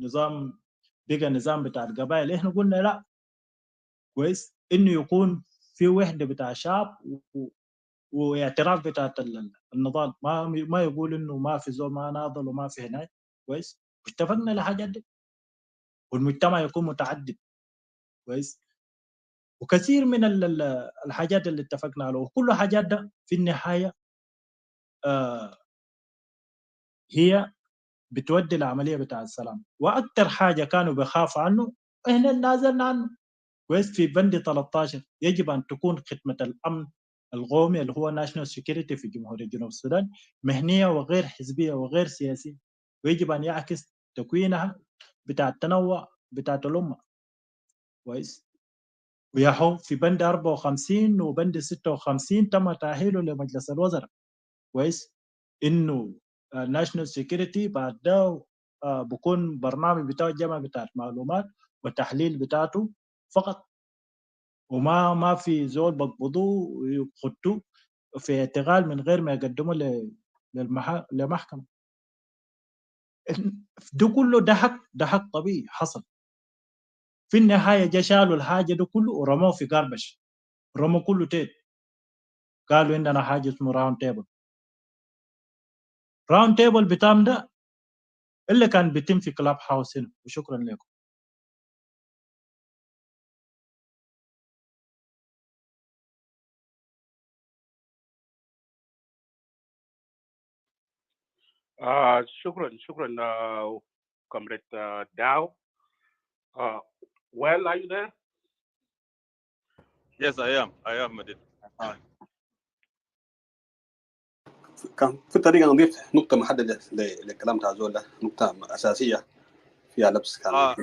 نظام بقى نظام بتاع القبائل. احنا قلنا لا، كويس انه يكون في وحده بتاع شعب واعتراف بتاع النضال، ما يقول انه ما في زول ما ناضل وما في هناك. كويس، اتفقنا لحاجات دي، والمجتمع يكون متعدد. كويس، وكثير من الحاجات اللي اتفقنا عليها، وكل حاجات ده في النهايه هي بتودي العمليه بتاع السلام. واكثر حاجه كانوا بيخافوا عنه احنا نازلنا عنه. كويس، في بند 13 يجب ان تكون خدمه الامن القومي اللي هو ناشونال سيكيورتي في جمهوريه جنوب السودان مهنيه وغير حزبيه وغير سياسيه، ويجب ان يعكس تكوينها بتاع التنوع بتاع الامه. كويس، وياهو في بند 54 وبند 56 تم تاهيله لمجلس الوزراء. كويس، انه الناشونال سيكيورتي بعد ده بكون برنامج بتاعه جمع بتاعت معلومات وتحليل بتاعته فقط، وما في زول بقبضوه ويخطوه في اعتقال من غير ما يقدموا لمحكمة. ده كله ده حق طبيعي حصل. في النهاية جا شالوا الحاجة ده كله ورموه في قربش، رموا كله تيت، قالوا عندنا حاجة اسمه راوند تيبل. راوند تيبل بتاعهم ده اللي كان بيتم في كلاب هاوس هنا. وشكرا لكم. شكرا comrade Dow. Well, are you there? Yes, I am Madid. كان في طريقة نضيف نقطة محددة للكلام تاع زول ده، نقطة أساسية فيها لبس كان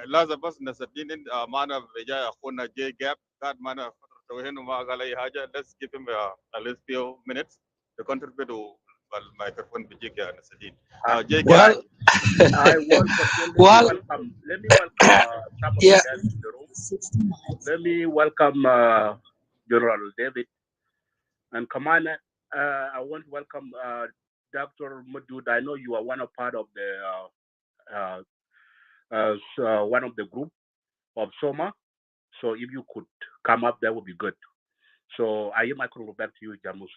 لازم بس نسدين معنا بجاي أخونا جي جاب قاعد معنا فترة طويلة وما قال أي حاجة. Let's give him at least few minutes to contribute والميكروفون بيجيك يا نسدين. جي جاب. Let me welcome some of the guys in the room. Let me welcome General David and Commander. I want to welcome Dr. Madud. I know you are one of the group of Soma. So if you could come up, that would be good. So I give my call back to you, Jamus.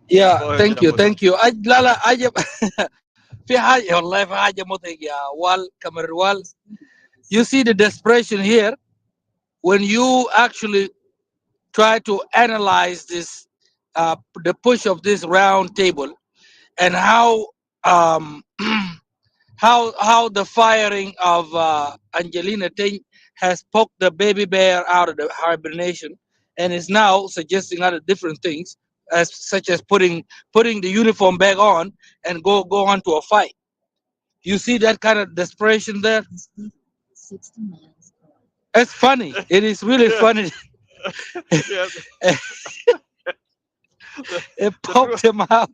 Yeah, thank you. لا عجب في حاجة والله، في حاجة مضحك يا كاميرا وال. You see the desperation here when you actually try to analyze this, the push of this round table, and how how the firing of Angelina Ting has poked the baby bear out of the hibernation and is now suggesting other different things, such as putting the uniform back on and go on to a fight. You see that kind of desperation there? It's funny. It is really funny. It poked him out.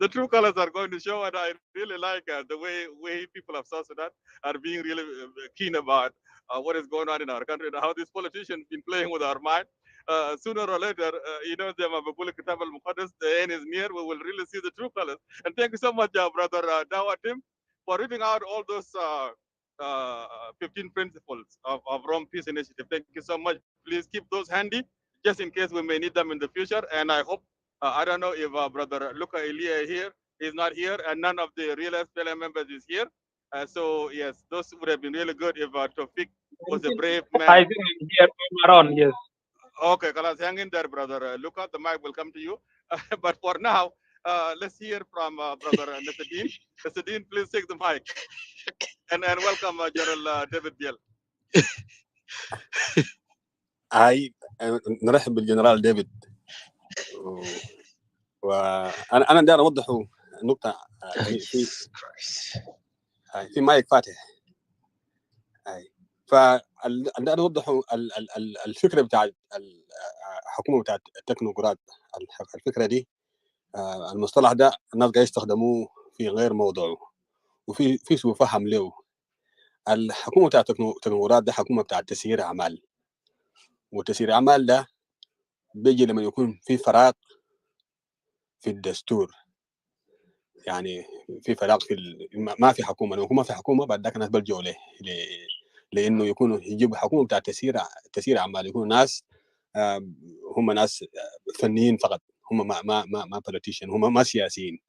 The true colors are going to show, and I really like the way people of South Sudan are being really keen about what is going on in our country and how these politicians been playing with our mind. Sooner or later, the end is near. We will really see the true colors. And thank you so much, brother Dawa Tim, for reading out all those 15 principles of Rome Peace Initiative. Thank you so much. Please keep those handy, just in case we may need them in the future. And I hope, I don't know if brother Luca Elia here is not here, and none of the real SPLM members is here. So yes, those would have been really good if Tofik was a brave man. I think I'm here around, yes. Okay, Kalas, hang in there, brother Luca. The mic will come to you. But for now, let's hear from brother Nasadine. Nasadine, please take the mic. And welcome General David Biel. نرحب بالجنرال ديفيد. وانا داير اوضح نقطه في مايك فاتح. فانا اوضح الفكره بتاعت الحكومه بتاعت التكنوقراط. الفكره دي المصطلح ده الناس قاعد يستخدموه في غير موضوعه وفي سوء فهم له. الحكومه بتاعت التكنوقراط ده حكومه بتاعت تسيير اعمال، وتسيير اعمال ده بيجي لما يكون في فراغ في الدستور. يعني في فراغ ما في حكومه. لو ما في حكومه بعد ذاك الناس بلجوا لانه يكونوا يجيبوا حكومه بتاع تسيير اعمال، يكونوا ناس هم ناس فنيين فقط، هم ما بوليتيشن، هم ما سياسيين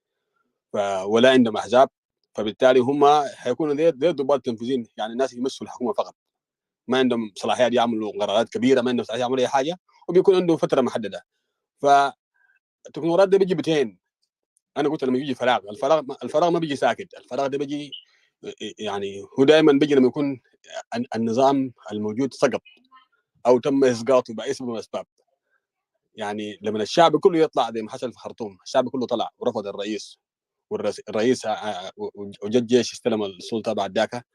ولا عندهم احزاب، فبالتالي هم حيكونوا ذي ضباط تنفيذيين، يعني الناس يمسوا الحكومه فقط، ما عندهم صلاحيات يعملوا قرارات كبيره، ما عندهم صلاحيات يعملوا اي حاجه، وبيكون عندهم فتره محدده. فالتكنولوجيات ده بيجي بتين. انا قلت لما يجي الفراغ ما بيجي ساكت، الفراغ ده بيجي يعني هو دائما بيجي لما يكون النظام الموجود سقط او تم اسقاطه باي سبب من الاسباب. يعني لما الشعب كله يطلع زي ما حصل في خرطوم، الشعب كله طلع ورفض الرئيس، والرئيس وجا الجيش استلم السلطه بعد ذاك،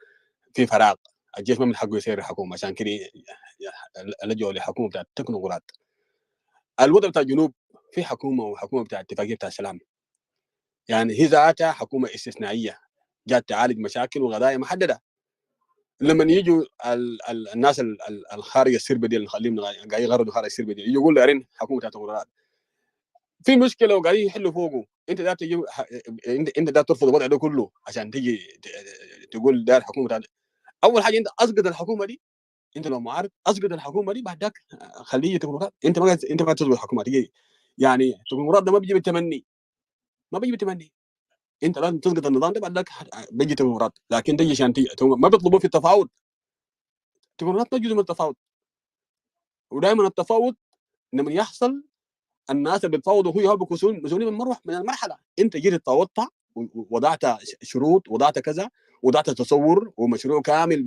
في فراغ، الجيش ما من حقه يسير الحكومه، عشان كده لجوا لحكومه بتاعت تكنوقراط. الوضع بتاع الجنوب في حكومه، وحكومه بتاع اتفاقيه بتاع السلام، يعني هي ذاتها حكومه استثنائيه جات تعالج مشاكل وقضايا محدده. لما يجوا الناس الخارج السربه دي اللي نخليهم قاعدين يغردوا خارج السربه دي، يجوا يقولوا ارين حكومه بتاعت تكنوقراط في مشكله وقاعدين يحلوا فوقه، انت ده تجي انت ده ترفض الوضع ده كله عشان تيجي تقول ده الحكومه بتاعت. اول حاجه انت اسقط الحكومه دي، انت لو معارض اسقط الحكومه دي، بعد ذاك خليه تكنوقراط. انت ما تسقط الحكومه دي، يعني تكنوقراط ده ما بيجي بالتمني، ما بيجي بالتمني، انت لازم تسقط النظام ده بعد ذاك بيجي تكنوقراط. لكن تجي عشان ما بيطلبوا في التفاوض، تكنوقراط ما جزء من التفاوض، ودائما التفاوض لما يحصل الناس اللي بيتفاوضوا هو بيكونوا مسؤولين من المرحله. انت جيت تفاوضت وضعت شروط، وضعت كذا، وضعت تصور ومشروع كامل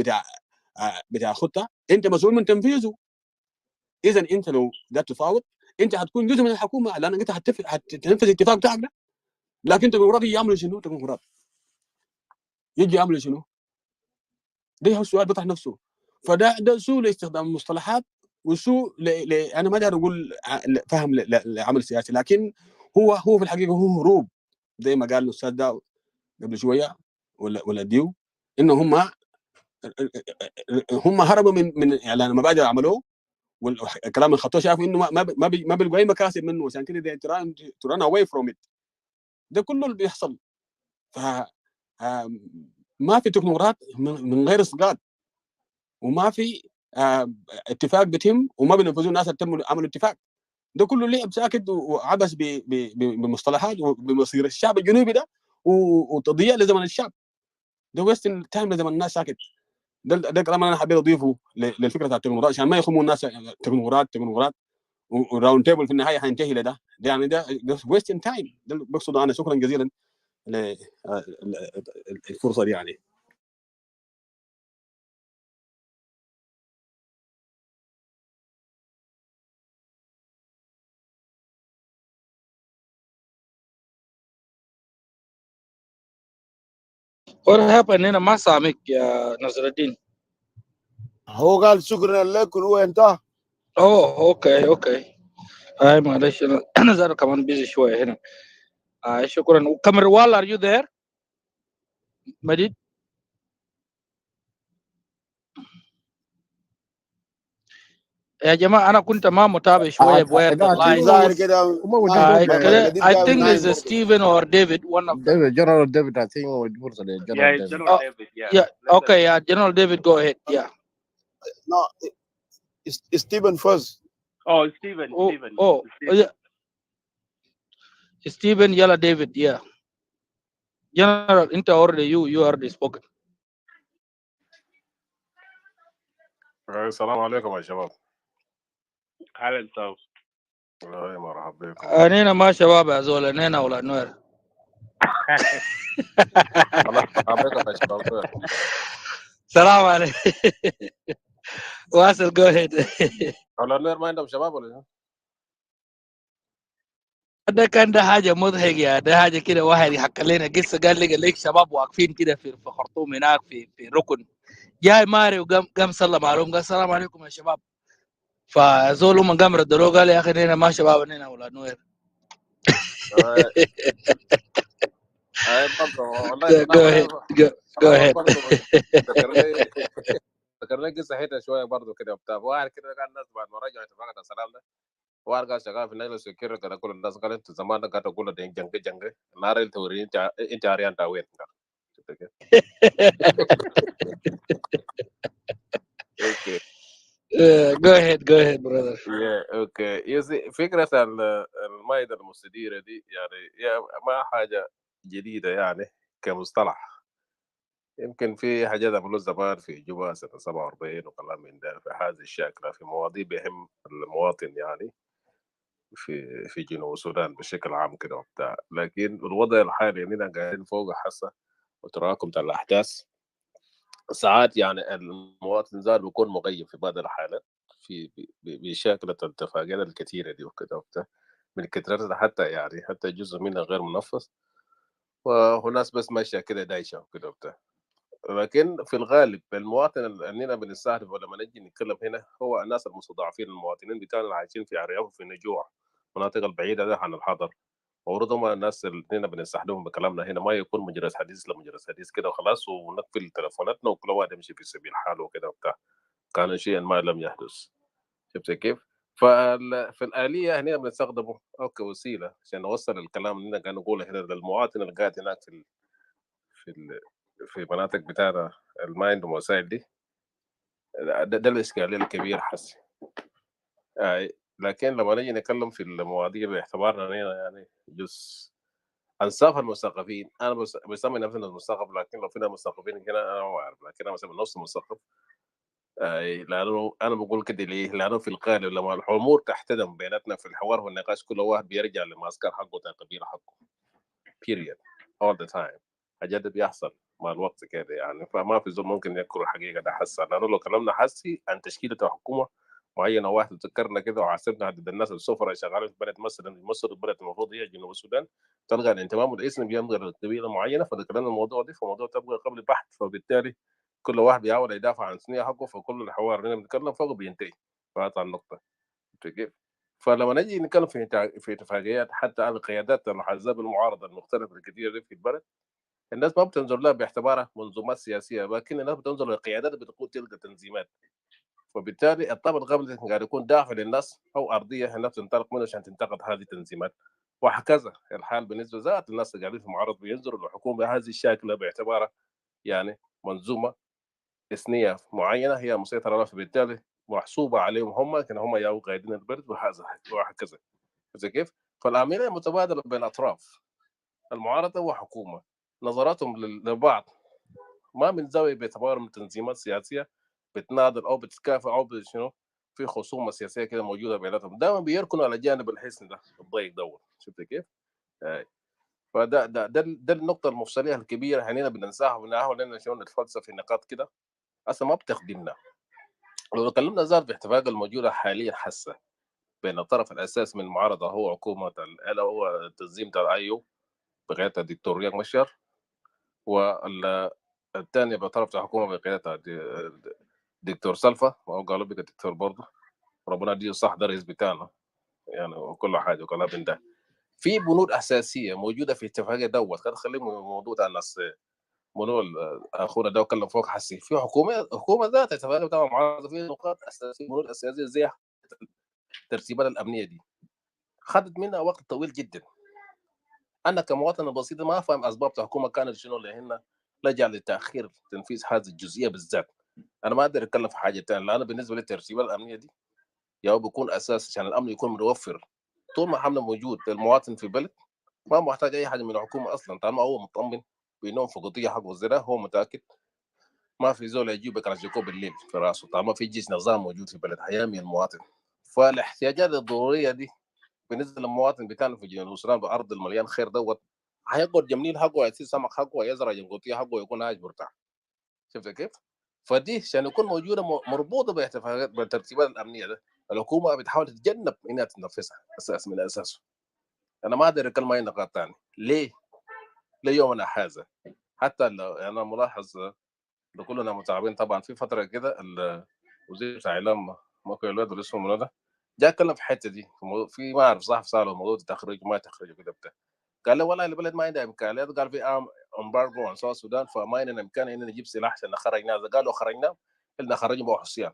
بتاع خطه، انت مسؤول من تنفيذه. اذا انت لو ده تفاوض انت هتكون جزء من الحكومه، لانك انت هتنفذ الاتفاق بتاعك ده. لكن تكنوقراط يعملوا شنو؟ تكنوقراط يجي يعملوا شنو؟ ده هو السؤال بيطرح نفسه. ده سوء لاستخدام المصطلحات، وسوء انا ما داير اقول فهم لعمل سياسي، لكن هو في الحقيقه هو هروب، زي ما قال الاستاذ ده قبل شويه ولا ديو، انه هم هربوا من اعلان مبادئ عملوه، والكلام اللي خطوه شافوا انه ما بيلقوا اي مكاسب منه، عشان كده تو ران اواي فروم ات. ده كله اللي بيحصل. ف ما في تكنوقراط من غير اسقاط، وما في اتفاق بيتم وما بينفذوا الناس اللي تم عملوا اتفاق. ده كله لعب ساكت وعبث بمصطلحات وبمصير الشعب الجنوبي ده، وتضييع لزمن الشعب ده، ويستن تايم لزمن الناس ساكت. ده كلام انا حبيت اضيفه للفكره بتاعت التكنوقراط، عشان ما يخموا الناس تكنوقراط وراوند تيبل في النهايه حينتهي لده. يعني ده ويستن تايم. ده اللي بقصد انا. شكرا جزيلا للفرصه دي يعني. What happened هنا ما سامعك يا نصر الدين. هو قال شكرا لكم وانت. اوكي هاي معلش انا زار كمان بيزي شويه هنا. شكرا. وكامروال are you there مجيد؟ يا جماعه انا كنت ما متابع شويه بوير ذا لاين ظاهر كده كده. I think نايم is برضه. Stephen or David, one of them. General David, I think هو فرصة Yeah, لجنرال it's ديفيد. General David. Yeah. Yeah, okay, yeah, General David, go ahead. Yeah. No, it's Stephen first. Oh, Stephen. Yeah. Stephen, yalla David, yeah. General, into already you already spoken. السلام عليكم يا شباب. Alan South. مرحبا بكم. أنا ما شباب يا زول، أنا ولا نوير. الله مرحبا بكم يا شباب. سلام عليكم. واصل go ahead. ولا النور ما عندهم شباب ولا؟ ده كان ده حاجة مضحك يا ده حاجة كده. واحد يحكى لنا قصة، قال لك شباب واقفين كده في خرطوم هناك في ركن، جاي ماري وقام سلم عليهم، قال السلام عليكم يا شباب. فزول هم قام ردوا له قال يا اخي هنا ما شباب هنا ولا نوير. برضه والله go ahead. برضه ذكر لي قصه حته شويه برضه كده وبتاع. واحد كده قال الناس بعد ما رجعوا اتفاقات السلام ده وارجع شغال في نجلة سكير كده كل الناس قال انت زمان قاعد تقول ده جنگ نار انت وري انت عريان تاوين اوكي Go ahead, brother. اوكي يزي فكرة المائدة المستديرة دي يعني ما حاجة جديدة يعني كمصطلح. يمكن في حاجات عملوا زمان في جوبا سنة 47 وكلام من ده في هذه الشكل في مواضيع بهم المواطن يعني في جنوب السودان بشكل عام كده وبتاع، لكن الوضع الحالي اننا قاعدين فوق حسه وتراكم بتاع الاحداث ساعات يعني المواطن زاد بيكون مغيب في بعض الحالات في بشكل الاتفاقيات الكثيره دي وكده وبتاع من كثرتها حتى يعني حتى جزء منها غير منفذ وناس بس ماشيه كده دايشه وكده وبتاع. لكن في الغالب المواطن اللي بنستهدف ولما نجي نتكلم هنا هو الناس المستضعفين المواطنين بتاعنا عايشين في ارياف وفي النجوع المناطق البعيده ده عن الحضر. وربما الناس اللي هنا بنستخدمهم بكلامنا هنا ما يكون مجرد حديث لمجرد حديث كده وخلاص ونقفل تلفوناتنا وكل واحد يمشي في سبيل حاله وكده وبتاع كان شيئا ما لم يحدث. شفت كيف؟ في الآلية هنا بنستخدمه أو كوسيلة عشان نوصل الكلام اللي قاعد نقوله هنا للمواطن اللي قاعد هناك في ال... في مناطق بتاعنا اللي ما عندهم وسائل دي. ده الإشكالية الكبيرة حسي. لكن لما نيجي نتكلم في المواضيع باعتبارنا هنا يعني جزء انصاف المثقفين انا بسمي نفسي مثقف، لكن لو فينا مثقفين هنا انا ما اعرف، لكن انا بسمي نفسي مثقف. لانه انا بقول كده ليه؟ لانه في الغالب لما الامور تحتدم بيناتنا في الحوار والنقاش كل واحد بيرجع لمعسكر حقه بتاع القبيله حقه period all the time. حاجات ده بيحصل مع الوقت كده يعني، فما في زول ممكن يذكر الحقيقه ده حسا، لانه لو كلامنا حسي عن تشكيله حكومه معينه واحد ذكرنا كده وعاصرنا عدد الناس السفراء شغالين في بلد مثلا مصر البلد المفروض هي جنوب السودان تلقى الانتماء الاسمي بينظر لقبيله معينه فذكرنا الموضوع دي فالموضوع تبقى قبل بحث، فبالتالي كل واحد بيحاول يدافع عن سنيه حقه فكل الحوار اللي بنتكلم فوق بينتهي فهذا النقطه. كيف؟ فلما نجي نتكلم في اتفاقيات حتى على قيادات الاحزاب المعارضه المختلفه الكثيره في البلد، الناس ما بتنظر لها باعتبارها منظومات سياسيه، لكن الناس بتنظر للقيادات بتقود تلك التنظيمات، فبالتالي الطابع القبلي قاعد يكون داخل للناس او ارضيه الناس تنطلق منه عشان تنتقد هذه التنظيمات، وهكذا الحال بالنسبه ذات الناس اللي قاعدين في معارض بينظروا للحكومه هذه الشاكله باعتبارها يعني منظومه اثنيه معينه هي مسيطره عليها، فبالتالي محسوبه عليهم هم لكن هم ياو قايدين البلد وهكذا. زي كيف؟ فالعمليه متبادله بين اطراف المعارضه وحكومه نظراتهم لبعض ما من زاويه باعتبارهم تنظيمات سياسيه بتناضل او بتتكافئ او شنو في خصومه سياسيه كده موجوده بيناتهم، دائما بيركنوا على جانب الحسن ده الضيق دوت. شفت كيف؟ فده النقطه المفصليه الكبيره هنا بننساها ونحاول ان شنو نتفلسف في نقاط كده اصلا ما بتخدمنا. لو تكلمنا زاد في اتفاق الموجوده حاليا حسه بين الطرف الاساسي من المعارضه هو حكومه الا هو التنظيم بتاع الايو بقياده الدكتور رياض مشار، والثانيه بطرف بتاع الحكومه بقياده دكتور سلفا او قالوا بك الدكتور برضه ربنا يديه الصح ده رئيس بتاعنا يعني وكل حاجه وكلام من ده. في بنود اساسيه موجوده في اتفاقيه دوت كان خليهم موضوع بتاع الناس منو اخونا ده كلام فوق حسي في حكومه ذات اتفاقيه بتاع معارضه في نقاط اساسيه بنود اساسيه زي الترتيبات الامنيه دي خدت منها وقت طويل جدا. انا كمواطن بسيط ما افهم اسباب الحكومه كانت شنو اللي هن لجأ لتاخير تنفيذ هذه الجزئيه بالذات. انا ما اقدر اتكلم في حاجه ثانيه لان بالنسبه للترتيبات الامنيه دي يا بيكون اساس عشان الامن يكون متوفر. طول ما حمله موجود المواطن في بلد ما محتاج اي حاجه من الحكومه اصلا طالما هو مطمن بينوم في قضيه حق الزراعه هو متاكد ما في زول يجيب كلاشينكوف بالليل في راسه طالما في جيش نظام موجود في بلد هيامي المواطن. فالاحتياجات الضروريه دي بالنسبه للمواطن بتاعنا في جنوب السودان بارض المليان خير دوت هيقعد جميل حقه يصير سمك حقه ويزرع جنقوطيه حقه يكون عايش مرتاح. شفت كيف؟ فدي عشان يكون موجوده مربوطه باحتفالات بالترتيبات الامنيه ده الحكومه بتحاول تتجنب انها تنفذها اساس من اساسه. انا ما اقدر اتكلم اي نقاط ثانيه ليه؟ ليومنا هذا حتى انا ملاحظ كلنا متعبين طبعا في فتره كده وزير بتاع الاعلام ممكن الواد اللي اسمه منى ده جاء اتكلم في الحته دي في ما اعرف صح ساله موضوع التخريج ما تخرج كده بتاع قال له والله البلد ما عندها امكانيات قال في امبارجو عن سواء السودان فما عندنا امكانيه ان نجيب سلاح عشان نخرج ناس قالوا خرجناه الا خرجنا بوحصيان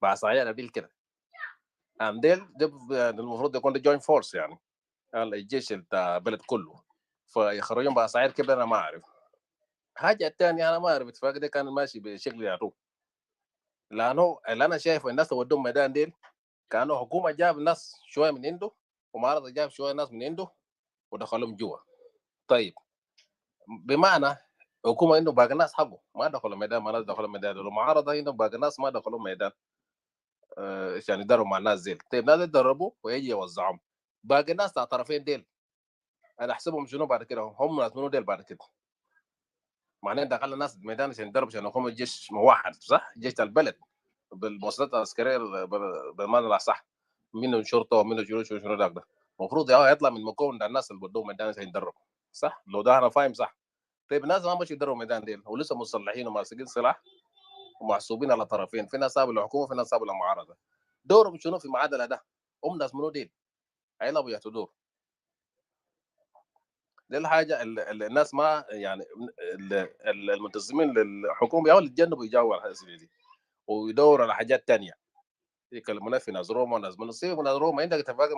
مع صعيان ابيل كده عنديل المفروض يكون ده جوين فورس يعني الجيش بتاع البلد كله، فيخرجون بأسعار كيف انا ما اعرف. حاجه الثانيه انا ما اعرف الاتفاق ده كان ماشي بشكل يعروف، لانه اللي انا شايفه الناس اللي ودوهم ميدان ديل كانوا حكومه جاب ناس شويه من عنده ومعارضه جاب شويه ناس من عنده ودخلهم جوا. طيب بمعنى حكومه عنده باقي الناس حقه ما دخلوا ميدان، ما ناس دخلوا ميدان، والمعارضه عندهم باقي الناس ما دخلوا ميدان عشان يدربوا مع الناس ديل. طيب ناس يدربوا ويجي يوزعهم، باقي الناس بتاع الطرفين ديل انا احسبهم شنو بعد كده؟ هم ناس منو ديل بعد كده؟ معناه دخلنا ناس ميدان عشان يدربوا عشان يقوموا جيش موحد صح؟ جيش البلد بالمواصلات العسكريه بالمعنى الاصح، منه شرطه ومنه شنو ده المفروض يطلع من مكون ده الناس اللي بدهم ميدان عشان يدربوا صح؟ لو ده انا فاهم صح. طيب الناس ما مشوا يدربوا ميدان ديل ولسه مسلحين وماسكين سلاح ومحسوبين على طرفين، في ناس سابوا الحكومه في ناس سابوا المعارضه. دورهم شنو في المعادله ده؟ هم ناس منو ديل؟ هيلعبوا يا دور. دي الحاجه اللي الناس ما يعني المنتظمين للحكومه يحاولوا يتجنبوا يجاوبوا على الاسئله دي ويدوروا على حاجات ثانيه يكلمونا في ناس روما وناس منصير وناس روما. عندك اتفاق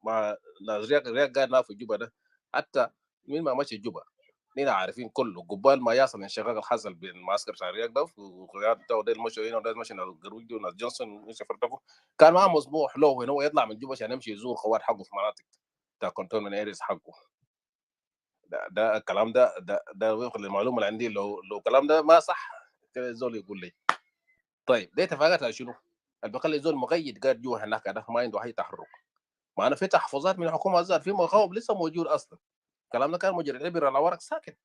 مع ناس رياق قاعد في جوبا ده، حتى مين ما مشي جوبا نينا عارفين كله قبال ما يصل الانشقاق اللي حصل بين المعسكر بتاع رياق ده وقيادة ده وديل مشوا هنا وديل مشي ناس القروج وناس جونسون مشي فرتكوا. كان ما مسموح له انه هو يطلع من جوبا عشان يمشي يزور خوات حقه في مناطق بتاع كونتونمنت اريز حقه. ده الكلام ده وفق المعلومه اللي عندي. لو الكلام ده ما صح كده الزول يقول لي. طيب دي اتفاقات على شنو؟ اللي بيخلي الزول مقيد قاعد جوا هناك ده ما عنده اي تحرك. معنا في تحفظات من الحكومه الزال في مخاوف لسه موجود اصلا. الكلام ده كان مجرد عبر على ورق ساكت.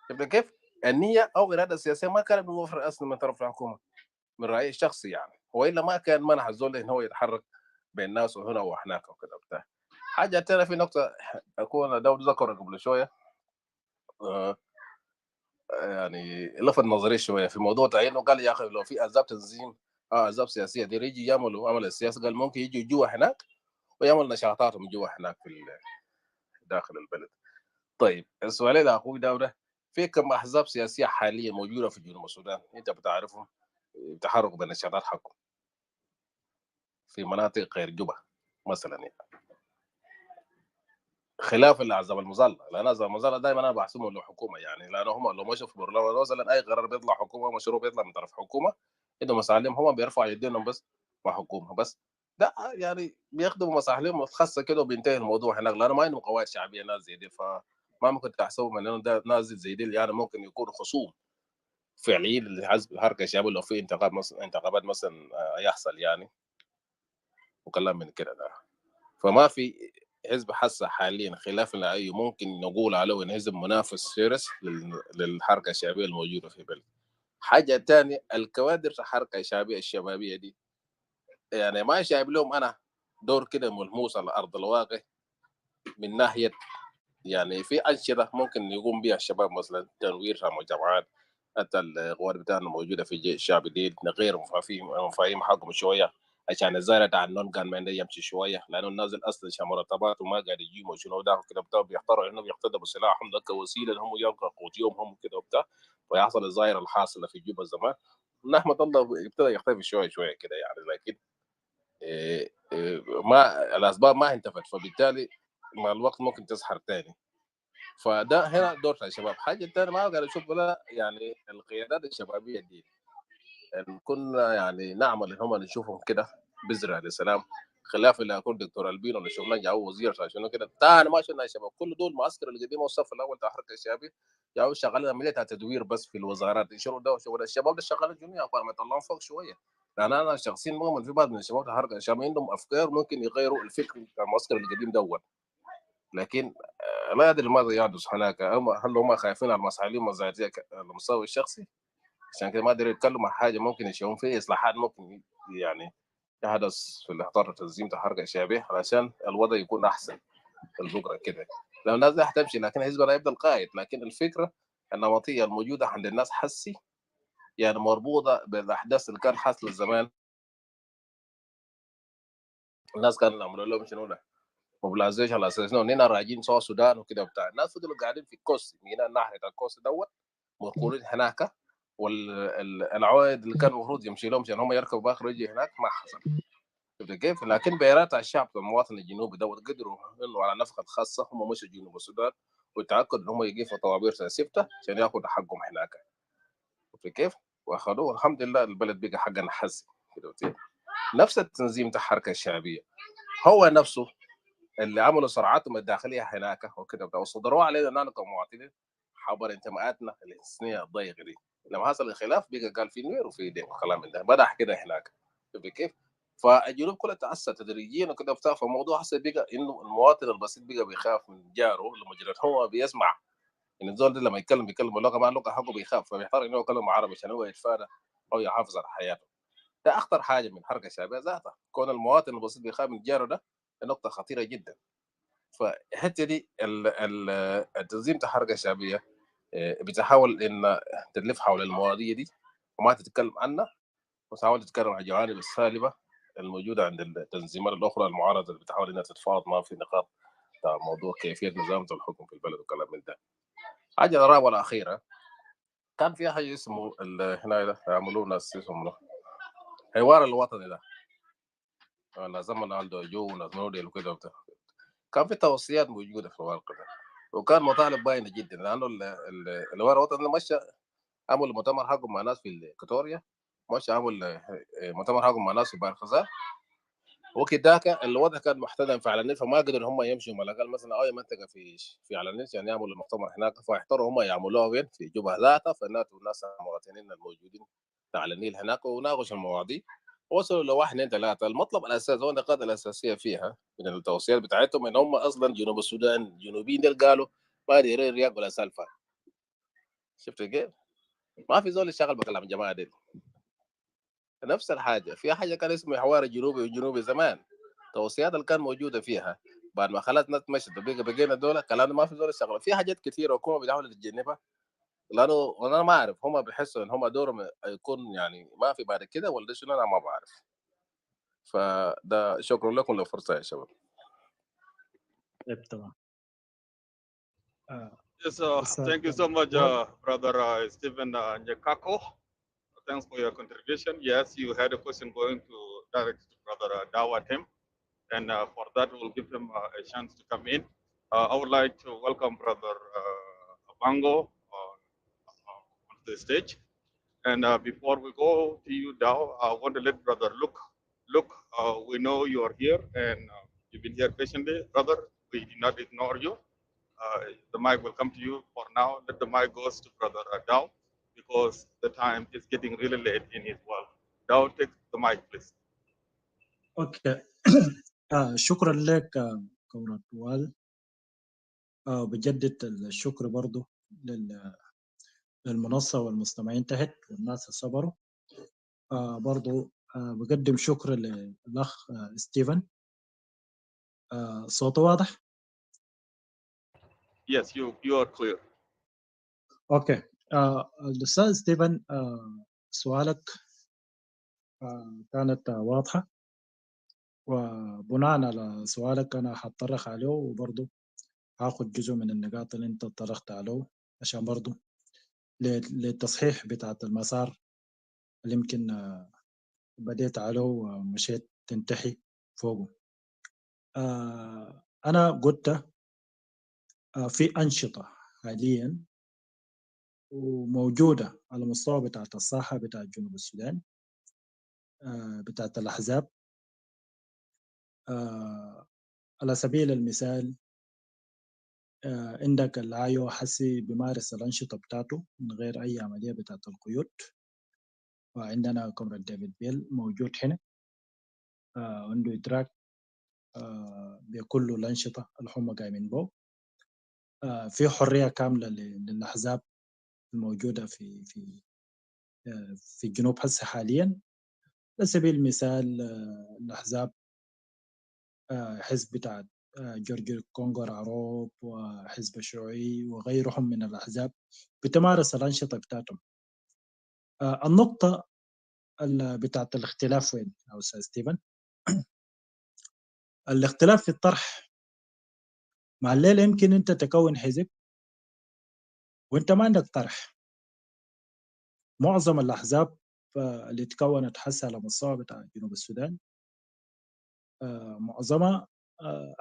شفت كيف؟ النيه او اراده سياسيه ما كانت موفره اصلا من طرف الحكومه من رايي الشخصي يعني، والا ما كان منح الزول ان هو يتحرك بين الناس وهنا وهناك وكذا وبتاع. حاجه ثانيه في نقطه اكون داود ذكرها قبل شويه يعني لفت نظري شويه في موضوع تعيينه. قال يا اخي لو في احزاب تنظيم احزاب سياسيه دي يجي يعملوا عمل السياسي، قال ممكن يجوا جوا هناك ويعمل نشاطاتهم جوا هناك في داخل البلد. طيب السؤال اللي اخوي داوده، في كم احزاب سياسيه حاليا موجوده في جنوب السودان انت بتعرفهم تحركوا بالنشاطات حقهم في مناطق غير جوبا مثلا يعني، خلاف الاحزاب المظله؟ لان الاحزاب المظله دائما انا بحسبهم للحكومه يعني، لان هم لو مشوا في برلمان مثلا اي قرار بيطلع حكومه مشروع بيطلع من طرف حكومه عندهم مسالم هم بيرفعوا يدينهم بس مع حكومه بس. ده يعني بيخدموا مصالحهم الخاصه كده وبينتهي الموضوع هناك، لانه ما عندهم قواعد شعبيه ناس زي دي. فما ممكن تحسبهم انه ده ناس زي دي يعني ممكن يكونوا خصوم فعليين لحزب الحركه الشعبيه لو في انتخابات مثلا يحصل يعني وكلام من كده ده. فما في حزب حسا حاليا خلاف اي ممكن نقول عليه انه حزب منافس شرس للحركه الشعبيه الموجوده في البلد. حاجه ثانيه الكوادر الحركه الشعبيه الشبابيه دي يعني ما شايف لهم انا دور كده ملموس على ارض الواقع من ناحيه يعني في انشطه ممكن يقوم بها الشباب مثلا تنوير مجتمعات حتى القوات بتاعنا موجوده في الجيش الشعبي دي نغير مفاهيم حقهم شويه عشان الزارع بتاع النون كان ما يمشي شويه، لانه النازل اصلا عشان مرتبات وما قاعد يجيهم وشنو ده كده بتاع بيختاروا انهم يقتدوا بسلاحهم ده كوسيله انهم يلقوا قوت يومهم كده وبتاع، ويحصل الظاهره الحاصله في جوبا زمان. نحمد الله ابتدى يختفي شويه شويه كده يعني، لكن ما الاسباب ما انتفت، فبالتالي مع الوقت ممكن تسحر تاني. فده هنا دور الشباب. حاجه ثانيه ما قاعد اشوف ولا يعني القيادات الشبابيه دي إن كنا يعني نعمل ان هم نشوفهم كده بذره للسلام، خلاف اللي يكون دكتور البينو اللي شفناه جاوا وزير شنو كده تاني ما شفنا الشباب كل دول معسكر القديم والصف الاول بتاع الحركه الشعبيه جاوا شغالين عمليه تدوير بس في الوزارات. شنو ده وشنو ده الشباب ده شغالين جميع اخوان ما يطلعون فوق شويه. لان انا شخصيا مؤمن في بعض من الشباب بتاع الحركه الشعبيه عندهم افكار ممكن يغيروا الفكر بتاع المعسكر القديم دوت، لكن لا ادري ماذا يحدث هناك. هل هم خايفين على مصالحهم الذاتيه على المستوى الشخصي عشان كده ما قدروا يتكلموا عن حاجه ممكن يشوفون فيه اصلاحات ممكن يعني يحدث في الاطار التنظيم بتاع الحركه الشعبيه علشان الوضع يكون احسن البكره كده. لو الناس دي هتمشي لكن حزب الله يبدا القائد، لكن الفكره النمطيه الموجوده عند الناس حسي يعني مربوطه بالاحداث اللي كان حاصله زمان. الناس كانوا يعملوا لهم شنو ده موبلايزيشن على اساس انه هنا راجعين سوا السودان وكده وبتاع. الناس فضلوا قاعدين في الكوست من ناحيه الكوست دوت مركورين هناك، والعوائد اللي كان المفروض يمشي لهم عشان هم يركبوا باخر يجي هناك ما حصل. شفت كيف؟ لكن بيانات الشعب المواطن الجنوبي ده قدروا انه على نفقه خاصه هم مشوا جنوب السودان وتاكدوا ان هم يقفوا طوابير سيفتة عشان ياخذوا حقهم هناك. شفت كيف؟ واخذوه الحمد لله البلد بقى حقنا حز كده. نفس التنظيم بتاع الحركه الشعبيه هو نفسه اللي عملوا صراعاتهم الداخليه هناك وكده وصدروا علينا نحن كمواطنين حبر انتماءاتنا الحسنيه الضيقه دي. لما حصل الخلاف بقى قال في نوير وفي دين وكلام من ده بدا كده هناك. شوف كيف؟ فالجنوب كله تاثر تدريجيا وكده بتاع. فالموضوع هسه بقى انه المواطن البسيط بقى بيخاف من جاره لما جرت هو بيسمع ان الزول ده لما بيتكلم لغه ما لغه حقه بيخاف فبيحتار انه يتكلم عربي عشان هو يتفادى او يحافظ على حياته. ده اخطر حاجه من الحركه الشعبيه ذاتها. كون المواطن البسيط بيخاف من جاره ده نقطه خطيره جدا. فالحته دي التنظيم بتاع الحركه الشعبيه بتحاول ان تلف حول المواضيع دي وما تتكلم عنها وتحاول تتكلم عن الجوانب السالبه الموجوده عند التنظيمات الاخرى المعارضه اللي بتحاول انها تتفاوض ما في نقاط بتاع موضوع كيفيه نظام الحكم في البلد وكلام من ده. حاجه الرابعه والاخيره كان في حاجه اسمه هنا ده يعملوه ناس اسمه حوار الوطني ده. انا زمن عنده جو وناس نودل وكده وبتاع. كان في توصيات موجوده في الورقه ده وكان مطالب باينه جدا لانه الورقه الوطني مشى عمل مؤتمر حقهم مع ناس في الكتوريا مش عامل مؤتمر حقهم مع ناس في بارخزال وكذاك الوضع كان محتدم في على النيل فما قدروا هم يمشوا على الاقل مثلا اي منطقه في على النيل عشان يعملوا المؤتمر هناك فاحتاروا هم يعملوها وين في جوبا ذاتها فالناس المواطنين الموجودين على النيل هناك وناقشوا المواضيع وصلوا لواحد اثنين ثلاثه. المطلب الاساسي والنقاط الاساسيه فيها من التوصيات بتاعتهم ان هم اصلا جنوب السودان الجنوبيين دول قالوا ما دايرين رياق ولا سالفه. شفت كيف؟ ما في زول يشتغل بكلام الجماعه دي. نفس الحاجه في حاجه كان اسمه حوار الجنوبي والجنوبي زمان توصيات اللي كان موجوده فيها بعد ما خلت ناس مشت بقينا دولة كلام ما في زول شغله في حاجات كثيره الحكومه بتحاول تتجنبها لانه انا ما اعرف هم بيحسوا ان هم دورهم يكون يعني ما في بعد كده ولا شنو انا ما بعرف. فده شكرا لكم للفرصه يا شباب. طيب تمام. Yes, أستاذ thank you so much, وال. Brother Stephen Nyakako. Thanks for your contribution. Yes, you had a question going to direct to Brother Dawat him, and for that we'll give him a chance to come in. I would like to welcome Brother Abango on the stage. And before we go to you, Dow, I want to let Brother look. We know you are here, and you've been here patiently, brother. We did not ignore you. The mic will come to you. For now, let the mic goes to Brother Dow because the time is getting really late in his world. Dow, take the mic, please. اوكي. شكرا لك كورة وال. بجدد الشكر برضو للمنصة والمستمعين تحت والناس اللي صبروا. برضو بقدم شكر للأخ ستيفن. صوته واضح؟ Yes, you are clear. اوكي. الأستاذ ستيفن سؤالك كانت واضحة وبناء على سؤالك أنا حطرق عليه وبرضو هاخد جزء من النقاط اللي انت طرقت عليه عشان برضو للتصحيح بتاعت المسار اللي يمكن بديت عليه ومشيت تنتحي فوقه. أنا قلت في أنشطة حاليا وموجودة على مستوى بتاعت الساحة بتاعت جنوب السودان بتاعت الأحزاب. على سبيل المثال عندك الآيو حسي بيمارس الأنشطة بتاعته من غير أي عملية بتاعت القيود. وعندنا كومراد ديفيد بيل موجود هنا عنده إدراك بكل الأنشطة اللي هم قايمين به. في حرية كاملة للأحزاب الموجودة في الجنوب هسه حاليا. على سبيل المثال الأحزاب حزب بتاع جورج كونغو عروب وحزب الشيوعي وغيرهم من الأحزاب بتمارس الأنشطة بتاعتهم. النقطة بتاعت الاختلاف وين يا أستاذ ستيفن؟ الاختلاف في الطرح. مع الليلة يمكن أنت تكون حزب وأنت ما عندك طرح. معظم الأحزاب اللي تكونت حسها على مستوى بتاع جنوب السودان معظمها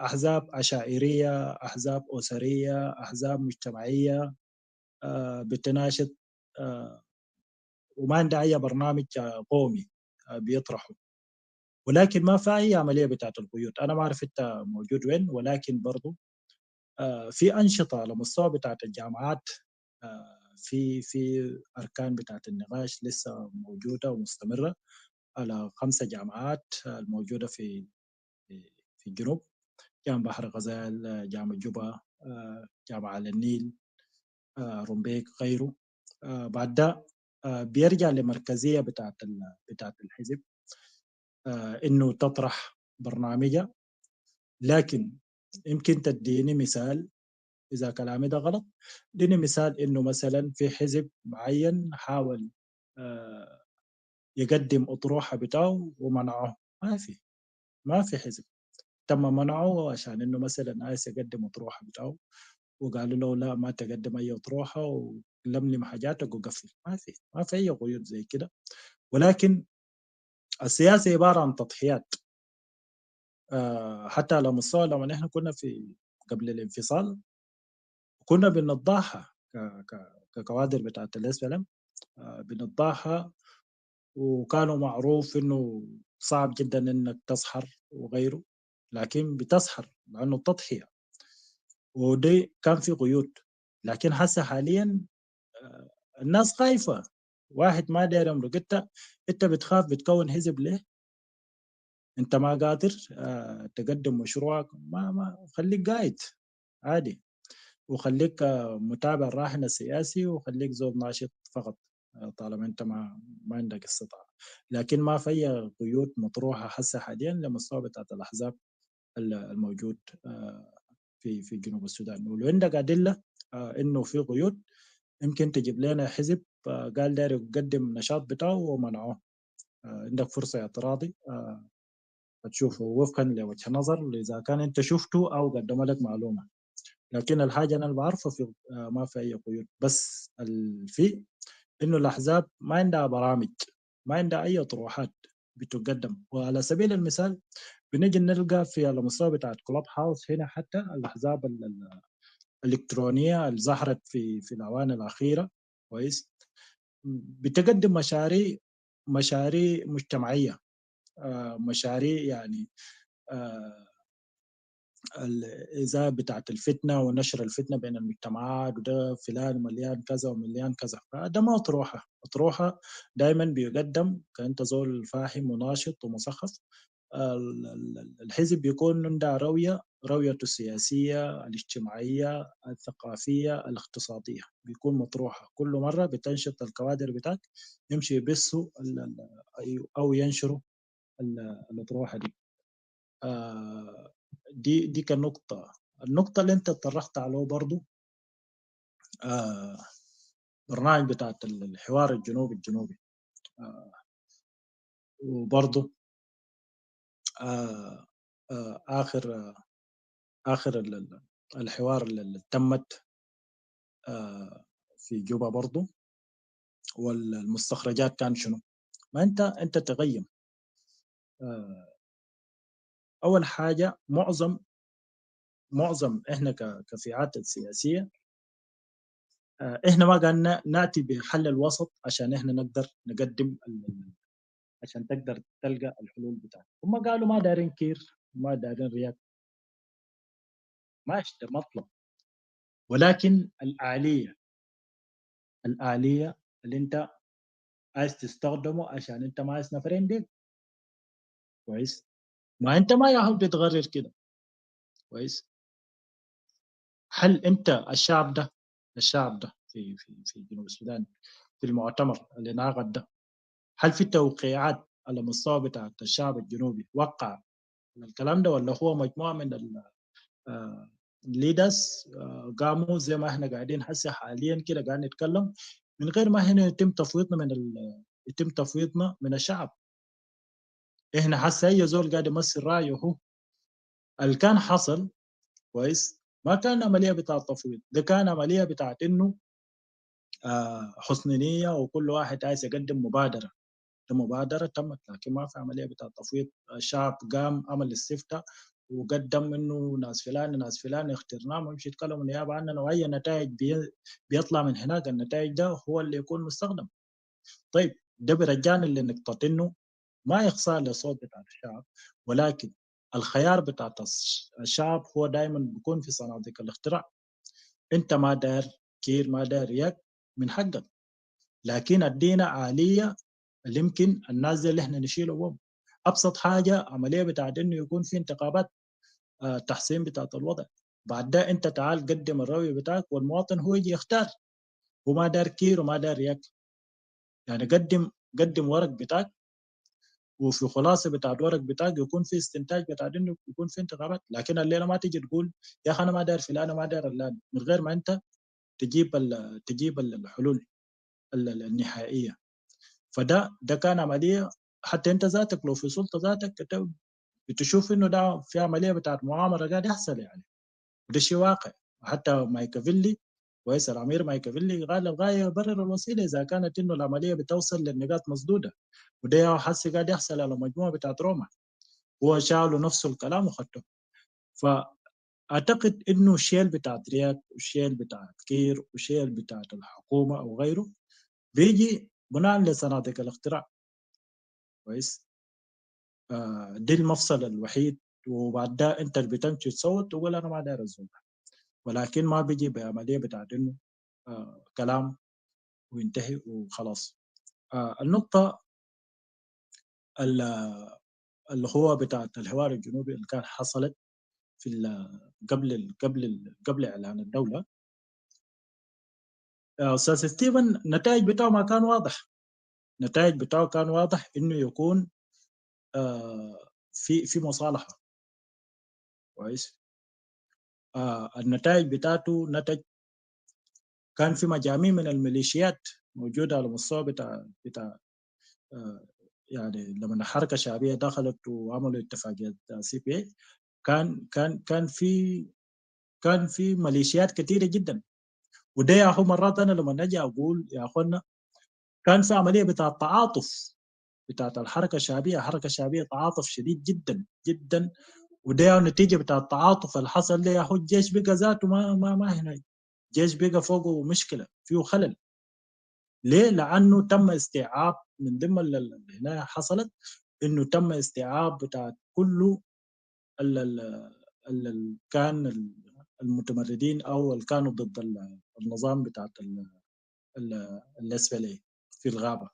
أحزاب عشائرية، أحزاب أسرية، أحزاب مجتمعية بتناشد وما عندها أي برنامج قومي بيطرحه. ولكن ما في أي عملية بتاعت القيود. أنا ما أعرف أنت موجود وين، ولكن برضو في أنشطة على مستوى بتاعت الجامعات، في أركان بتاعت النقاش لسه موجودة ومستمرة على 5 جامعات الموجودة في الجنوب: جامعة بحر غزال، جامعة جوبا، جامعة على النيل، رومبيك، غيره. بعد ده بيرجع لمركزية بتاعت الحزب إنه تطرح برنامجها. لكن يمكن تديني مثال إذا كلامي ده غلط؟ اديني مثال إنه مثلا في حزب معين حاول يقدم أطروحة بتاعه ومنعه. ما في حزب تم منعه عشان إنه مثلا عايز يقدم أطروحة بتاعه وقالوا له لا ما تقدم أي أطروحة ولملم حاجاتك وقفل. ما في أي قيود زي كده. ولكن السياسة عبارة عن تضحيات. حتى على مستوى لما نحن كنا قبل الانفصال كنا بنضحى ككوادر بتاعت الاسفلم، بنضحى، وكانوا معروف انه صعب جدا انك تسحر وغيره، لكن بتسحر لانه التضحية، ودي كان في قيود. لكن هسه حاليا الناس خايفة، واحد ما داير يمرق. انت بتخاف بتكون حزب ليه؟ انت ما قادر تقدم مشروعك، ما خليك قايد عادي، وخليك متابع الراهن السياسي، وخليك زول ناشط فقط طالما انت ما عندك استطاعة. لكن ما في اي قيود مطروحة هسه حاليا لمستوى بتاعت الاحزاب الموجود في جنوب السودان. ولو عندك ادله انه في قيود يمكن تجيب لنا حزب قال داير يقدم نشاط بتاعه ومنعوه. عندك فرصه اعتراضي تشوفه وفقا لوجه نظر اذا كان انت شفته او قدم لك معلومه. لكن الحاجه انا بعرفها في ما في اي قيود، بس في انه الاحزاب ما عندها برامج، ما عندها اي طروحات بتقدم. وعلى سبيل المثال بنجي نلقى في على مستوى بتاعت كلوب هاوس هنا حتى الاحزاب الالكترونيه اللي ظهرت في الاوان الاخيره كويس بتقدم مشاريع مجتمعيه، مشاريع يعني الإزالة بتاعت الفتنة ونشر الفتنة بين المجتمعات، وده فلان مليان كذا ومليان كذا. فده ما أطروحة دائما بيقدم كأنت زول فاهم وناشط ومثقف. الحزب بيكون عنده رؤيته السياسية، الاجتماعية، الثقافية، الاقتصادية، بيكون مطروحة كل مرة بتنشط الكوادر بتاعك يمشي يبثوا أو ينشروا الأطروحة دي. دي كنقطة. النقطة اللي انت اتطرقت عليه برضو برنامج بتاعت الحوار الجنوبي وبرضو آخر الحوار اللي تمت في جوبا برضو، والمستخرجات كان شنو؟ ما انت تقيم. اول حاجة معظم احنا كفئات السياسية احنا ما قلنا ناتي بحل الوسط عشان احنا نقدر نقدم عشان تقدر تلقى الحلول بتاعتك. هم قالوا ما دارين كير، ما دارين رياض، ماشي ده مطلب. ولكن الآلية اللي انت عايز تستخدمه عشان انت ما عايز نفرين دي كويس، ما انت ما ياهو بتغرر كده كويس. هل انت الشعب ده في جنوب السودان في المؤتمر اللي ناقض ده، هل في توقيعات على مستوى بتاع الشعب الجنوبي وقع الكلام ده، ولا هو مجموعة من الليدرز قاموا زي ما احنا قاعدين هسه حاليا كده قاعدين نتكلم من غير ما هنا يتم تفويضنا من الشعب؟ احنا هسه اي زول قاعد يمثل رايه هو. اللي كان حصل كويس ما كان عمليه بتاعت تفويض، ده كان عمليه بتاعت انه حسن نيه، وكل واحد عايز يقدم مبادره ده مبادرة تمت، لكن ما في عملية بتاع تفويض. الشعب قام عمل استفتاء وقدم انه ناس فلان اخترناهم ويمشي يتكلموا نيابه عننا، واي نتائج بيطلع من هناك النتائج ده هو اللي يكون مستخدم. طيب ده بيرجعنا لنقطه انه ما يخسر للصوت بتاع الشعب، ولكن الخيار بتاع الشعب هو دائما بيكون في صناديق الاقتراع. انت ما داير كير، ما داير ياك، من حقك، لكن ادينا آلية اللي يمكن الناس اللي احنا نشيلهم. ابسط حاجه عمليه بتاعت انه يكون في انتخابات تحسين بتاعت الوضع. بعد ده انت تعال قدم الرأي بتاعك والمواطن هو يجي يختار. وما دار كير وما دار ياك، يعني قدم ورق بتاعك، وفي خلاصه بتاع الورق بتاعك يكون في استنتاج بتاع انه يكون في انتخابات. لكن الليله ما تيجي تقول يا اخي انا ما دار فلان، ما دار اللان، من غير ما انت تجيب الحلول النهائيه. ده كان عمليه. حتى انت ذاتك لو في سلطه ذاتك بتشوف انه ده في عمليه بتاعت مؤامره قاعد يحصل يعني، وده شيء واقع. حتى مايكافيلي كويس، الامير مايكافيلي قال الغايه يبرر الوسيله اذا كانت انه العمليه بتوصل للنقاط مسدوده، وده حسي قاعد يحصل على مجموعه بتاعت روما. هو شالوا نفسه الكلام وخدته. فاعتقد انه الشيل بتاعت رياك والشيل بتاعت كير والشيل بتاعت الحكومه او غيره بيجي بناء لصناديق الاقتراع. كويس. دي المفصل الوحيد. وبعد ده انت بتمشي تصوت تقول انا ما داير الزول، ولكن ما بيجي بعمليه بتاعت انه كلام وينتهي وخلاص. النقطه اللي هو بتاعت الحوار الجنوبي اللي كان حصلت في قبل اعلان الدوله، استاذ ستيفن النتائج بتاعه ما كان واضح. النتائج بتاعه كان واضح انه يكون في مصالحه. كويس. النتائج بتاعته نتج كان في مجاميع من الميليشيات موجوده على مستوى بتاع يعني لما الحركه الشعبيه دخلت وعملوا اتفاقيه سي بي اي، كان في ميليشيات كثيره جدا. وده يا اخو مرات انا لما نجي اقول يا اخوانا كان في عمليه بتاع التعاطف بتاعت الحركه الشعبيه تعاطف شديد جدا جدا. وده نتيجه بتاع التعاطف اللي حصل ده يا اخو الجيش بقى ذاته ما هنا. الجيش بقى فوقه مشكله، فيه خلل. ليه؟ لانه تم استيعاب من ضمن اللي هنا حصلت انه تم استيعاب بتاع كله اللي كان المتمردين او اللي كانوا ضد النظام بتاعت الاسفلي في الغابه.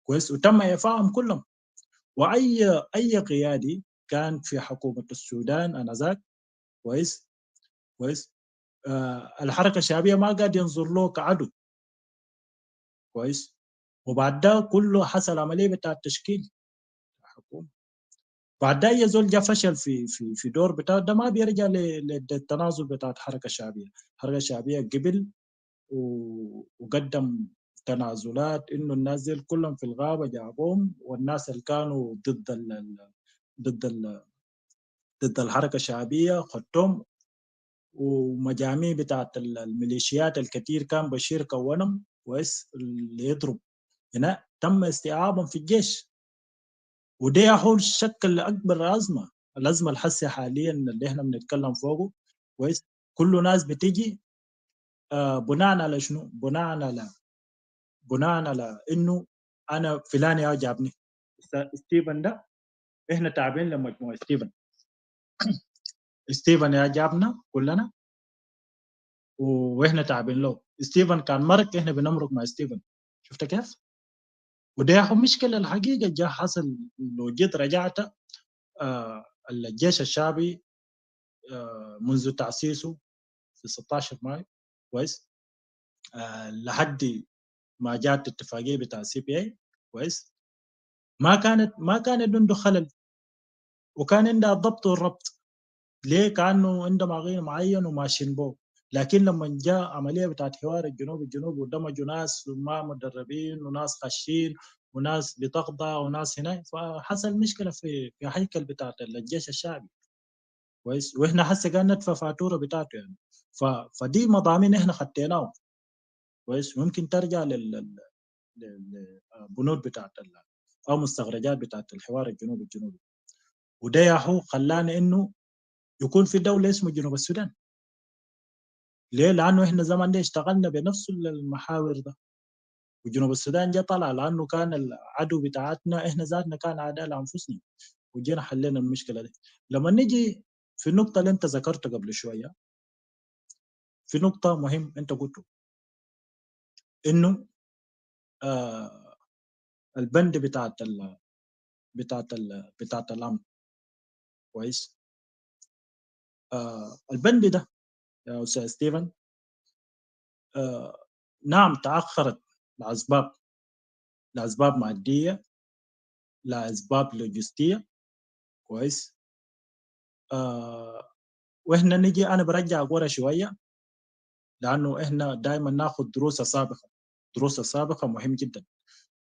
كويس. وتم ايفائهم كلهم. اي قيادي كان في حكومه السودان انذاك كويس الحركه الشعبيه ما قاعد ينظر له كعدو. كويس. وبعد ده كله حصل عمليه بتاع التشكيل الحكومه. بعد ده يزول جا فشل في دور بتاعه، ده ما بيرجع للتنازل بتاع الحركه الشعبيه. الحركه الشعبيه قبل وقدم تنازلات انه الناس دي كلهم في الغابه جابوهم، والناس اللي كانوا ضد ضد الحركه الشعبيه خدتهم. ومجاميع بتاعت الميليشيات الكثير كان بشير كونهم كويس اللي يضرب هنا تم استيعابهم في الجيش. وده يحول شكل اكبر ازمه، الازمه الحسيه حاليا اللي احنا بنتكلم فوقه. كويس. كل ناس بتيجي بناء على شنو؟ بناء على انه انا فلان يا جابني. ستيفن ده احنا تابعين لمجموعه ستيفن يا جابنا كلنا واحنا تابعين له. ستيفن كان مرق، احنا بنمرق مع ستيفن. شفت كيف؟ وده هو مشكله الحقيقه جا حصل. لو جيت رجعت الجيش الشعبي منذ تاسيسه في 16 مايو كويس لحد ما جات الاتفاقيه بتاع سي بي اي كويس ما كانت عنده خلل، وكان عندها الضبط والربط. ليه؟ كانه عنده معين معين وماشيين به. لكن لما جاء عمليه بتاعت حوار الجنوب ودمجوا ناس ما مدربين وناس خاشين وناس بتقضى وناس هنا، فحصل مشكله في هيكل بتاعت الجيش الشعبي. كويس. واحنا هسه قاعد ندفع فاتوره بتاعته يعني. فدي مضامين احنا خديناهم. كويس. ممكن ترجع للبنود بتاعت او مستخرجات بتاعت الحوار الجنوبي. وده يا هو خلانا انه يكون في دوله اسمه جنوب السودان. ليه؟ لانه احنا زمان ده اشتغلنا بنفس المحاور ده، وجنوب السودان جا طلع لانه كان العدو بتاعتنا احنا ذاتنا كان اعداء لانفسنا، وجينا حلينا المشكله دي. لما نيجي في النقطه اللي انت ذكرتها قبل شويه، في نقطه مهم انت قلته انه البند بتاعت الامن كويس. البند ده يا استاذ ستيفن نعم تاخرت لاسباب ماديه، لاسباب لوجستيه كويس. واحنا نجي انا برجع ورا شويه، لانه احنا دائما ناخذ دروس السابقه مهم جدا.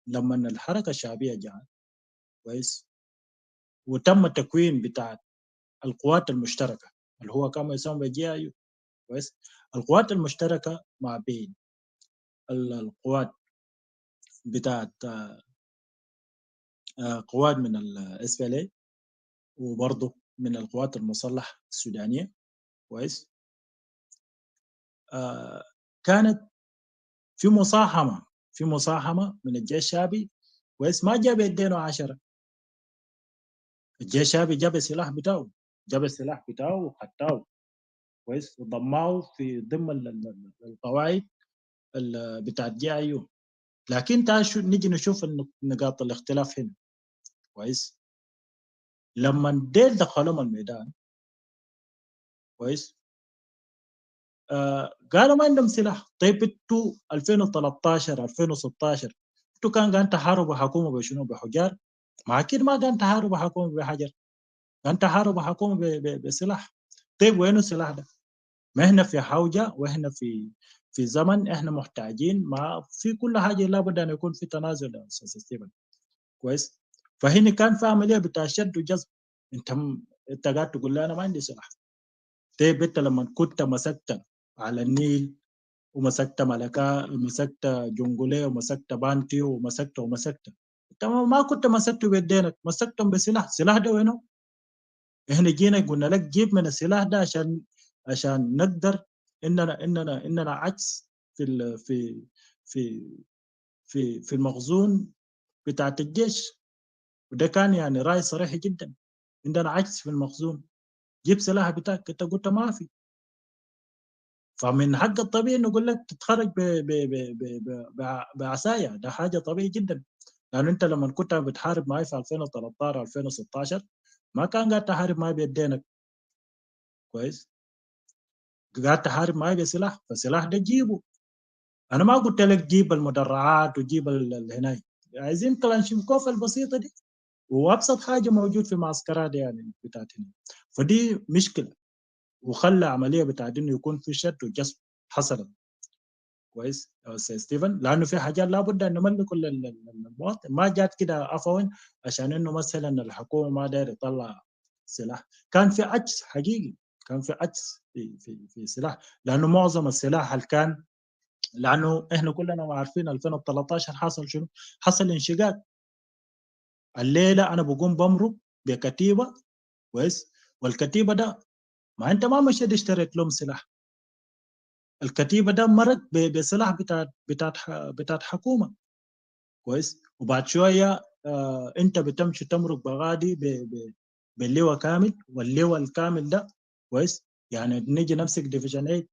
لما الحركه الشعبيه جاءت كويس وتم التكوين بتاع القوات المشتركه اللي هو كما يسمى جي اي كويس. القوات المشتركه ما بين القوات بتاعت قوات من الاس بي ال اي وبرضه من القوات المسلحه السودانيه كويس. كانت في مصاحمه من الجيش الشعبي كويس. ما جاب يدينه 10، الجيش الشعبي جاب السلاح بتاعه وخدته كويس وضماه في ضمن القواعد بتاعت جي اي يو. لكن تعال نيجي نشوف نقاط الاختلاف هنا كويس. لما ديل دخلهم الميدان كويس قالوا ما عندهم سلاح. طيب انتوا 2013 2016 انتوا كان قاعدين تحاربوا حكومه بشنو؟ بحجار؟ ما اكيد ما قاعدين تحاربوا حكومه بحجر، قاعدين تحاربوا حكومه بسلاح. طيب وين السلاح ده؟ ما احنا في حوجه واحنا في زمن احنا محتاجين، ما في كل حاجه لابد ان يكون في تنازل يا استاذ ستيفن كويس. فهنا كان في عمليه بتاع شد وجذب. انت قاعد تقول لي انا ما عندي سلاح. طيب انت لما كنت مسكت على النيل ومسكت ملكا ومسكت جنجولي ومسكت بانتي ومسكت انت ما كنت مسكته بيدينك، مسكتهم سلاح ده وينه؟ احنا جينا قلنا لك جيب من السلاح ده عشان نقدر اننا عجز في في في المخزون بتاعت الجيش. وده كان يعني راي صريح جدا، عندنا عجز في المخزون، جيب سلاح بتاعك. انت قلت ما في. فمن حق الطبيعي نقول لك تتخرج بعصايه، ده حاجه طبيعي جدا. لانه انت لما كنت بتحارب معي في 2013 2016 ما كان قاعد تحارب معي بيدينك كويس، قاعد تحارب معي بسلاح. فالسلاح ده جيبه. انا ما قلت لك جيب المدرعات وجيب هناي، عايزين كلاشينكوف البسيطه دي وابسط حاجه موجود في معسكرات يعني بتاعت هنا. فدي مشكله وخلى عمليه بتاعت انه يكون في شد وجذب حصلت كويس يا استاذ ستيفن. لانه في حاجات لابد ان نملك المواطن، ما جات كده عفوا عشان انه مثلا الحكومه ما داير يطلع سلاح. كان في عجز حقيقي، كان في عجز في سلاح. لانه معظم السلاح اللي كان، لانه احنا كلنا عارفين 2013 حصل شنو؟ حصل انشقاق. الليله انا بقوم بمرق بكتيبه كويس، والكتيبه ده ما انت ما مشيت اشتريت لهم سلاح، الكتيبه ده مرق بسلاح بتاعت حكومه كويس. وبعد شويه انت بتمشي تمرق بغادي باللواء كامل، واللواء الكامل ده كويس يعني نيجي نمسك ديفيجن 8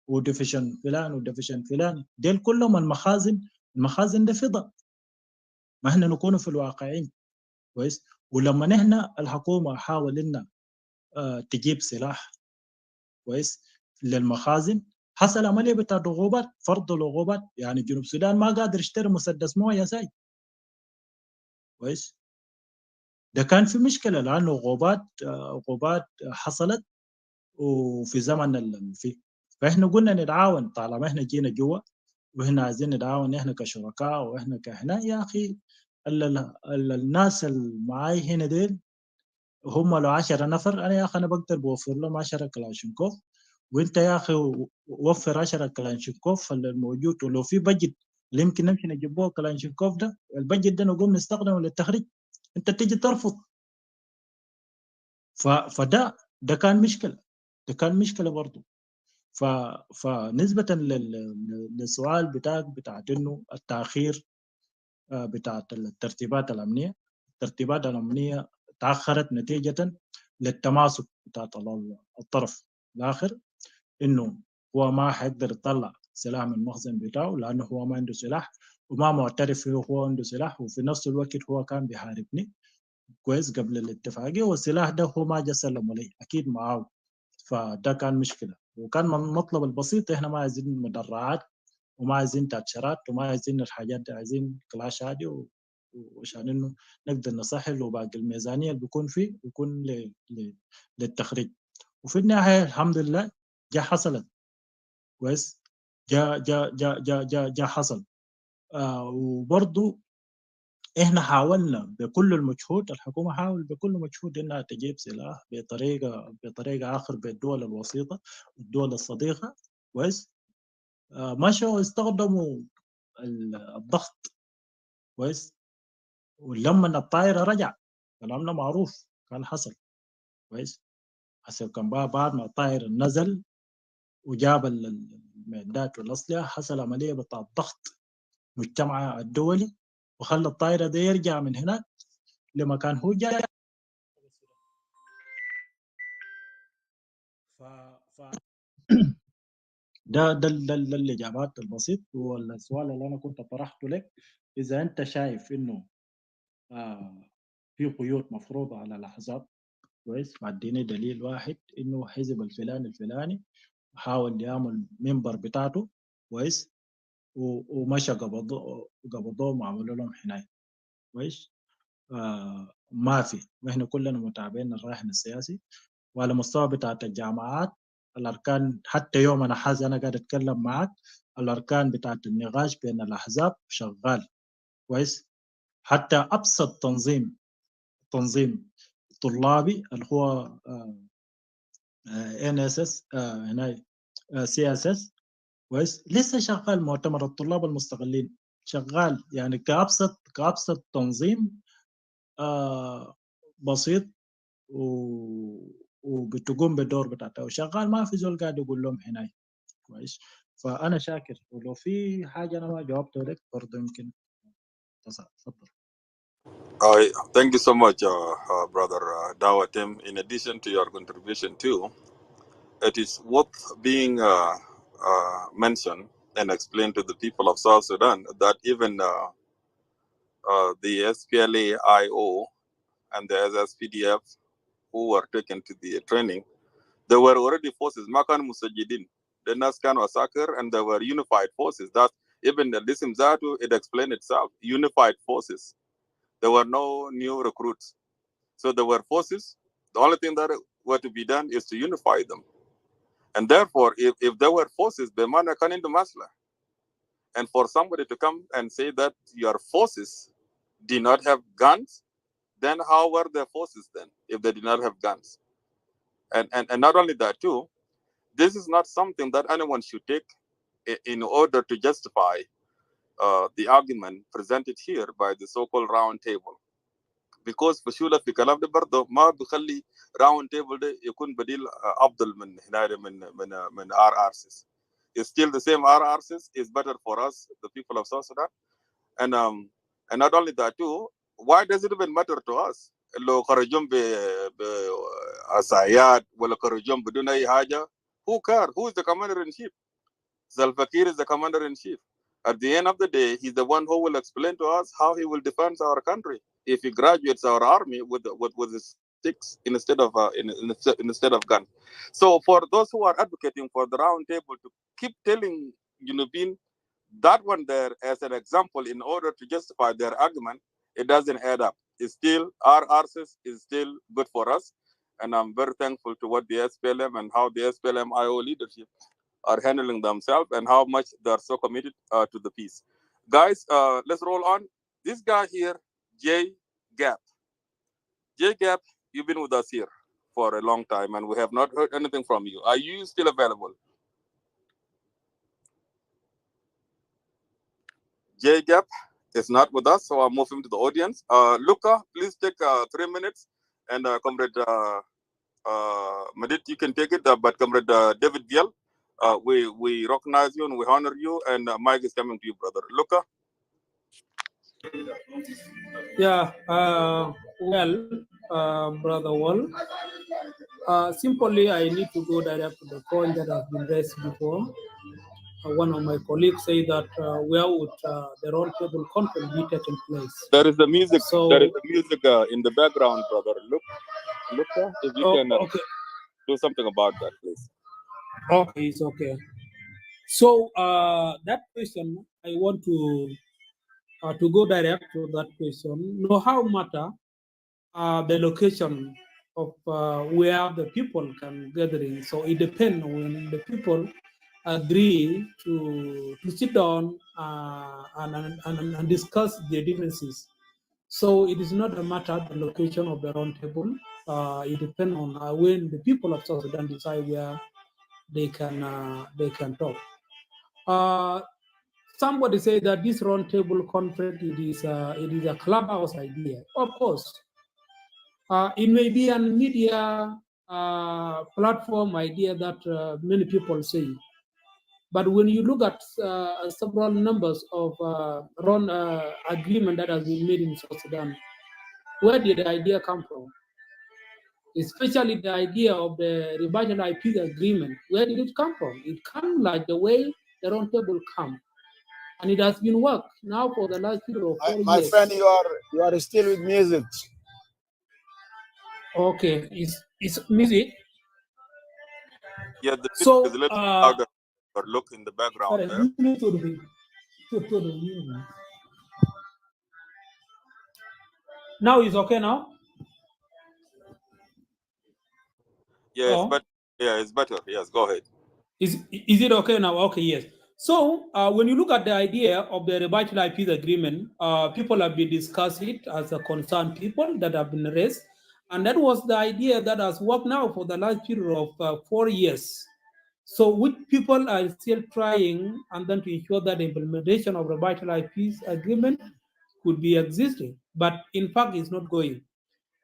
وديفيجن فلان وديفيجن فلان، ديل كلهم المخازن ده فضه. ما احنا نكون في الواقعين كويس. ولما نحن الحكومه حاول انها تجيب سلاح كويس للمخازن، حصل عمليه بتاع ضغوبات، فرض العقوبات. يعني جنوب السودان ما قادر يشتري مسدس مويه ساي كويس. ده كان في مشكله لانه عقوبات حصلت وفي زمن فيه. فاحنا قلنا نتعاون طالما احنا جينا جوا واحنا عايزين نتعاون احنا كشركاء واحنا كهنا. يا اخي الناس المعاي هنا ديل هم لو 10 نفر، انا يا اخي انا بقدر بوفر لهم 10 كلاشينكوف، وانت يا اخي وفر 10 كلاشينكوف الموجود. ولو في بجت اللي يمكن نمشي نجيبوه كلاشينكوف ده البجت ده نقوم نستخدمه للتخريج، انت تيجي ترفض. فده كان مشكله، ده كان مشكله برضه. فنسبه للسؤال بتاعت انه التاخير بتاعت الترتيبات الامنيه، الترتيبات الامنيه تاخرت نتيجه للتماسك بتاعت الطرف الاخر، انه هو ما حيقدر يطلع سلاح من المخزن بتاعه لانه هو ما عنده سلاح وما معترف فيه هو عنده سلاح، وفي نفس الوقت هو كان بيحاربني كويس قبل الاتفاقيه، والسلاح ده هو ما جا سلمه لي اكيد معاه. فده كان مشكله، وكان من المطلب البسيط احنا ما عايزين مدرعات وما عايزين تاتشرات وما عايزين الحاجات دي، عايزين كلاش عادي وعشان انه نقدر نسهل وباقي الميزانيه اللي بيكون فيه يكون للتخريج. وفي النهايه الحمد لله جا حصلت كويس، جا حصل. وبرضه احنا حاولنا بكل المجهود، الحكومه حاول بكل مجهود انها تجيب سلاح بطريقه اخر بالدول الوسيطه والدول الصديقه كويس. مشوا استخدموا الضغط كويس، ولما الطائره رجع كلامنا معروف كان حصل كويس. حسب كان بعد ما الطائر نزل وجاب المعدات والاسلحه حصل عمليه بتاع ضغط مجتمع الدولي وخلى الطائره ده يرجع من هناك لمكان هو جاي. ف... ف... ده الاجابات البسيط. والسؤال اللي انا كنت طرحته لك، اذا انت شايف انه في قيود مفروضه على الاحزاب كويس، فاديني دليل واحد انه حزب الفلاني حاول يعمل منبر بتاعته كويس ومشى قبضوهم وعملوا لهم حمايه كويس. ما في، واحنا كلنا متابعين الراهن السياسي. وعلى مستوى بتاعت الجامعات الاركان، حتى يوم انا حاجه انا قاعد اتكلم معك الاركان بتاعت النقاش بين الاحزاب شغال كويس. حتى ابسط تنظيم طلابي اللي هو ان اس اس هنا سي اس اس كويس لسه شغال. مؤتمر الطلاب المستقلين شغال، يعني كابسط تنظيم بسيط وبتقوم بالدور بتاعته وشغال، ما في زول قاعد يقول لهم حناي كويس. فانا شاكر، ولو في حاجه انا ما جاوبت لك برضه يمكن تفضل. Thank you so much, Brother Dawa Tim. In addition to your contribution too, it is worth being mentioned and explained to the people of South Sudan that even the SPLA-IO and the SSPDF who were taken to the training, there were already forces, Makan Musajidin, the Naskan Wasakar, and there were unified forces. That even the Lisim Zatu, it explained itself, unified forces. There were no new recruits. So there were forces. The only thing that were to be done is to unify them. And therefore, if there were forces, the man can into Masla. And for somebody to come and say that your forces did not have guns, then how were their forces then if they did not have guns? And not only that too, this is not something that anyone should take in order to justify the argument presented here by the so-called round table. Because فشولة في كلام ده برضه ما بيخلي راوند تيبل ده يكون بديل افضل من هنا من RRCs. It's still the same RRCs is better for us, the people of South Sudan. And not only that too, why does it even matter to us? لو خرجون بعصايات ولا خرجون بدون أي حاجة, who cares? Who is the commander in chief? Salva Kiir is the commander in chief. At the end of the day, he's the one who will explain to us how he will defend our country if he graduates our army with sticks instead of guns. So for those who are advocating for the round table to keep telling Junubin that one there as an example in order to justify their argument, it doesn't add up. It's still, our RCS is still good for us. And I'm very thankful to what the SPLM and how the SPLM-IO leadership are handling themselves and how much they're so committed to the peace. Guys, let's roll on. This guy here, J Gap. J Gap, you've been with us here for a long time and we have not heard anything from you. Are you still available? J Gap is not with us, so I'll move him to the audience. Luca, please take 3 minutes, and Comrade Madit, you can take it. But Comrade David Biel, we recognize you and we honor you, and Mike is coming to you, brother. Luca. Yeah, Brother Wall, simply I need to go direct to the point that has been raised before. One of my colleagues say that where would the roundtable conference be taking place? There is the music. So, there is the music in the background, brother. Luca, if you can okay. do something about that, please. Okay, it's okay. So that question, I want to go direct to that question. No, how matter the location of where the people can gathering. So it depends when the people agree to sit down and discuss their differences. So it is not a matter of the location of the round table. It depends on when the people of South Sudan decide where they can talk. Somebody say that this round table conference it is a clubhouse idea. Of course, it may be a media platform idea that many people say. But when you look at several numbers of round agreement that has been made in South Sudan, where did the idea come from? Especially the idea of the revitalized peace agreement, where did it come from? It came like the way the round table come. And it has been worked now for the last period of 4 years. My friend, you are still with music. Okay, it's music. Yeah, the music So is a little louder, or look in the background sorry, there. Now it's okay now? Yeah, it's better. Yeah, it's better. Yes, go ahead. Is it okay now? Okay, yes. So when you look at the idea of the revitalized peace agreement, people have been discussing it as a concerned people that have been raised. And that was the idea that has worked now for the last period of 4 years. So which people are still trying and then to ensure that the implementation of revitalized peace agreement could be existing, but in fact it's not going.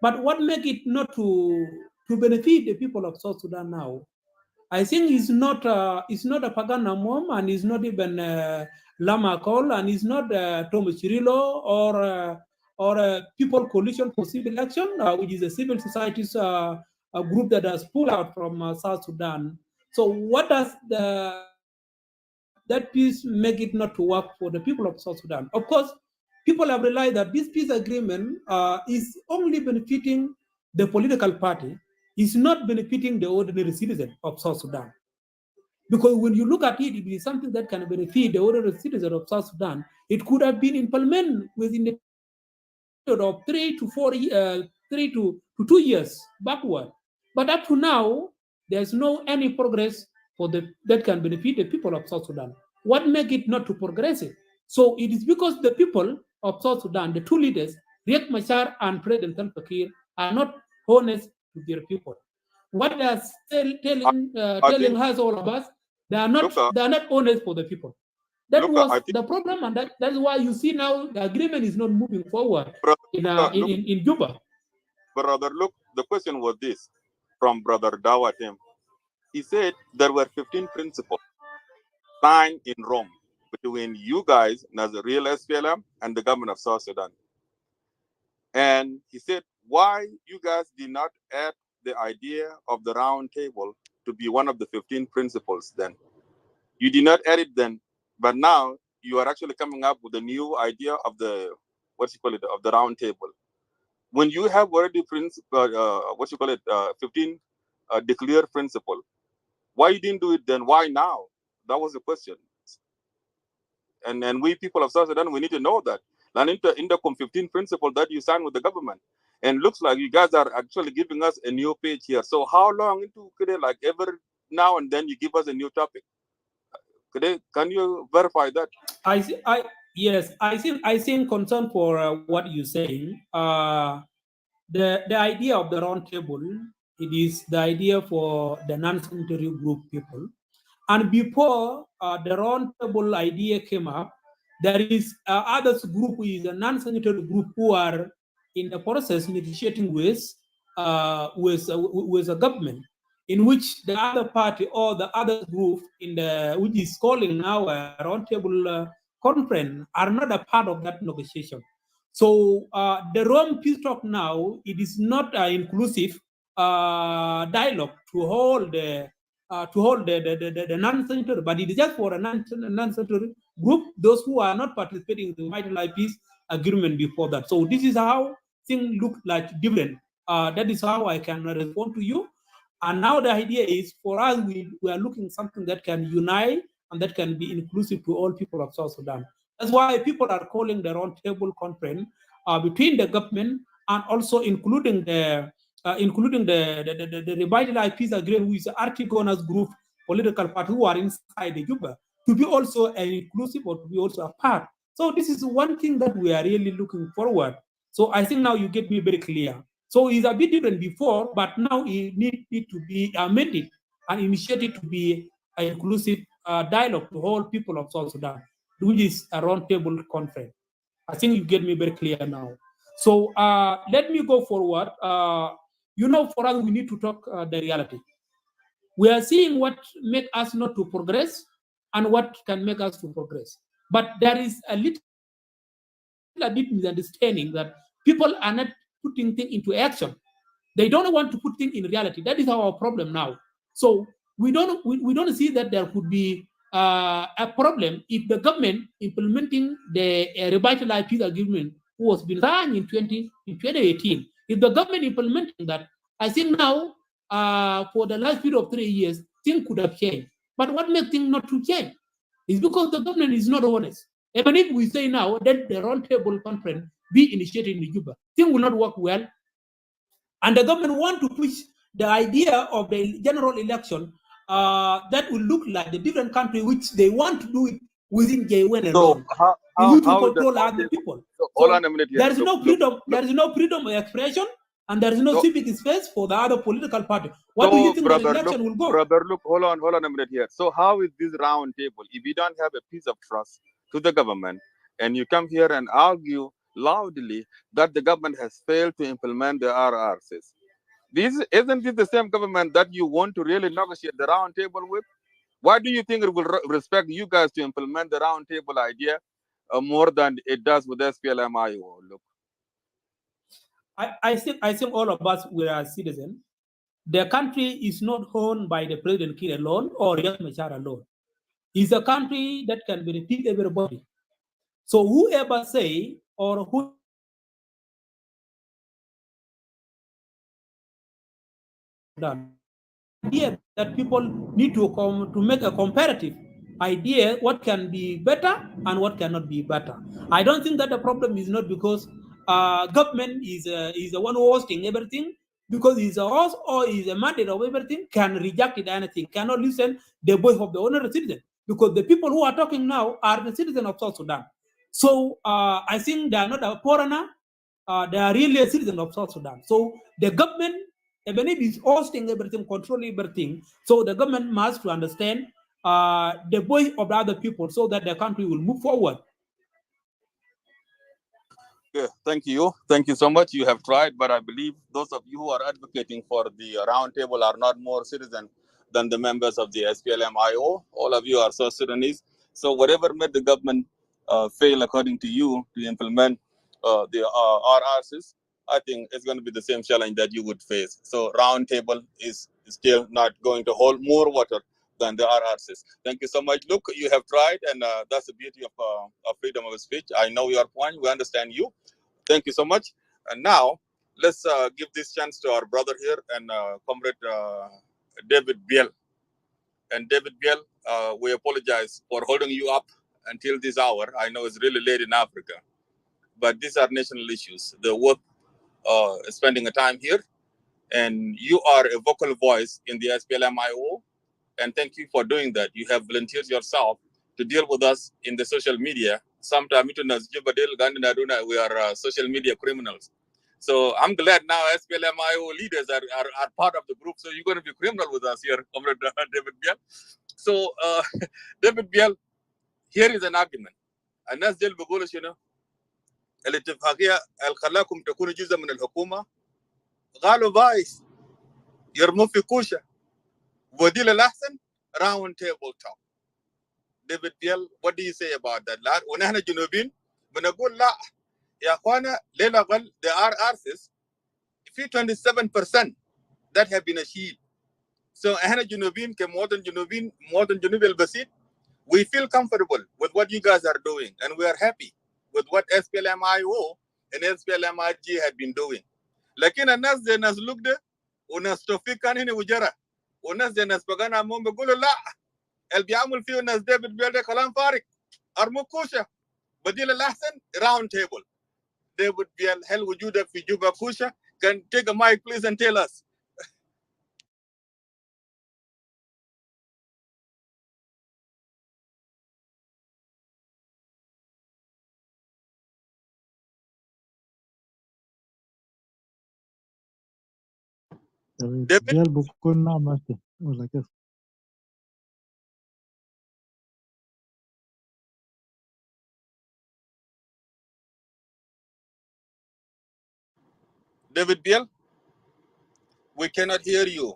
But what make it not to benefit the people of South Sudan now? I think it's not a Pagana Mom, and it's not even Lama Col, and it's not Thomas Chirilo or People Coalition for Civil Action, which is a civil society's a group that has pulled out from South Sudan. So what does that peace make it not to work for the people of South Sudan? Of course, people have realized that this peace agreement is only benefiting the political party, is not benefiting the ordinary citizen of South Sudan. Because when you look at it, it is something that can benefit the ordinary citizen of South Sudan. It could have been implemented within the period of 3 to 2 years backward. But up to now, there's no any progress that can benefit the people of South Sudan. What make it not to progress it? So it is because the people of South Sudan, the two leaders, Riek Machar and President Salva Kiir, are not honest to their people. What they're telling us, all of us, they are not honest for the people. That was the problem, and that's why you see now the agreement is not moving forward in Juba. Brother, look, the question was this from Brother Dawatim. He said there were 15 principles signed in Rome between you guys, as the real SPLM, and the government of South Sudan. And he said, why you guys did not add the idea of the round table to be one of the 15 principles then? You did not add it then, but now you are actually coming up with a new idea of the, of the round table. When you have already 15 declared principle, why you didn't do it then? Why now? That was the question. And we people of South Sudan, we need to know that. And in the 15 principle that you signed with the government, and looks like you guys are actually giving us a new page here. So how long into like every now and then you give us a new topic? Can you verify that? Yes, I think concern for what you're saying. The idea of the round table, it is the idea for the non-signatory group people. And before the round table idea came up, There is others group who is a non-sanitary group who are in the process negotiating with a government, in which the other party or the other group in the which is calling now a roundtable conference are not a part of that negotiation. So the Rome peace talk now, it is not an inclusive dialogue to hold the non-sanitary, but it is just for a non-sanitary group, those who are not participating in the Mighty Peace agreement before that. So this is how things look like different. That is how I can respond to you. And now the idea is for us, we are looking something that can unite and that can be inclusive to all people of South Sudan. That's why people are calling the roundtable conference between the government and also including the revitalized peace agreement with the Arctic Owners Group political party who are inside the Juba to be also an inclusive or to be also a part. So this is one thing that we are really looking forward. So I think now you get me very clear. So it's a bit different before, but now it needs to be amended and initiated to be an inclusive dialogue to all people of South Sudan, which is a roundtable conference. I think you get me very clear now. So let me go forward. For us, we need to talk the reality. We are seeing what make us not to progress and what can make us to progress. But there is a little bit misunderstanding that people are not putting things into action. They don't want to put things in reality. That is our problem now. So we don't see that there could be a problem if the government implementing the revitalized peace agreement was been signed in 2018. If the government implementing that, I think now for the last period of 3 years, things could have changed. But what makes things not to change is because the government is not honest. Even if we say now that the roundtable conference be initiated in Juba, things will not work well. And the government want to push the idea of the general election that will look like the different country, which they want to do it within J1 alone. So You to how is that control other possible? people. So, hold So on a minute here. there is no freedom. There is no freedom of expression, and there is no So- civic space for the other political party. What do you think the election will go? Brother, look, hold on a minute here. So how is this round table? If you don't have a piece of trust to the government, and you come here and argue loudly that the government has failed to implement the RRCs, isn't this the same government that you want to really negotiate the round table with? Why do you think it will respect you guys to implement the round table idea more than it does with SPLM-IO? Look, I think all of us we are citizens. The country is not owned by the President Kiir alone or Riek Machar alone. It's a country that can benefit everybody. So whoever say or who idea that people need to come to make a comparative idea what can be better and what cannot be better. I don't think that the problem is not because government is the one hosting everything, because he's a host or is a mandate of everything, can reject it anything, cannot listen the voice of the ordinary citizen, because the people who are talking now are the citizens of South Sudan. So I think they are not a foreigner, they are really a citizen of South Sudan. So the government, even if it's hosting everything, controlling everything, so the government must to understand the voice of the other people so that the country will move forward. yeah, thank you. Thank you so much. You have tried, but I believe those of you who are advocating for the round table are not more citizen than the members of the SPLM-IO. All of you are South Sudanese. So whatever made the government fail, according to you, to implement the RRCs, I think it's going to be the same challenge that you would face. So round table is still not going to hold more water than the RRCs. Thank you so much. Look, you have tried, and that's the beauty of freedom of speech. I know your point. We understand you. Thank you so much. And now, let's give this chance to our brother here and comrade David Biel. And David Biel, we apologize for holding you up until this hour. I know it's really late in Africa, but these are national issues. They're worth spending a time here. And you are a vocal voice in the SPLM-IO. And thank you for doing that. You have volunteered yourself to deal with us in the social media. Sometimes we are social media criminals. So I'm glad now SPLM-IO leaders are part of the group. So you're going to be criminal with us here, Comrade David Biel. So David Biel, here is an argument. الناس دي اللي بيقولوا شنو؟ الاتفاقيه اللي خلاكم تكونوا جزء من الحكومه قالوا بايس يرموا في كوشه. بديل الاحسن راوند تيبل توك. ديفيد بيل what do you say about that؟ لا ونحن جنوبيين بنقول لا يا اخوانا للاقل there are artists في 27% that have been achieved. So احنا جنوبيين كمواطن جنوبيين مواطن جنوبي البسيط we feel comfortable with what you guys are doing and we are happy with what SPLM-IO and SPLM-IG had been doing. لكن الناس زي ناس لوكده وناس توفيق كان هنا وجرى وناس زي ناس بقانا عمهم بيقولوا لا اللي بيعمل فيه الناس ديفيد بيل ده كلام فارغ ارموا كوشه. بديل الاحسن راوند تيبل. ديفيد بيل هل وجودك في جوبا كوشه؟ Can take a mic please and tell us. ديفيد ديال بكون نعم ولا كيف؟ David Biel, we cannot hear you.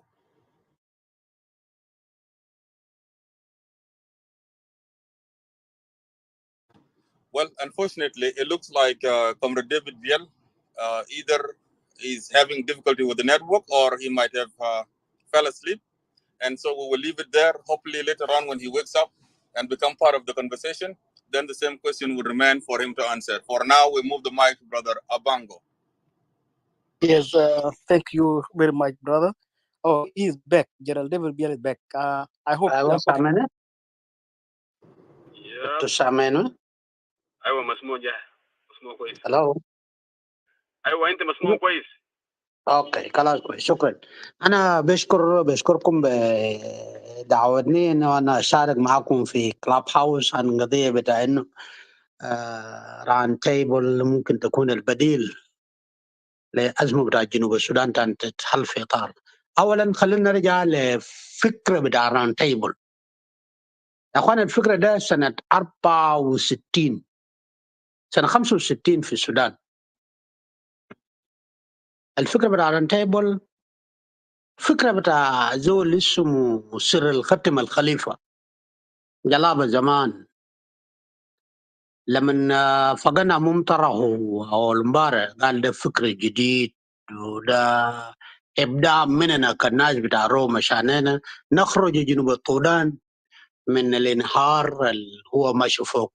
Well, unfortunately, it looks like Comrade David Biel either is having difficulty with the network or he might have fell asleep. And so we will leave it there. Hopefully later on when he wakes up and become part of the conversation, then the same question would remain for him to answer. For now, we move the mic to Brother Abango. Yes, thank you very much, brother. Oh, he's back. General David Biel is back. I hope. سامعني؟ تسامعني؟ ايوه مسموع جاه مسموع كويس. الو ايوه انت مسموع كويس. اوكي خلاص كويس شكرا. انا بشكركم بدعوتني انه انا اشارك معكم في كلاب هاوس عن القضيه بتاع انه ران تيبل ممكن تكون البديل لازمه بتاع جنوب السودان تتحل في اطار. اولا خلينا نرجع لفكره بتاع ران تيبل. يا اخوان الفكره ده سنه 64 سنه 65 في السودان. الفكره بتاع ران تيبل فكره بتاع زول اسمه سر الختم الخليفه جلابه زمان لما فقنا ممطره او المبارح قال ده فكر جديد وده ابداع مننا كالناس بتاع روما عشان نخرج جنوب السودان من الانهار اللي هو ماشي فوق.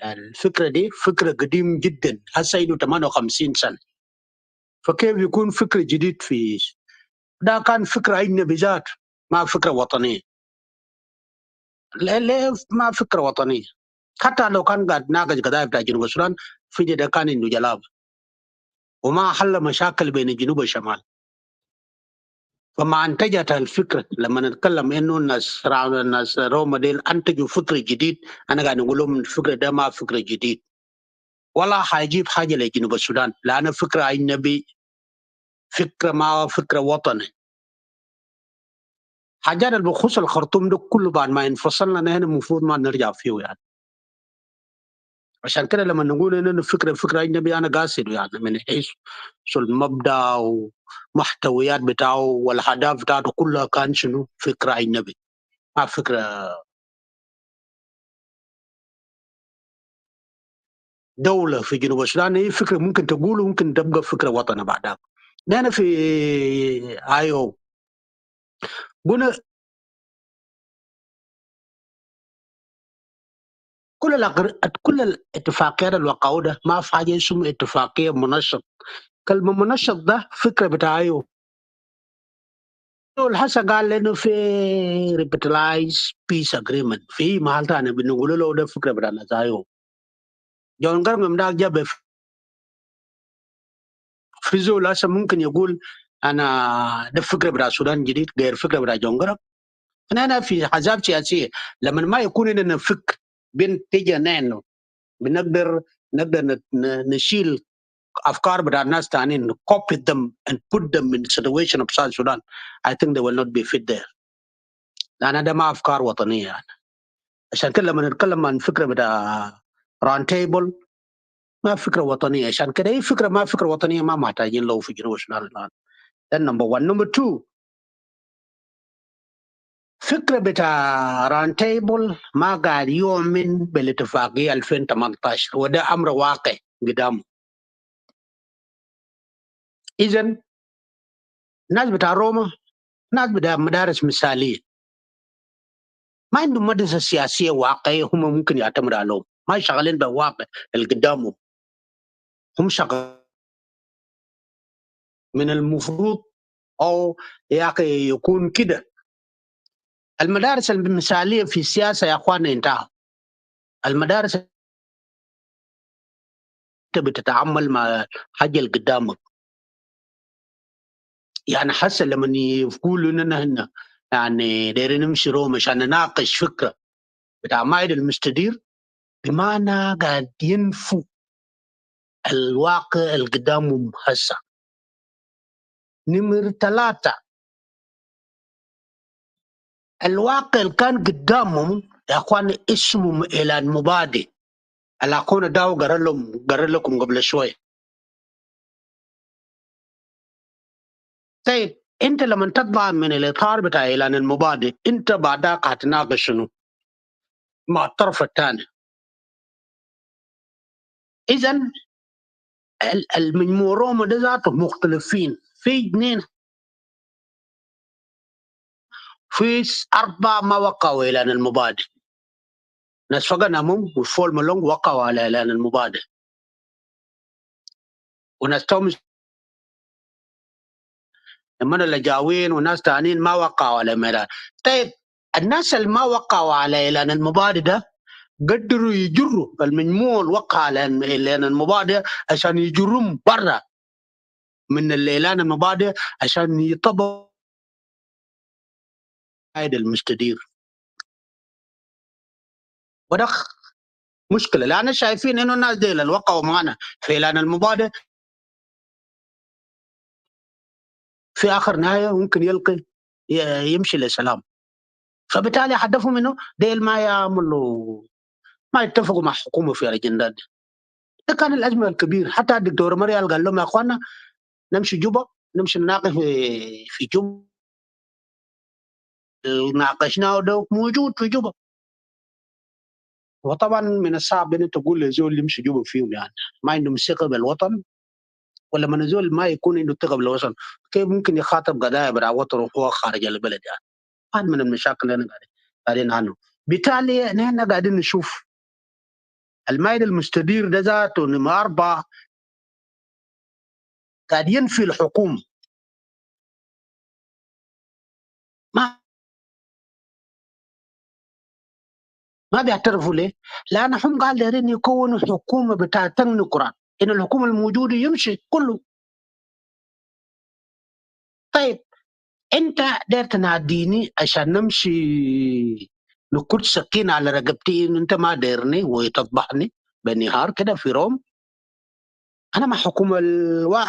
الفكره دي فكره قديم جدا هسه له 58 سنه. فكيف يكون فكر جديد في ده؟ كان فكره اجنبي ذات ما فكره وطنيه. ليه ما فكره وطنيه؟ حتى لو كان قاعد ناقش قضايا بتاع جنوب السودان في ده كان عنده جلابه وما حل مشاكل بين الجنوب والشمال. فما انتجت الفكره لما نتكلم انه الناس روما ديل انتجوا فكر جديد، انا قاعد نقول لهم الفكره ده ما فكر جديد ولا حيجيب حاجه لجنوب السودان لانه فكره اجنبي، فكره ما فكره وطني. حاجات اللي بخصوص الخرطوم ده كله بعد ما انفصلنا نحن المفروض ما نرجع فيه يعني. عشان كده لما نقول انه فكره اجنبي انا قاصد يعني من حيث المبدا ومحتويات بتاعه والاهداف بتاعته كلها كان شنو؟ فكره اجنبي ما فكره دوله في جنوب السودان. هي فكره ممكن تقول وممكن تبقى فكره وطنيه بعدها. نحن في ايو قلنا كل الاتفاقيات الوقعوا ما في حاجه اسمها اتفاقيه منشط. كلمه منشط ده فكره بتاع ايو. هسه قال لنا في ريبتلايز بيس اجريمنت في محل ثاني بنقول له ده فكره بتاع نزايو. جون جرم ده جاب في زول هسه ممكن يقول انا ده فكره بتاع السودان جديد غير فكره بتاع جون جرم. انا في حزاب سياسيه لما ما يكون لنا فكر بنتيجه نحن بنقدر نشيل افكار بتاع الناس ثانيين copy them and put them in situation of South Sudan. I think they will not be fit there. لأن ده ما أفكار وطنية يعني. عشان كده لما نتكلم عن فكره بتاع راوند تيبل ما فكره وطنيه، عشان كده اي فكره ما فكره وطنيه ما محتاجين له في جنوب السودان الان. ده نمبر 1. نمبر 2 فكره بتاع راوند تيبل ما قاعد يؤمن بالاتفاقيه 2018 وده امر واقع قدامه. اذا الناس بتاع روما ناس بتاع مدارس مثاليه، ما عندهم مدرسه سياسيه واقعيه هم ممكن يعتمدوا عليهم، ما شغالين بالواقع اللي قدامهم. هم شغالين من المفروض او يا اخي يكون كده. المدارس المثاليه في السياسه يا اخواننا انتهى. المدارس انت بتتعامل مع حاجه اللي قدامك. يعني حسن لما يقولوا اننا هنا يعني دايرين نمشي روما عشان نناقش فكره بتاع مائد المستدير، بمعنى قاعد ينفوا الواقع اللي قدامهم هسه. نمر 3 الواقع اللي كان قدامهم يا اخوان اسمه اعلان مبادئ. الاخونا داو قرر لكم قبل شويه. طيب انت لما تطلع من الاطار بتاع اعلان المبادئ انت بعدك هتناقش شنو مع الطرف الثاني؟ اذا المجموع روما ده ذاته مختلفين في اثنين، في 4 ما وقعوا اعلان المبادئ. ناس فقنهم وفول ملونج وقعوا على اعلان المبادئ، وناس تومس من اللجاوين وناس تانيين ما وقعوا على اعلان. طيب الناس اللي ما وقعوا على اعلان المبادئ ده قدروا يجروا المجموع الوقع على اعلان المبادئ عشان يجرهم برا من الاعلان المبادئ عشان يطبقوا قائد المستدير. وده مشكله لان شايفين انه الناس دي اللي وقعوا معنا في اعلان المبادئ في اخر نهايه ممكن يلقي يمشي لسلام. فبالتالي هدفهم انه ديل ما يعملوا ما يتفقوا مع حكومه في الاجندات دي. ده كان الازمه الكبيره. حتى الدكتور مريال قال لهم يا اخوانا نمشي جوبا نمشي نناقش في جوبا. ناقشناه ده موجود في جوبا. وطبعا من الصعب ان تقول لزول يمشي جوبا فيهم يعني ما عنده ثقه بالوطن، ولا من زول ما يكون عنده ثقه بالوطن كيف ممكن يخاطب قضايا بتاع وطن وهو خارج البلد؟ يعني هذا من المشاكل اللي قاعدين عنه. بالتالي نحن قاعدين نشوف المائد المستدير ده ذاته نمرة 4 قاعد ينفي الحكومه. ما بيعترفوا ليه؟ لان هم قال دايرين يكونوا حكومه بتاع تكنوقراط، ان الحكومه الموجوده يمشي كله. طيب انت داير تناديني عشان نمشي نكت سكين على رقبتي ان انت ما دايرني وتطبحني بالنهار كده في روم. انا مع حكومه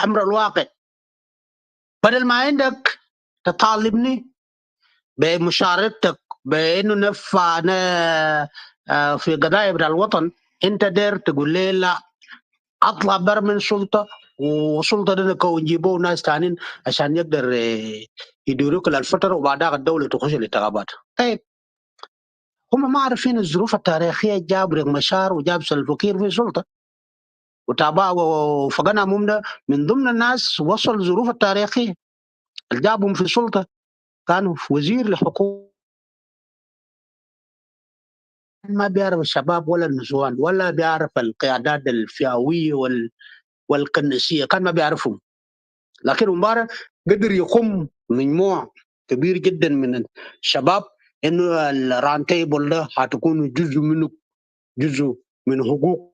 امر الواقع. بدل ما عندك تطالبني بمشاركتك بانه نفعنا في قضايا بتاع الوطن، انت داير تقول لي لا اطلع بر من السلطه وسلطه دي نكون جيبوا ناس تانيين عشان يقدر يديروك للفتره وبعدها الدوله تخش الانتخابات. طيب هم ما عارفين الظروف التاريخيه جاب ريك مشار وجاب سلفكير في السلطه وتابع وفقنا ممدة من ضمن الناس وصل الظروف التاريخيه اللي جابهم في السلطه كانوا وزير لحكومه. ما بيعرف الشباب ولا النسوان ولا بيعرف القيادات الفئويه والكنسيه، كان ما بيعرفهم. لكن مبارك قدر يقوم مجموع كبير جدا من الشباب انه الران تيبل ده هتكون جزء من حقوق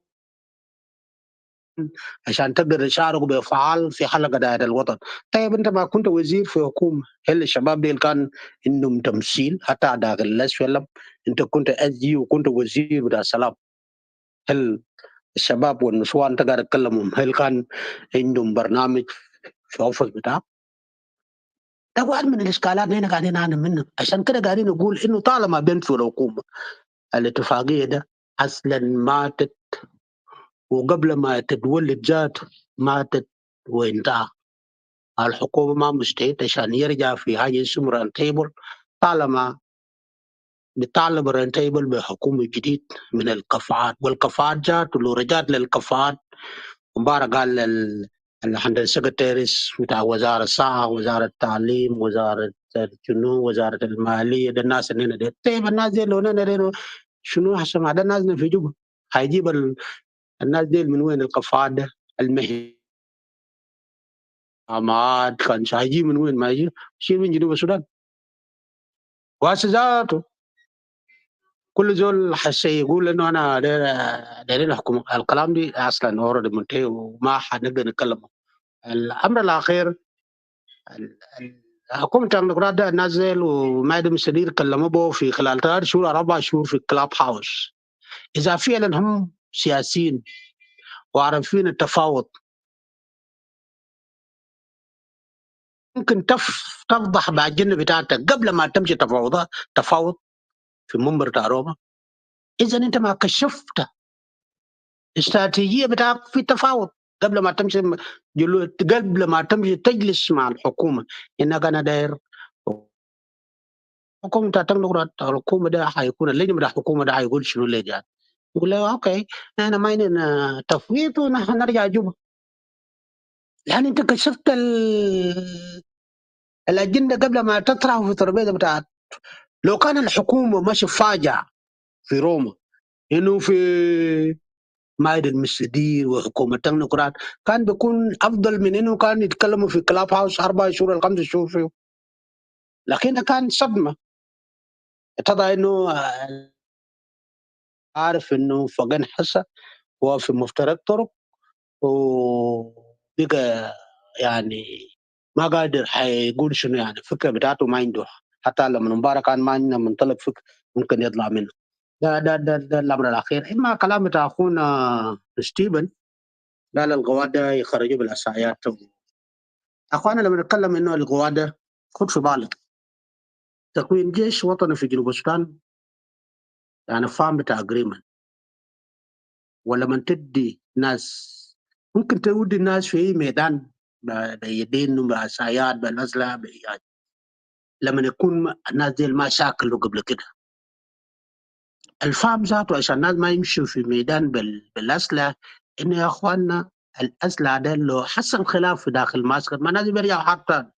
عشان تقدر يشاركوا بفعال في حل قضايا الوطن. طيب انت ما كنت وزير في حكومه، هل الشباب دي كان عندهم تمثيل حتى داخل الاسفل؟ انت كنت SG وكنت وزير بتاع السلام، هل الشباب والنسوان انت قاعد تكلمهم هل كان عندهم برنامج في اوفيس بتاعك؟ ده واحد من الاشكالات اللي احنا قاعدين نعاني منها. عشان كده قاعدين نقول انه طالما بنت في الحكومه الاتفاقية ده أصلا ماتت، وقبل ما تتولد ذات ماتت وانتهى. الحكومة ما مستعدة عشان يرجع في حاجة اسمها ران تيبل، طالما بيطالب ران تيبل بحكومة جديد من الكفاءات، والكفاءات ذات ولو رجعت للكفاءات مبارك قال عند السكرتيريس بتاع وزارة الصحة، وزارة التعليم، وزارة شنو، وزارة المالية، ده الناس اللي هنا دي. طيب الناس دي لو هنا شنو حسن ده الناس في جوبا هيجيب الناس دي من وين؟ الكفاءات ده المهمات كان هيجيب من وين؟ ما يجي شيء من جنوب السودان. وهسه ذاته كل زول حسي يقول انه انا دايرين احكم، الكلام دي اصلا اوريدي منتهي وما حنقدر نتكلم. الامر الاخير حكومة الديمقراط ده نزل ومادم سدير كلموا به في خلال 3 شهور 4 شهور في كلاب هاوس. اذا فعلا هم سياسيين وعارفين التفاوض، ممكن تفضح باجنة بتاعتك قبل ما تمشي تفاوض في منبر بتاع روما. اذا انت ما كشفت استراتيجيه بتاعك في التفاوض قبل ما تمشي قبل ما تمشي تجلس مع الحكومه انك انا داير حكومه الديمقراط. الحكومه ده حيكون اللجنه بتاع الحكومه ده حيقول شنو اللي جاي، يقول له اوكي انا ما عندنا تفويض ونحن نرجع جوبا. يعني انت كشفت الاجنده قبل ما تطرح في الترابيزه بتاعت. لو كان الحكومه ماشي فاجع في روما انه في مايد المستدير وحكومه الديمقراط كان بيكون افضل من انه كان يتكلموا في كلاب هاوس 4 شهور ولا 5 شهور فيه. لكن كان صدمه اتضح انه عارف انه فقن حسه هو في مفترق طرق، وبقى يعني ما قادر حيقول شنو. يعني الفكره بتاعته ما عنده، حتى لما مبارك كان ما عنده منطلق فكر ممكن يطلع منه. ده الامر الاخير. اما كلام بتاع اخونا ستيفن قال القوات ده يخرجوا بالاحصائيات. اخوانا لما نتكلم انه القوات ده خد في بالك تكوين جيش وطني في جنوب السودان يعني فاهم بتاع اجريمنت. ولما تدي ناس ممكن تودي الناس في ميدان بيدين بأسايات بالأسلحة لما يكون الناس دي ما شاكلوا قبل كده الفهم ذاته عشان الناس ما يمشوا في ميدان بالأسلحة. إنه يا أخوانا الأسلحة ده لو حصل خلاف في داخل المعسكر ما الناس بيرجعوا حتى.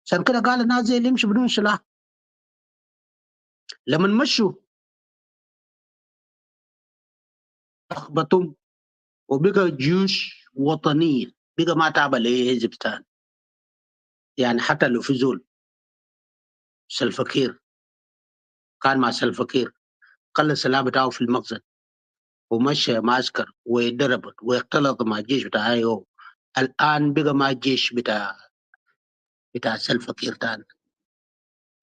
عشان كده قال الناس زي اللي يمشوا بدون سلاح. لما مشوا أخبطهم وبقى جيوش وطنية، بقى ما تابع لحزب ثاني. يعني حتى لو في زول سلفكير كان مع سلفكير خلى السلاح بتاعه في المخزن ومشى معسكر وضرب واختلط مع الجيش بتاع ايو، الان بقى ما الجيش بتاع سلفكير تاني.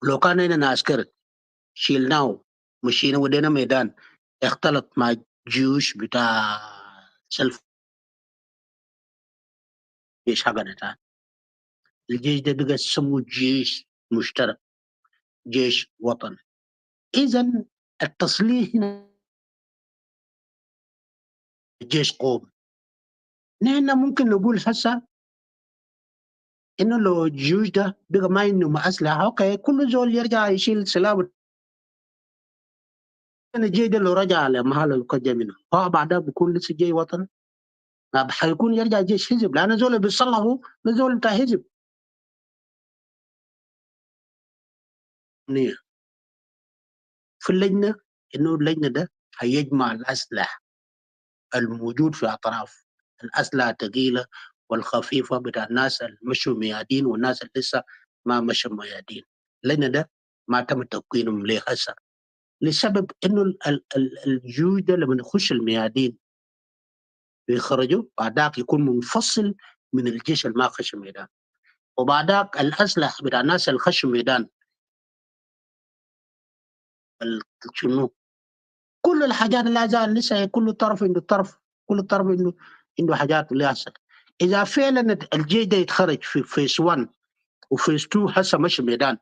لو كان هنا عسكري شيلناه مشينا ودينا ميدان اختلط مع الجيوش بتاع سلف جيش حقنا تاني. الجيش ده بقى سموه جيش مشترك، جيش وطني. اذا التصليح هنا جيش قومي. نحن ممكن نقول هسه انه لو الجيوش ده بقى ما عندهم اسلحه اوكي كل زول يرجع يشيل سلاح. الجيش ده لو رجع لمحل القجة منه هو بعدها بيكون لسه جيش وطني. حيكون يرجع جيش حزب لان زول اللي بيصلحوا ده زول بتاع حزب. في اللجنه انه اللجنه ده هيجمع الاسلحه الموجود في اطراف الاسلحه الثقيله والخفيفه بتاع الناس اللي مشوا ميادين والناس اللي لسه ما مشوا ميادين. اللجنه ده ما تم تكوينهم ليه هسه لسبب انه الجيوش ده لما يخش الميادين بيخرجوا بعداك يكون منفصل من الجيش اللي ما خش الميدان. وبعداك الاسلحه بتاع الناس اللي خشوا الميدان شنو كل الحاجات اللي زال لسه كل طرف عنده طرف، كل طرف عنده حاجات اللي هسه. اذا فعلا الجيش ده يتخرج في فيس 1 وفيس 2 هسه مش ميدان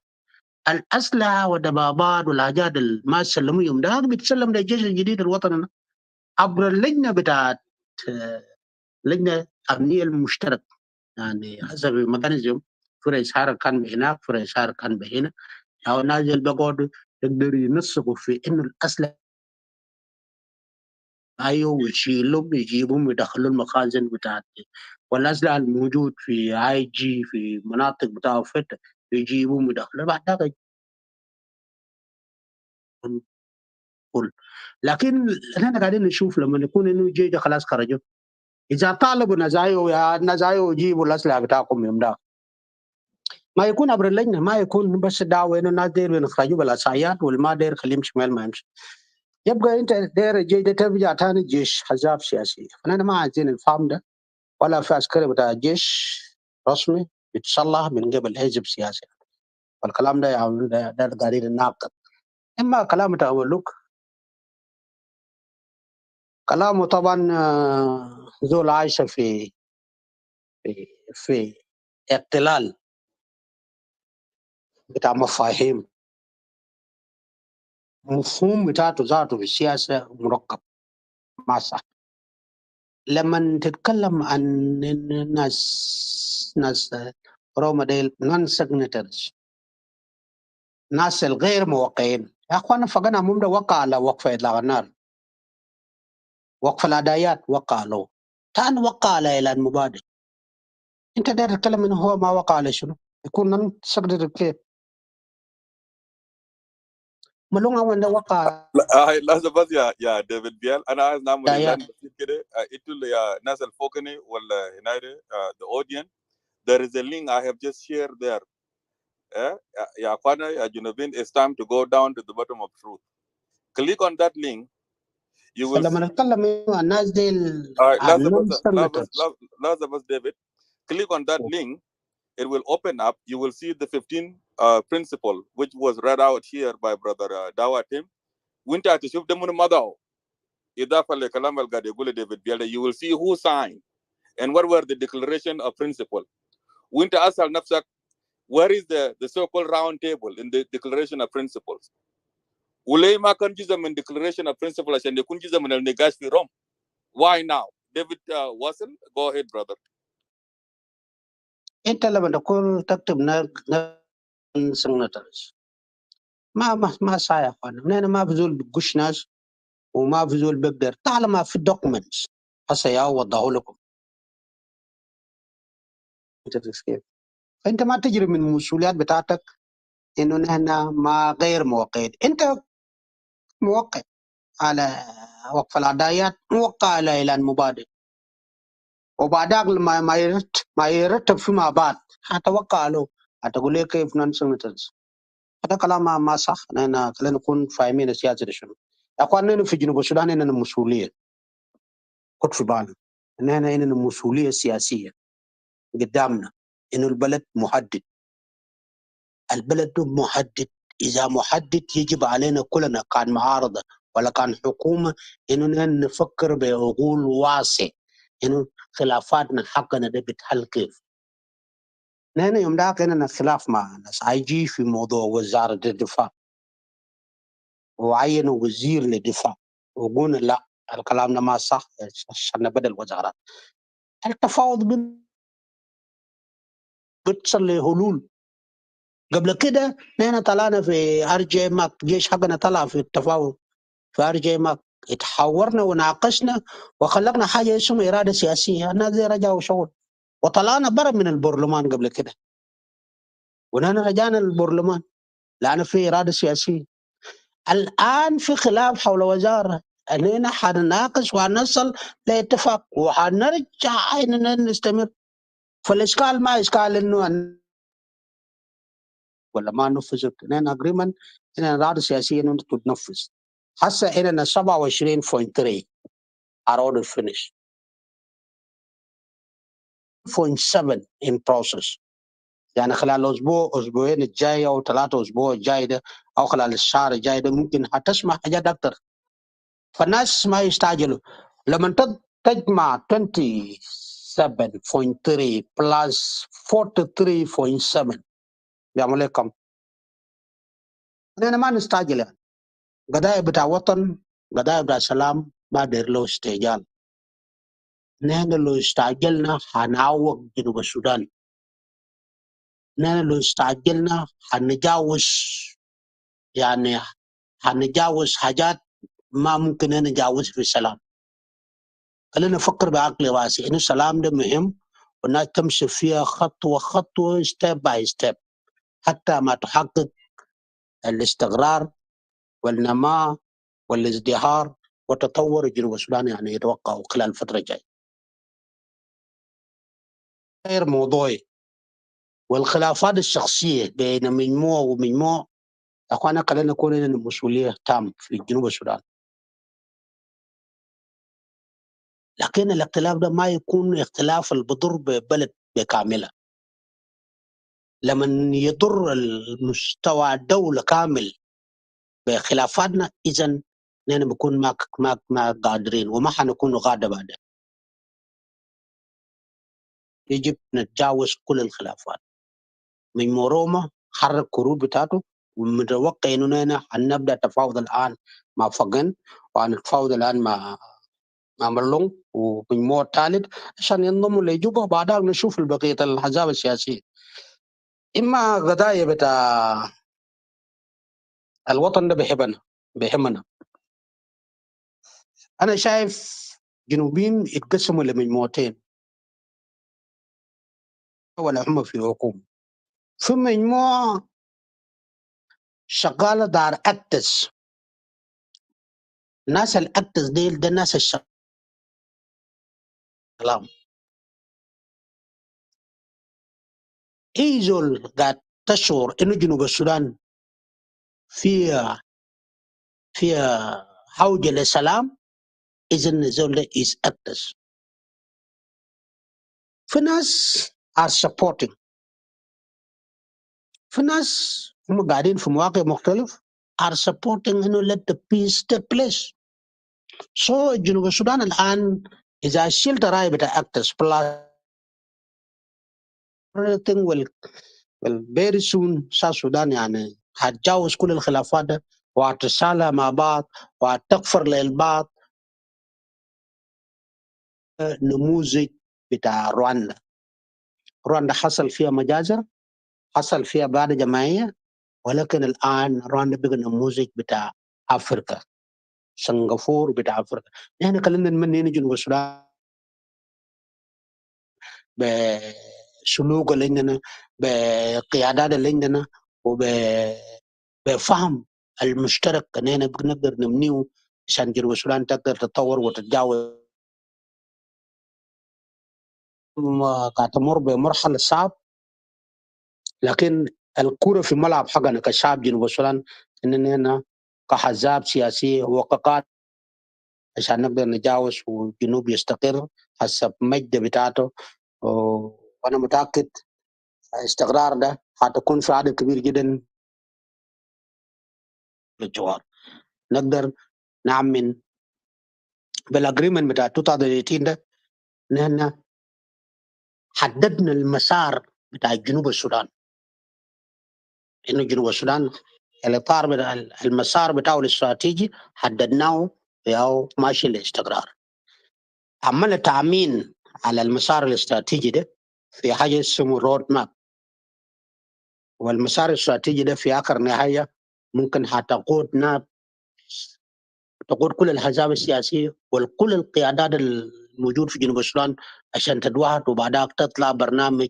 الاسلحه والدبابات والحاجات اللي ما سلموا يوم ده بتسلم للجيش الجديد الوطني عبر اللجنه بتاعت لجنه امنيه المشترك، يعني حسب الميكانيزم. فريق حرب كان بهناك، فريق حرب كان بهنا، او نازل بقعدوا يقدروا ينسقوا في انه الاسلحه ايوه ويشيلهم يجيبهم يدخلوا المخازن بتاعت، والاسلحه الموجود في اي جي في مناطق بتاعه فتح يجيبهم يدخلوا بعد ذلك كل. لكن احنا قاعدين نشوف لما يكون انه الجيش ده خلاص خرجوا، اذا طالبوا نزايو يا نزايو يجيبوا الاسلحه بتاعكم يوم ده، ما يكون عبر اللجنه، ما يكون بس دعوه انه الناس داير يخرجوا بالعصايات والما داير خليه يمشي مال ما يمشي. يبقى انت داير الجيش ده ترجع تاني جيش حزاب سياسيه، فانا ما عايزين الفهم ده، ولا في عسكري بتاع الجيش رسمي بيتصلح من قبل حزب سياسي. فالكلام ده يعني ده قاعدين الناقد. اما كلام بتاع ملوك كلامه طبعا زول عايشه في اختلال بتاع مفاهيم، مفهوم بتاعته ذاته في السياسه مركب ما صح. لما تتكلم عن ناس روما ديل نون سيجنترز، ناس الغير موقعين، يا اخوانا فقنا ممدى وقع على وقف اطلاق النار، وقف العدايات وقع له، كان وقع على اعلان مبادئ. انت داير تتكلم انه هو ما وقع على شنو؟ يكون نون سيجنتر كيف؟ ملون اول ده وقع لازم بس يا ديفيد بيال انا عايز نعمل عدايات. اعلان بسيط كده انتوا يا ناس الفوقني ولا هنا the audience there is a link I have just shared there. يا اخوانا يا جنوبين it's time to go down to the bottom of truth. Click on that link you will فلما see. نتكلم انه الناس دي لازم بس ديفيد click on that link, it will open up, you will see the 15 principle which was read out here by brother Dawa Tim. وانت هتشوف ده من مضعه اضافه لكلام اللي قاعد يقوله ديفيد بيالا. You will see who signed and what were the declaration of principle. وانت اسال نفسك where is the so-called round table in the declaration of principles. وليه ما كان جزء من declaration of principle عشان يكون جزء من النقاش في روم. Why now? David Wasson, go ahead brother. انت لما تكون تكتب سيجنترز ما صحيح يا اخوانا، هنا ما في زول بيغش ناس وما في زول بيقدر، طالما في الدوكيومنتس هسه يا وضحوا لكم كيف. فانت ما تجري من المسؤوليات بتاعتك انه نحن ما غير موقعين. انت موقع على وقف العدايات، موقع على اعلان مبادئ، وبعدك لما ما يرتب فيما بعد هتوقع له، هتقول لي كيف نون سيجنترز. هذا كلام ما صح. خلينا نكون فاهمين السياسه دي شنو. يا اخواننا في جنوب السودان عندنا مسؤوليه، خد في بالك ان احنا عندنا مسؤوليه سياسيه قدامنا، انه البلد محدد، البلد محدد. اذا محدد يجب علينا كلنا كان معارضه ولا كان حكومه انه نفكر بعقول واسع انه خلافاتنا حقنا ده بتحل كيف. نحن يوم ده عندنا خلاف مع ناس اي جي في موضوع وزاره الدفاع، وعينوا وزير للدفاع، وقلنا لا الكلام ده ما صح عشان نبدل وزارات. التفاوض بتصل لحلول. قبل كده نحن طلعنا في ار جي ماك، جيش حقنا طلع في التفاوض في ار جي ماك، اتحاورنا وناقشنا وخلقنا حاجه اسمها اراده سياسيه، الناس دي رجعوا شغل وطلعنا برا من البرلمان قبل كده، ونحن رجعنا للبرلمان لان في اراده سياسيه. الان في خلاف حول وزاره، اننا حنناقش وحنصل لاتفاق وحنرجع اننا نستمر. فالاشكال ما اشكال انه ولا ما نفذت، لان اجريمنت ان الاراده السياسيه انه تتنفذ. هسه عندنا 27.3 are already finished. 0.7 in process. يعني خلال اسبوعين الجاي او 3 اسبوع الجاي ده او خلال الشهر الجاي ده ممكن هتسمع حاجات اكثر. فالناس ما يستعجلوا. لما تجمع 27.3 plus 43.7 بيعمل لك كم؟ أنا ما نستعجل يعني. قضايا بتاع وطن، قضايا بتاع سلام ما دير له استعجال. نحن لو استعجلنا هنعوق جنوب السودان. نحن لو استعجلنا هنجاوز، يعني هنجاوز حاجات ما ممكن نجاوز في السلام. خلينا نفكر بعقل واسع إنه السلام ده مهم، والناس تمشي فيها خطوة خطوة ستيب باي ستيب حتى ما تحقق الاستقرار والنماء والازدهار وتطور جنوب السودان، يعني يتوقع خلال الفترة الجاية. غير موضوعي والخلافات الشخصية بين مجموعة ومجموعة، أخوانا خلينا نكون لنا مسؤولية تام في جنوب السودان، لكن الاختلاف ده ما يكون اختلاف اللي بضر ببلد بكاملة. لما يضر المستوى الدولة كامل بخلافاتنا، إذا نحن بنكون ما قادرين وما حنكون غادة بعدين. يجب نتجاوز كل الخلافات. من روما حرك كروت بتاعته، ومتوقع انه نحن حنبدا تفاوض الان مع فقن، وهنتفاوض الان مع مرلون ومجموعة ثالث عشان ينضموا لجوبا، وبعدها نشوف بقية الأحزاب السياسية. إما قضايا بتاع الوطن ده بيهمنا. أنا شايف جنوبين يتقسموا لمجموعتين، ولا هم في حكومة. في مجموعة شغالة دار أكتس. ناس الأكتس ديل ده ناس الشغالة إيزول قاعد تشعر إنه جنوب السودان فيها حوجة للسلام، إذن زول ده is أكتس. في ناس are supporting، في ناس هم قاعدين في مواقع مختلف are supporting إنه let the peace take place. So جنوب السودان الآن إذا شلت رأي بتاع أكتس plus everything will very soon South Sudan يعني هتجاوز كل الخلافات ده، وهتصالح مع بعض وهتغفر للبعض. نموذج بتاع رواندا حصل فيها مجازر، حصل فيها بعد جماعية، ولكن الآن رواندا بقى نموذج بتاع أفريقيا، سنغافور بتاع أفريقيا. نحن خلينا نمني جنوب السودان بسلوك اللي عندنا، بقيادات اللي عندنا، وبفهم المشترك اننا بنقدر نبنيه عشان جنوب السودان تقدر تتطور وتتجاوز. قاعد تمر بمرحله صعب، لكن الكرة في ملعب حقنا كشعب جنوب السودان اننا هنا كحزاب سياسيه وققات عشان نقدر نتجاوز والجنوب يستقر حسب مجد بتاعته. وانا متاكد استقرار ده حتكون في عدد كبير جدا للجوار. نقدر نعمل بالاجريمنت بتاع 2018 ده، نحن حددنا المسار بتاع جنوب السودان، انه جنوب السودان الاطار بتاع المسار بتاعه الاستراتيجي حددناه او ماشي للاستقرار. عملنا تامين على المسار الاستراتيجي ده في حاجه اسمه رود ماب، والمسار الاستراتيجي ده في اخر نهايه ممكن حتقودنا تقود كل الاحزاب السياسيه وكل القيادات الموجود في جنوب السودان عشان تتوحد، وبعدها تطلع برنامج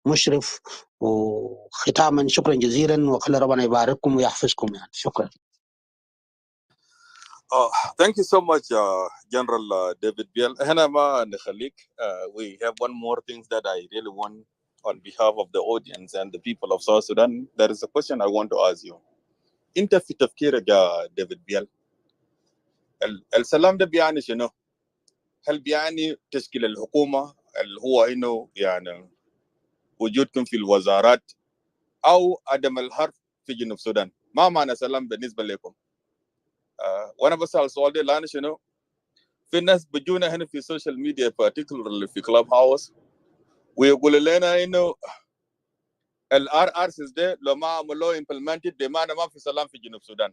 مشرف. وختاما شكرا جزيلا، وخلي ربنا يبارككم ويحفظكم يعني. شكرا. Thank you so much, General David Biel. هنا ما نخليك. We have one more thing that I really want on behalf of the audience and the people of South Sudan. There is a question I want to ask you. أنت في تفكيرك يا ديفيد بيل، السلام ده بيعني شنو؟ هل بيعني تشكيل الحكومة اللي هو إنه يعني وجودكم في الوزارات، أو عدم الحرب في جنوب السودان؟ ما معنى سلام بالنسبة لكم؟ وأنا بسأل السؤال ده لأن شنو؟ في ناس بيجونا هنا في السوشيال ميديا particularly في كلاب هاوس ويقولوا لنا إنه الRRs ده لو ما عملوا implemented بمعنى ما في سلام في جنوب السودان.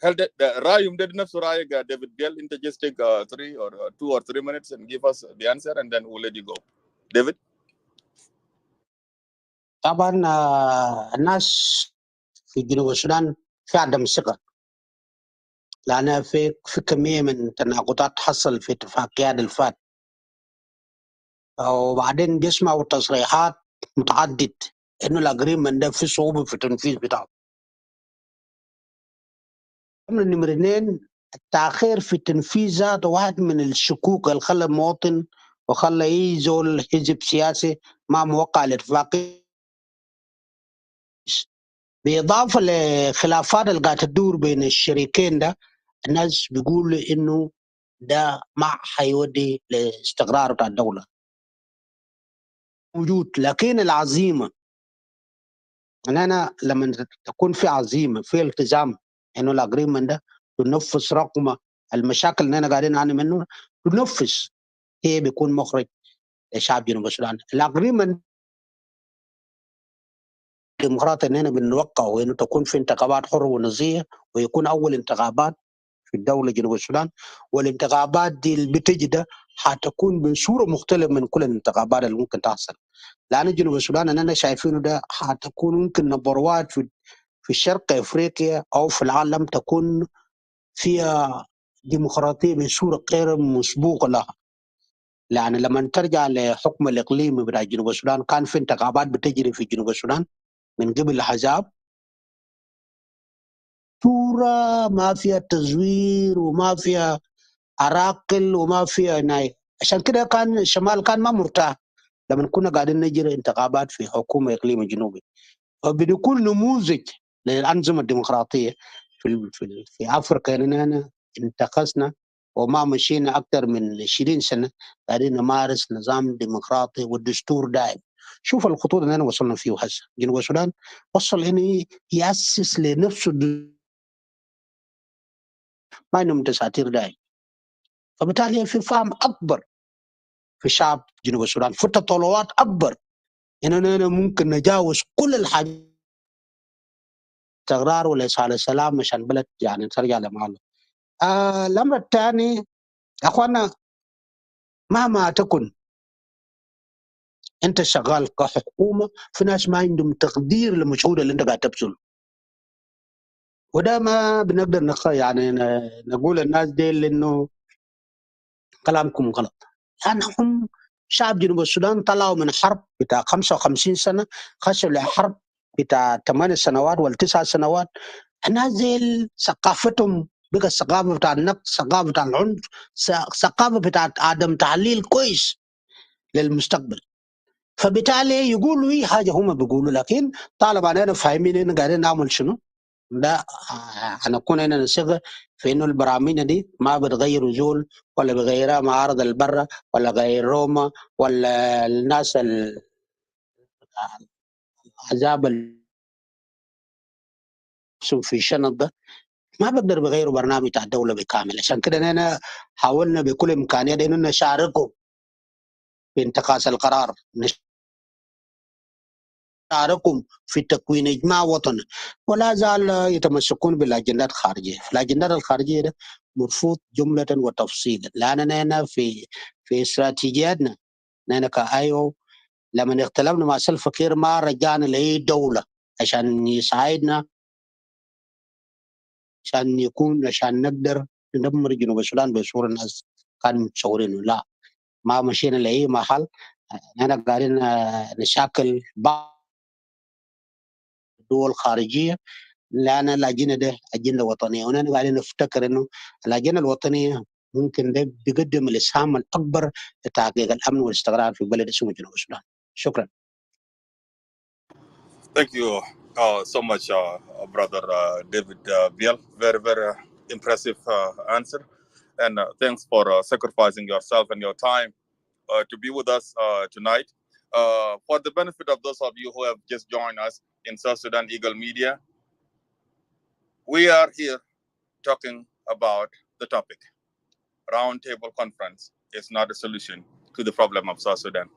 هل ده رأيهم ده نفس رأيك ديفيد بيل؟ انت just take 3 or 2 or 3 minutes and give us the answer and then we'll let you go. David. طبعا الناس في جنوب السودان في عدم ثقة، لأن في كمية من تناقضات حصل في اتفاقيات الفات، وبعدين بيسمعوا تصريحات متعدد إنه الأجريمنت ده في صعوبة في التنفيذ بتاعه. نمرة 2 التأخير في التنفيذ ذاته واحد من الشكوك اللي خلى المواطن وخلى أي زول حزب سياسي ما موقع الاتفاقية، بالإضافة لخلافات اللي قاعدة تدور بين الشريكين ده. الناس بيقولوا إنه ده ما حيودي لاستقرار بتاع الدولة موجود، لكن العزيمة أنا لما تكون في عزيمة في التزام إنه الأجريمنت ده تنفذ رقم المشاكل اللي أنا قاعدين نعاني منه تنفذ، هي بيكون مخرج لشعب جنوب السودان. الأجريمنت ديمقراطي إننا بنوقعه إنه تكون في انتخابات حرة ونزيهة، ويكون أول انتخابات في الدولة جنوب السودان، والانتخابات دي اللي بتجي ده حتكون بصورة مختلفة من كل الانتخابات اللي ممكن تحصل، لأن جنوب السودان أننا شايفينه ده حتكون ممكن نبروات في الشرق أفريقيا أو في العالم تكون فيها ديمقراطية بصورة غير مسبوقة لها. لأن لما ترجع لحكم الإقليمي بتاع جنوب السودان كان في انتخابات بتجري في جنوب السودان من قبل الأحزاب، صورة ما فيها تزوير وما فيها عراقل وما فيها ناي. عشان كده كان الشمال كان ما مرتاح لما كنا قاعدين نجري انتخابات في حكومة إقليمي جنوبي، فبنكون نموذج للأنظمة الديمقراطية في أفريقيا. لأننا انتقصنا وما مشينا أكثر من 20 سنة قاعدين نمارس نظام ديمقراطي والدستور دائم. شوف الخطوط اللي وصلنا فيه هسه. جنوب السودان وصل إنه يأسس لنفسه ما إنه دساتير دائم، فبالتالي في فهم أكبر في شعب جنوب السودان، في تطلعات أكبر إننا ممكن نجاوز كل الحاجات استقرار وليس السلام عشان بلد يعني ترجع لمحله. الأمر الثاني أخوانا، مهما تكن أنت شغال كحكومة في ناس ما عندهم تقدير للمجهود اللي أنت قاعد تبذله، وده ما بنقدر يعني نقول الناس دي إنه كلامكم غلط، لأنهم شعب جنوب السودان طلعوا من حرب بتاع 55 سنة، خشوا لحرب بتاع 8 سنوات ولا 9 سنوات. الناس دي ثقافتهم بقى الثقافة بتاع النقد، ثقافة بتاع العنف، ثقافة بتاع عدم تحليل كويس للمستقبل. فبالتالي يقولوا اي حاجه هم بيقولوا، لكن طالما اننا فاهمين اننا قاعدين نعمل شنو، لا هنكون هنا نثق في انه البرامج دي ما بتغير زول ولا بغيرها معارض البرة ولا غير روما ولا الناس العذاب في الشنط ده ما بقدر بغيروا برنامج بتاع الدوله بكامل. عشان كده انا حاولنا بكل امكانيه انه نشاركهم في اتخاذ القرار، نشاركهم في تكوين اجماع وطني، ولا زال يتمسكون بالاجندات الخارجيه. الاجندات الخارجيه ده مرفوض جمله وتفصيلا، لاننا هنا في استراتيجياتنا نحن كايو لما اختلفنا مع سلف كير ما رجعنا لاي دوله عشان يساعدنا عشان نقدر ندمر جنوب السودان بصوره الناس كانوا متصورينه. لا، ما مشينا لاي محل. احنا قاعدين نشاكل بعض الدول الخارجيه، لان الاجنده ده اجنده وطنيه، ونحن قاعدين نفتكر انه الاجنده الوطنيه ممكن ده بيقدم الاسهام الاكبر لتحقيق الامن والاستقرار في بلد اسمه جنوب السودان. شكرا. Thank you so much, brother David Biel. Very, very impressive answer. And thanks for sacrificing yourself and your time to be with us tonight. For the benefit of those of you who have just joined us in South Sudan Eagle Media, we are here talking about the topic. Roundtable conference is not a solution to the problem of South Sudan.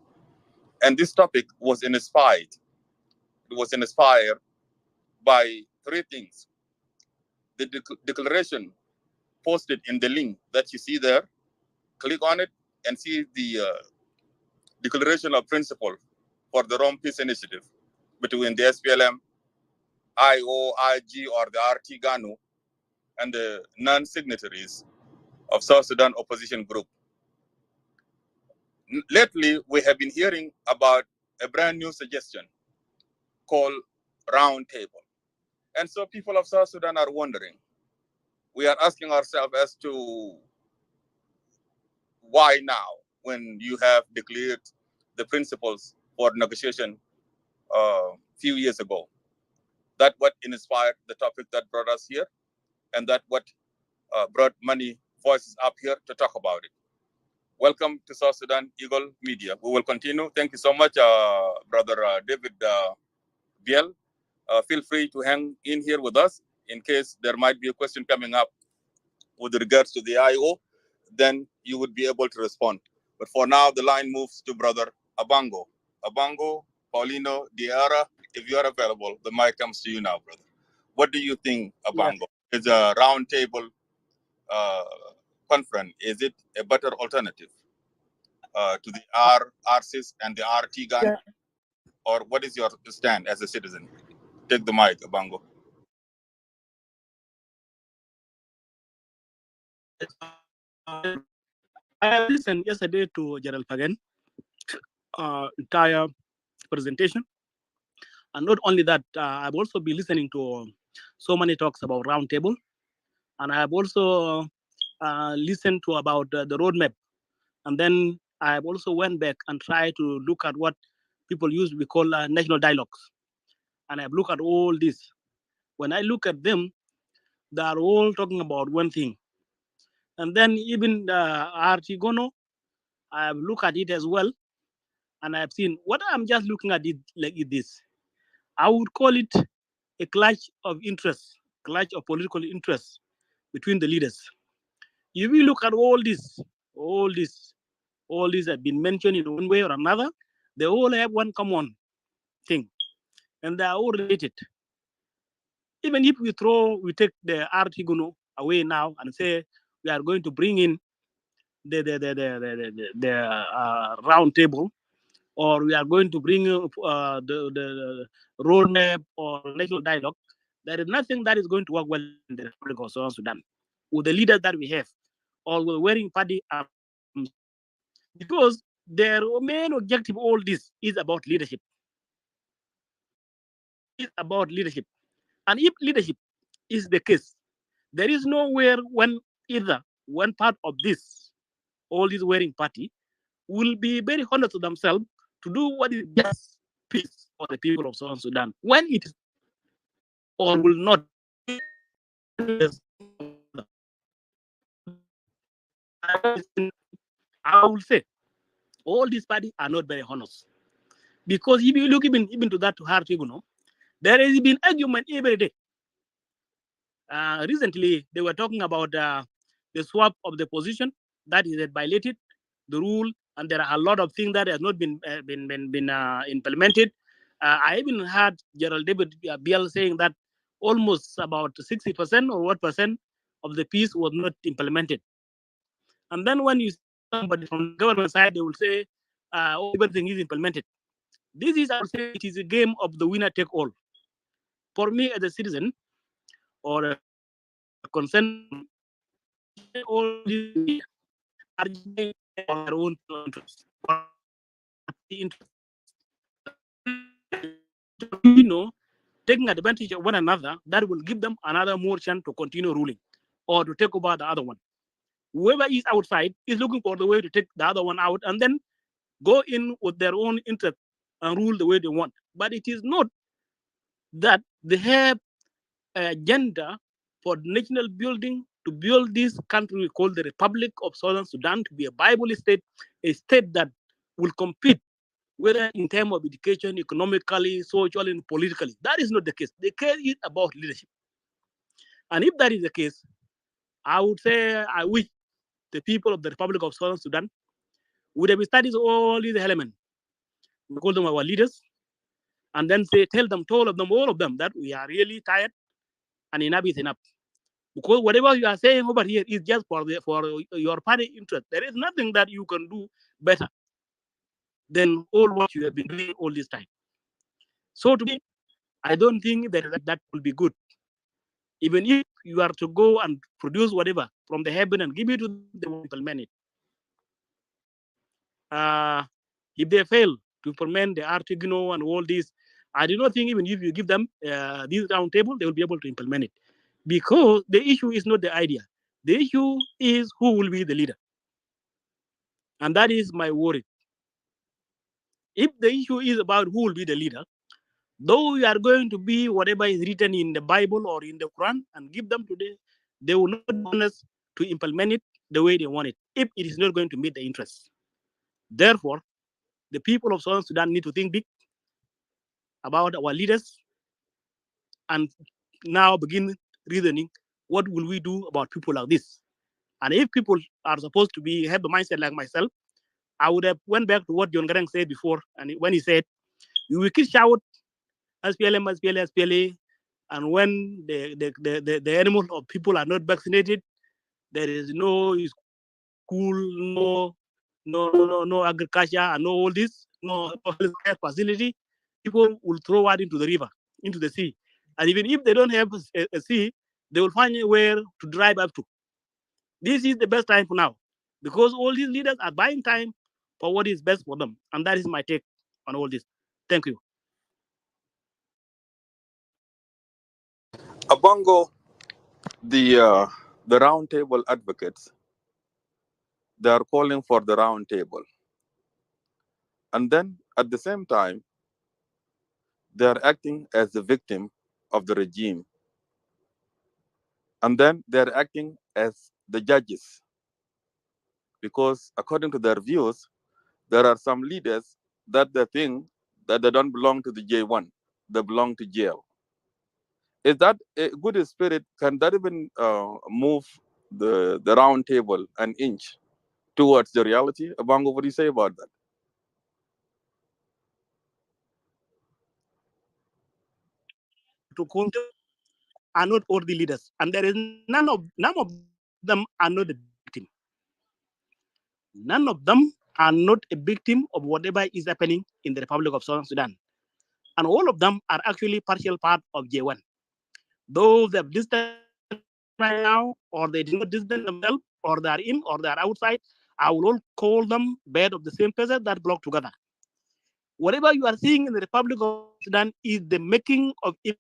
And this topic was inspired It was inspired by three things. The declaration posted in the link that you see there, click on it and see the declaration of principle for the Rome Peace Initiative between the SPLM, IOIG, or the RT GANU, and the non-signatories of South Sudan opposition group. Lately, we have been hearing about a brand new suggestion called roundtable. And so people of South Sudan are wondering. We are asking ourselves as to why now, when you have declared the principles for negotiation a few years ago. That what inspired the topic that brought us here, and that what brought many voices up here to talk about it. Welcome to South Sudan Eagle Media. We will continue. Thank you so much, Brother David Biel. Feel free to hang in here with us in case there might be a question coming up with regards to the IO, then you would be able to respond. But for now, the line moves to Brother Abango. Abango, Paulino, Diara, if you are available, the mic comes to you now, brother. What do you think, Abango? Yeah. Is a roundtable conference, is it a better alternative to the RCIS and the RT gun? Yeah. Or what is your stand as a citizen? Take the mic, Abango. I listened yesterday to General Pagan entire presentation, and not only that, I've also been listening to so many talks about roundtable, and I have also listened to about the roadmap, and then I have also went back and tried to look at what people usually call national dialogues, and I've looked at all this. When I look at them, they are all talking about one thing. And then even Artigono, I have looked at it as well, and I've seen what I'm just looking at it like this. I would call it a clash of interests, clash of political interests between the leaders. If we look at all this have been mentioned in one way or another, they all have one common thing, and they are all related. Even if we take the Artigono away now and say we are going to bring in the round table, or we are going to bring the roadmap or national dialogue, there is nothing that is going to work well in the Republic of South Sudan with the leaders that we have, or with wearing party arms, because their main objective, all this, is about leadership. It's about leadership. And if leadership is the case, there is nowhere when either one part of this, all this wearing party, will be very honest to themselves to do what is just peace for the people of South Sudan. When it is or will not, I will say all these parties are not very honest. Because if you look even to that hard tribunal, there has been argument every day. Recently, they were talking about the swap of the position that is violated the rule, and there are a lot of things that have not been implemented. I even heard General David Biel saying that almost about 60% or what percent of the peace was not implemented. And then when you see somebody from the government side, they will say everything is implemented. This is, I would say, it is a game of the winner take all. For me as a citizen or a concerned, all these are their own interests. Taking advantage of one another, that will give them another more chance to continue ruling or to take over the other one. Whoever is outside is looking for the way to take the other one out and then go in with their own interest and rule the way they want. But it is not that they have an agenda for national building, to build this country we call the Republic of Southern Sudan to be a Bible state, a state that will compete, whether in terms of education, economically, socially, and politically. That is not the case. The case is about leadership. And if that is the case, I would say I wish the people of the Republic of Southern Sudan would have studied all these elements. We call them our leaders. and then tell them, all of them, that we are really tired and enough is enough. Because whatever you are saying over here is just for your party interest. There is nothing that you can do better than all what you have been doing all this time. So to me, I don't think that will be good. Even if you are to go and produce whatever from the heaven and give it to them, they will implement it. If they fail to implement the Articuno and all this, I do not think even if you give them this round table, they will be able to implement it. Because the issue is not the idea. The issue is who will be the leader. And that is my worry. If the issue is about who will be the leader, though we are going to be whatever is written in the Bible or in the Quran and give them today, they will not want us to implement it the way they want it, if it is not going to meet the interests. Therefore, the people of Southern Sudan need to think big about our leaders and now begin reasoning, what will we do about people like this? And if people are supposed to have a mindset like myself, I would have went back to what John Garang said before, and when he said, we will keep shout SPLM, SPLA, SPLA, and when the animals of people are not vaccinated, there is no school, no agriculture, and no all this, no healthcare facility. People will throw out into the river, into the sea, and even if they don't have a sea, they will find a way to drive up to. This is the best time for now, because all these leaders are buying time for what is best for them, and that is my take on all this. Thank you. Abongo, the round table advocates, they are calling for the round table. And then at the same time, they are acting as the victim of the regime. And then they are acting as the judges. Because according to their views, there are some leaders that they think that they don't belong to the J1, they belong to jail. Is that a good spirit? Can that even move the round table an inch towards the reality? Abango, what do you say about that? To counter are not all the leaders, and there is none of them are not a victim. None of them are not a victim of whatever is happening in the Republic of Southern Sudan, and all of them are actually partial part of J1. Though they have distanced right now, or they did not distance themselves, or they are in, or they are outside, I will all call them bed of the same person that block together. Whatever you are seeing in the Republic of Sudan is the making of it.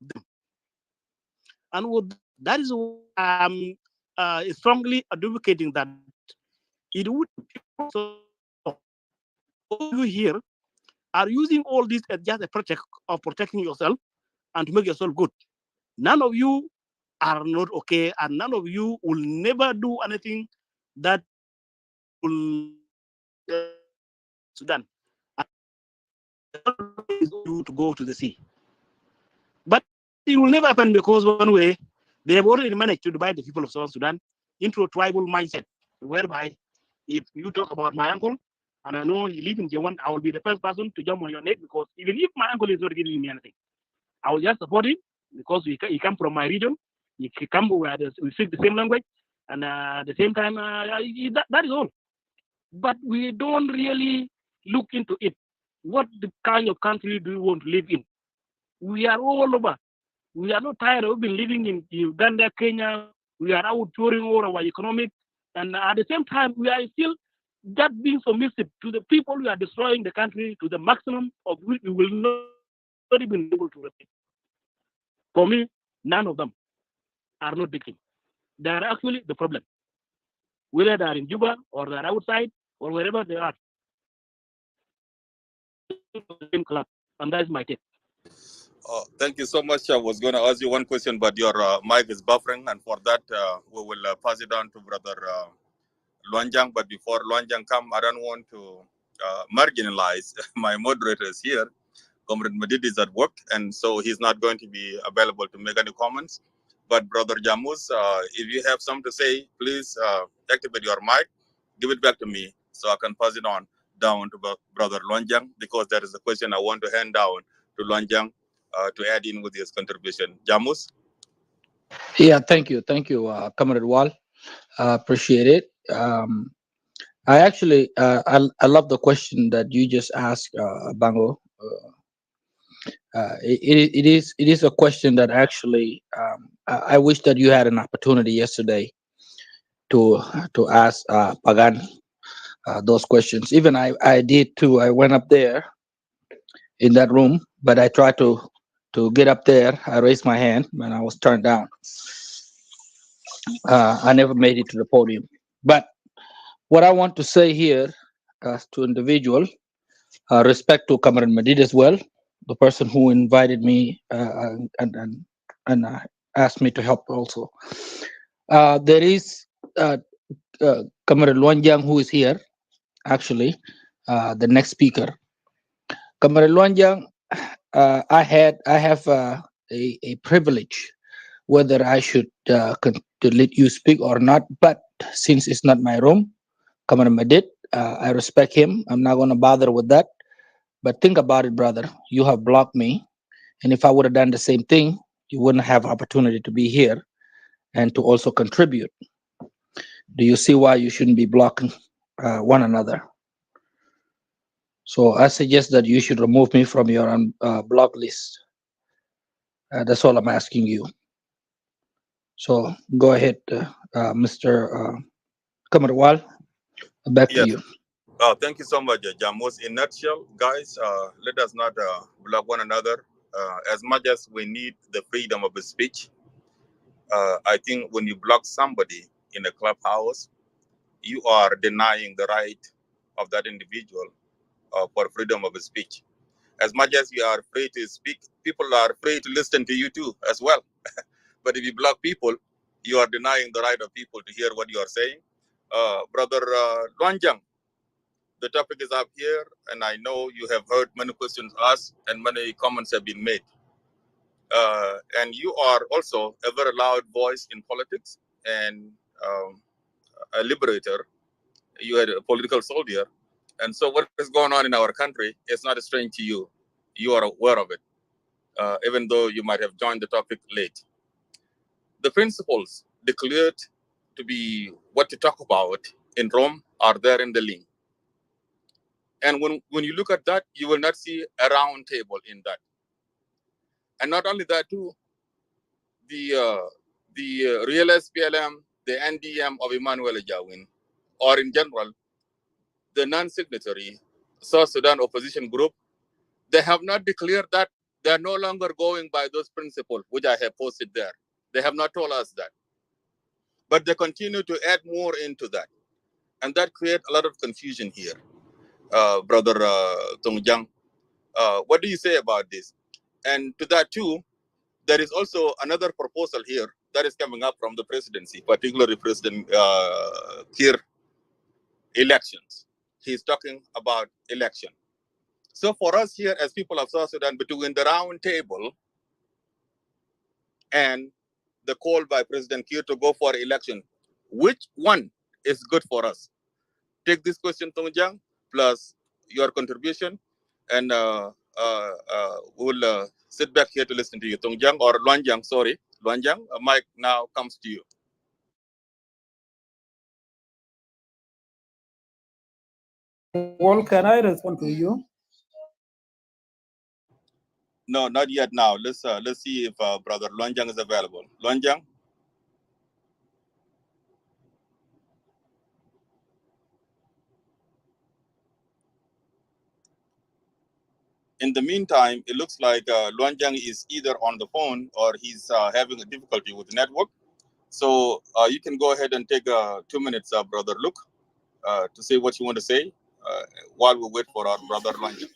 And that is why I'm strongly advocating that it would also all you here are using all this as just a project of protecting yourself and to make yourself good. None of you are not okay, and none of you will never do anything that will Sudan. You to go to the sea. But it will never happen because one way they have already managed to divide the people of South Sudan into a tribal mindset, whereby if you talk about my uncle, and I know he lives in J1, I will be the first person to jump on your neck, because even if my uncle is not giving me anything, I will just support him because he come from my region, he come where we speak the same language, and at the same time, that is all. But we don't really look into it. What the kind of country do we want to live in? We are all over. We are not tired of being living in Uganda, Kenya. We are out touring all our economic, and at the same time, we are still just being submissive to the people who are destroying the country to the maximum of which we will not even be able to repeat. For me, none of them are not victims. They are actually the problem. Whether they are in Juba or they are outside or wherever they are. And that's my take. Thank you so much. I was going to ask you one question, but your mic is buffering, and for that, we will pass it on to Brother Luanjang. But before Luanjang come, I don't want to marginalize my moderators here. Comrade Madid is at work, and so he's not going to be available to make any comments. But Brother Jamus, if you have something to say, please activate your mic, give it back to me so I can pass it on down to Brother Luanjang, because there is a question I want to hand down Luanjang to add in with his contribution. Jamus? Yeah, thank you, Comrade Wall. Appreciate it. I actually, I love the question that you just asked, Bango. It is a question that actually I wish that you had an opportunity yesterday to ask Pagan those questions. Even I did too. I went up there in that room, but I tried to get up there. I raised my hand and I was turned down. I never made it to the podium. But what I want to say here to individual, respect to Cameron Madid as well, the person who invited me and asked me to help also. There is Cameron Luanjang who is here, actually, the next speaker. Cameron Luanjang, I have a privilege whether I should to let you speak or not, but since it's not my room, Cameron Madid, I respect him. I'm not going to bother with that. But think about it, brother. You have blocked me, and if I would have done the same thing, you wouldn't have opportunity to be here and to also contribute. Do you see why you shouldn't be blocking one another? So I suggest that you should remove me from your block list. That's all I'm asking you. So go ahead, Mr. Kamarwal. Back to Yes. you. Thank you so much, Jamus. In nutshell, guys, let us not block one another. As much as we need the freedom of speech, I think when you block somebody in a clubhouse, you are denying the right of that individual for freedom of speech. As much as you are free to speak, people are free to listen to you too, as well. But if you block people, you are denying the right of people to hear what you are saying. Brother Luanjang, the topic is up here, and I know you have heard many questions asked and many comments have been made. And you are also a very loud voice in politics and a liberator. You are a political soldier. And so what is going on in our country is not strange to you. You are aware of it, even though you might have joined the topic late. The principles declared to be what to talk about in Rome are there in the link. And when you look at that, you will not see a round table in that. And not only that, too, the real SPLM, the NDM of Emmanuel Ejawin, or in general, the non-signatory South Sudan opposition group, they have not declared that they are no longer going by those principles, which I have posted there. They have not told us that. But they continue to add more into that. And that creates a lot of confusion here. Brother Tongjang, what do you say about this? And to that too, there is also another proposal here that is coming up from the presidency, particularly President Kiir elections. He's talking about election. So for us here as people of South Sudan, between the round table and the call by President Kiir to go for election, which one is good for us? Take this question, Tongjang, plus your contribution, and we'll sit back here to listen to you. Tongjang or Luanjang, sorry. Luanjang, mic now comes to you. Well, can I respond to you? No, not yet now. Let's see if Brother Luanjang is available. Luanjang? In the meantime, it looks like Luanjang is either on the phone or he's having a difficulty with the network. So you can go ahead and take 2 minutes, Brother Luke, to say what you want to say while we wait for our Brother Luanjang.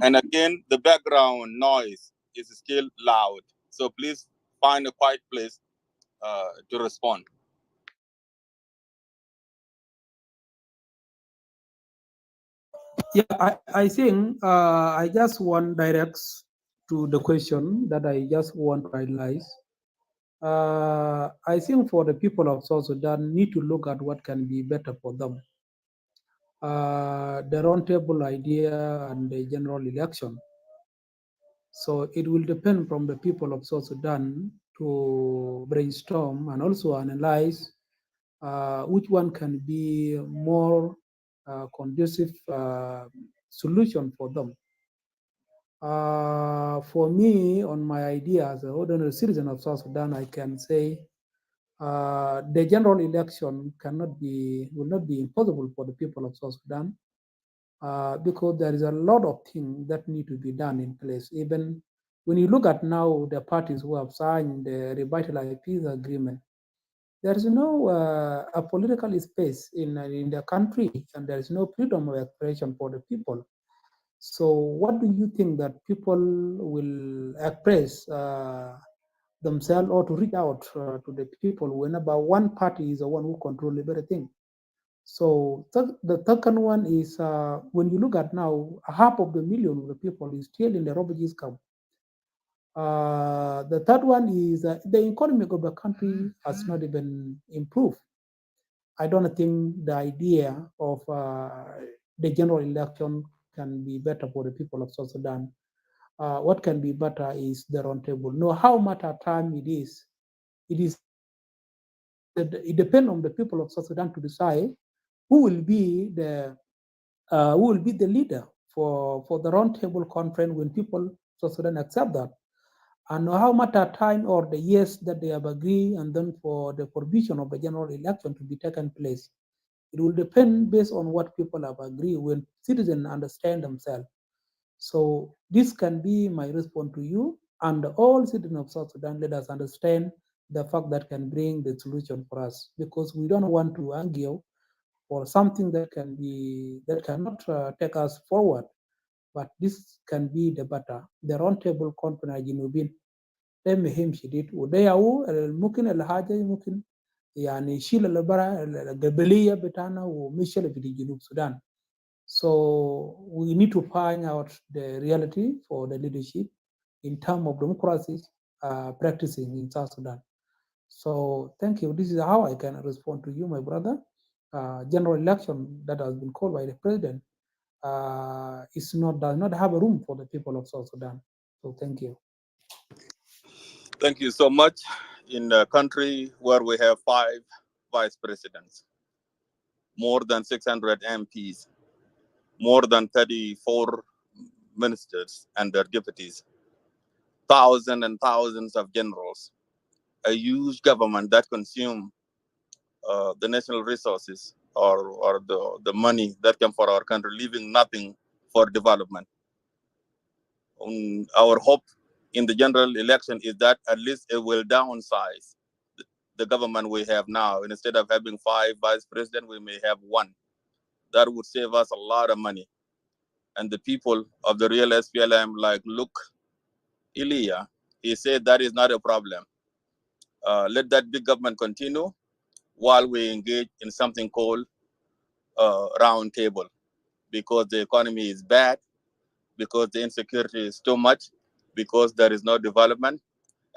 And again, the background noise is still loud. So please find a quiet place to respond. Yeah, I think I just want direct to the question that I just want to highlight. I think for the people of South Sudan need to look at what can be better for them. the roundtable idea and the general election. So it will depend from the people of South Sudan to brainstorm and also analyze which one can be more conducive solution for them. For me, on my idea as an ordinary citizen of South Sudan, I can say the general election will not be impossible for the people of South Sudan because there is a lot of things that need to be done in place. Even when you look at now the parties who have signed the revitalized peace agreement, there is no a political space in the country, and there is no freedom of expression for the people. So, what do you think that people will express themselves or to reach out to the people whenever one party is the one who controls everything? So, the second one is when you look at now, 500,000 of the people is still in the refugees camp. The third one is the economy of the country has not even improved. I don't think the idea of the general election can be better for the people of South Sudan. What can be better is the roundtable. No, how much time it is it depends on the people of South Sudan to decide who will be the leader for the roundtable conference when people of South Sudan accept that, and how much time or the years that they have agreed, and then for the provision of the general election to be taken place. It will depend based on what people have agreed when citizens understand themselves. So this can be my response to you, and all citizens of South Sudan. Let us understand the fact that can bring the solution for us, because we don't want to argue for something that cannot take us forward. But this can be the better. The roundtable conference جنوبين ده مهم شديد، وده هو ممكن الحاجة ممكن يعني يشيل البرا القبلية بتاعنا ومشكلة في جنوب السودان. So we need to find out the reality for the leadership in terms of democracy practicing in South Sudan. So thank you. This is how I can respond to you, my brother. General election that has been called by the president does not have a room for the people of South Sudan. So thank you. Thank you so much. In a country where we have 5 vice presidents, more than 600 MPs, more than 34 ministers and their deputies, thousands and thousands of generals, a huge government that consumes the national resources or the money that come for our country, leaving nothing for development. Our hope in the general election is that at least it will downsize the government we have now. Instead of having 5 vice presidents, we may have 1. That would save us a lot of money. And the people of the real SPLM, like Luke Elia, he said that is not a problem. Let that big government continue while we engage in something called round table, because the economy is bad, because the insecurity is too much, because there is no development.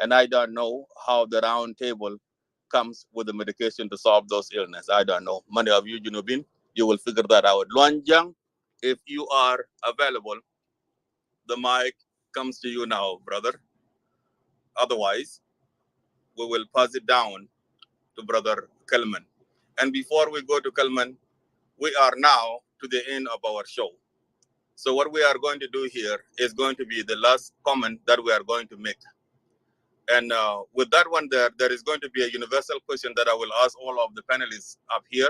And I don't know how the round table comes with the medication to solve those illnesses. I don't know. Many of you, Junubin, you will figure that out. Luanjang, if you are available, the mic comes to you now, brother. Otherwise, we will pass it down to Brother Kelman. And before we go to Kelman, we are now to the end of our show. So what we are going to do here is going to be the last comment that we are going to make. And with that one there is going to be a universal question that I will ask all of the panelists up here.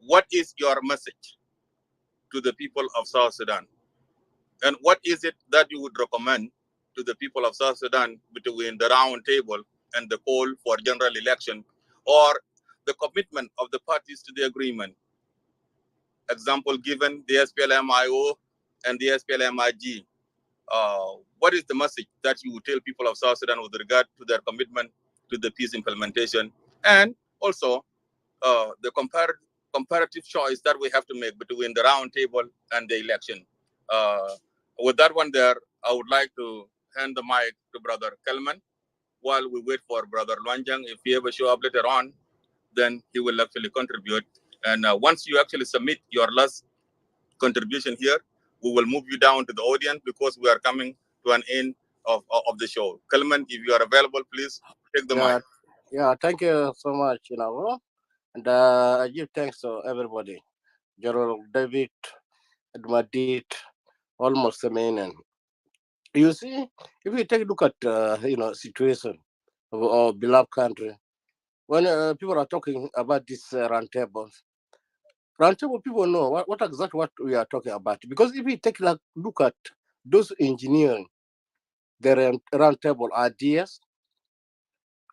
What is your message to the people of South Sudan? And what is it that you would recommend to the people of South Sudan between the round table and the call for general election, or the commitment of the parties to the agreement? Example given, the SPLM-IO and the SPLM-IG. What is the message that you would tell people of South Sudan with regard to their commitment to the peace implementation, and also the comparative choice that we have to make between the round table and the election? With that one there, I would like to hand the mic to Brother Kelman while we wait for Brother Luanjang. If he ever show up later on, then he will actually contribute. And once you actually submit your last contribution here, we will move you down to the audience because we are coming to an end of the show. Kalman, if you are available, please take the mic. Yeah, thank you so much, and I give thanks to everybody. General David, Madid, almost the main. And you see, if you take a look at situation of our beloved country, when people are talking about this roundtable, people know what exactly what we are talking about. Because if you take a look at those engineering, their roundtable ideas,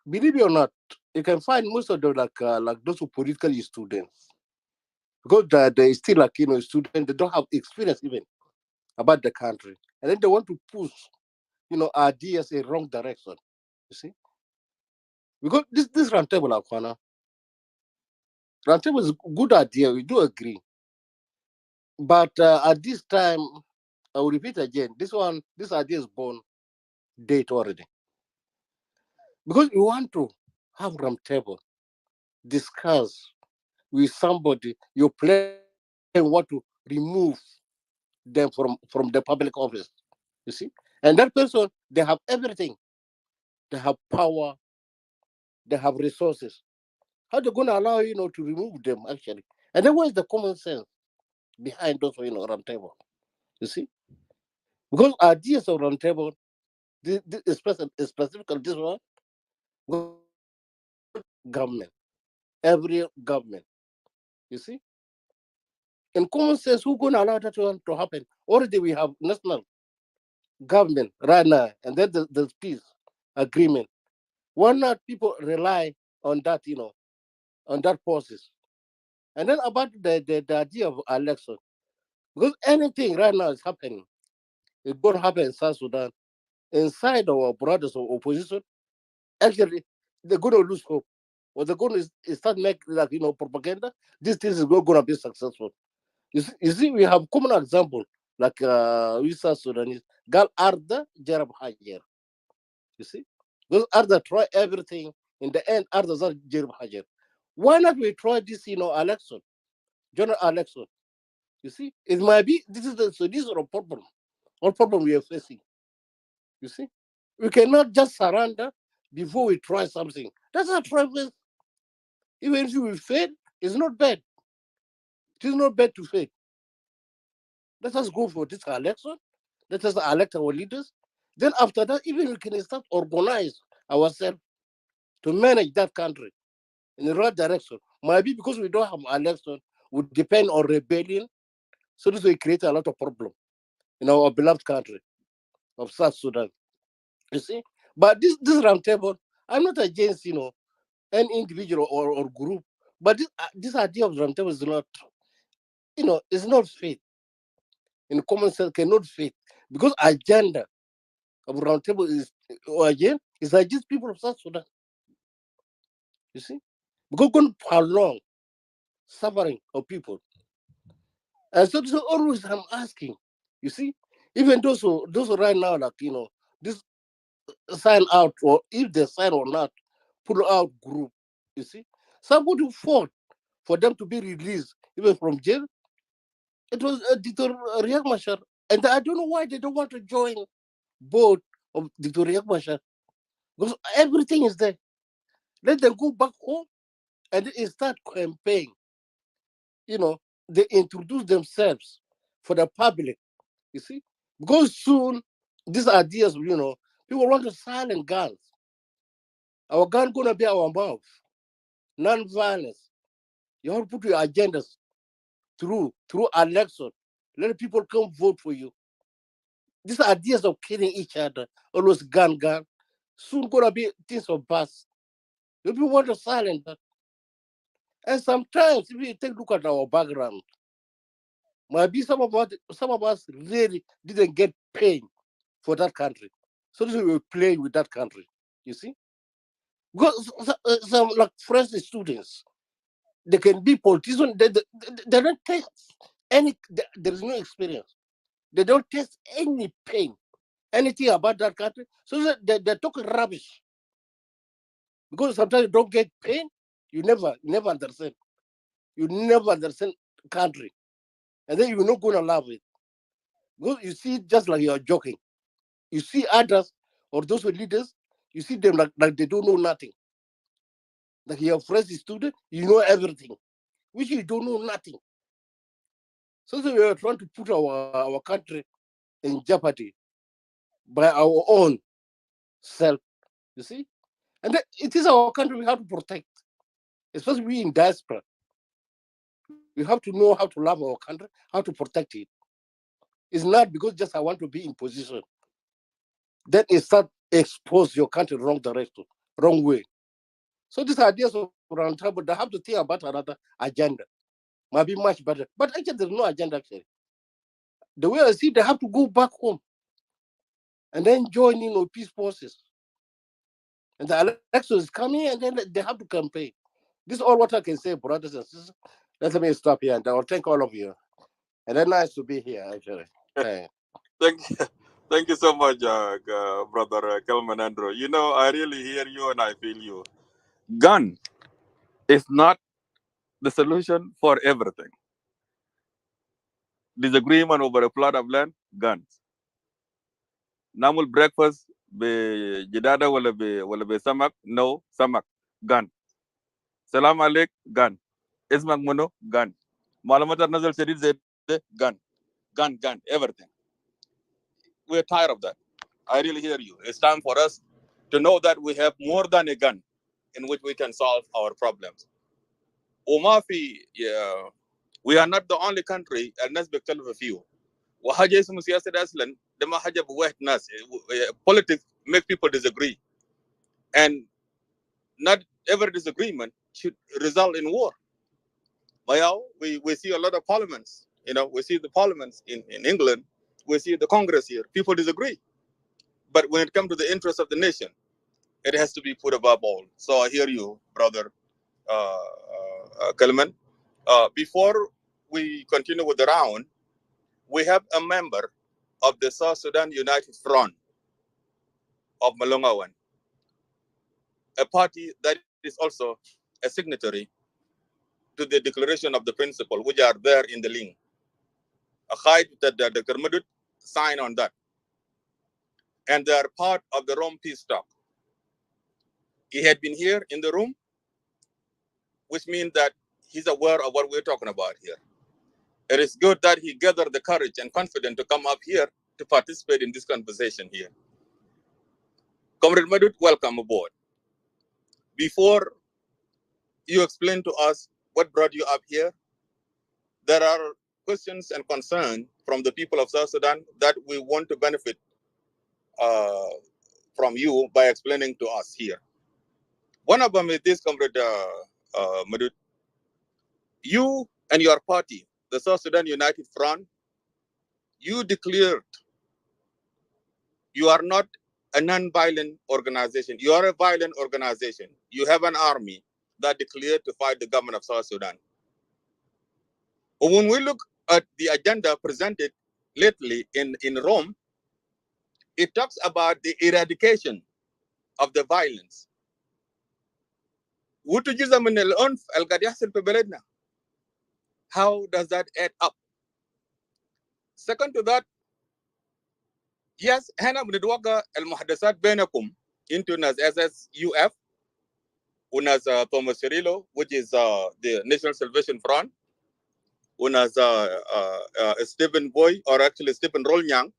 believe it or not, you can find most of them like those who political students, because they still students, they don't have experience even about the country, and then they want to push ideas in wrong direction. You see, because this roundtable, roundtable is a good idea. We do agree, but at this time, I will repeat again. This idea is born date already, because we want to have roundtable discuss with somebody. You plan what to remove them from the public office. You see, and that person, they have everything. They have power. They have resources. How they going to allow to remove them actually? And then where's the common sense behind those roundtable? You see, because ideas of roundtable, specifically this one, government, every government. You see, in common sense, who going to allow that one to happen? Already we have national government right now, and then there's peace agreement. Why not people rely on that, on that process? And then about the idea of election, because anything right now is happening. It's going to happen in South Sudan. Inside our brothers of opposition, actually, they're going to lose hope. Or they're going to start making propaganda. This thing is not going to be successful. You see, we have common example like we South Sudanese. Gal Arda Jarab Hajer. You see, those Arda try everything. In the end, Arda Jarab Hajer. Why not we try this, election, general election? You see, it might be this is a problem. What problem we are facing? You see, we cannot just surrender before we try something. That's not progress. Even if we fail, it's not bad. It is not bad to fail. Let us go for this election. Let us elect our leaders. Then after that, even we can start organize ourselves to manage that country in the right direction. Maybe because we don't have election, we depend on rebellion. So this will create a lot of problem in our beloved country of South Sudan. You see, but this roundtable, I'm not against any individual or group, but this idea of roundtable is not is not fit in common sense, cannot fit, because agenda of roundtable is again is against people of South Sudan. You see, because going prolong suffering of people, and so always I'm asking. You see, even those who right now this sign out, or if they sign or not, pull out group. You see, somebody fought for them to be released even from jail. It was Dr. Riek Machar, and I don't know why they don't want to join board of Dr. Riek Machar, because everything is there. Let them go back home and they start campaign. They introduce themselves for the public. You see, because soon these ideas, people want to silence guns. Our gun gonna be our mouth, non-violence. You have to put your agendas through election. Let people come vote for you. These ideas of killing each other, always gun, soon gonna be things of past. People want to silence that. And sometimes, if you take a look at our background, maybe some of us really didn't get paid for that country. So this we play with that country. You see, because some like fresh students, they can be politicians. They don't take any. There is no experience. They don't taste any pain, anything about that country. So they talk rubbish. Because sometimes you don't get pain, you never understand. You never understand country. And then you're not going to love it. Because you see it just like you're joking. You see others or those who leaders, you see them like they don't know nothing. Like you're a fresh student, you know everything, which you don't know nothing. So we are trying to put our country in jeopardy by our own self, you see? And it is our country we have to protect, especially we in diaspora. We have to know how to love our country, how to protect it. It's not because just I want to be in position. Then it start expose your country wrong direction, wrong way. So these ideas of round table, they have to think about another agenda. Might be much better. But actually, there's no agenda actually. The way I see, they have to go back home and then join in with peace forces. And the election is coming, and then they have to campaign. This is all what I can say, brothers and sisters. Let me stop here, and I will thank all of you. And then nice to be here, actually. Thank you so much, brother Kelman Andrew. You know, I really hear you and I feel you. Gun is not the solution for everything. Disagreement over a plot of land, guns. Normal breakfast, be jidada wala be samak, no samak, gun. Salam alek, gun. Ismak mono, gun. Malamatar nazal serid zede, gun. Gun, everything. We're tired of that. I really hear you. It's time for us to know that we have more than a gun in which we can solve our problems. Umafi, yeah, we are not the only country الناس بيختلفوا فيه. وحاجة اسمه سياسة أصلا ده ما حاجة بواحد ناس. Politics make people disagree, and not every disagreement should result in war. Well, we see a lot of parliaments. You know, we see the parliaments in England. We see the Congress here. People disagree, but when it comes to the interests of the nation, it has to be put above all. So I hear you, brother Kalman. Before we continue with the round, we have a member of the South Sudan United Front of Malongawan, a party that is also a signatory to the Declaration of the Principle, which are there in the link. A hide that the Kermadut sign on that. And they are part of the Rome peace talk. He had been here in the room, which means that he's aware of what we're talking about here. It is good that he gathered the courage and confidence to come up here to participate in this conversation here. Comrade Madut, welcome aboard. Before you explain to us what brought you up here, there are questions and concerns from the people of South Sudan that we want to benefit from you by explaining to us here. One of them is this, Comrade Madut. You and your party, the South Sudan United Front, you declared you are not a non-violent organization. You are a violent organization. You have an army that declared to fight the government of South Sudan. But when we look at the agenda presented lately in Rome, it talks about the eradication of the violence. How does that add up? Second to that, yes, هنا بنتوقع المحادثات بينكم into NAS SSUF وناس Thomas Cirillo, which is the National Salvation Front, وناس Stephen Boy, or actually Stephen Rolnyang,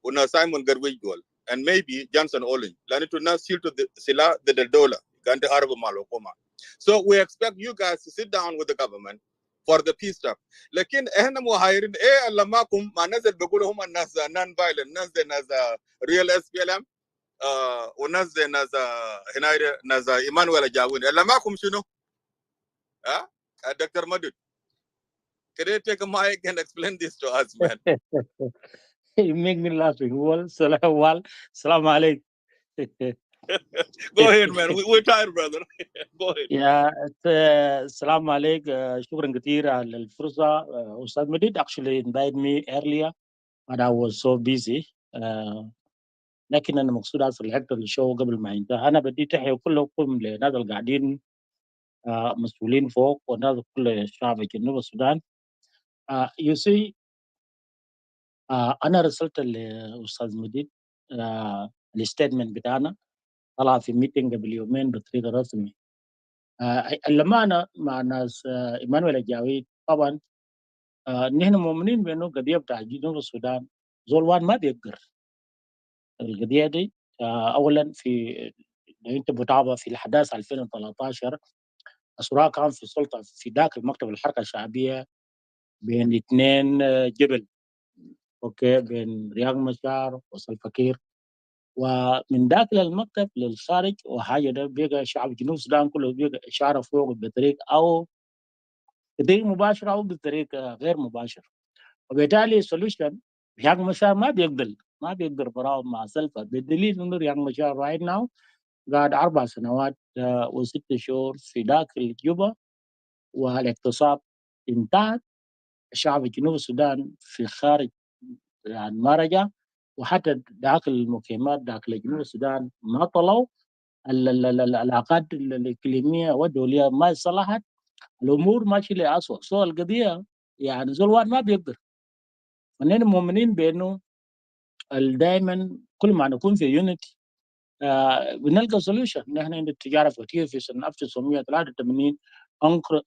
وناس Simon Garwigwal, and maybe Johnson Olin. لأن الناس شيلتوا سلاح ضد الدولة كانت حرب مع الحكومة. So we expect you guys to sit down with the government for the peace talk. لكن احنا مهايرين ايه اللي معكم ما نزل بيقولوا هم الناس non violent ناس real SPLM وناس هنا ناس ايمانويل جاوين اللي معكم شنو؟ Dr. Madud, can you take a mic and explain this to us, man? You make me laughing. Well, salam alaikum. Go ahead, man. We're tired, brother. Go ahead. Yeah, salam alaikum. Shukran kathir على الفرصة. Ustad Madid actually invited me earlier, but I was so busy. لكن أنا مقصود أصل لحقت الشو قبل ما ينتهي. أنا بدي تحية كلكم لناس القاعدين مسؤولين فوق والناس كل شعب جنوب السودان. You see أنا رسلت لأستاذ مديد الستيتمنت بتاعنا طلع في ميتنج قبل يومين بطريقة رسمي. لما أنا مع ناس إيمانويل الجاويد طبعا نحن مؤمنين بأنه القضية بتاع جنوب السودان زول وان ما بيقدر القضية دي. أولا في لو أنت متابع في الأحداث 2013 الصراع كان في السلطة في ذاك المكتب الحركة الشعبية بين اثنين جبل، اوكي، بين رياض مشار وسلفكير، ومن داخل المكتب للخارج وحاجه ده بيقى شعب جنوب السودان كله بيقى اشاره فوق بطريقه او بطريقه مباشره او بطريقه غير مباشره، وبالتالي السوليوشن رياض مشار ما بيقدر براو مع سلفا، بالدليل انه رياض مشار رايت ناو قاعد 4 سنوات و6 شهور في داخل جوبا، والاقتصاد انتهى. شعب جنوب السودان في الخارج يعني ما رجع، وحتى داخل المخيمات داخل جنوب السودان ما طلعوا. العلاقات الإقليمية والدولية ما صلحت، الأمور ماشية لأسوأ. سو القضية يعني زول واحد ما بيقدر. فنحن مؤمنين بأنه دائما كل ما نكون في يونتي بنلقى سوليوشن. نحن عندنا تجارة كتير في سنة 1983 أنكل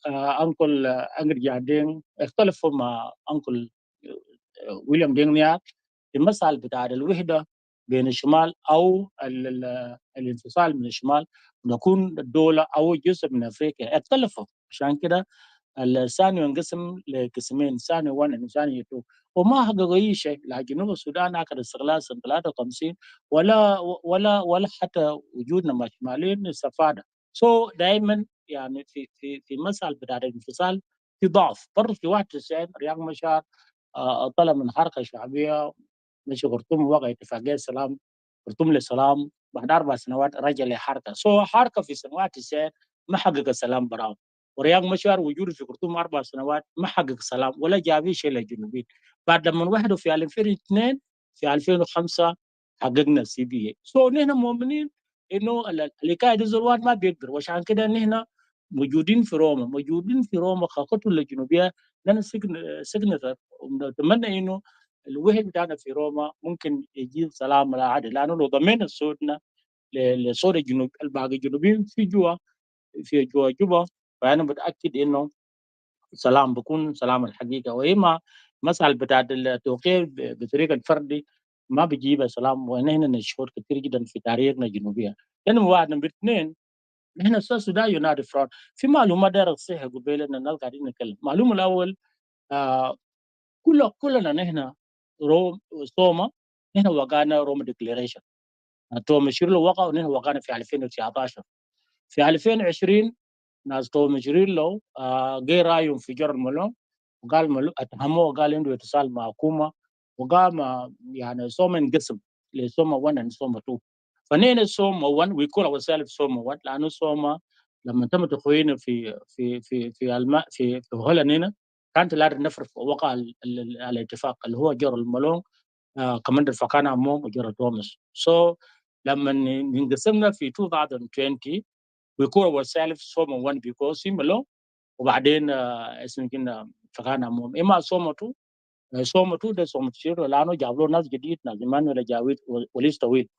أنجر جاردين اختلفوا مع أنكل ويليام دينغ في المسألة بتاع الوحدة بين الشمال أو الانفصال من الشمال نكون الدولة أو جزء من أفريقيا. اختلفوا عشان كده الثاني ينقسم لقسمين، ثاني 1 وثاني 2، وما حققوا أي شيء. لا جنوب السودان أخذ استقلال سنة 53 ولا حتى وجودنا مع الشماليين استفادة. دائما يعني في مسألة بتاع الانفصال في ضعف. برضه في 91 رياض مشار طلب من حركة شعبية مشي خرطوم، وقع اتفاقية سلام خرطوم للسلام، بعد 4 سنوات رجع لحركة. حركة في سنوات 90 ما حقق السلام براو، ورياض مشار وجوده في خرطوم 4 سنوات ما حقق سلام ولا جاب شيء للجنوبيين. بعد لما وحدوا في 2002 في 2005 حققنا سي بي اي. نحن مؤمنين انه الحكايه دي زول ما بيقدر، وعشان كده نحن موجودين في روما خطوه للجنوبيه لنا سجن. نتمنى انه الوحده بتاعنا في روما ممكن يجيب سلام لا عادل، لانه لو ضمينا صوتنا لصوت الجنوب الباقي الجنوبيين في جوا جوبا، فانا متاكد انه سلام بكون سلام الحقيقه. واما مسألة بتاعت التوقيع بطريقه الفردي ما بيجيب سلام. ونحن نشكر كثير جدا في تاريخنا الجنوبيه. لانه واحد نمبر اثنين، نحن السودان يونايتد فرونت في معلومات دايره تصحيح قبل ان الناس قاعدين نتكلم. المعلومه الاول كلنا نحن صوما، نحن وقعنا روما ديكلاريشن. توم شيرلو وقع ونحن وقعنا في 2019. في 2020 ناس توم شيرلو جاي رايهم في جر الملون وقال اتهموه وقال عنده اتصال مع حكومه، وقام يعني صوما انقسم لصوما 1 وصوما 2. فنحن صوما 1 ويكون ourselves صوما 1 لانه صوما لما تم تخوينا في الماء في هولندا هنا كانت لا نفر وقع الاتفاق اللي هو جر الملون كماندر فكان موم وجر توماس. لما انقسمنا في 2020 we call ourselves صوما 1 because سيمبلو، وبعدين اسمه كنا فكان موم. اما صوما 2 صوما 2 ده صوما تشير لانه جاب له ناس جديد، ناس زمان ولا جاويد وليس طويل.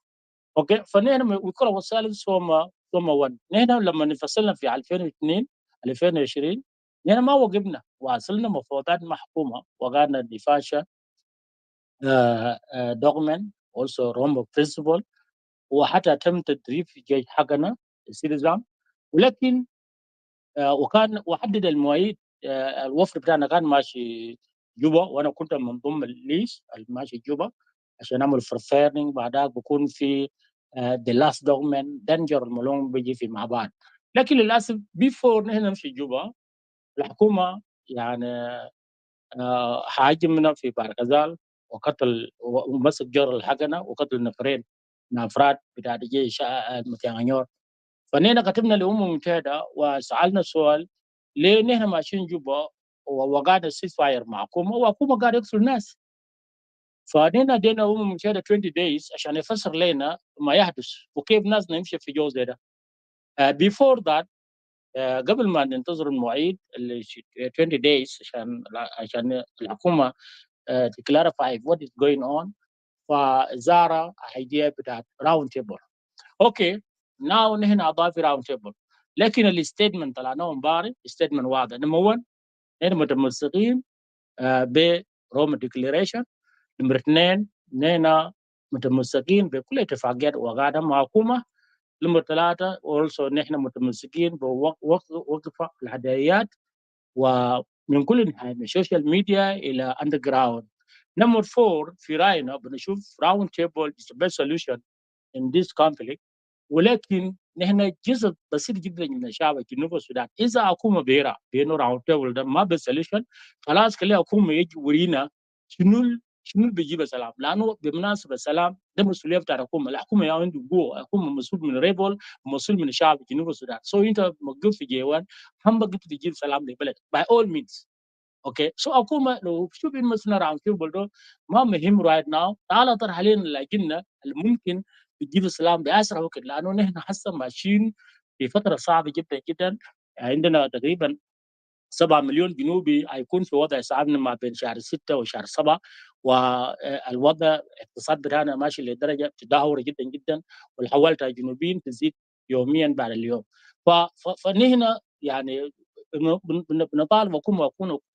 اوكي، فنحن we call ourselves صوما 1. نحن لما انفصلنا في 2020 نحن ما وقفنا، واصلنا مفاوضات مع حكومه وقعدنا دفاشة دوغمنت also روما برنسبل، وحتى تم تدريب في الجيش حقنا السيريزام. ولكن وكان وحدد المواعيد. الوفد بتاعنا كان ماشي جوبا، وانا كنت من ضمن الليست الماشي جوبا عشان نعمل فرفيرنج. بعدها بكون في the last document دنجر الملون بيجي في مع بعض. لكن للاسف بيفور نحن نمشي جوبا الحكومه يعني حاجمنا في بارغزال وقتل ومسك جر الحقنا وقتل نفرين من افراد بتاع الجيش المتيانيور. فنحن كتبنا للامم المتحده وسالنا سؤال ليه نحن ماشيين جوبا وقعدنا سيس فاير مع حكومه وحكومه قاعده يقتل الناس. فنحن ادينا الامم المتحده 20 days عشان يفسر لنا ما يحدث وكيف ناس نمشي في جو زي ده. Before that قبل ما ننتظر المواعيد اللي 20 days عشان الحكومه تكلاريفاي what is going on. فزارة idea بتاعت راوند تيبل. اوكي ناو نحن اعضاء في راوند تيبل، لكن الستيتمنت طلعناه امبارح ستيتمنت واضح. نمبر 1 نحن متمسكين بروما ديكلاريشن. نمبر 2 نحن متمسكين بكل اتفاقيات وقعدها مع الحكومه. نمبر 3 also نحن متمسكين بوقف الهدايات ومن كل ناحيه من السوشيال ميديا الى اندر جراوند. نمبر 4 في راينا بنشوف راوند تيبل is the best solution in this conflict، ولكن نحن جزء بسيط جدا من الشعب جنوب السودان. اذا حكومه بيرا بينه راوند تيبل ده ما بس سوليوشن، خلاص خلي حكومه يجي ورينا شنو بيجيب السلام، لانه بمناسبه السلام ده مسؤوليه بتاع الحكومه. الحكومه عنده قوه، الحكومه مسؤول من ريبل، مسؤول من الشعب جنوب السودان. انت موجود في جيوان هم بقيت تجيب سلام للبلد by all means. اوكي حكومه لو شوف مثلا راوند تيبل ده ما مهم رايت ناو، تعال طرح علينا اللجنه اللي ممكن تجيب السلام باسرع وقت، لانه نحن هسه ماشيين في فتره صعبه جدا جدا. عندنا تقريبا 7 مليون جنوبي هيكون في وضع صعب ما بين شهر 6 وشهر 7، والوضع الاقتصاد بتاعنا ماشي لدرجه تدهور جدا جدا، والحوالة الجنوبيين تزيد يوميا بعد اليوم. فنحن يعني بنطالب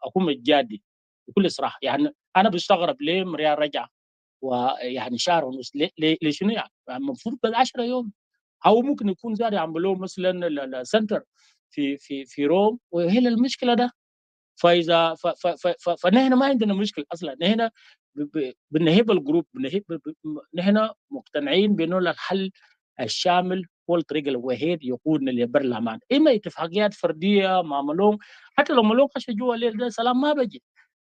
حكومه جادي بكل صراحه. يعني انا بستغرب ليه مريال رجع ويعني شهر ونص لشنو يعني؟ المفروض بس 10 يوم، او ممكن يكون زاد يعملوا مثلا السنتر في روم وهي المشكله ده. فاذا فنحن ما عندنا مشكله اصلا، نحن بنهيب الجروب، نحن مقتنعين بانه الحل الشامل هو الطريق الوحيد يقودنا لبر الامان. اما اتفاقيات فرديه مع ملوم، حتى لو ملوم خش جوا الليل ده سلام ما بجي.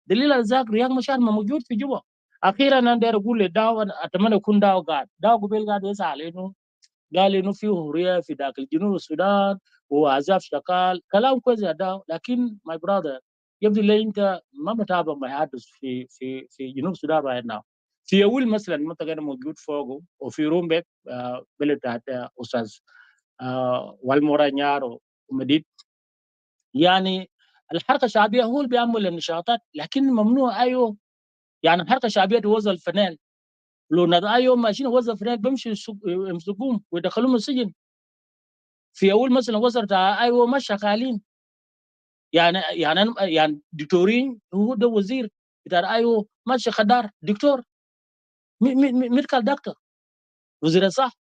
دليل ذاك رياض مشار ما موجود في جوا. اخيرا انا داير اقول لداو، اتمنى يكون داو قاعد، داو قبل قاعد يسال انه قال انه في حريه في داخل جنوب السودان وعذاب شغال، كلام كويس يا داو، لكن ماي براذر يبدو لي انت ما متابع ما يحدث في جنوب السودان رايت ناو. في اول مثلا منطقه انا موجود فوقه، وفي رومبيك بلد بتاعت استاذ والمورا نيار ومديد، يعني الحركه الشعبيه هو اللي بيعمل النشاطات، لكن ممنوع ايوه يعني الحركه الشعبيه توظف الفنان، لو نادى ايوه ماشيين وظف الفنان بيمشي يمسكوهم ويدخلوهم السجن. في اول مثلا وزاره ايوه ما شغالين، يعني دكتورين، هو ده وزير بتاع ايوه ماشي خدار دكتور ميديكال دكتور وزير الصحه،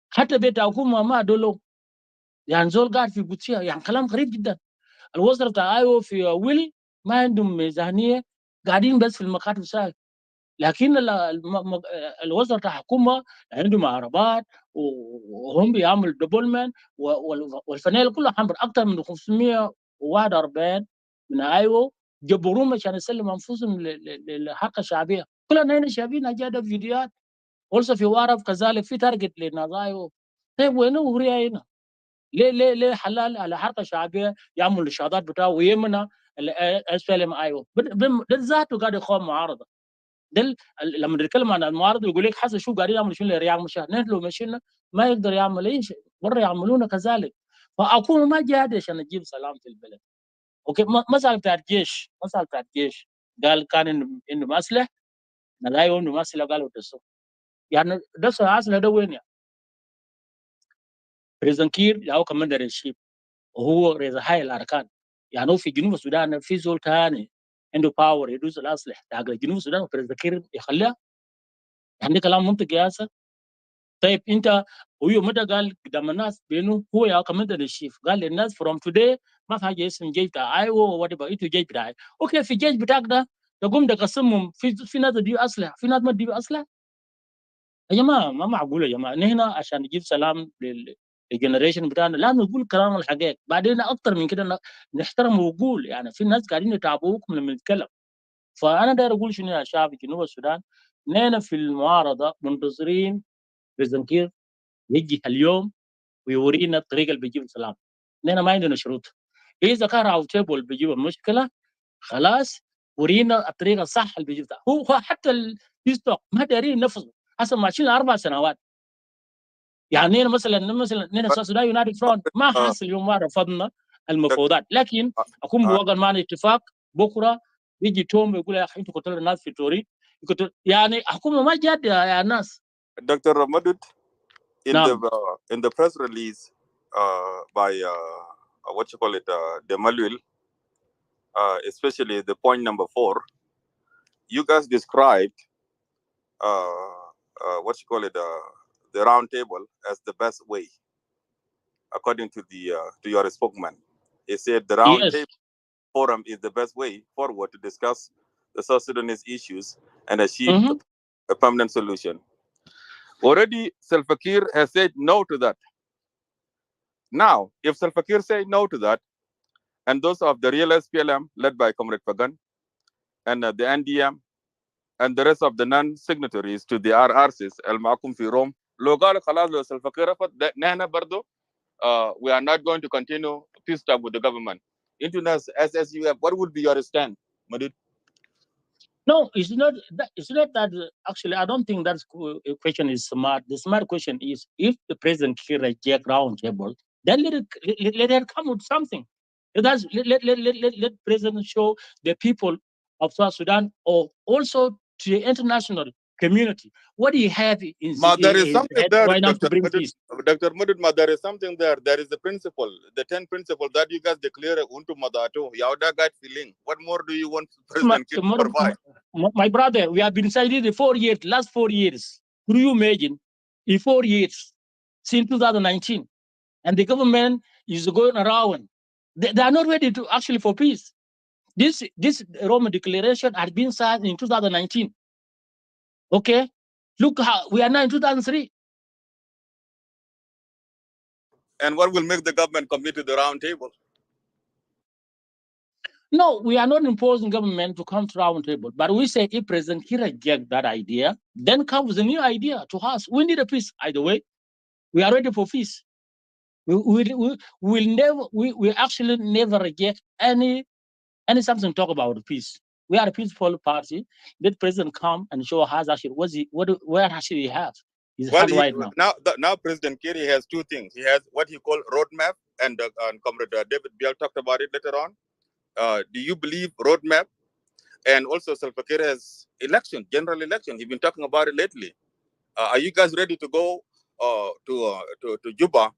حتى بيت حكومه ما دولو، يعني زول قاعد في قدسيه، يعني كلام غريب جدا. الوزاره بتاع ايوه في ويل ما عندهم ميزانيه، قاعدين بس في المكاتب ساكت. لكن الوزاره بتاع الحكومه عندهم عربات وهم بيعملوا ديفلوبمنت، والفنانين كلها حمر اكثر من 541 من ايوه جبروهم عشان يسلموا انفسهم للحركه الشعبيه. كلنا هنا شايفين اجاد فيديوهات، ولسه في وارف كذلك في تارجت للناس ايوه. طيب وين هوريا هنا؟ ليه حلال على حركه شعبيه يعمل النشاطات بتاعه ويمنع السلم ايوه؟ ده ذاته قاعد يقاوم معارضه. ده لما نتكلم عن المعارضه يقول لك حسن شو قاعدين يعملوا شنو لرياض مشاهد، نحن لو مشينا ما يقدر يعمل اي شيء، بره يعملونا كذلك. فاكون ما جاهد عشان نجيب سلام في البلد. اوكي مساله بتاعت جيش قال كان انه مسلح، نلاقي انه مسلح قالوا دسوا، يعني دسوا اسلحه ده وين يعني؟ بريزن كير هو كماندر الشيب وهو رئيس هاي الاركان، يعني هو في جنوب السودان في زول ثاني عنده باور يدوس الاسلحه داخل جنوب السودان وبريزن كير يخليها؟ يعني كلام منطقي يا اسف. طيب انت ويو متى قال قدام الناس بانه هو يا كماندر الشيف قال للناس فروم توداي ما في حاجه اسم جيش بتاع ايوه وات ايفر، انتوا الجيش بتاعي. اوكي في الجيش بتاعك ده تقوم تقسمهم في ناس تديو اسلحه، في ناس ما تديو اسلحه. يا جماعه ما معقول يا جماعه، نحن عشان نجيب سلام للجنريشن بتاعنا لا نقول كلام الحقيقه، بعدين اكثر من كده نحترم وقول، يعني في ناس قاعدين يتابعوكم لما نتكلم. فانا داير اقول شنو يا شعب جنوب السودان، نحن في المعارضه منتظرين بريزنكير يجي اليوم ويورينا الطريقه اللي بيجيب السلام. نحن ما عندنا شروط، اذا كان راو تيبل بيجيب المشكله خلاص ورينا الطريقه الصح اللي بيجيب. هو حتى البيستوك ما دارين نفسه، هسه ماشيين 4 سنوات يعني مثلا نحن السودان يونايتد فرونت ما حاصل يوم ما رفضنا المفاوضات، لكن اكون بوقع معنا اتفاق بكره بيجي توم يقول يا اخي انتوا قتلوا الناس في توريد، يعني حكومه ما جاد يا ناس. Dr. Madud, نعم. in the press release by what you call it, Demalwil, especially the point number 4, you guys described what you call it, the round table as the best way, according to the to your spokesman. He said the round table forum is the best way forward to discuss the South Sudanese issues and achieve a permanent solution. Already, Salva Kiir has said no to that. Now, if Salva Kiir say no to that, and those of the real SPLM led by Comrade Pagan and the NDM and the rest of the non-signatories to the RRCs, El Makum fi Rome, Logal Khalas lo Salva Kiir Nehna Bardo, we are not going to continue peace talk with the government. Into SSUF, what would be your stand, Madud? No, it's not that. Actually, I don't think that question is smart. The smart question is, if the president Kiir reject round table, then let it come with something. Let president show the people of South Sudan, or also to the international community, what do you have in there is something there, right now to bring peace? Dr. Madud, there is something there. There is the principle, the 10 principles that you guys declare unto Madato. Yauda got feeling. What more do you want President Kiir to provide? My brother, we have been inside the 4 years, last 4 years. Could you imagine? In 4 years, since 2019, and the government is going around. They are not ready to actually for peace. This Roma declaration had been signed in 2019. Okay, look how we are now in 2003. And what will make the government commit to the round table? No, we are not imposing government to come to round table, but we say if President Kiir reject that idea, then come with a new idea to us. We need a peace either way. We are ready for peace. We actually never reject any something talk about peace. We are a peaceful party. Let President come and show us actually where actually he has his hand right now. Now President Kiir has two things. He has what he called roadmap, and Comrade David Biel talked about it later on. Do you believe roadmap? And also Salva Kiir has election, general election. He's been talking about it lately. Are you guys ready to go to Juba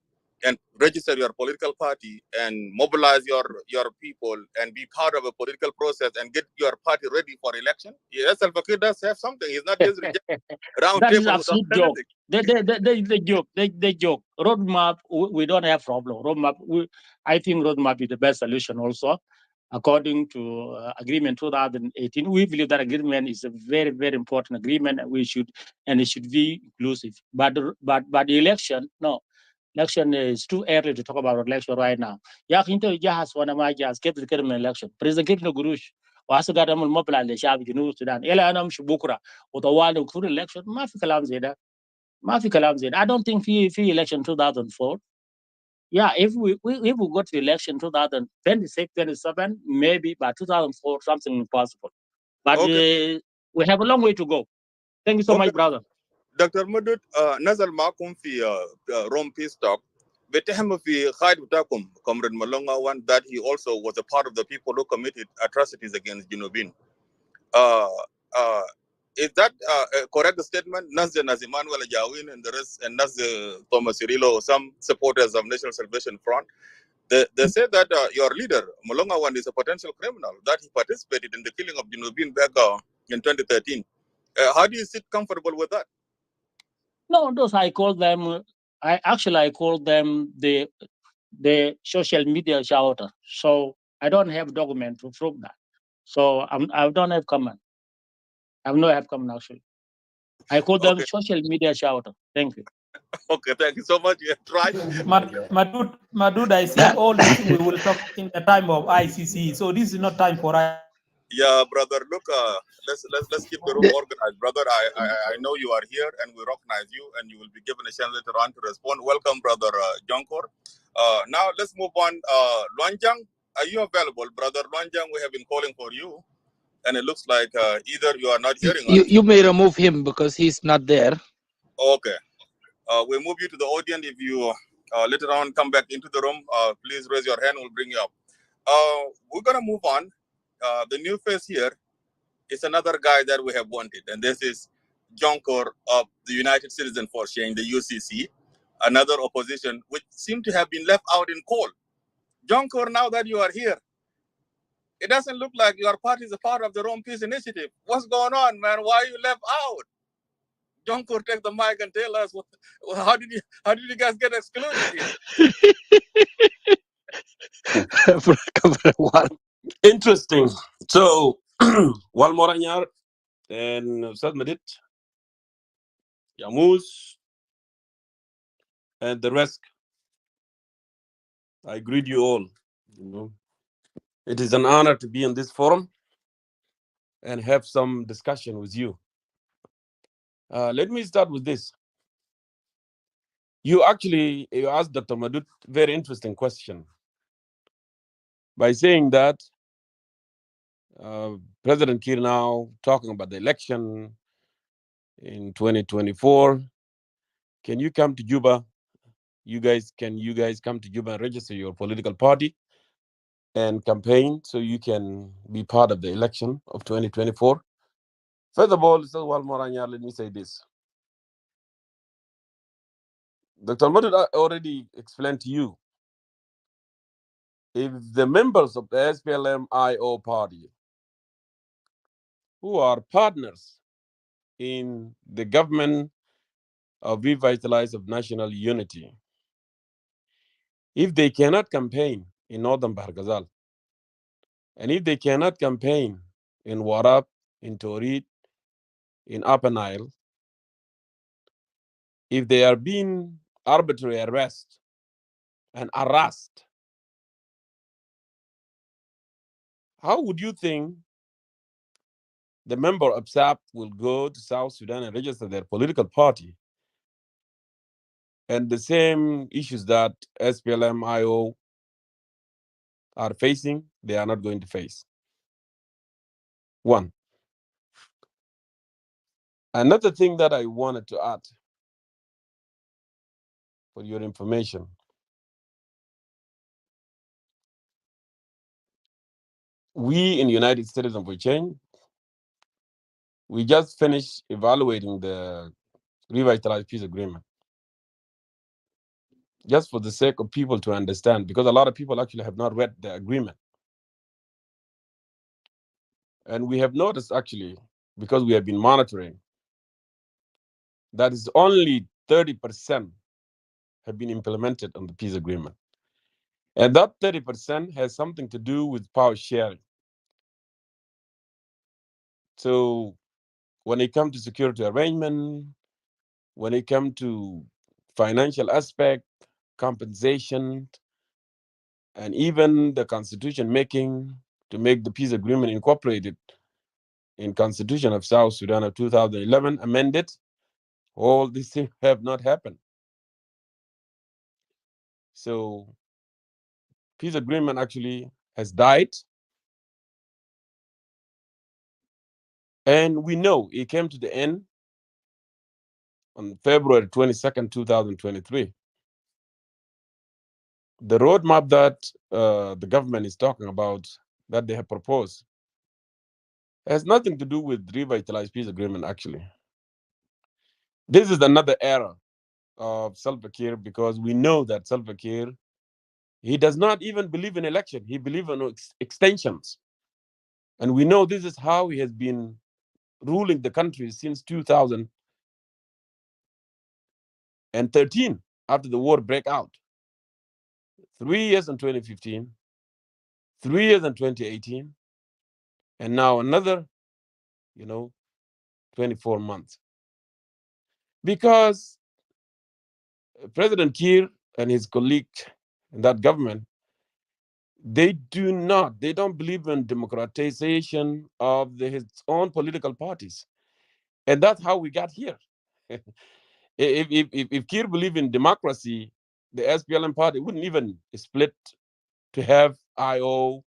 and register your political party and mobilize your people and be part of a political process and get your party ready for election? Yes, Salva Kiir does have something. He's not just round that table. Is absolute joke. They joke. Roadmap, we don't have problem. Roadmap, I think roadmap is the best solution also. According to agreement 2018, we believe that agreement is a very, very important agreement, and it should be inclusive. But the election, no, election is too early to talk about election right now. Yeah, into jahas wana ma jahas كيف تتكلم election. President كيف نقروش وهسه قاعد نعمل مبلغ لشعب جنوب السودان. إلى أنا مش بكرة وطوال وكل election ما في كلام زي ده. ما في كلام زي ده. I don't think في election 2004. Yeah, if we go to election 2026, 27, maybe by 2004, something impossible. But we have a long way to go. Thank you so much, brother. Dr. Madud, نزل معكم في Rome Peace Talk. بتهم في خالد بتاعكم Comrade Malonga one that he also was a part of the people who committed atrocities against Junubin. Is that a correct statement? Nas Emmanuel Jawin and the rest, and Nas Thomas Cirillo, some supporters of National Salvation Front, they say that your leader, Malonga one, is a potential criminal, that he participated in the killing of Junubin back in 2013. How do you sit comfortable with that? No, those I call them the social media shouter. So I don't have document to prove that. So I don't have comment. I don't have comment actually. I call them social media shouter. Thank you. Okay, thank you so much. You have tried. Madud, I see all these things we will talk in the time of ICC. So this is not time for us. Yeah, brother. Look, let's keep the room organized, brother. I know you are here, and we recognize you, and you will be given a chance later on to respond. Welcome, brother Jonkor. Now let's move on. Luanjang, are you available, brother Luanjang? We have been calling for you, and it looks like either you are not hearing us. You may remove him because he's not there. Okay. We'll move you to the audience. If you later on come back into the room, please raise your hand. We'll bring you up. We're going to move on. The new face here is another guy that we have wanted, and this is Jonkor of the United Citizens for Change, the UCC, another opposition which seemed to have been left out in cold. Jonkor, now that you are here, it doesn't look like your party is a part of the Rome Peace Initiative. What's going on, man? Why are you left out? Jonkor, take the mic and tell us how did you guys get excluded here? Interesting. So, Walmoranyar and Ustad Medit, Yamus, and the rest, I greet you all. You know, it is an honor to be in this forum and have some discussion with you. Let me start with this. You asked Dr. Madut very interesting question by saying that President Kiir now talking about the election in 2024. Can you come to Juba? Can you guys come to Juba and register your political party and campaign so you can be part of the election of 2024? First of all, let me say this. Dr. Madud already explained to you, if the members of the SPLM-IO party who are partners in the government of revitalize of national unity, if they cannot campaign in Northern Barghazal, and if they cannot campaign in Warab, in Torit, in Upper Nile, if they are being arbitrarily arrested and harassed, how would you think the member of SAP will go to South Sudan and register their political party? And the same issues that SPLM-IO are facing, they are not going to face. One. Another thing that I wanted to add for your information, we in United Citizens for Change, we just finished evaluating the revitalized peace agreement. Just for the sake of people to understand, because a lot of people actually have not read the agreement. And we have noticed actually, because we have been monitoring, that is only 30% have been implemented on the peace agreement. And that 30% has something to do with power sharing. So when it comes to security arrangement, when it comes to financial aspect, compensation, and even the constitution making to make the peace agreement incorporated in Constitution of South Sudan of 2011 amended, all these things have not happened. So peace agreement actually has died. And we know it came to the end on February 22nd, 2023. The roadmap that the government is talking about, that they have proposed, has nothing to do with revitalized peace agreement, actually. This is another era of Salva Kiir, because we know that Salva Kiir, he does not even believe in election. He believes in extensions. And we know this is how he has been ruling the country since 2013, after the war broke out. 3 years in 2015, 3 years in 2018, and now another, 24 months. Because President Kiir and his colleague in that government, they don't believe in democratization of his own political parties. And that's how we got here. If Kiir believed in democracy, the SPLM party wouldn't even split to have IO,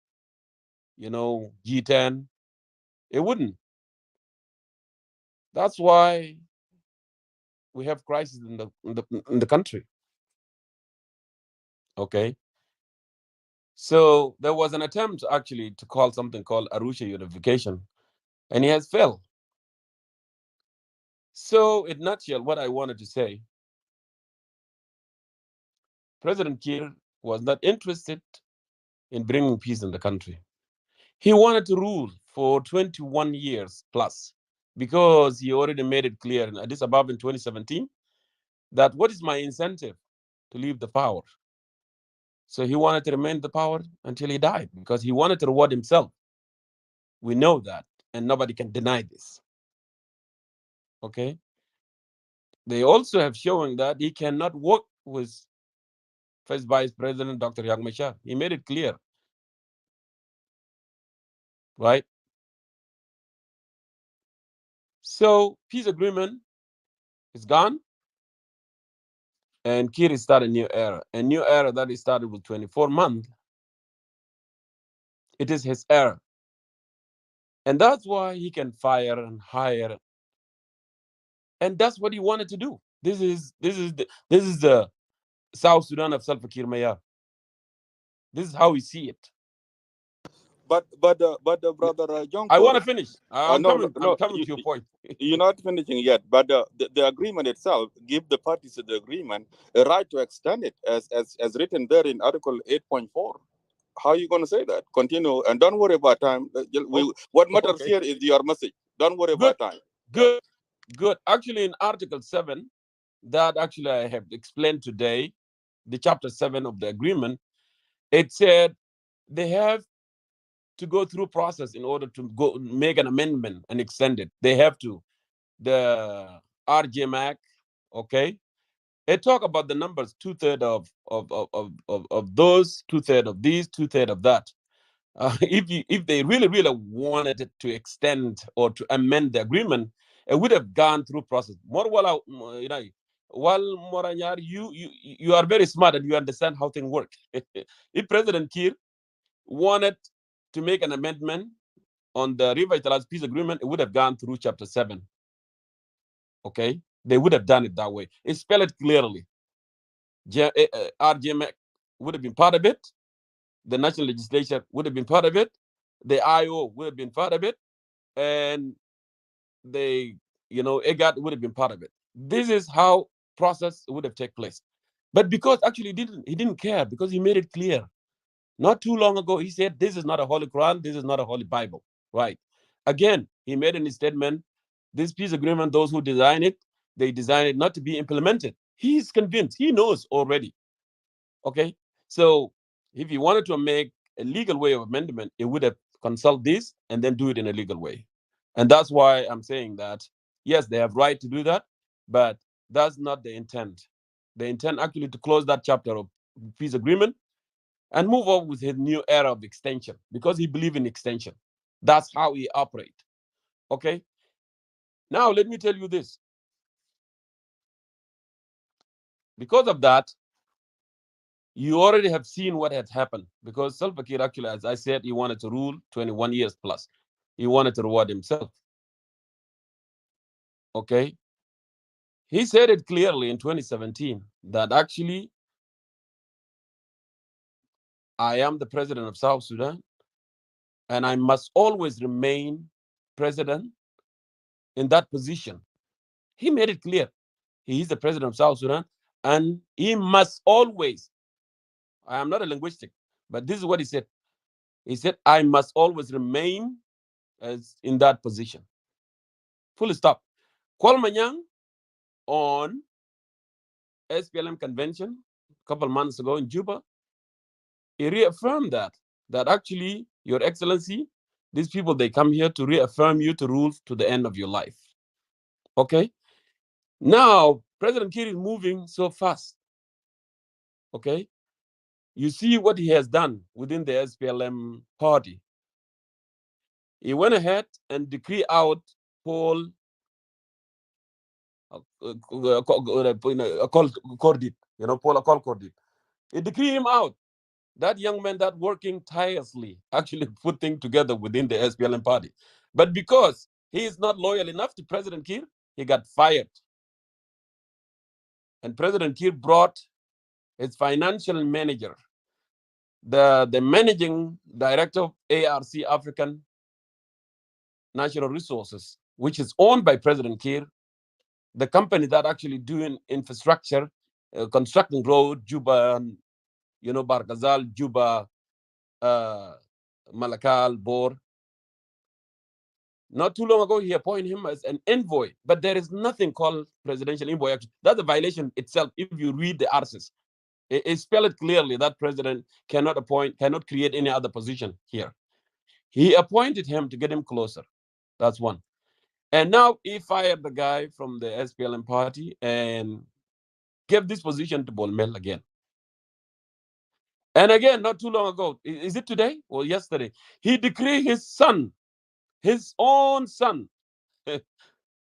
G10. It wouldn't. That's why we have crisis in the country. Okay. So there was an attempt actually to call something called Arusha unification, and he has failed. So in a nutshell, what I wanted to say, President Kiir was not interested in bringing peace in the country. He wanted to rule for 21 years plus, because he already made it clear in Addis Ababa in 2017 that what is my incentive to leave the power? So he wanted to remain in the power until he died, because he wanted to reward himself. We know that, and nobody can deny this. Okay. They also have shown that he cannot work with First Vice President Dr. Riek Machar. He made it clear, right? So peace agreement is gone, and Kiir started a new era. A new era that he started with 24 months. It is his era. And that's why he can fire and hire. And that's what he wanted to do. This is the South Sudan of Salva Kiir Mayar. This is how we see it. But brother I want Jonkor, to finish. I'm coming to your point. You're not finishing yet, but the agreement itself give the parties to the agreement a right to extend it as written there in Article 8.4. How are you going to say that? Continue, and don't worry about time. What matters here is your message. Don't worry about time. Good. Actually, in Article 7, that actually I have explained today, the Chapter 7 of the agreement, it said they have to go through process in order to go make an amendment and extend it. They have to. The RGMAC, okay? It talk about the numbers, 2/3 of those, 2/3 of these, 2/3 of that. If they really wanted it to extend or to amend the agreement, it would have gone through process. While Moranyar, you are very smart and you understand how things work. If President Kiir wanted to make an amendment on the revitalized peace agreement, it would have gone through Chapter 7. Okay, they would have done it that way. It spelled it clearly. RGMAC would have been part of it. The national legislature would have been part of it. The IO would have been part of it, and EGAT would have been part of it. This is how process would have taken place. But because actually he didn't care, because he made it clear. Not too long ago, he said, this is not a Holy Quran, this is not a Holy Bible, right? Again, he made in his statement, this peace agreement, those who design it, they design it not to be implemented. He's convinced, he knows already, okay? So if he wanted to make a legal way of amendment, it would have consult this and then do it in a legal way. And that's why I'm saying that, yes, they have right to do that, but that's not the intent. The intent actually to close that chapter of peace agreement and move on with his new era of extension, because he believes in extension. That's how he operates. Okay? Now, let me tell you this. Because of that, you already have seen what had happened, because Salva Kiir actually, as I said, he wanted to rule 21 years plus. He wanted to reward himself. Okay? He said it clearly in 2017 that actually, I am the president of South Sudan, and I must always remain president in that position. He made it clear. He is the president of South Sudan, and he must always, I am not a linguistic, but this is what he said. He said, I must always remain as in that position. Full stop. Kwalmanyang on SPLM convention a couple months ago in Juba, he reaffirmed that actually, Your Excellency, these people, they come here to reaffirm you to rule to the end of your life. Okay? Now, President Kiir is moving so fast. Okay? You see what he has done within the SPLM party. He went ahead and decreed out Paul Cordit, Paul Cordit. He decreed him out. That young man that working tirelessly actually put things together within the SPLM party. But because he is not loyal enough to President Kiir, he got fired. And President Kiir brought his financial manager, the managing director of ARC, African Natural Resources, which is owned by President Kiir, the company that actually doing infrastructure, constructing road, Juba, Bargazal, Juba, Malakal, Bor. Not too long ago, he appointed him as an envoy, but there is nothing called presidential envoy. That's a violation itself. If you read the articles, it spells it clearly that president cannot create any other position here. He appointed him to get him closer. That's one. And now he fired the guy from the SPLM party and gave this position to Bolmel again. And again, not too long ago, is it today or yesterday? He decreed his son, his own son,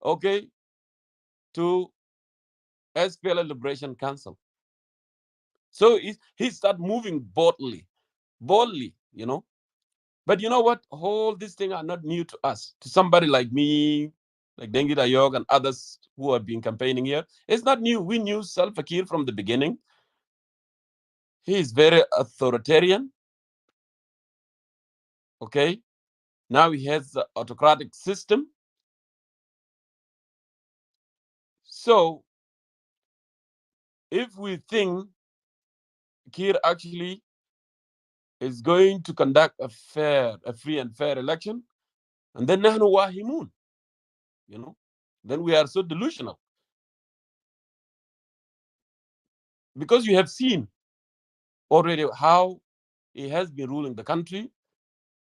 okay, to SPLM Liberation Council. So he started moving boldly, But you know what? All these things are not new to us. To somebody like me, like Dengi Dayog and others who have been campaigning here, it's not new. We knew Salva Kiir from the beginning. He is very authoritarian. Okay, now he has the autocratic system. So if we think Kiir actually is going to conduct a free and fair election, and then nahnu wahimun, then we are so delusional. Because you have seen already how he has been ruling the country,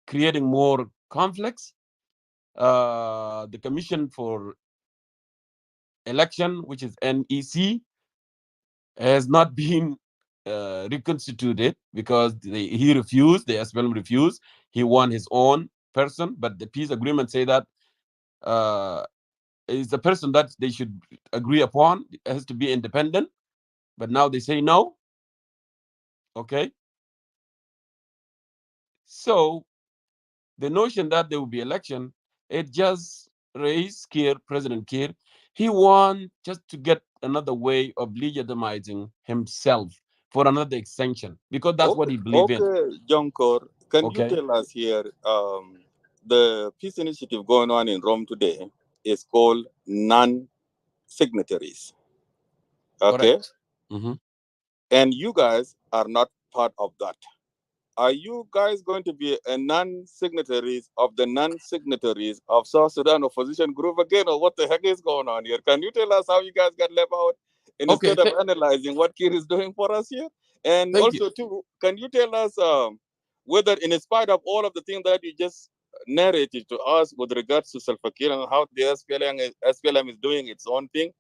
creating more conflicts. The Commission for Election, which is NEC, has not been reconstituted because he refused, the SPLM refused. He won his own person, but the peace agreement say that is the person that they should agree upon. It has to be independent, but now they say no. Okay. So the notion that there will be election, it just raised President Kiir. He wants just to get another way of legitimizing himself for another extension, because that's what he believes in. Okay, Jonkor, can you Okay. tell us here, the peace initiative going on in Rome today is called non-signatories. Okay? Correct. Mm-hmm. And you guys are not part of that. Are you guys going to be a non-signatories of the non-signatories of South Sudan opposition group again, or what the heck is going on here? Can you tell us how you guys got left out instead of analyzing what Kir is doing for us here? And also, too, can you tell us whether, in spite of all of the things that you just narrated to us with regards to Salva Kiir and how the SPLM is doing its own thing,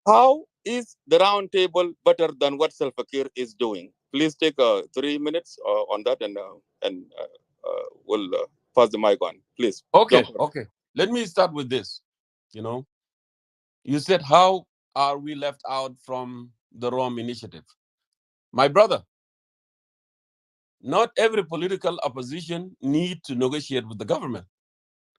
how is the round table better than what Salva Kiir is doing? Please take 3 minutes on that, and we'll pass the mic on, please. Okay. Let me start with this. You said, how are we left out from the Rome Initiative? My brother, not every political opposition need to negotiate with the government.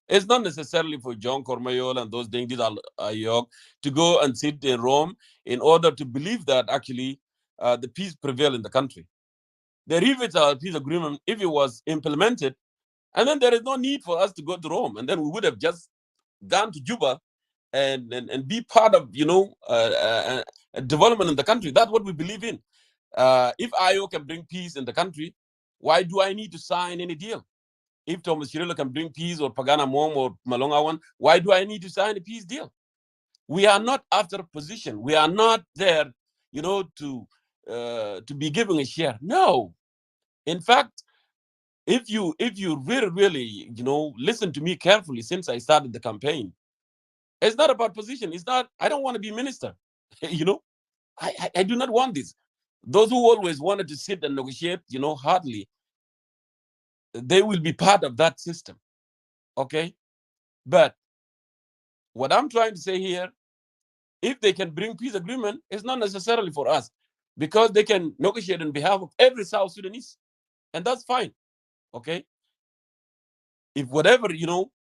It's not necessarily for John Cormayol and those Dengis Ayok to go and sit in Rome in order to believe that actually the peace prevail in the country. The Rivita peace agreement, if it was implemented, and then there is no need for us to go to Rome, and then we would have just gone to Juba and be part of development in the country. That's what we believe in. If IO can bring peace in the country, why do I need to sign any deal? If Thomas Shirley can bring peace, or Pagana Mom or Malongawan, why do I need to sign a peace deal? We are not after a position. We are not there, to be giving a share. No. In fact, if you really, listen to me carefully since I started the campaign, it's not about position. It's not, I don't want to be minister. I do not want this. Those who always wanted to sit and negotiate, hardly, they will be part of that system. Okay? But what I'm trying to say here, if they can bring peace agreement, it's not necessarily for us, because they can negotiate on behalf of every South Sudanese, and that's fine. Okay? If whatever,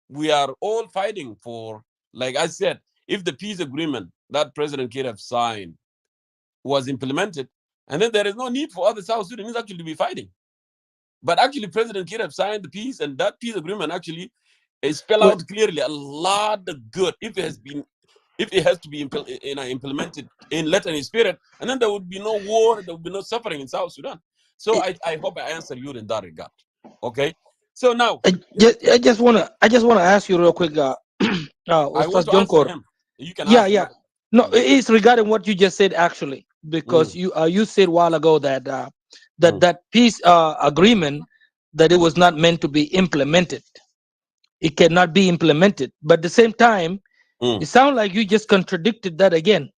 we are all fighting for, like I said, if the peace agreement that President Kiir have signed was implemented, and then there is no need for other South Sudanese actually to be fighting. But actually, President Kiir have signed the peace, and that peace agreement actually spell out clearly a lot of good if it has to be implemented in letter and spirit, and then there would be no war, there would be no suffering in South Sudan. So I hope I answer you in that regard. Okay. So now I just wanna ask you real quick, I want Ustaz to answer Jonkor. him. You can Yeah, ask. yeah. No, it's regarding what you just said actually, because you said a while ago that that peace agreement, that it was not meant to be implemented. It cannot be implemented. But at the same time, it sounds like you just contradicted that again.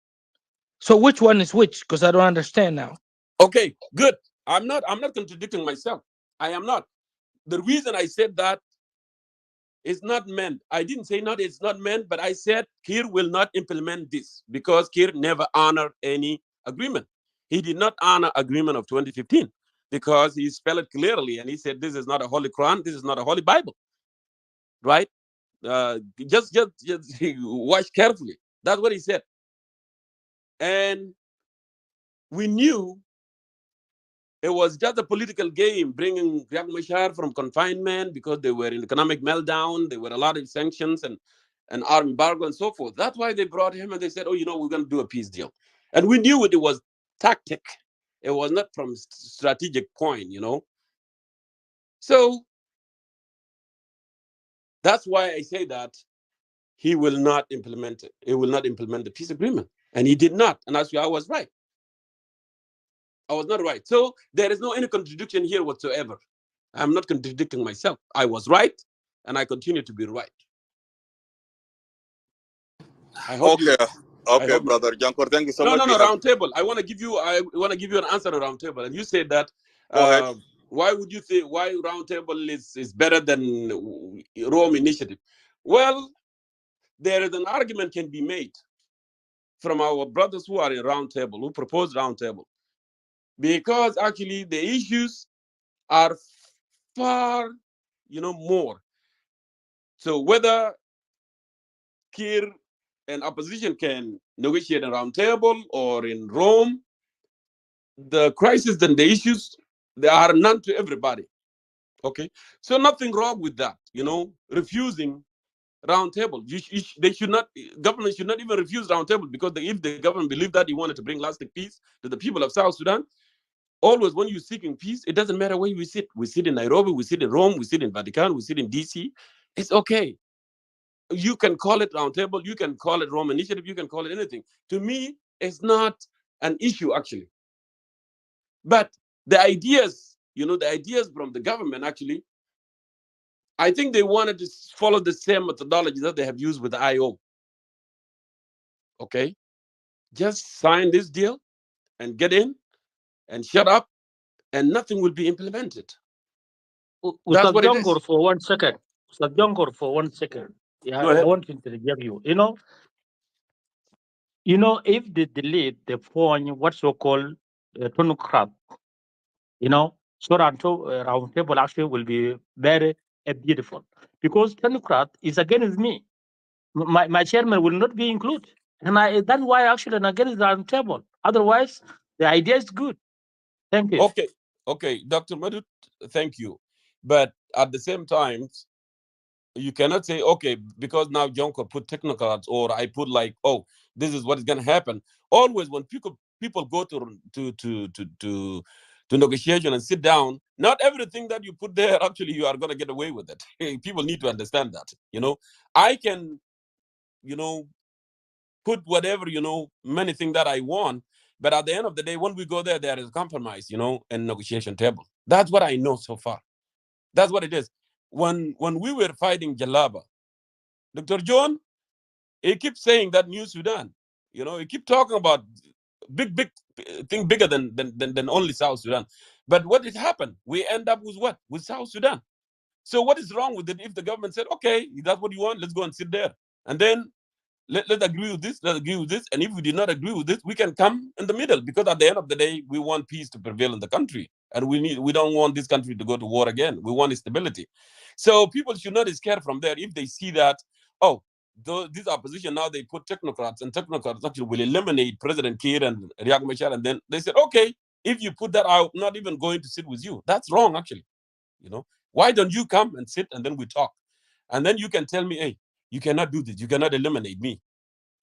So which one is which? Because I don't understand now. Okay, good. I'm not contradicting myself. I am not. The reason I said that is not meant. I didn't say not, it's not meant, but I said Kir will not implement this because Kir never honored any agreement. He did not honor agreement of 2015 because he spelled it clearly and he said this is not a holy Quran, this is not a holy Bible. Right? Just watch carefully. That's what he said. And we knew it was just a political game, bringing Riek Machar from confinement because they were in economic meltdown. There were a lot of sanctions and armed embargo and so forth. That's why they brought him and they said, oh, we're going to do a peace deal. And we knew it was tactic. It was not from strategic point, So that's why I say that he will not implement it. He will not implement the peace agreement. And he did not. And actually, I was right. I was not right. So there is no any contradiction here whatsoever. I'm not contradicting myself. I was right, and I continue to be right. I hope. Okay, brother Jankor, thank you so much. No, round table. I want to give you an answer on round table, and you said that. Go ahead. Why would you say why round table is better than Rome initiative? Well, there is an argument can be made from our brothers who are in round table, who proposed round table, because actually the issues are far, more. So whether Kir and opposition can negotiate a round table or in Rome, the crisis and the issues, they are none to everybody. Okay, so nothing wrong with that. Refusing round table. They should not. Government should not even refuse round table because if the government believed that he wanted to bring lasting peace to the people of South Sudan, always when you're seeking peace, it doesn't matter where we sit. We sit in Nairobi, we sit in Rome, we sit in Vatican, we sit in DC. It's okay. You can call it roundtable, you can call it Rome Initiative, you can call it anything. To me, it's not an issue actually. But the ideas, the ideas from the government actually, I think they wanted to follow the same methodology that they have used with the IO. Okay, just sign this deal and get in and shut up, and nothing will be implemented. That's what it is. For 1 second. Ustaz Jonkor, for 1 second. Yeah, I want to interject you. If they delete the phone, what's so called Tonukrat, so round table actually will be very beautiful because Tonukrat is against me. My chairman will not be included, and that's why actually I'm against the round table. Otherwise, the idea is good. Thank you. Okay, Dr. Madut, thank you. But at the same time, you cannot say, okay, because now Jonko put technocrats or I put like, oh, this is what is going to happen. Always when people go to negotiation and sit down, not everything that you put there, actually, you are going to get away with it. People need to understand that, I can, put whatever, many things that I want. But at the end of the day, when we go there, there is a compromise, and negotiation table. That's what I know so far. That's what it is. When we were fighting Jalaba, Dr. John, he keeps saying that New Sudan, he keep talking about big thing bigger than only South Sudan. But what did happen? We end up with what? With South Sudan. So what is wrong with it if the government said, okay, that's what you want, let's go and sit there. And then let's agree with this, let's agree with this. And if we did not agree with this, we can come in the middle, because at the end of the day, we want peace to prevail in the country. And we don't want this country to go to war again. We want stability. So people should not be scared from there if they see that, oh, these opposition now they put technocrats, and technocrats actually will eliminate President Kiir and Riek Machar, and then they said, okay, if you put that out, not even going to sit with you. That's wrong, actually. Why don't you come and sit and then we talk, and then you can tell me, hey, you cannot do this, you cannot eliminate me,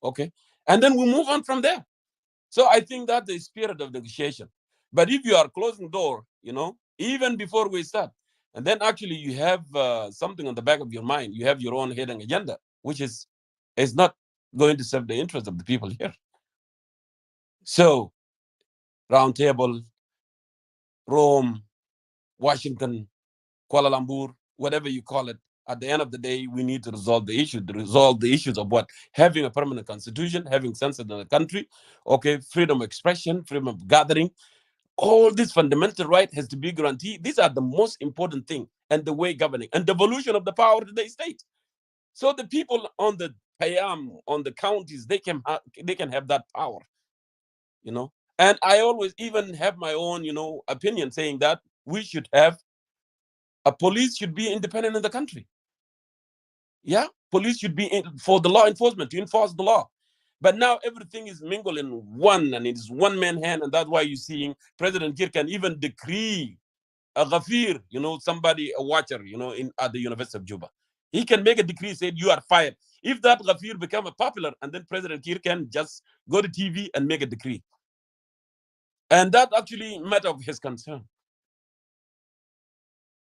okay, and then we move on from there. So I think that's the spirit of negotiation. But if you are closing door, even before we start, and then actually you have something on the back of your mind, you have your own hidden agenda, which is not going to serve the interest of the people here. So, Roundtable, Rome, Washington, Kuala Lumpur, whatever you call it, at the end of the day, we need to resolve the issues of what? Having a permanent constitution, having census in the country, okay, freedom of expression, freedom of gathering, all this fundamental right has to be guaranteed. These are the most important thing, and the way governing, and devolution of the power to the state. So the people on the Payam, on the counties, they can have that power, And I always even have my own, opinion saying that we should have a police should be independent in the country. Yeah, police should be for the law enforcement, to enforce the law. But now everything is mingled in one, and it's one man hand, and that's why you're seeing President Kiir can even decree a ghafir, somebody, a watcher, at the University of Juba. He can make a decree, say you are fired. If that ghafir become a popular, and then President Kiir can just go to TV and make a decree. And that actually matter of his concern.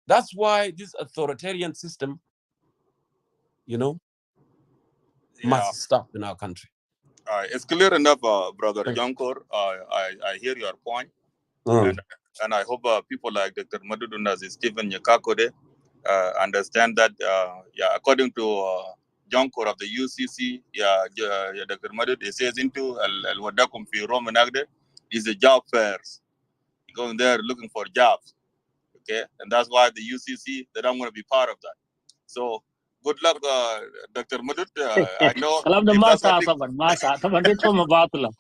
That's why this authoritarian system, must stop in our country. It's clear enough, Brother Jonkor. I hear your point. And I hope people like Dr. Madudunas, Stephen Nyakakode, understand that, according to Jonkor of the UCC, Dr. Madud, he says into Al-Wadakum fi Romanagde is a job fairs. Going there looking for jobs. Okay, and that's why the UCC, they don't want to be part of that. So good luck, Dr. Madud. I know. كلام ده ما صح طبعا، ما صح طبعا، دي تهمة باطلة.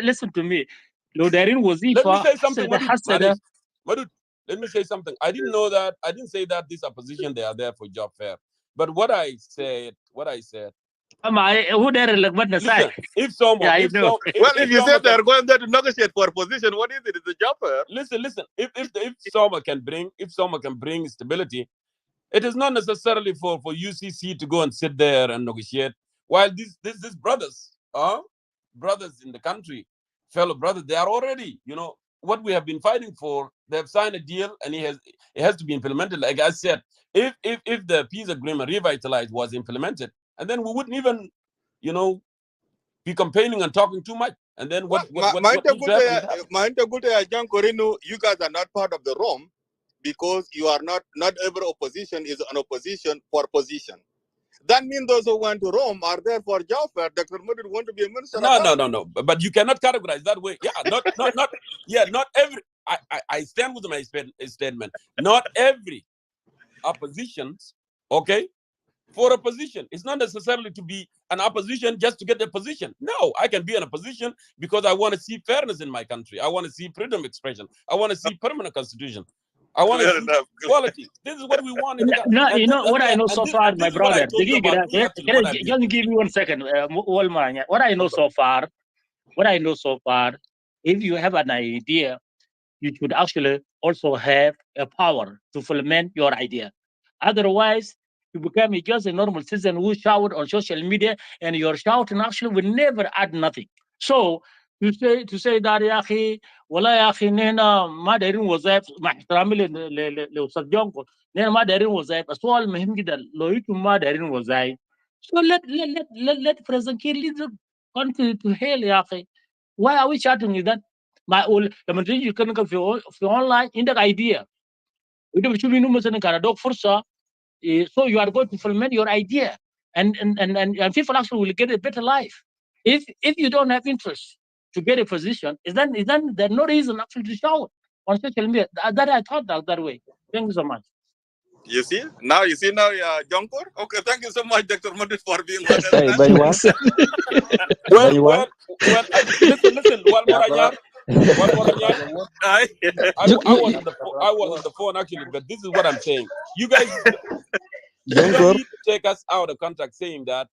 listen to me. لو دايرين وظيفة حسد. Let me say something. I didn't know that. I didn't say that this opposition, they are there for job fair. But what I said. Who there like what Listen, if you said they're going there to negotiate for a position, what is it? It's a job fair. Listen. If someone can bring stability, it is not necessarily for UCC to go and sit there and negotiate. While these brothers in the country, fellow brothers, they are already, what we have been fighting for. They have signed a deal, and it has to be implemented. Like I said, if the peace agreement revitalized was implemented, and then we wouldn't even, be campaigning and talking too much. And then what you guys are not part of the Rome because you are not every opposition is an opposition for position. That means those who went to Rome are there for job fair. Dr. Mudid want to be a minister. No. But you cannot categorize that way. Yeah, not every. I stand with my statement. Not every oppositions, okay, for a position. It's not necessarily to be an opposition just to get the position. No, I can be an opposition because I want to see fairness in my country. I want to see freedom of expression. I want to see permanent constitution. I want to see quality. This is what we want. What I know so far, my brother. Just give me 1 second. What I know so far, if you have an idea, you should actually also have a power to implement your idea. Otherwise, you become just a normal citizen who shout on social media, and your shouting actually will never add nothing. So to say that يا أخي ولا يا أخي نحن ما دايرين وظائف مع احترامي لأستاذ جونكو، نحن ما دايرين وظائف. السؤال مهم جدا، لو أنتم ما دايرين وظائف، so let President Kiir lead the country to hell يا أخي. Why are we shouting with that? لما تيجي تتكلم في online عندك idea، وأنت بتشوف إنه مثلا كان ادوك فرصة، so you are going to implement your idea, and people actually will get a better life. If you don't have interest to get a position, is then there's no reason actually to shout on social media. That I thought that way. Thank you so much. You see now, Jonkor. Okay, thank you so much, Dr. Madud, for being honest. Well, listen, I was on the phone actually, but this is what I'm saying. You guys, you don't need to take us out of contact saying that.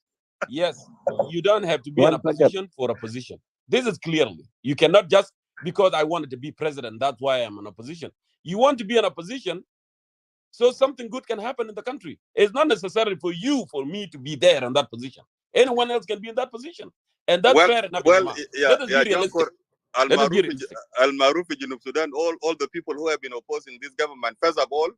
Yes, you don't have to be in a position for a position. This is clearly you cannot just because I wanted to be president. That's why I'm in a position. You want to be in a position so something good can happen in the country. It's not necessary for me to be there in that position. Anyone else can be in that position, and that's fair enough. Let us be realistic. Let us be realistic. Al Maruf in Sudan, all the people who have been opposing this government, first of all,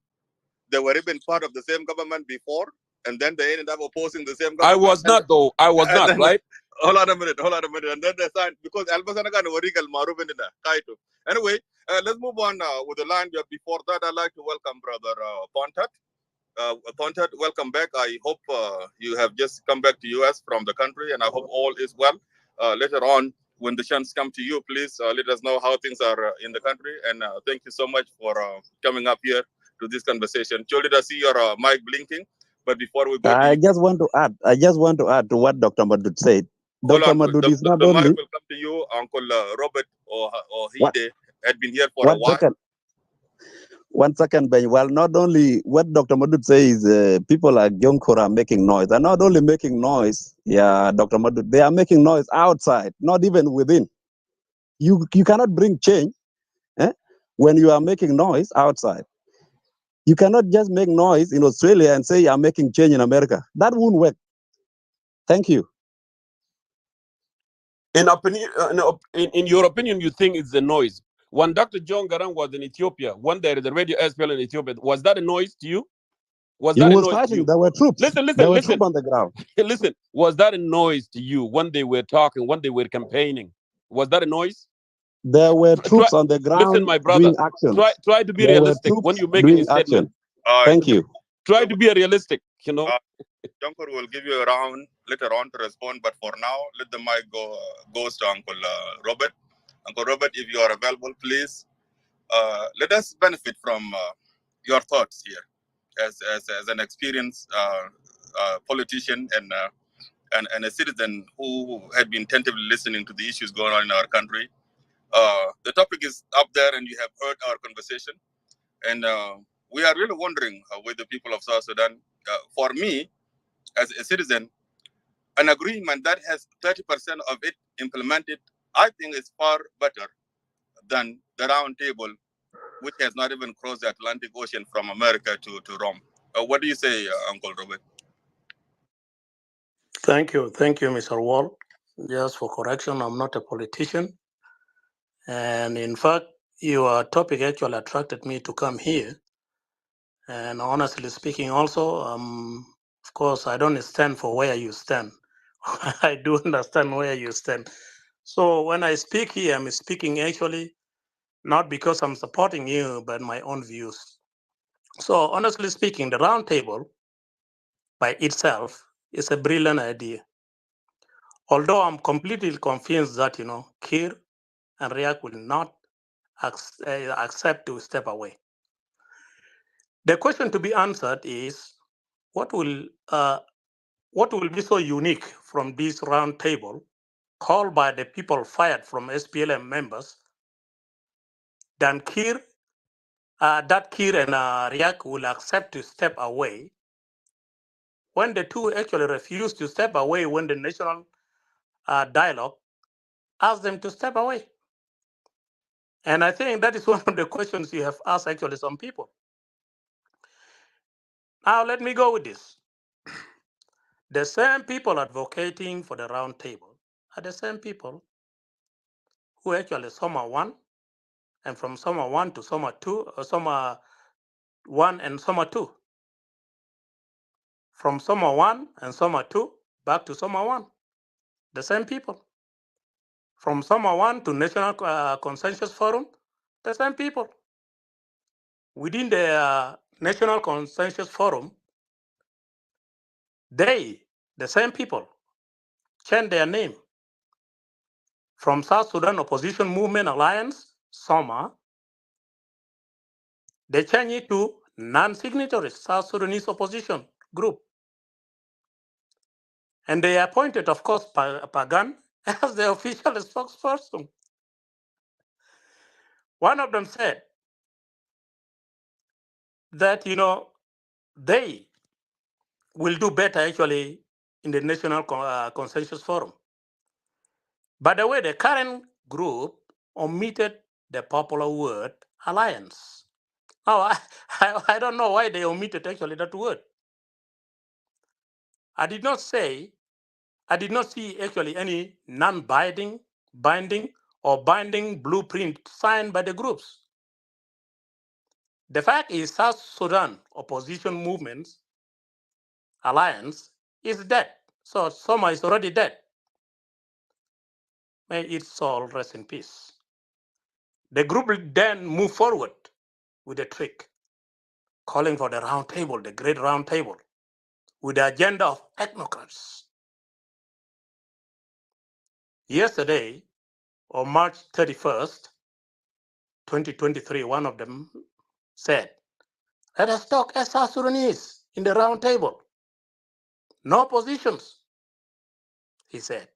they were even part of the same government before, and then they ended up opposing the same government. I was not, though. I was not, right? Hold on a minute. And then they signed, because Al Basanagan was Al Maruf in the Kaito. Anyway, let's move on with the line. Before that, I'd like to welcome Brother Pontat. Pontat, welcome back. I hope you have just come back to US from the country, and I hope all is well. Later on, when the chance come to you, please let us know how things are in the country. And thank you so much for coming up here to this conversation. Cholit, I see your mic blinking. But before we go, I just want to add to what Dr. Madud said. Dr. Madud is not the only. mic will come to you. Uncle Robert or Hide had been here for a while. One second, Ben. Well, not only what Dr. Madud says, people like Jonkor are making noise. They're not only making noise, Dr. Madud, they are making noise outside, not even within. You cannot bring change when you are making noise outside. You cannot just make noise in Australia and say I'm making change in America. That won't work. Thank you. In your opinion, you think it's the noise? When Dr. John Garang was in Ethiopia, when there is a radio SPL in Ethiopia, was that a noise to you? Was that a noise fighting. to you? There were troops. Listen. There were troops on the ground. Listen, was that a noise to you when they were talking, when they were campaigning? Was that a noise? There were troops on the ground. Listen, my brother. Doing action. Try to be realistic when you're making a statement. Thank you. Try to be realistic. Junker will give you a round later on to respond, but for now, let the mic goes to Uncle Robert. Uncle Robert, if you are available, please let us benefit from your thoughts here as an experienced politician and a citizen who had been attentively listening to the issues going on in our country. The topic is up there, and you have heard our conversation, and we are really wondering with the people of South Sudan. For me, as a citizen, an agreement that has 30% of it implemented, I think is far better than the round table, which has not even crossed the Atlantic Ocean from America to Rome. What do you say, Uncle Robert? Thank you, Mr. Wall. Just for correction, I'm not a politician. And in fact, your topic actually attracted me to come here. And honestly speaking, also, of course, I don't stand for where you stand. I do understand where you stand. So when I speak here, I'm speaking actually not because I'm supporting you, but my own views. So honestly speaking, the round table by itself is a brilliant idea. Although I'm completely convinced that, Kir and Riek will not accept to step away. The question to be answered is, what will be so unique from this round table called by the people fired from SPLM members than that Kir and Riek will accept to step away when the two actually refuse to step away when the national dialogue asked them to step away? And I think that is one of the questions you have asked actually some people. Now let me go with this. The same people advocating for the round table are the same people who actually Summer 1 and from Summer 1 to Summer 2, or Summer 1 and Summer 2. From Summer 1 and Summer 2 back to Summer 1. The same people. From Summer 1 to National Consensus Forum, the same people. Within the National Consensus Forum, the same people, change their name. From South Sudan Opposition Movement Alliance, SOMA, they change it to non-signatories, South Sudanese Opposition Group. And they appointed, of course, Pagan as the official spokesperson. One of them said that, they will do better actually in the National Consensus Forum. By the way, the current group omitted the popular word alliance. Now, I don't know why they omitted actually that word. I did not see actually any non-binding or binding blueprint signed by the groups. The fact is South Sudan opposition movements alliance is dead. So Soma is already dead. May its soul rest in peace. The group then moved forward with a trick, calling for the round table, the great round table, with the agenda of technocrats. Yesterday, on March 31st, 2023, one of them said, "Let us talk as South Sudanese in the round table. No positions," he said,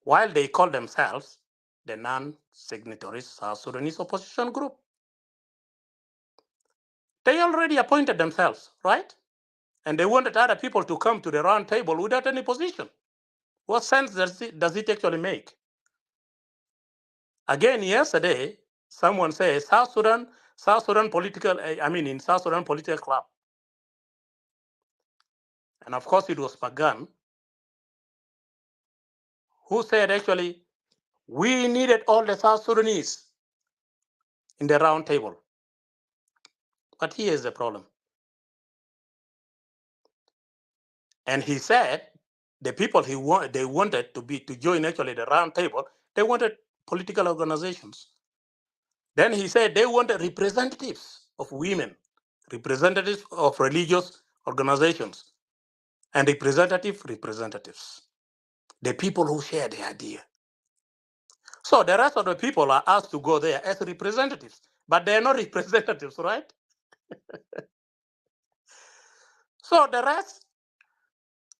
while they call themselves the non-signatory South Sudanese opposition group. They already appointed themselves, right? And they wanted other people to come to the round table without any position. What sense does it actually make? Again, yesterday, someone says in South Sudan political club. And of course, it was Pagan who said actually, we needed all the South Sudanese in the round table. But here's the problem. And he said the people they wanted to join actually the round table, they wanted political organizations. Then he said they wanted representatives of women, representatives of religious organizations, and representatives, the people who share the idea. So the rest of the people are asked to go there as representatives, but they're not representatives, right? So the rest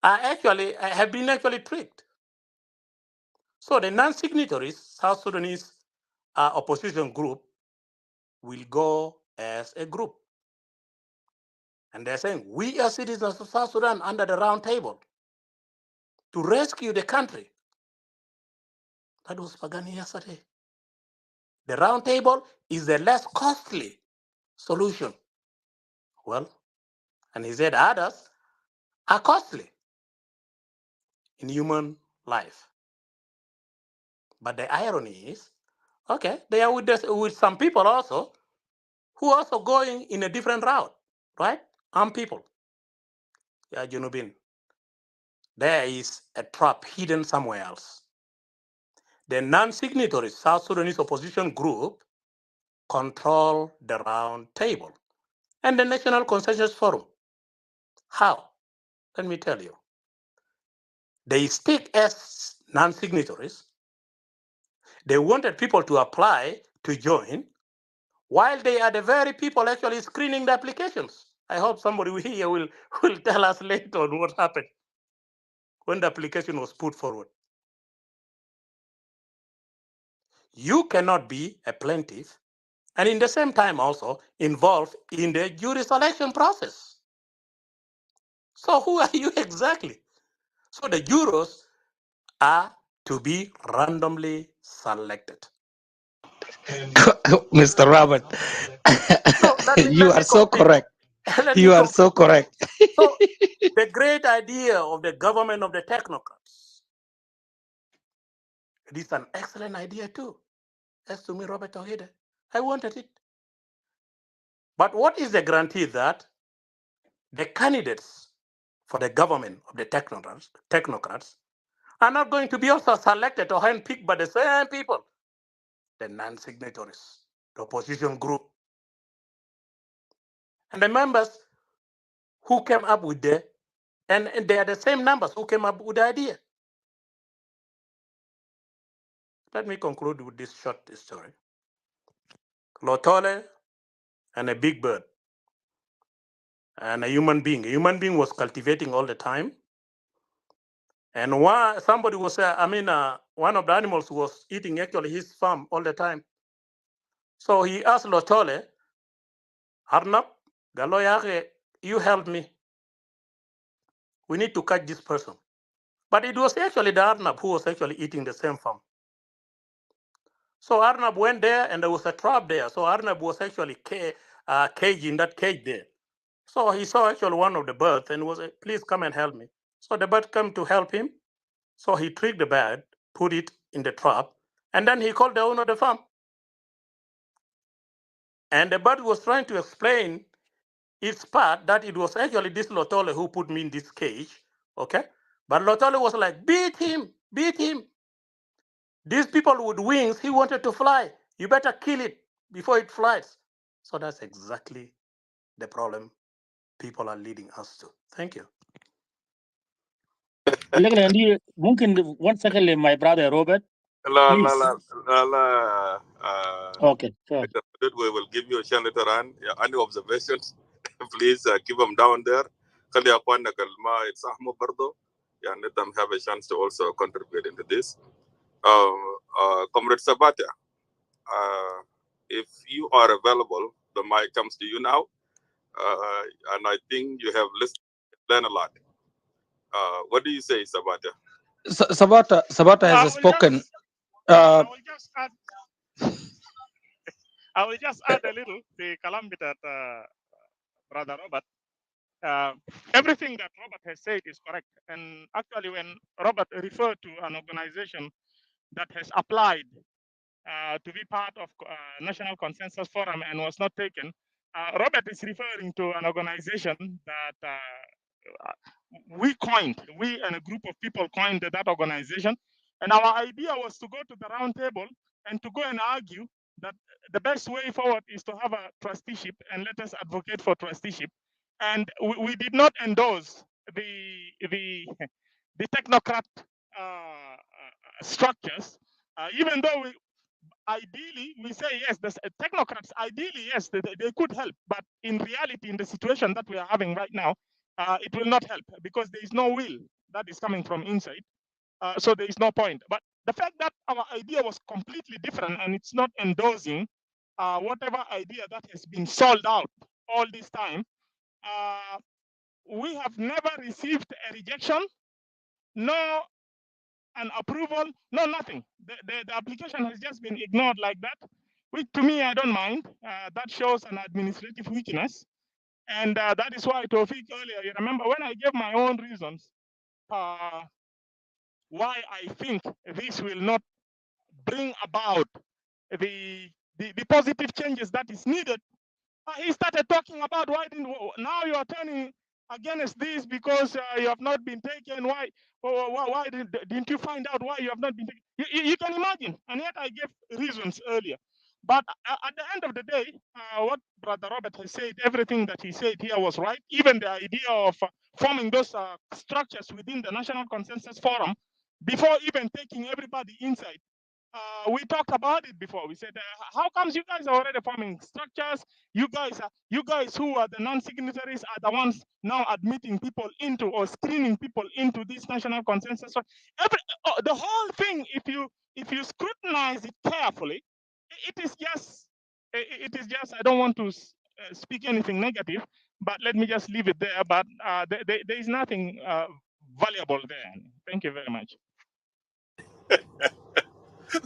have been actually tricked. So the non-signatories, South Sudanese opposition group, will go as a group. And they're saying, we are citizens of South Sudan under the round table to rescue the country. That was Pagani yesterday. The round table is the less costly solution. Well, and he said others are costly in human life. But the irony is, okay, they are with some people also who are also going in a different route, right? Armed people. Yeah, Junubin. There is a trap hidden somewhere else. The non-signatory South Sudanese opposition group control the round table and the National Consensus Forum. How? Let me tell you. They speak as non-signatories. They wanted people to apply to join, while they are the very people actually screening the applications. I hope somebody here will tell us later on what happened when the application was put forward. You cannot be a plaintiff and in the same time also involved in the jury selection process. So who are you exactly? So the jurors are to be randomly selected. Mr. Robert, So let you me are so continue. correct. You are so correct. So the great idea of the government of the technocrats, it is an excellent idea too. As to me, Robert Ohede, I wanted it. But what is the guarantee that the candidates for the government of the technocrats are not going to be also selected or handpicked by the same people, the non-signatories, the opposition group, and the members who came up with and they are the same numbers who came up with the idea. Let me conclude with this short story. Lotole and a big bird and a human being. A human being was cultivating all the time. And somebody was, one of the animals was eating actually his farm all the time. So he asked Lotole, Arnab, Galoyake, you help me. We need to catch this person. But it was actually the Arnab who was actually eating the same farm. So Arnab went there and there was a trap there. So Arnab was actually caged in that cage there. So he saw actually one of the birds and was like, please come and help me. So the bird came to help him. So he tricked the bird, put it in the trap, and then he called the owner of the farm. And the bird was trying to explain its part that it was actually this Lotole who put me in this cage, okay? But Lotole was like, beat him, beat him. These people with wings, he wanted to fly. You better kill it before it flies. So that's exactly the problem people are leading us to. Thank you. ممكن 1 second my brother Robert. La, la, Please. la, la, Okay. Sure. we will give you a chance later on. Yeah, any observations, please keep them down there. خلي أخواننا ما يتساهموا برضو. يعني let them have a chance to also contribute into this. Comrade Sabata, if you are available, the mic comes to you now. And I think you have learned a lot. What do you say, Sabata? Sabata has spoken. I will just add a little to Kalam that Brother Robert. Everything that Robert has said is correct. And actually, when Robert referred to an organization that has applied to be part of National Consensus Forum and was not taken, Robert is referring to an organization that we and a group of people coined that organization. And our idea was to go to the round table and to go and argue that the best way forward is to have a trusteeship and let us advocate for trusteeship. And we did not endorse the technocrat structures, even though ideally we say yes, the technocrats ideally yes, they could help, but in reality, in the situation that we are having right now, it will not help because there is no will that is coming from inside. So there is no point. But the fact that our idea was completely different and it's not endorsing whatever idea that has been sold out all this time, we have never received a rejection, no an approval, no nothing. The application has just been ignored like that, which to me, I don't mind. That shows an administrative weakness. And that is why Tawfiq earlier, you remember when I gave my own reasons why I think this will not bring about the positive changes that is needed. He started talking about now you are turning against this because you have not been taken. Why didn't you find out why you have not been taken? You can imagine, and yet I gave reasons earlier. But at the end of the day, what Brother Robert has said, everything that he said here was right. Even the idea of forming those structures within the National Consensus Forum before even taking everybody inside. We talked about it before. We said, how comes you guys are already forming structures? You guys who are the non-signatories are the ones now admitting people into or screening people into this national consensus. The whole thing, if you scrutinize it carefully, it is just. I don't want to speak anything negative, but let me just leave it there. But there is nothing valuable there. Thank you very much.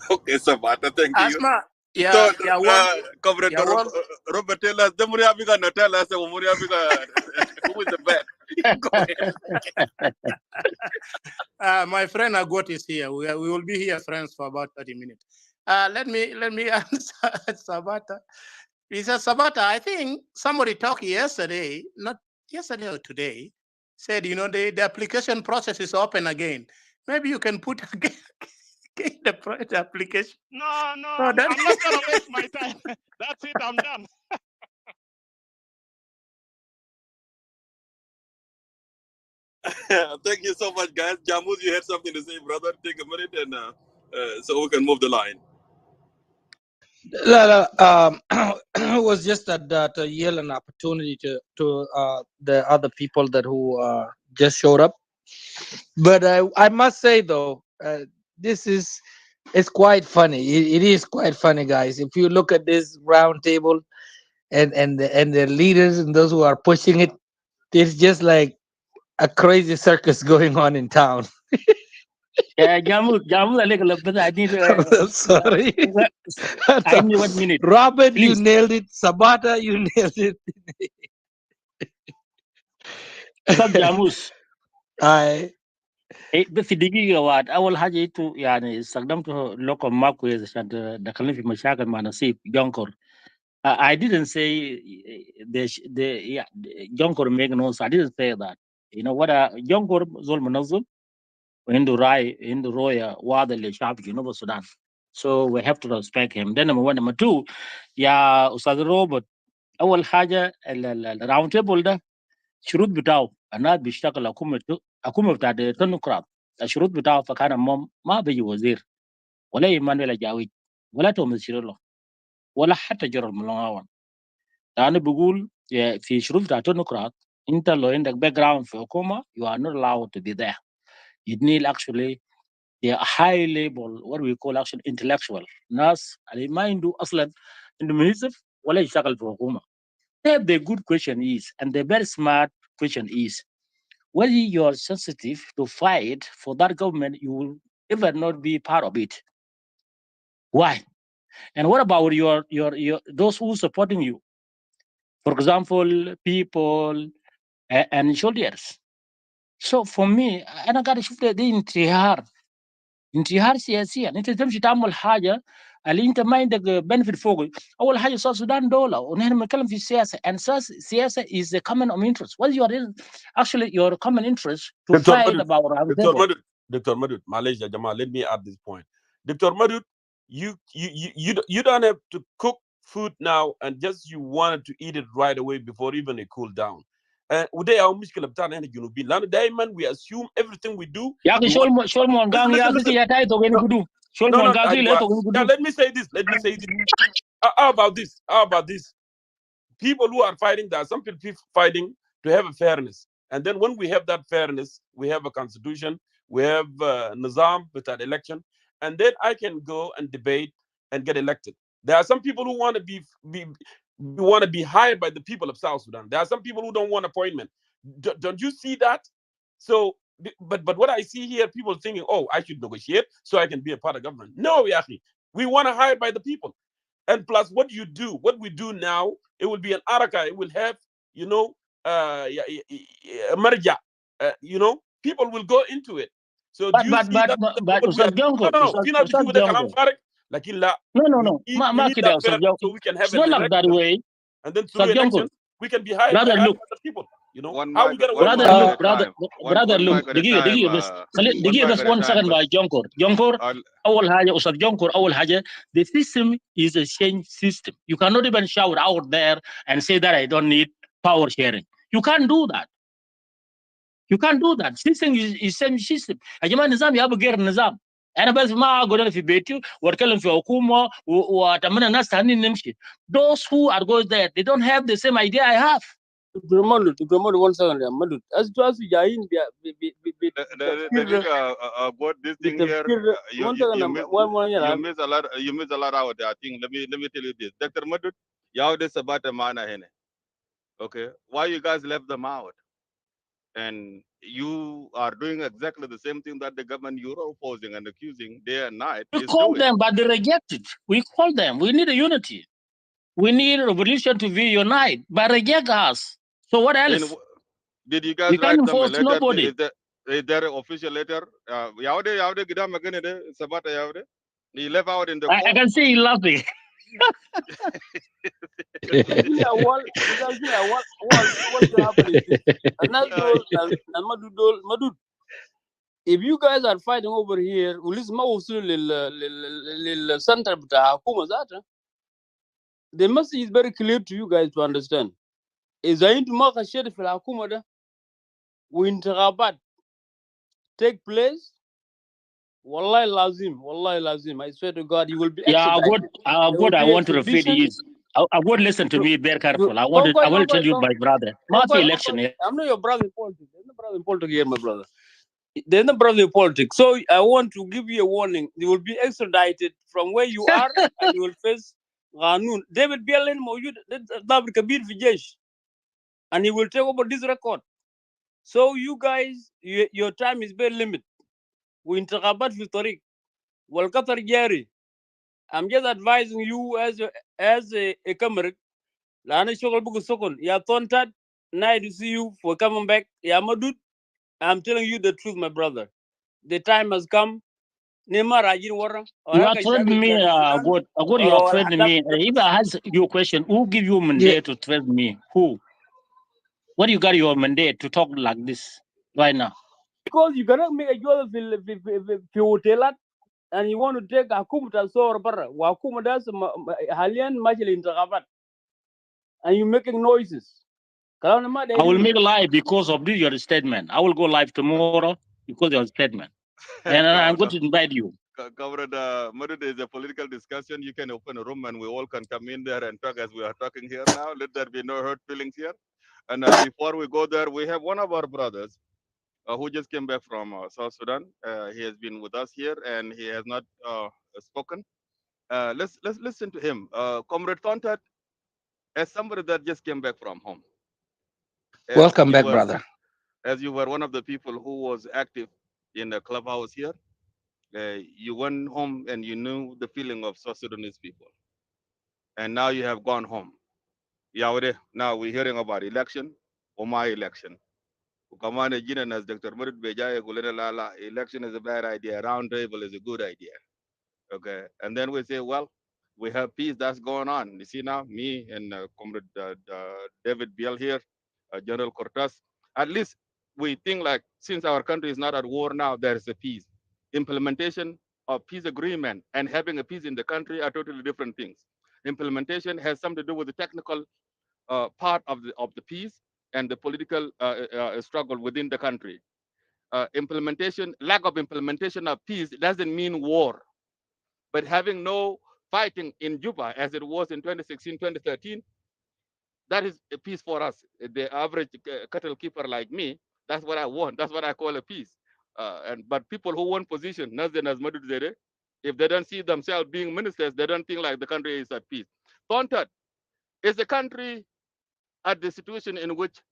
Okay, Sabata, thank you. Asma, So, Comrade Robert, tell us, the Muriabiga not tell us, Muriabiga, who is the best? Go ahead. My friend Agot is here. We will be here, friends, for about 30 minutes. Let me answer Sabata. He says, Sabata, I think somebody talked yesterday, not yesterday or today, said, the application process is open again. Maybe you can put again the application. No, I'm not going to waste my time. That's it, I'm done. Thank you so much, guys. Jamuz, you had something to say, brother. Take a minute and so we can move the line. It was just that yield an opportunity to the other people who just showed up. But I must say though, this is It's quite funny. It is quite funny, guys. If you look at this round table and the leaders and those who are pushing it, it's just like a crazy circus going on in town. Yeah, Jamu, I need. I'm sorry. I need 1 minute. Robert, Please. you nailed it. Sabata, you nailed it. Ustaz Jamus. اي بس دقيقة واحد أول حاجة إنتوا يعني استخدمتوا لكم ما كويس عشان دخلنا في مشاكل مع نصيب جونكور. I didn't say yeah, Jonkor make no sense. I didn't say that. You know what? Jonkor زول منظم وعنده راي عنده رؤية واضحة للشعب جنوب السودان. So we have to respect him. Then number one, number two, يا أستاذ روبرت أول حاجة الراوند تيبل ده شروط بتاعه الناس بيشتغل حكومة بتاع الديمقراط الشروط بتاعه فكان ما بيجي وزير ولا ايمانويل جاويد ولا توماس شيريلو ولا حتى جورال ملونغاون. لانه بيقول في شروط بتاع الديمقراط انت لو عندك باك جراوند في حكومه you are not allowed to be there. You need actually a high level what we call actually intellectual ناس اللي ما عنده اصلا عنده منصف ولا يشتغل في حكومه. The good question is and the very smart question is whether you're sensitive to fight for that government, you will ever not be part of it. Why? And what about your those who supporting you? For example, people and soldiers. So for me, أنا قاعد أشوف دي انتحار سياسيا. أنت تمشي تعمل حاجة اللي أنت ما عندك benefit فوقه. أول حاجة صار السودان دولة ونحن بنتكلم في السياسة and السياسة is a common interest. What is your common interest to Dr. fight Madud, about round table? Dr. Madud, Malaysia, Jamal, let me add this point. Dr. Madud, you don't have to cook food now and just you wanted to eat it right away before even it cool down. وده يا مشكلة بتاعنا هنا الجنوبيين لأنه دائما we assume everything we do. يا أخي شول مونغان يا أخي يا تاي توغين كدو شول مونغان لا توغين كدو. Let me say this. How about this? People who are fighting, there are some people fighting to have a fairness. And then when we have that fairness, we have a constitution, we have nizam with that election, and then I can go and debate and get elected. There are some people who want to be hired by the people of South Sudan. There are some people who don't want appointment. Don't you see that? So, but what I see here, people thinking, oh, I should negotiate so I can be a part of government. No, Yahi, we want to hire by the people. And plus, what we do now, it will be an araka. It will have, marja. People will go into it. So do you see that? But Ustaz Jonko, Ustaz Jonko. No. Ma kida Ustaz Jonko. So we can have it's not like that way. And then through elections, we can be hired by other people. How we gonna brother look دقيقة بس 1 second by Jonkor أول حاجة أستاذ Jonkor أول حاجة the system is a change system. You cannot even shout out there and say that I don't need power sharing. You can't do that. System is same system. يا جماعة النظام يبقى غير النظام. أنا بس ما أقعد في بيتي وأتكلم في حكومة وأتمنى الناس تهني نمشي. Those who are going there, they don't have the same idea I have. Madud 1 second, Madud. As to us, Jain, about this thing here, you miss a lot. You miss a lot out there. I think. Let me tell you this, Dr. Madud. Y'all this about the mana hene. Okay, why you guys left them out? And you are doing exactly the same thing that the government you're opposing and accusing day and night. We call them, but they reject it. We call them. We need a unity. We need a revolution to be united, but reject us. So what else? And did you guys write them a letter? Nobody. Is there an official letter? Yaude gidam again sabata yaude. He left out in the court. I can see you laughing. Madud, if you guys are fighting over here, the message is very clear to you guys to understand. Is going to make a share for Akuma when Rabat take place. Wallahi lazim. I swear to God, you will be executed. I want to repeat this. I would listen to me very careful. I want to tell you, my brother. Not the election. I'm not your brother in politics. I'm not brother in politics here, my brother. They're not brother politics. So I want to give you a warning. You will be extradited from where you are and you will face Ghanun. David Bialin Moyud, Dabri Kabir Fijesh. And he will take over this record. So you guys, your time is very limited. We interrupt Victory. Well, Qatar Jerry. I'm just advising you as a comrade. Lana Shokal Buku Sokol. Ya Tontat. Nice to see you for coming back. Ya Madud. I'm telling you the truth, my brother. The time has come. Neymar Rajin Warra. You are threatening me, God. You are threatening me. If I ask you a question, who give you mandate to threaten me? Who? What you got your mandate to talk like this right now? Because you cannot make a job hotel and you want to take a kumta sor barra. Wa kumadas halian majil interabat. And you making noises. I will make a live because of this, your statement. I will go live tomorrow because of your statement. And I'm going to invite you. Comrade Madud, is a political discussion. You can open a room and we all can come in there and talk as we are talking here now. Let there be no hurt feelings here. And before we go there, we have one of our brothers who just came back from South Sudan. He has been with us here and he has not spoken. Let's listen to him. Comrade Tontat, as somebody that just came back from home. Welcome back, brother. As you were one of the people who was active in the clubhouse here, you went home and you knew the feeling of South Sudanese people. And now you have gone home. Yawde, now we're hearing about election or my election. Ukamane jina as Dr. Murid Bejaye Gulena Lala, election is a bad idea, round table is a good idea. Okay. And then we say, well, we have peace that's going on. You see now, me and Comrade David Biel here, General Cortez, at least we think like since our country is not at war now, there is a peace. Implementation of peace agreement and having a peace in the country are totally different things. Implementation has something to do with the technical part of the peace and the political struggle within the country. Lack of implementation of peace doesn't mean war, but having no fighting in Juba as it was in 2016, 2013, that is a peace for us. The average cattle keeper like me, that's what I want. That's what I call a peace. But people who want position, Nazen as Madud Zede, if they don't see themselves being ministers, they don't think like the country is at peace. Thornton, is the country at the situation in which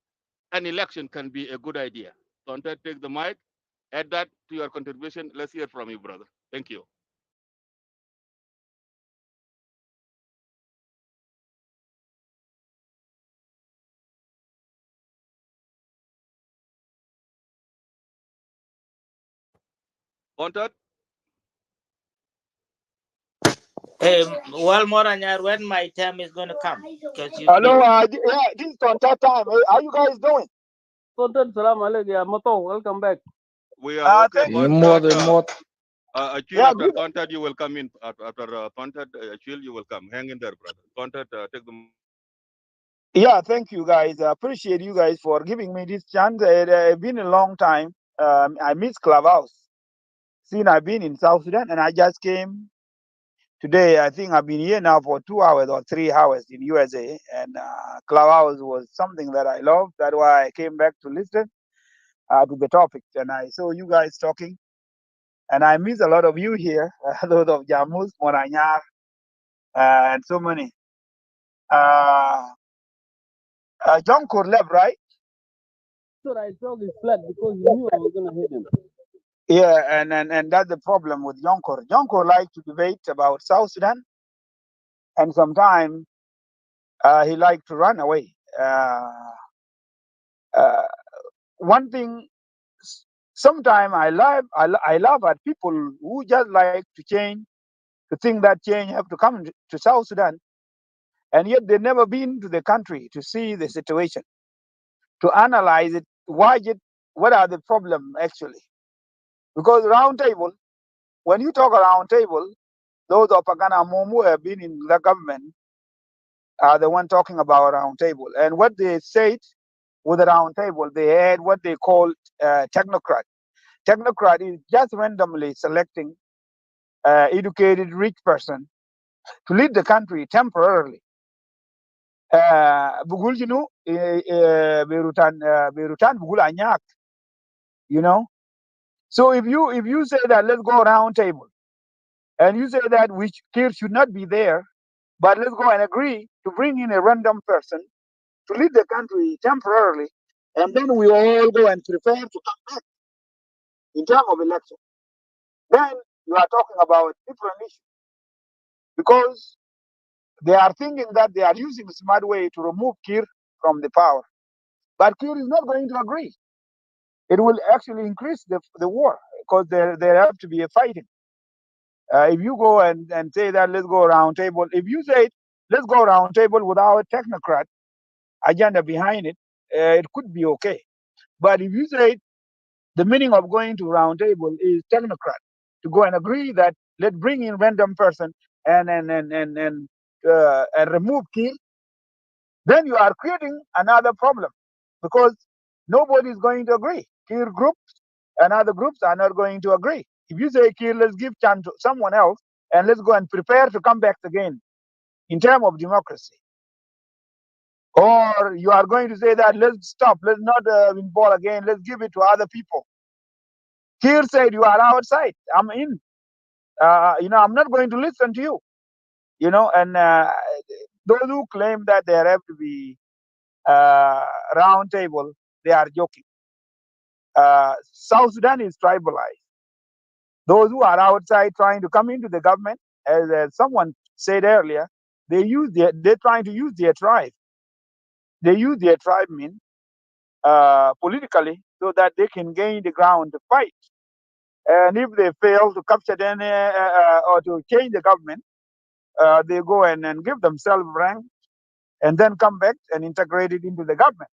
an election can be a good idea? Thornton, take the mic, add that to your contribution. Let's hear from you, brother. Thank you. Thornton? Well, Moranyar, when my time is going to come? Hello, this is contact time. How you guys doing? Thornton, salam alaikum. Mato, welcome back. We are okay. Yeah, after Thornton, you will come in. After Thornton, you will come. Hang in there, brother. Thornton, take the. Yeah, thank you guys. I appreciate you guys for giving me this chance. It's been a long time. I miss Clubhouse. Since I've been in South Sudan and I just came today. I think I've been here now for 2 hours or 3 hours in USA. And Clubhouse was something that I love. That's why I came back to listen to the topic. And I saw you guys talking. And I miss a lot of you here. A lot of Jamus, Moranyar, and so many. John left, right? So I saw this flat because you knew I was going to hit him. Yeah, and that's the problem with Yonkor. Yonkor likes to debate about South Sudan, and sometimes he likes to run away. One thing, sometimes I laugh at people who just like to change, to think that change have to come to South Sudan, and yet they've never been to the country to see the situation, to analyze it, what are the problems actually. Because round table, when you talk around table, those of Pagana Momu have been in the government are the one talking about round table. And what they said with the round table, they had what they call technocrat. Technocrat is just randomly selecting educated rich person to lead the country temporarily. Bugul, Berutan Bugul Anyak, you know. So if you say that let's go round table, and you say that which Kir should not be there, but let's go and agree to bring in a random person to lead the country temporarily, and then we all go and prepare to come back in terms of election, then you are talking about different issues, because they are thinking that they are using a smart way to remove Kir from the power. But Kir is not going to agree. It will actually increase the war, because there have to be a fighting. If you go and say that let's go round table, if you say let's go round table without technocrat agenda behind it, it could be okay. But if you say the meaning of going to round table is technocrat to go and agree that let's bring in random person and remove Kir, then you are creating another problem, because nobody is going to agree. Kir groups and other groups are not going to agree. If you say Kir, let's give chance to someone else and let's go and prepare to come back again in terms of democracy. Or you are going to say that let's stop, let's not involve again, let's give it to other people. Kir said you are outside, I'm in. I'm not going to listen to you. And those who claim that there have to be round table, they are joking. South Sudan is tribalized. Those who are outside trying to come into the government, as someone said earlier, they're trying to use their tribe. They use their tribesmen politically so that they can gain the ground to fight. And if they fail to capture them or to change the government, they go and give themselves rank and then come back and integrate it into the government.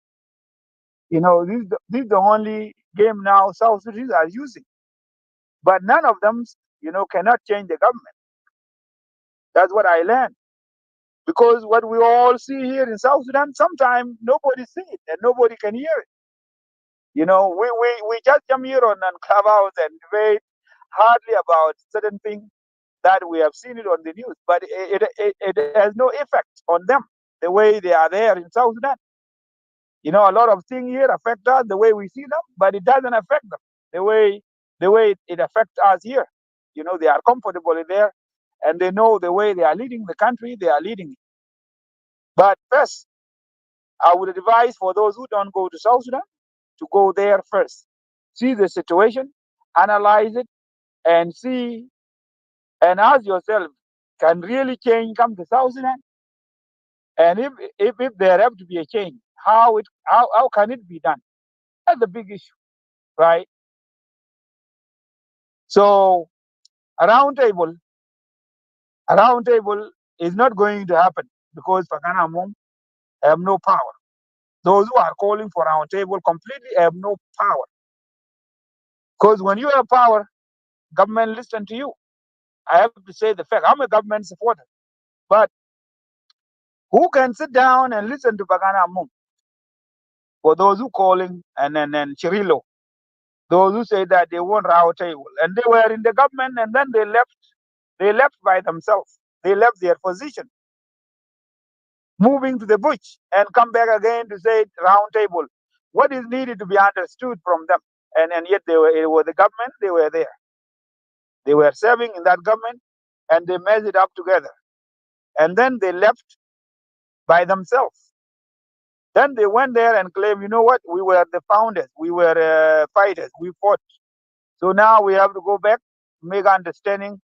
This is the only game now South Sudanese are using. But none of them, cannot change the government. That's what I learned. Because what we all see here in South Sudan, sometimes nobody see it and nobody can hear it. We just come here on Clubhouse and debate hardly about certain things that we have seen it on the news, but it has no effect on them the way they are there in South Sudan. A lot of things here affect us the way we see them, but it doesn't affect them the way it affects us here. They are comfortable there, and they know the way they are leading the country, they are leading it. But first, I would advise for those who don't go to South Sudan to go there first, see the situation, analyze it, and see and ask yourself, can really change come to South Sudan? And if there have to be a change, how can it be done? That's the big issue, right? So a round table is not going to happen because Pakana Mum have no power. Those who are calling for round table completely have no power. Because when you have power, government listen to you. I have to say the fact. I'm a government supporter. But who can sit down and listen to Pakana Mum? For those who calling and Chirilo, those who say that they want round table. And they were in the government and then they left by themselves. They left their position, moving to the bush and come back again to say round table. What is needed to be understood from them? And yet it was the government, they were there. They were serving in that government and they messed it up together. And then they left by themselves. Then they went there and claimed, you know what, we were the founders, we were fighters, we fought. So now we have to go back, make understanding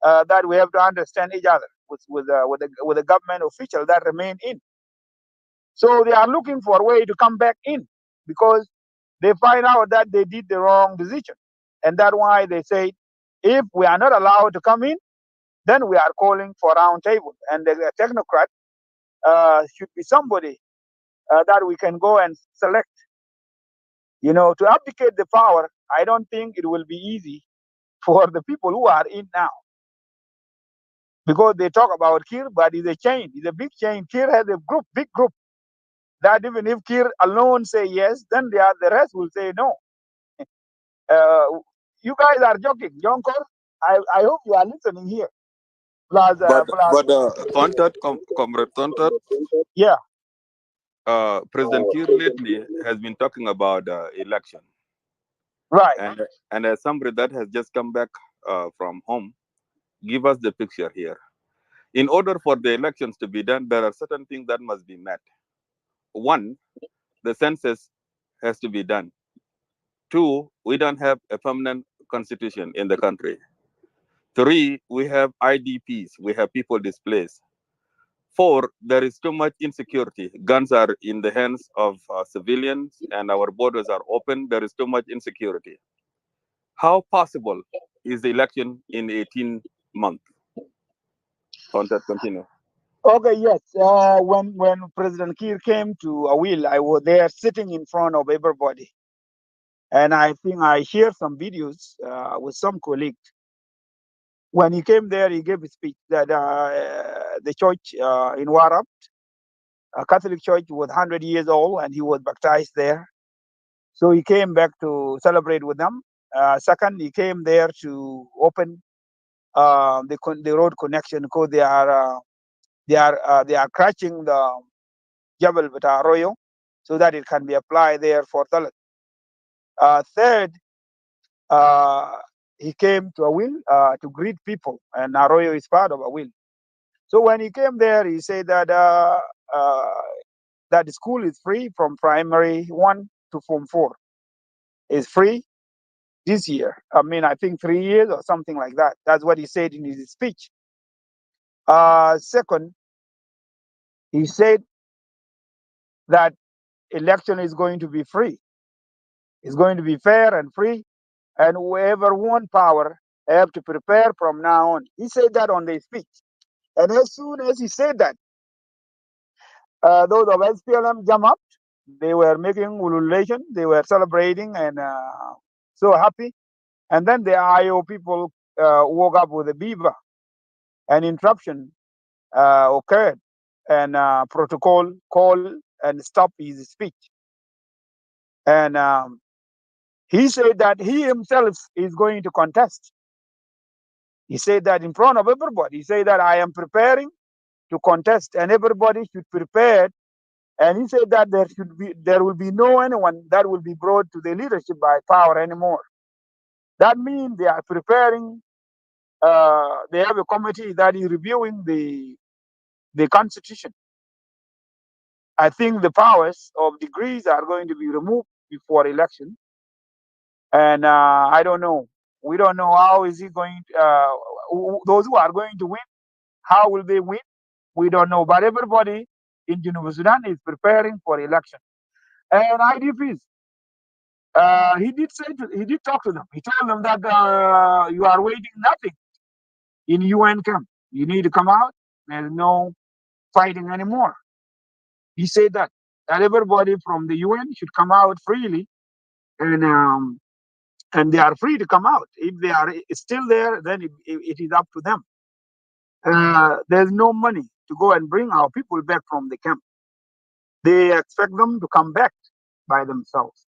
that we have to understand each other with the government official that remain in. So they are looking for a way to come back in because they find out that they did the wrong decision. And that's why they say, if we are not allowed to come in, then we are calling for round table. And the technocrat should be somebody that we can go and select. To abdicate the power, I don't think it will be easy for the people who are in now. Because they talk about Kir, but it's a chain. It's a big chain. Kir has a big group, that even if Kir alone say yes, then the rest will say no. You guys are joking. Yonkor, I hope you are listening here. Plus, But Tontat, Comrade Tontat, yeah. President Kiir lately has been talking about election. Right. And as somebody that has just come back from home, give us the picture here. In order for the elections to be done, there are certain things that must be met. One, the census has to be done. Two, we don't have a permanent constitution in the country. Three, we have IDPs, we have people displaced. Four, there is too much insecurity. Guns are in the hands of civilians and our borders are open. There is too much insecurity. How possible is the election in 18 months? Contact continue. Okay, yes. When President Kiir came to Awil, I was there sitting in front of everybody. And I think I shared some videos with some colleagues. When he came there, he gave a speech that the church in Warab, a Catholic church, was 100 years old, and he was baptized there. So he came back to celebrate with them. Second, he came there to open the road connection because they are crashing the Jabal Arroyo so that it can be applied there for Talat. Third, he came to Awil to greet people, and Arroyo is part of Awil. So when he came there, he said that that the school is free from primary 1 to Form 4. It's free this year. I mean, I think 3 years or something like that. That's what he said in his speech. Second, he said that election is going to be free. It's going to be fair and free, and whoever won power have to prepare from now on. He said that on the speech. And as soon as he said that, those of SPLM jumped up. They were making ululation. They were celebrating and so happy. And then the IO people woke up with a beaver. An interruption occurred, and protocol called and stopped his speech. And he said that he himself is going to contest. He said that in front of everybody. He said that I am preparing to contest, and everybody should prepare. And he said that there will be no anyone that will be brought to the leadership by power anymore. That means they are preparing. They have a committee that is reviewing the constitution. I think the powers of degrees are going to be removed before election, and I don't know. We don't know how is he going. Those who are going to win, how will they win? We don't know. But everybody in Junub Sudan is preparing for election. And IDPs, he did talk to them. He told them that you are waiting nothing in UN camp. You need to come out. There's no fighting anymore. He said that everybody from the UN should come out freely, and they are free to come out. If they are still there, then it is up to them. There's no money to go and bring our people back from the camp. They expect them to come back by themselves.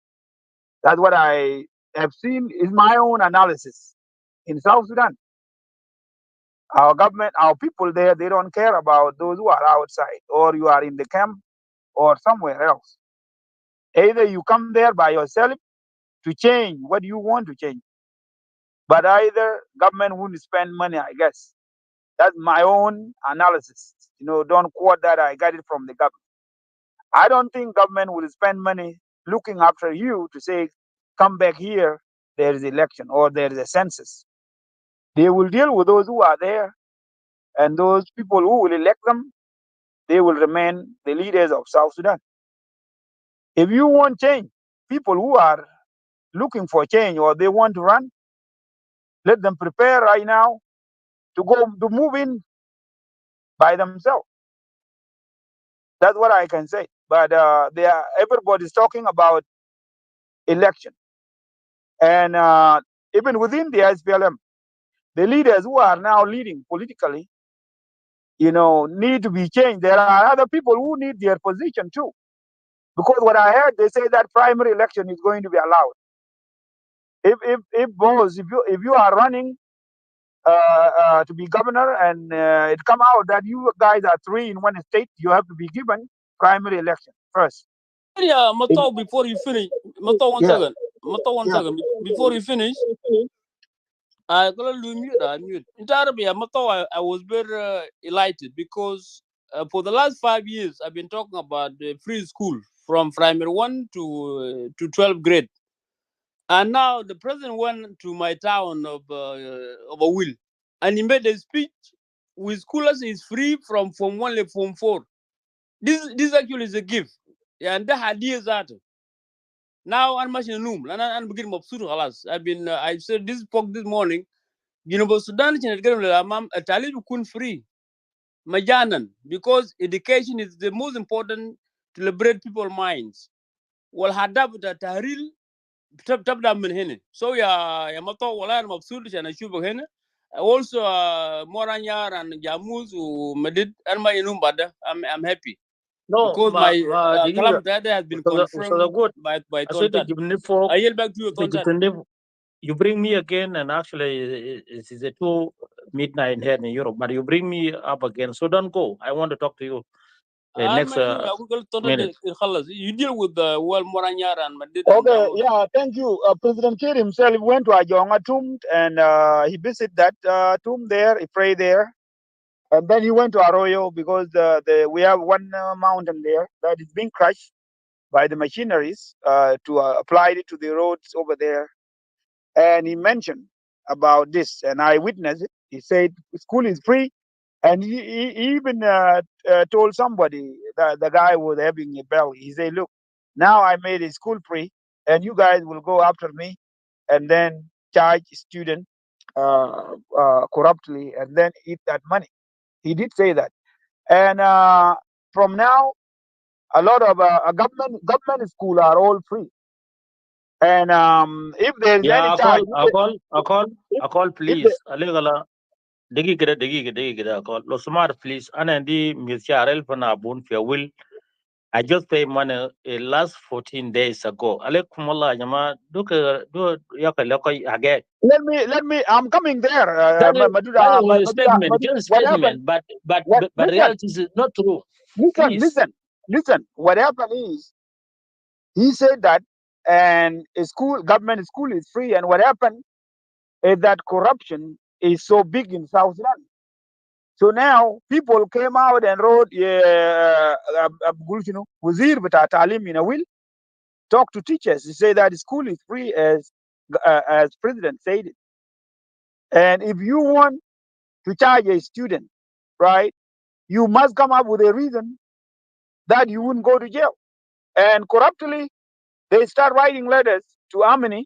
That's what I have seen is my own analysis. In South Sudan, our government, our people there, they don't care about those who are outside or you are in the camp or somewhere else. Either you come there by yourself to change what you want to change, but either government won't spend money, I guess. That's my own analysis. Don't quote that. I got it from the government. I don't think government will spend money looking after you to say, come back here, there is election or there is a census. They will deal with those who are there, and those people who will elect them, they will remain the leaders of South Sudan. If you want change, people who are looking for change or they want to run, let them prepare right now to move in by themselves. That's what I can say. But everybody's talking about election. And even within the SPLM, the leaders who are now leading politically, need to be changed. There are other people who need their position too. Because what I heard, they say that primary election is going to be allowed. If you are running to be governor and it come out that you guys are 3 in one state, you have to be given primary election first. Yeah, Mato, before you finish, Mato, 1 second. One second. Before you finish, I gotta mute. I mute. Entirely, I was very elated because for the last 5 years I've been talking about the free school from primary 1 to 12th grade, and now the president went to my town of Awil, and he made a speech with schoolers is free from Form 1 to Form 4. This actually is a gift, yeah, and the ideas that. Now I'm machine room. I'm beginning of halas. I said this talk this morning. Sudan talib kun free majanan because education is the most important to liberate people's minds. Wal hadab ta tahril tabda min hene. So ya mato wala ana mabsut shana shuba hene. Also Moranyar and Jamuz who Medid and my bada. I'm happy. No, Because my دقيقة kalam that has been أستاذ confirmed جود by أسود Tontat. جبني فوق I yield back to you, Tontat. You bring me again, and actually it is a 2 midnight here in Europe, but you bring me up again, so don't go. I want to talk to you next minute. You deal with the well Moranyar and Medid and Okay, Jamuz. yeah, thank you. President Kiir himself went to Ajonga tomb and he visited that tomb there, he prayed there. And then he went to Arroyo because we have one mountain there that is being crushed by the machineries to apply it to the roads over there. And he mentioned about this, and I witnessed it. He said school is free, and he even told somebody that the guy was having a belly. He said, "Look, now I made a school free, and you guys will go after me, and then charge student corruptly, and then eat that money." He did say that, and from now, a lot of government school are all free. And if there is any Yeah, charge, if please. Alegala, call. Lo smart, please. Anandi Michelle Panabun, if you will. I just paid money last 14 days ago. Alekumala, Yama, do Yaka again. let me. I'm coming there, That is a Maduda. statement, just a What happened? statement, but Listen, reality is not true. Please. listen. What happened is he said that, and government school is free, and what happened is that corruption is so big in South Sudan. So now people came out and wrote, Wazir bata Talim in a will, talk to teachers. He say that school is free as president said it. And if you want to charge a student, right, you must come up with a reason that you wouldn't go to jail. And corruptly, they start writing letters to Amini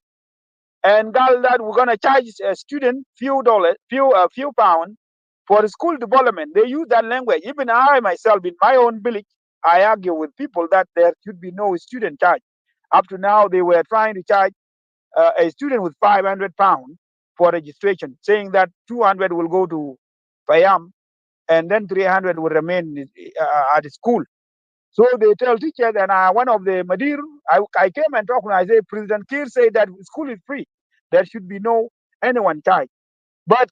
and tell that we're gonna charge a student few pounds for school development. They use that language. Even I myself, in my own village, I argue with people that there should be no student charge. Up to now, they were trying to charge a student with 500 pounds for registration, saying that 200 will go to Payam and then 300 will remain at the school. So they tell teachers, and one of the Madir, I came and talked, and I say, President Kiir said that school is free. There should be no anyone charged. But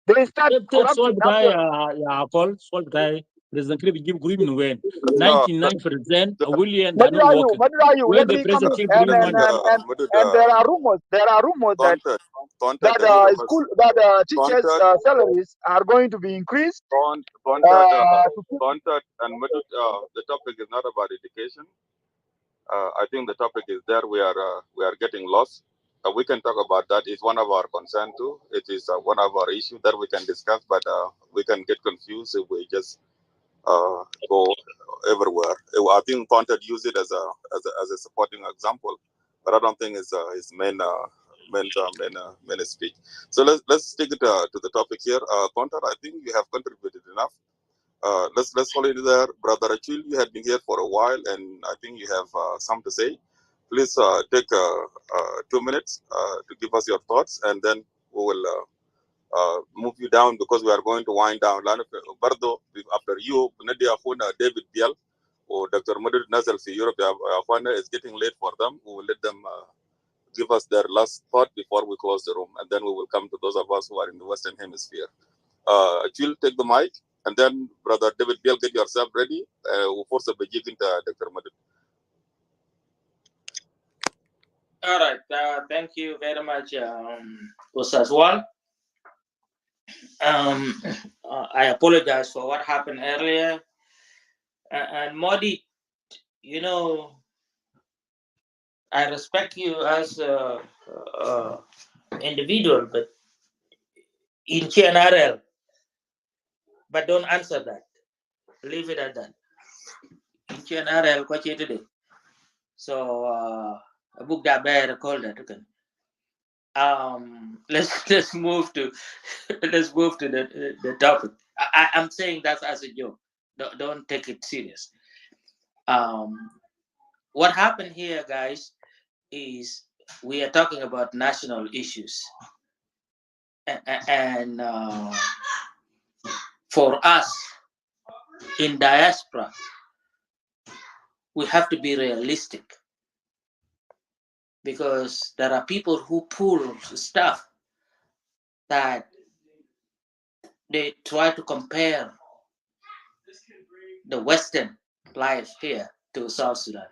they start corrupting after. Solve guy. President Kiir give agreement when No, 99% William are not working. Madurayu, When let the me come. president keep And bringing money. and there are rumors. There are rumors that Tontat, Dagiga bas. school teachers' salaries are going to be increased. Tontat and Madud, the topic is not about education. I think the topic is there. We are getting lost. We can talk about that. It's one of our concern too. It is one of our issues that we can discuss, but we can get confused if we just go everywhere. I think Tontat used it as a supporting example, but I don't think it's his main speech. So let's stick to the topic here. Tontat, I think you have contributed enough. Let's follow you there, Brother Achil. You had been here for a while, and I think you have some to say. Please take 2 minutes to give us your thoughts, and then we will move you down because we are going to wind down. Bardo, after you, Nadia Khuna, David Biel, or Dr. Madud Nazal for Europe, is getting late for them. We will let them give us their last thought before we close the room, and then we will come to those of us who are in the Western Hemisphere. Achil, take the mic, and then Brother David Biel, get yourself ready. We'll force a bejig into Dr. Madud. All right. Thank you very much, Ustaz Wal. I apologize for what happened earlier. And Modi, you know, I respect you as an individual, but in GNRL, but don't answer that. Leave it at that. In GNRL, what you today? So, a book that bear call that. Okay. Let's move to the topic. I'm saying that as a joke. Don't take it serious. What happened here, guys, is we are talking about national issues, and for us in diaspora, we have to be realistic, because there are people who pull stuff that they try to compare the Western life here to South Sudan.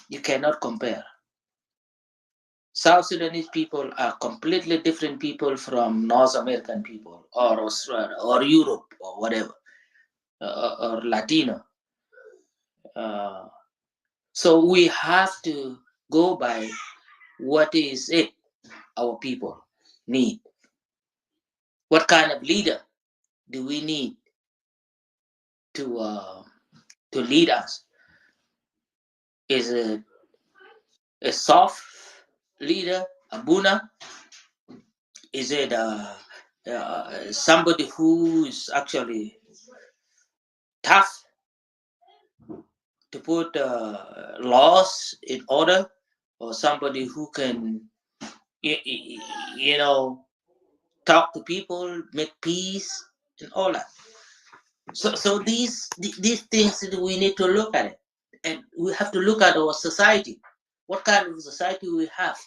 You cannot compare. South Sudanese people are completely different people from North American people or Australia or Europe or whatever, or Latino. So we have to go by what is it our people need. What kind of leader do we need to lead us? Is it a soft leader, a Buna? Is it somebody who is actually tough to put laws in order, or somebody who can, talk to people, make peace, and all that? So these things that we need to look at it, and we have to look at our society. What kind of society we have?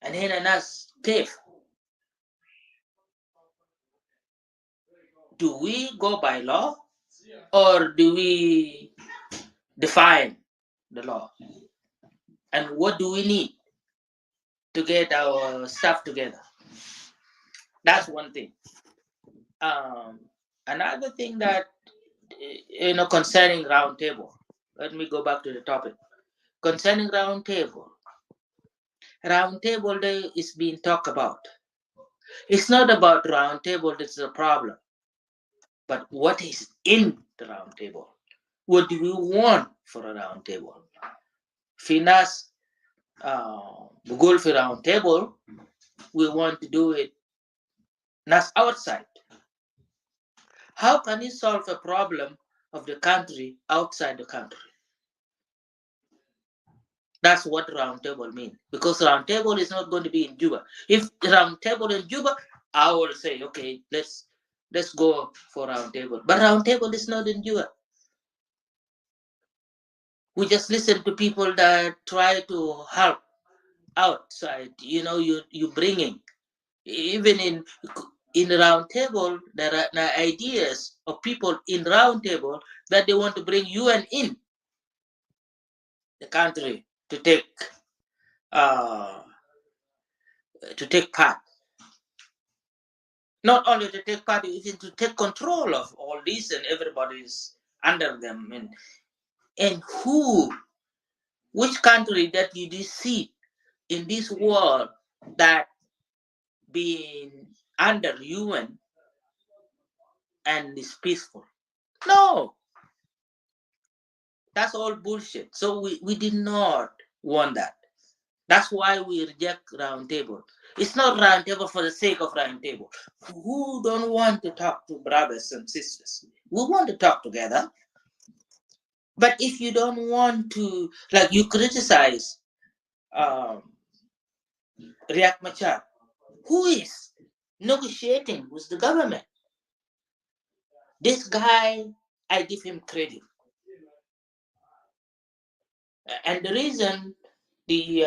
And here and us, Dave, do we go by law or do we define the law? And what do we need to get our stuff together? That's one thing. Another thing that, concerning roundtable. Let me go back to the topic. Concerning roundtable day is being talked about. It's not about roundtable that's the problem, but what is in the roundtable. What do we want for a roundtable? Finas, goal for roundtable, we want to do it not outside. How can you solve a problem of the country outside the country? That's what roundtable means. Because roundtable is not going to be in Juba. If roundtable in Juba, I will say, okay, let's go for roundtable. But roundtable is not in Juba. We just listen to people that try to help outside. You bringing, even in roundtable, there are ideas of people in roundtable that they want to bring UN in the country to take part. Not only to take part, even to take control of all this, and everybody's under them. And which country that you see in this world that being under UN and is peaceful? No, that's all bullshit. So we did not want that. That's why we reject roundtable. It's not roundtable for the sake of roundtable. Who don't want to talk to brothers and sisters? We want to talk together. But if you don't want to, like you criticize Riek Machar, who is negotiating with the government? This guy, I give him credit. And the reason the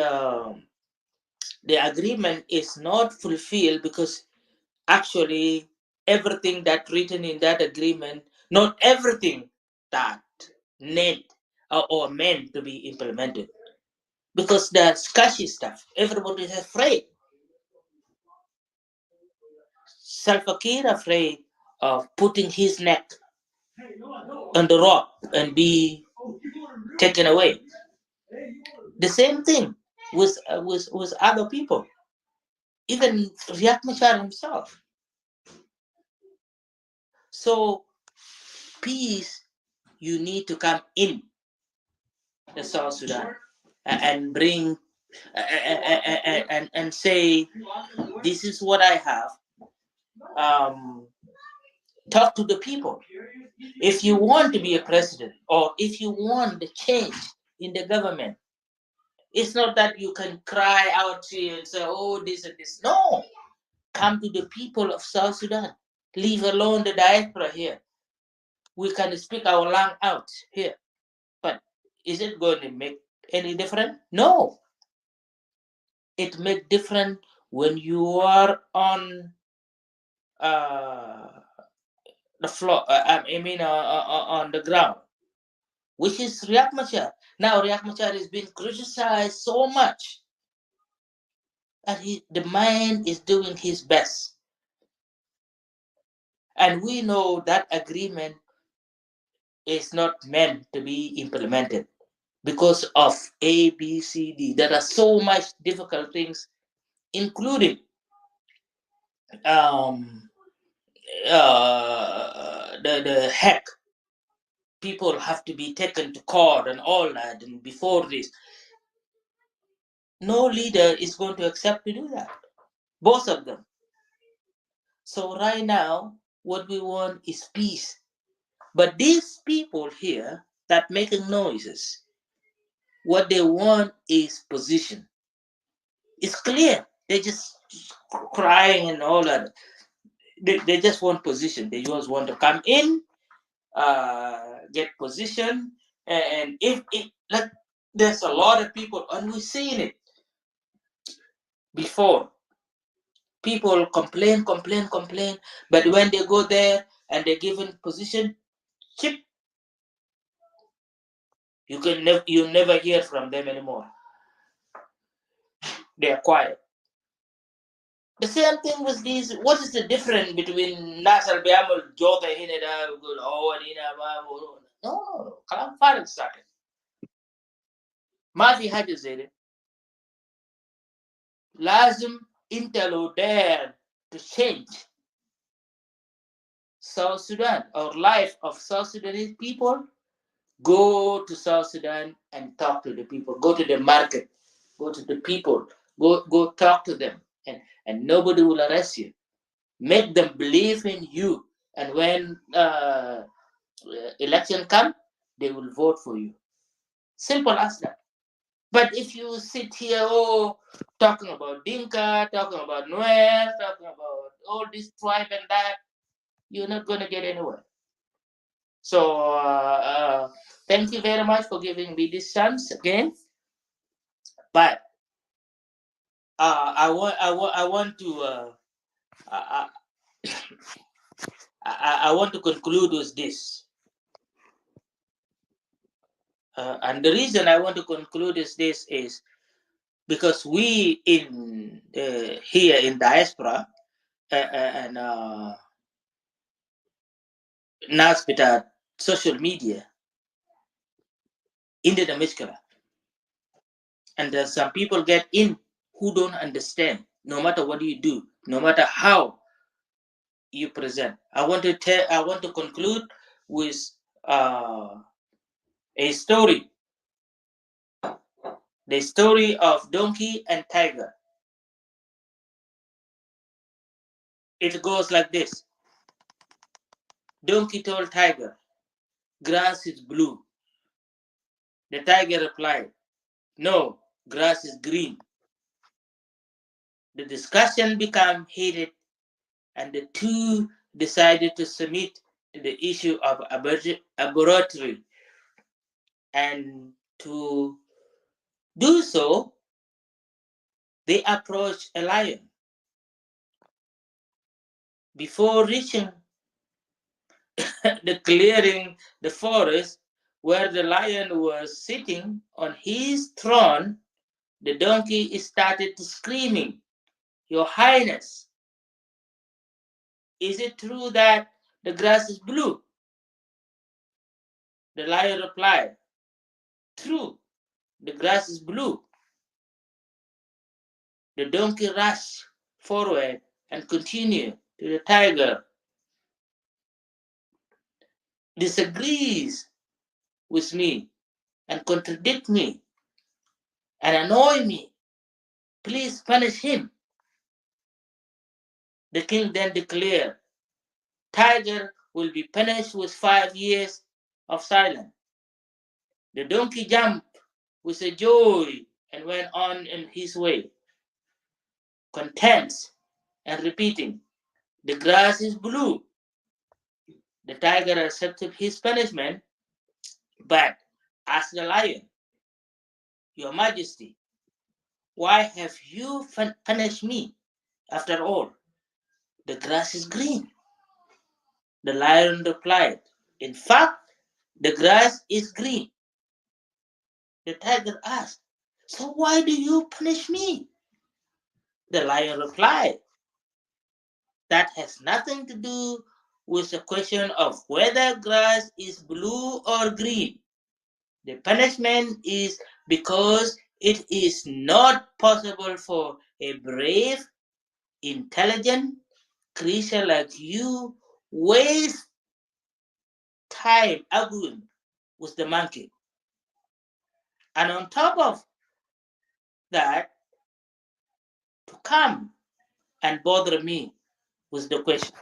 agreement is not fulfilled, because actually everything that written in that agreement, not everything that need or meant to be implemented. because that's sketchy stuff. Everybody is afraid. Salva Kiir afraid of putting his neck on the rope and be taken away. The same thing with other people, even Riek Machar himself. So peace, you need to come in the South Sudan and bring and say, this is what I have. Talk to the people. If you want to be a president, or if you want the change in the government, it's not that you can cry out here and say, oh, this and this. No. Come to the people of South Sudan. Leave alone the diaspora here. We can speak our language out here. But is it going to make any difference? No. It makes difference when you are on the floor, on the ground, which is Riek Machar. Now Riek Machar is being criticized so much, and the man is doing his best. And we know that agreement is not meant to be implemented because of A, B, C, D. There are so much difficult things, including the heck. People have to be taken to court and all that. And before this, no leader is going to accept to do that. Both of them. So right now, what we want is peace. But these people here that making noises, what they want is position. It's clear. They just crying and all that. They just want position. They just want to come in, get position, and if it like there's a lot of people, and we've seen it before. People complain, but when they go there and they're given position, chip, you never hear from them anymore. They are quiet. The same thing with these. What is the difference between Nasal Biamal Jota Hineda? No, Kalam Farid started. ما في حاجة زي ده. لازم انت لو dare to change South Sudan or life of South Sudanese people, go to South Sudan and talk to the people. Go to the market. Go to the people. Go talk to them, and nobody will arrest you. Make them believe in you, and when election come, they will vote for you. Simple as that. But if you sit here, talking about Dinka, talking about Nuer, talking about all this tribe and that, you're not going to get anywhere. So thank you very much for giving me this chance again. But I want to conclude with this. And the reason I want to conclude is this is because we in here in diaspora and nas bita social media into the Mishkala. And there's some people get in who don't understand, no matter what you do, no matter how you present. I want to conclude with a story. The story of donkey and tiger. It goes like this. Donkey told tiger, grass is blue. The tiger replied, no, grass is green. The discussion became heated, and the two decided to submit to the issue of arbitrary. And to do so, they approached a lion. Before reaching the clearing, the forest, where the lion was sitting on his throne, The donkey started screaming, "Your Highness, is it true that the grass is blue?" The lion replied, "True, the grass is blue." The donkey rushed forward and continued to the tiger. "Disagrees with me and contradict me and annoy me. Please punish him." The king then declared, "Tiger will be punished with 5 years of silence." The donkey jumped with a joy and went on in his way, content and repeating, "The grass is blue." The tiger accepted his punishment, but asked the lion, "Your Majesty, why have you punished me? After all, the grass is green." The lion replied, "In fact, the grass is green." The tiger asked, "So why do you punish me?" The lion replied, "That has nothing to do with the question of whether grass is blue or green. The punishment is because it is not possible for a brave, intelligent creature like you waste time arguing with the monkey. And on top of that, to come and bother me with the question."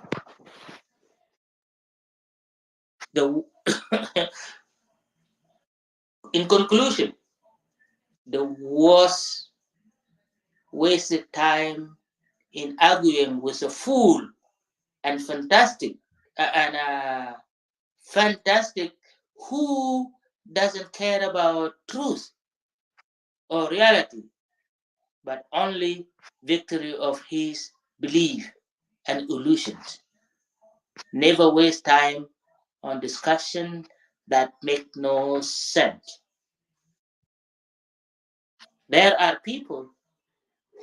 In conclusion, the worst wasted time in arguing with a fool and fantastic who doesn't care about truth or reality, but only victory of his belief and illusions. Never waste time on discussion that make no sense. There are people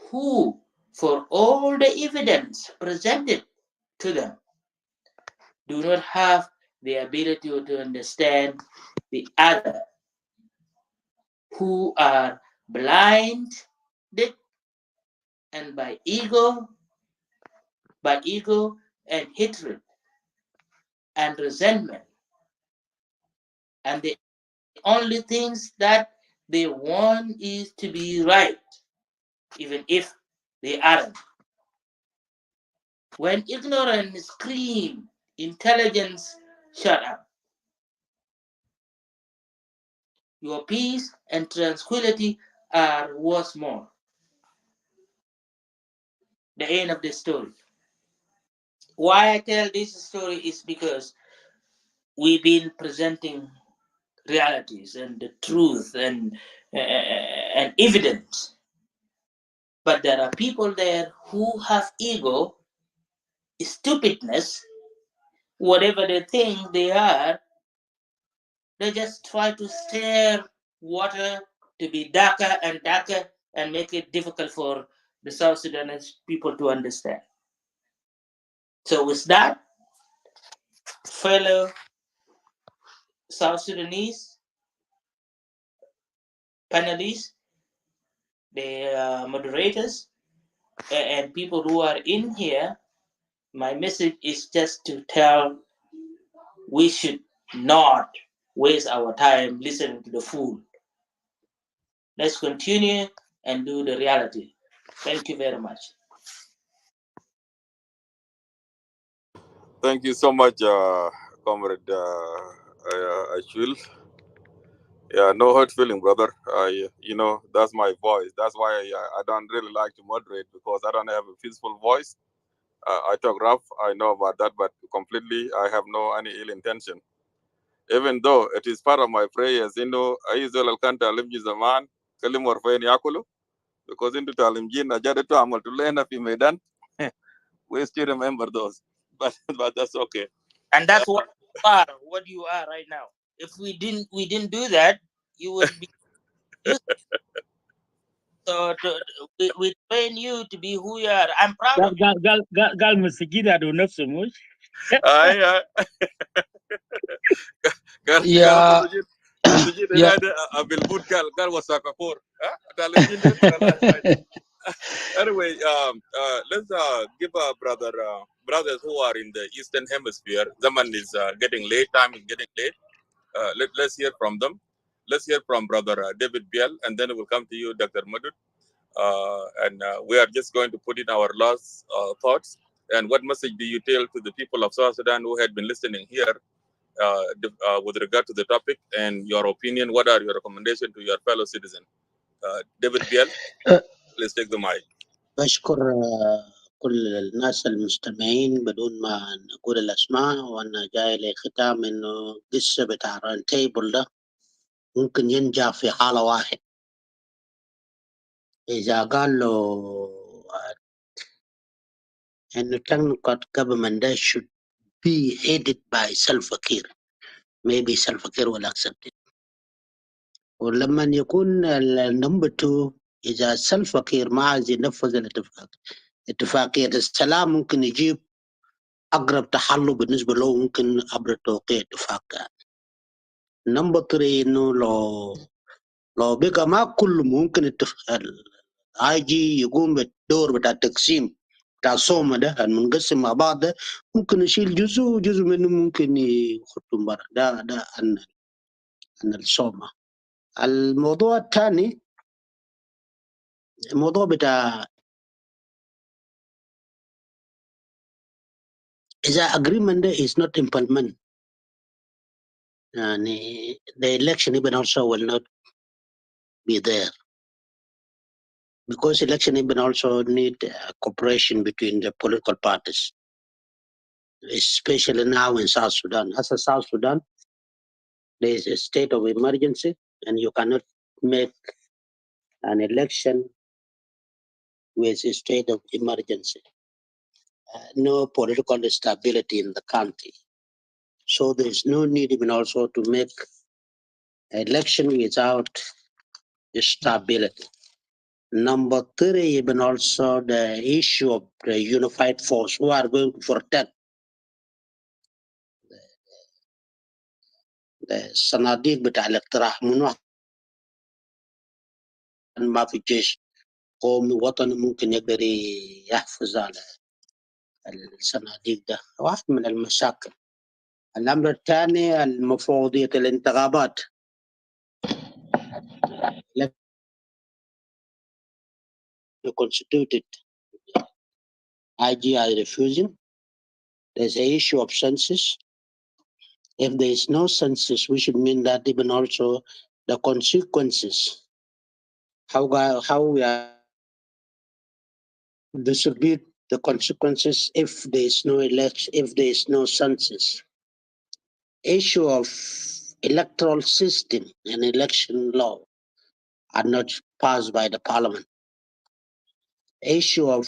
who, for all the evidence presented to them, do not have the ability to understand the other, who are blinded and by ego and hatred and resentment, and the only things that they want is to be right, even if they aren't. When ignorance screams, intelligence shut up. Your peace and tranquility are worth more. The end of the story. Why I tell this story is because we've been presenting realities and the truth and evidence. But there are people there who have ego, stupidness, whatever they think they are. They just try to stir water to be darker and darker and make it difficult for the South Sudanese people to understand. So with that, fellow South Sudanese panelists, the moderators, and people who are in here, my message is just to tell we should not waste our time listening to the fool. Let's continue and do the reality. Thank you very much. Thank you so much, Comrade Achul. Yeah, no hurt feeling, brother. That's my voice. That's why I don't really like to moderate, because I don't have a peaceful voice. I talk rough. I know about that, but completely, I have no any ill intention. Even though it is part of my prayers, I usually can't tell him the man, kalim warfain yakulu, because into talim jin ajade to amal to learn if medan. We still remember those, but that's okay. And that's what you are right now. If we didn't do that, you would be we train you to be who you are. I'm proud of you. قال مسجد عنده نفسه مش اي قال Yeah, مسجين yeah. هنا بالبوت قال وساكا فور ها تعالجين anyway let's give brothers who are in the eastern hemisphere. Zaman is getting late. Time is getting late. Let's hear from them. Let's hear from brother David Biel, and then we'll come to you, Dr. Madud. And we are just going to put in our last thoughts. And what message do you tell to the people of South Sudan who had been listening here with regard to the topic and your opinion? What are your recommendations to your fellow citizen? David Biel, please take the mic. بشكر كل الناس المستمعين بدون ما نقول الأسماء، وأنا جاي لختام إنه قصة بتاع الراوند تيبل ده ممكن ينجح في حالة واحد، إذا قال له إنه technocrat government that should be headed by Salva Kiir. Maybe Salva Kiir will accept it. ولما يكون number 2 إذا Salva Kiir ما عايز ينفذ الاتفاق، اتفاقية السلام ممكن يجيب أقرب تحل بالنسبة له ممكن عبر توقيع اتفاق. number 3 إنه لو بقى ما كل ممكن اتفاق يجي يقوم بالدور بتاع التقسيم بتاع الصومة ده المنقسم مع بعض ده، ممكن يشيل جزء وجزء منه ممكن يخطهم برا. ده عن الصومة. الموضوع الثاني الموضوع بتاع إذا agreement ده is not implement، يعني the election even also will not be there, because election even also need cooperation between the political parties, especially now in South Sudan. As a South Sudan, there is a state of emergency, and you cannot make an election with a state of emergency. No political stability in the country. So there is no need even also to make election without stability. Number 3, even also the issue of the unified force who are going to protect الصناديق بتاع الاقتراح من واحد ما في جيش قومي وطني ممكن يقدر يحفظ على الصناديق ده، واحد من المشاكل. الأمر الثاني المفوضية الانتخابات constituted IGI refusing. There's an issue of census. If there is no census, we should mean that even also the consequences, how we are distribute the consequences if there is no election, if there is no census. Issue of electoral system and election law are not passed by the parliament. Issue of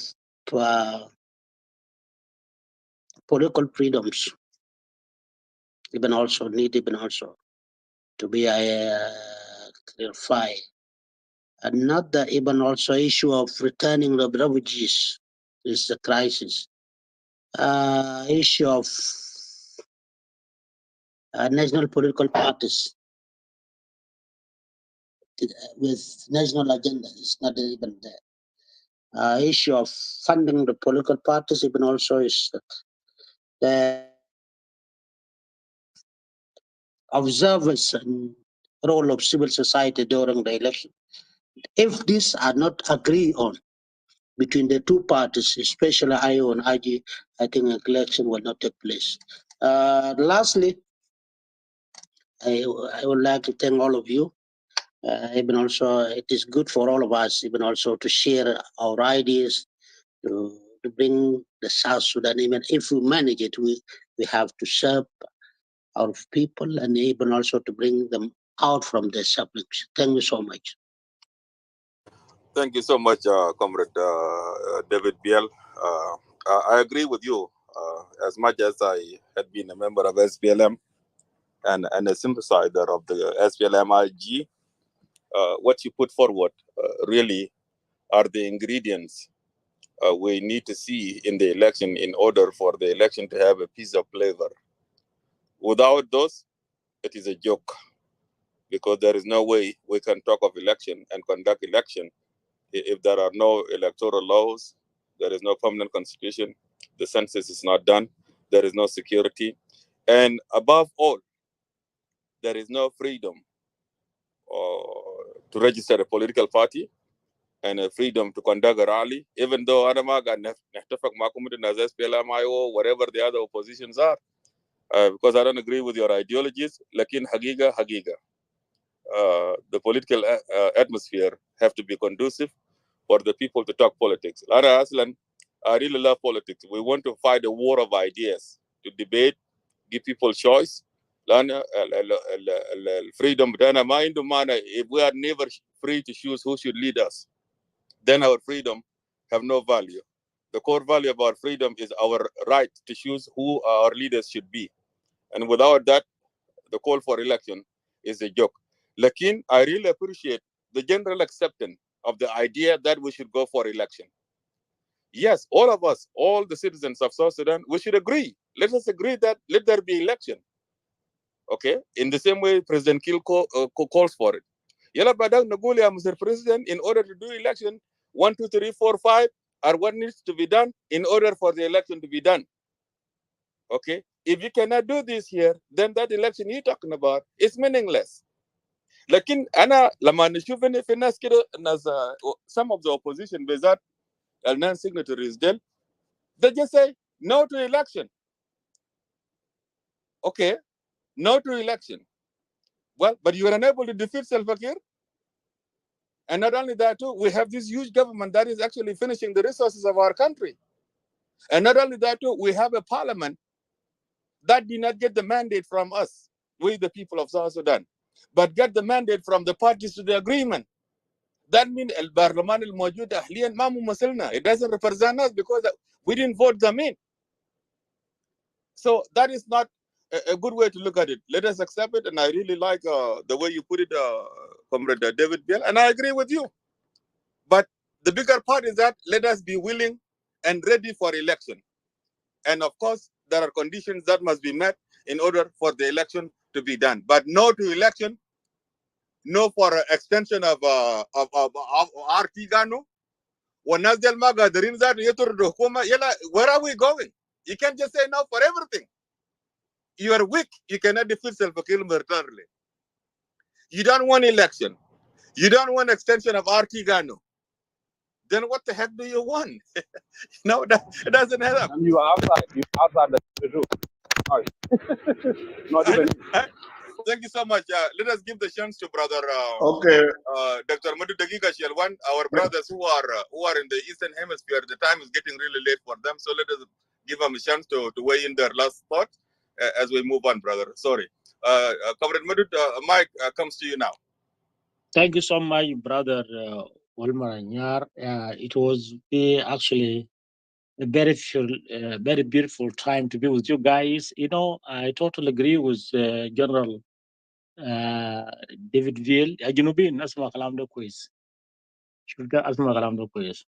political freedoms even also to be clarified. Another even also issue of returning the refugees is the crisis. Issue of national political parties with national agenda is not even there. Issue of funding the political parties even also is the observance and role of civil society during the election. If these are not agreed on between the two parties, especially IO and IG, I think election will not take place. Lastly, I would like to thank all of you. Even also, it is good for all of us, even also to share our ideas, to bring the South Sudan, even if we manage it, we have to serve our people and even also to bring them out from their sufferings. Thank you so much. Thank you so much, Comrade David Biel. I agree with you. As much as I had been a member of SPLM and a sympathizer of the SPLM-IG, what you put forward really are the ingredients we need to see in the election in order for the election to have a piece of flavor. Without those, it is a joke, because there is no way we can talk of election and conduct election if there are no electoral laws, there is no permanent constitution, the census is not done, there is no security, and above all, there is no freedom to register a political party and a freedom to conduct a rally, even though whatever the other oppositions are, because I don't agree with your ideologies, lakin hagiga. The political atmosphere have to be conducive for the people to talk politics. Lara Aslan, I really love politics. We want to fight a war of ideas, to debate, give people choice. Lana, freedom, if we are never free to choose who should lead us, then our freedom have no value. The core value of our freedom is our right to choose who our leaders should be. And without that, the call for election is a joke. Lakin, I really appreciate the general acceptance of the idea that we should go for election. Yes, all of us, all the citizens of South Sudan, we should agree. Let us agree that let there be election. Okay? In the same way President Kill calls for it. Yala Badak Nagulia, Mr. President, in order to do election, 1, 2, 3, 4, 5 are what needs to be done in order for the election to be done. Okay? If you cannot do this here, then that election you're talking about is meaningless. لكن انا لما نشوف ان في ناس كده ناس some of the opposition بالذات non signatories then they just say no to election. Okay, no to election. Well, but you are unable to defeat Salva Kiir. And not only that too, we have this huge government that is actually finishing the resources of our country. And not only that too, we have a parliament that did not get the mandate from us, we the people of South Sudan, but get the mandate from the parties to the agreement. That means the parliament الموجود حاليا ما ممثلنا. It doesn't represent us because we didn't vote them in. So that is not a good way to look at it. Let us accept it, and I really like the way you put it, Comrade David Biel, and I agree with you. But the bigger part is that let us be willing and ready for election. And of course, there are conditions that must be met in order for the election to be done. But no to election, no for extension of Artigano. Where are we going? You can't just say no for everything. You are weak. You cannot defeat Salva Kiir militarily. You don't want election. You don't want extension of Artigano. Then what the heck do you want? No, that it doesn't help. And you are outside the room. Sorry. Not even. Thank you so much. Let us give the chance to brother Okay. Dr. Madu Dagiga Shelwan, our brothers who are in the Eastern Hemisphere. The time is getting really late for them, so let us give them a chance to weigh in their last thought as we move on, brother. Sorry. Comrade Madu, Mike comes to you now. Thank you so much, brother Walmar Anyar. It was actually a very beautiful time to be with you guys. You know, I totally agree with General David Ville. Junubin, asma kalam da kwez. Shulka asma kalam da kwez.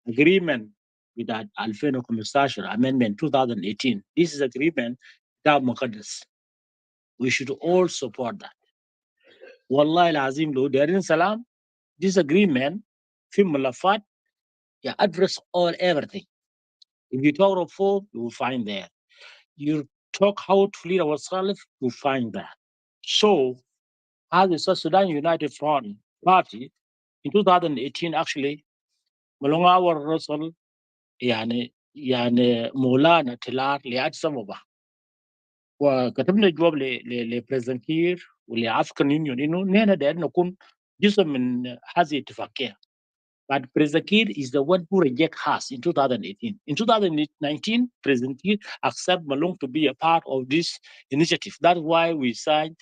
Agreement with that 2015 amendment 2018. This is agreement that Muqaddas. We should all support that. Wallahi lazim lo darin salam. This agreement, fi mulafat, address everything. If you talk of food, you will find there. You talk how to lead ourselves, you find that. So, as the South Sudan United Front Party, in 2018, actually, Malonga our Russell, yani Molana Tilar, Liat Samaba. وكتبنا جواب لبريزنت كير ولافريكان يونيون انه نحن دايرين نكون جزء من هذه الاتفاقيه. But President Kiir is the one who rejected us in 2018. In 2019, President Kiir accepted Malong to be a part of this initiative. That's why we signed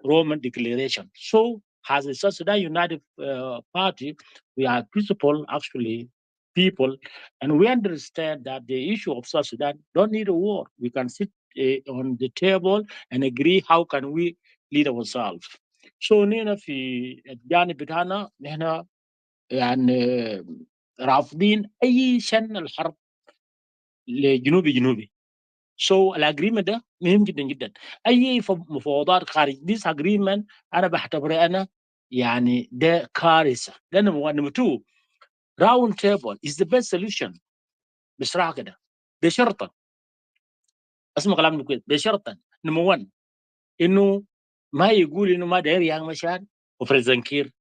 Roman Declaration. So, as a South Sudan United Party, we are principled, actually, people, and we understand that the issue of South Sudan don't need a war. We can sit on the table and agree how can we lead ourselves. So, nina fi jani bitana, nina يعني رافضين اي شن الحرب لجنوبي. سو الاجريمنت ده مهم جدا جدا. اي مفاوضات خارج ديس اجريمنت انا بعتبره انا يعني ده كارثه. ده نمبر 1. نمبر 2 راوند تيبل از ذا بيست سوليوشن بصراحه كده، بشرطا اسمع كلامي كويس، بشرطا نمبر 1 انه ما يقول انه ما داير يا مشان وبريزنت كير.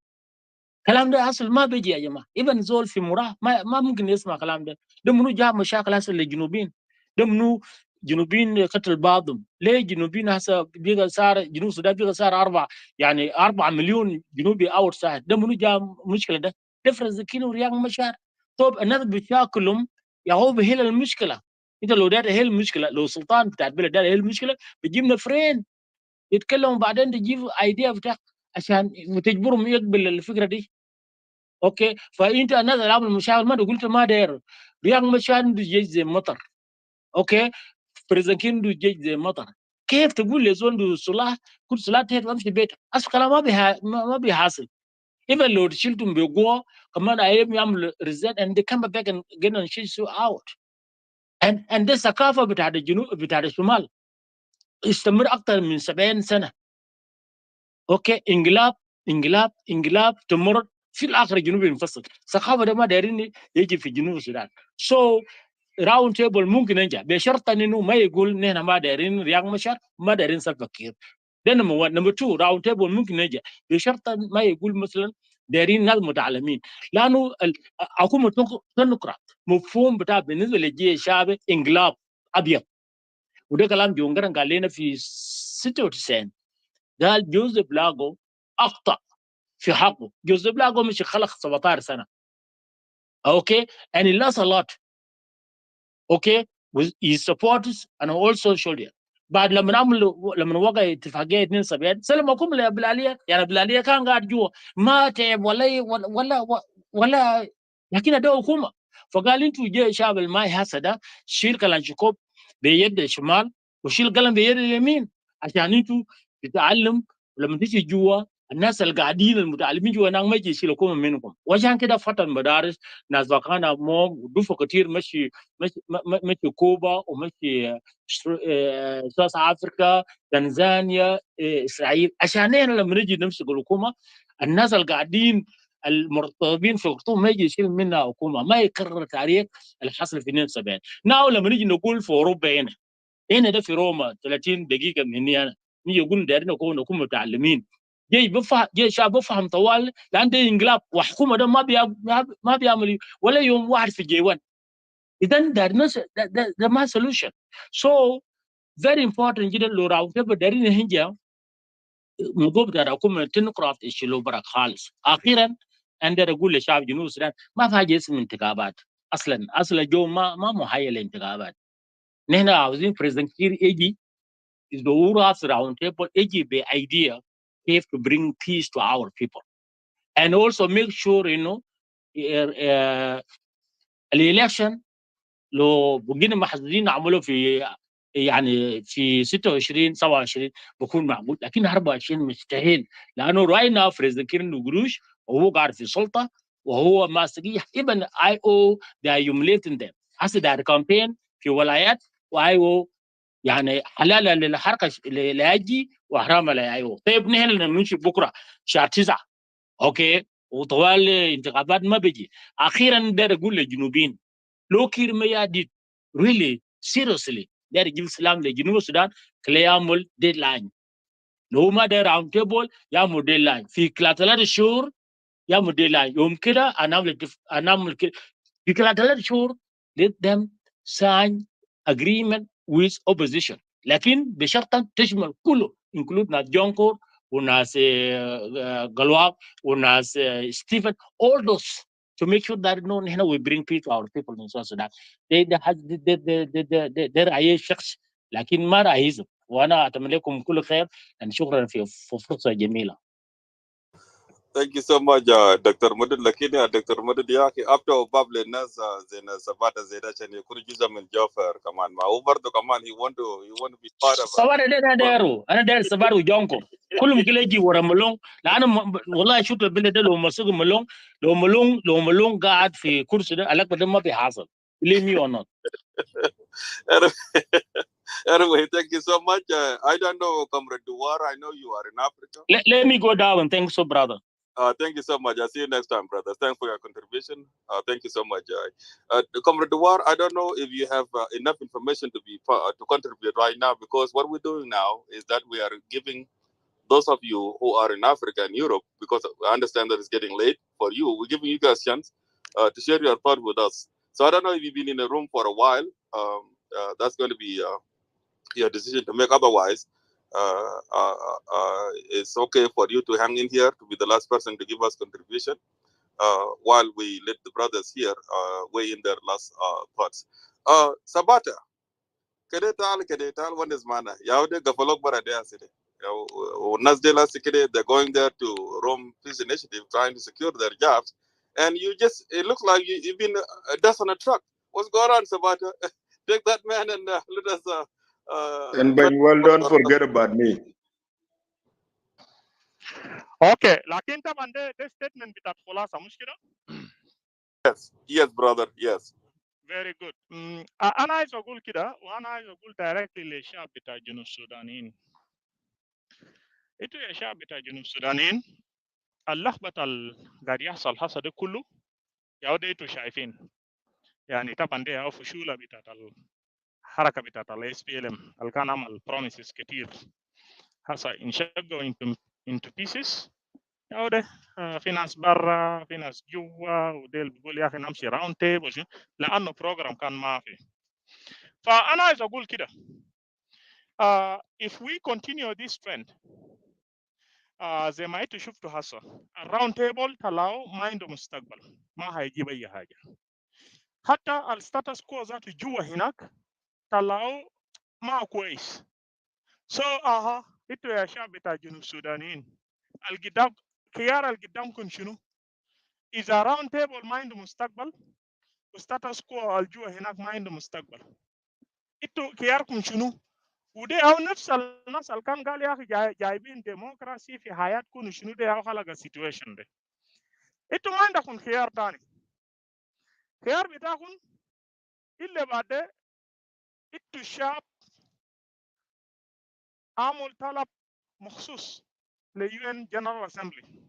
الكلام ده اصل ما بيجي يا جماعه. ابن زول في مراه ما ممكن يسمع كلام ده. ده منو جاب مشاكل هسه للجنوبين؟ ده منو جنوبين قتل بعضهم؟ ليه جنوبين هسه بيقى صار جنوب السودان بيقى صار 4 مليون جنوبي اوت سايد؟ ده منو جاب المشكله ده؟ ديفرنس كيلو ورياض مشاعر. طب الناس بتشاكلهم يا هو بيحل المشكله. انت لو داير تحل المشكله، لو سلطان بتاع البلد داير يحل المشكله بتجيب نفرين يتكلموا بعدين تجيب ايديا بتاع عشان تجبرهم يقبل الفكره دي. اوكي، فانت الناس اللي عملوا مشاكل ما قلت ما داير رياض مشاعر عنده جيش زي مطر. اوكي، بريزنكين عنده جيش زي مطر. كيف تقول لزول عنده سلاح كل سلاح تهت وامشي بيتك؟ اصل كلام ما بيحاصل. even لو شلتم بقوه كمان ايام يعمل ريزيت and they come back and get and chase you out. and ده ثقافه بتاع الجنوب بتاع الشمال استمر اكثر من 70 سنه. اوكي، انقلاب تمر في الاخر الجنوب ينفصل. الثقافه ده ما دايرين يجي في جنوب السودان. سو راوند تيبل ممكن ينجح بشرط انه ما يقول نحن ما دايرين رياض مشار ما دايرين سلفا كير. ده نمبر 1. نمبر 2 راوند تيبل ممكن ينجح بشرط ما يقول مثلا دايرين ناس متعلمين، لانه حكومه تنقرط مفهوم بتاع بالنسبه للجيش الشعبي انقلاب ابيض. وده كلام جونجران قال لنا في 96. قال جوزيف لاغو اخطا في حقه. جوزيف لاغو مش خلق 17 سنه. اوكي، and he lost a lot. اوكي، with his supporters and also soldiers. بعد لما وقع اتفاقيه 72 سلمكم لبلاليه. يعني بلاليه كان قاعد جوا ما تعب ولا لكن ده حكومه. فقال انتوا جاي شعب الماي هسه ده شيل كلانشيكوب بيد الشمال وشيل قلم بيد اليمين عشان انتوا تتعلم. ولما تيجي جوا الناس اللي قاعدين المتعلمين جوا هناك ما يجي يشيلكم منكم. وعشان كده فتح المدارس ناس بقانا موم ودفع كتير مشي كوبا ومشي ساوث افريقيا تنزانيا اسرائيل عشان احنا لما نجي نمسك الحكومه الناس اللي قاعدين المرتبطين في الخرطوم ما يجي يشيل منها حكومه. ما يكرر تاريخ اللي حصل في 72. ناو لما نجي نقول في اوروبا هنا ده في روما 30 دقيقه من هنا انا نيجي نقول دايرين نكون متعلمين. جاي شعب بفهم طوال لان ده انقلاب وحكومه ده ما بيعمل ولا يوم واحد في جيوان. اذا ده ما سولوشن. سو فيري امبورتنت جدا لو راو تبقى دايرين هنجا موضوع بتاع الحكومه تنقرافت يشيلوا برا خالص. اخيرا عندنا اقول لشعب جنوب السودان ما في حاجه اسمها انتخابات. اصلا جو ما مهيئ للانتخابات. نحن عاوزين بريزنت كير يجي يدور راس راوند تيبل يجي بايديا كيف to bring peace to our people and also make sure انه الالكشن لو بقينا محدودين نعمله في يعني في 26 27 بكون معقول، لكن 24 مستحيل لانه راينا بريزنت كير قروش وهو قاعد في السلطه وهو ماسك ابن اي او ده يوميليتنج ذم. هسه ده كامبين في ولايات واي او يعني حلال للحركه لاجي وحرام لايو. طيب نحن نمشي بكره شهر 9 اوكي وطوال انتخابات ما بيجي. اخيرا ده اقول للجنوبيين لو كير ما يدي ريلي سيريسلي ده يجيب سلام لجنوب السودان كلا يعمل ديدلاين. لو ما ده راوند تيبل يعمل ديدلاين في 3 شهور يعمل ديدلاين. يوم كده انعمل كده في 3 شهور let them sign agreement with opposition لكن بشرط تشمل كله include ناس جونكور وناس قلواق وناس ستيفن all those to make sure that no هنا we bring peace to our people in South Sudan. ده رأي شخص لكن ما رأيهم. وانا اتمنى لكم كل خير. شكرا في فرصه جميله. Thank you so much, Dr. Madud. Lakini Dr. Madud yake after Babli Nas Zena Sabata Zeda Chani Kurjuza min Joffer Kaman Ma Ubardo Kaman he want to be part of Sabara de dero, ana der sabaru jonko. Kulum kileji wara malong, la ana wallahi shuto bile de lo masugu malong, lo malong قاعد في كرسي ده alak badam ma bihasal. Believe me or not. Anyway, thank you so much. I don't know, Comrade Duwar. I know you are in Africa. Let me go down. Thanks, so brother. Thank you so much. I'll see you next time, brothers. Thanks for your contribution. Thank you so much. Comrade Duwar, I don't know if you have enough information to contribute right now, because what we're doing now is that we are giving those of you who are in Africa and Europe, because I understand that it's getting late for you, we're giving you guys a chance to share your thought with us. So I don't know if you've been in a room for a while. That's going to be your decision to make. Otherwise, it's okay for you to hang in here to be the last person to give us contribution while we let the brothers here weigh in their last thoughts. Sabata, kedetal one is mana. Yaude gafalok barade aside. Nasdela Sikede, they're going there to Rome Peace Initiative trying to secure their jobs. And it looks like you've been dust on a truck. What's going on, Sabata? Take that man and let us. And well, don't forget about me. Okay, lakin taban de statement bitat khulasa mushkila. Yes, brother. Yes. Very good. Ana عايز اقول كده وانا عايز اقول directly للشعب بتاع جنوب السودانيين. انتوا يا شعب بتاع جنوب السودانيين اللخبطه اللي قاعد يحصل حصل ده كله يا ودي انتوا شايفين. يعني طبعا دي فشوله بتاعت الحركه بتاعت الاس بي ال ام اللي كان عمل بروميسز كتير هسه انشقوا into pieces. يا ودي في ناس برا في ناس جوا وديل بيقول يا اخي نمشي راوند تيبل لانه بروجرام كان ما في. فانا عايز اقول كده if we continue this trend زي ما انتوا شفتوا هسه الراوند تيبل طلعوا ما عنده مستقبل ما هيجيب اي حاجه. حتى الستاتس كو ذاته جوا هناك طلعوا ما كويس. انتوا يا شعب بتاع جنوب السودانيين القدام خيار القدامكم شنو؟ اذا راوند تيبل ما عنده مستقبل وستاتس كو الجوا هناك ما عنده مستقبل، انتوا خياركم شنو؟ ودي او نفس الناس اللي كان قال يا اخي جايبين ديمقراسي في حياتكم شنو ده او خلق السيتويشن ده. انتوا ما عندكم خيار ثاني. خيار بتاعكم الا بعد انتوا الشعب عمل طلب مخصوص لليو جنرال اسمبلي،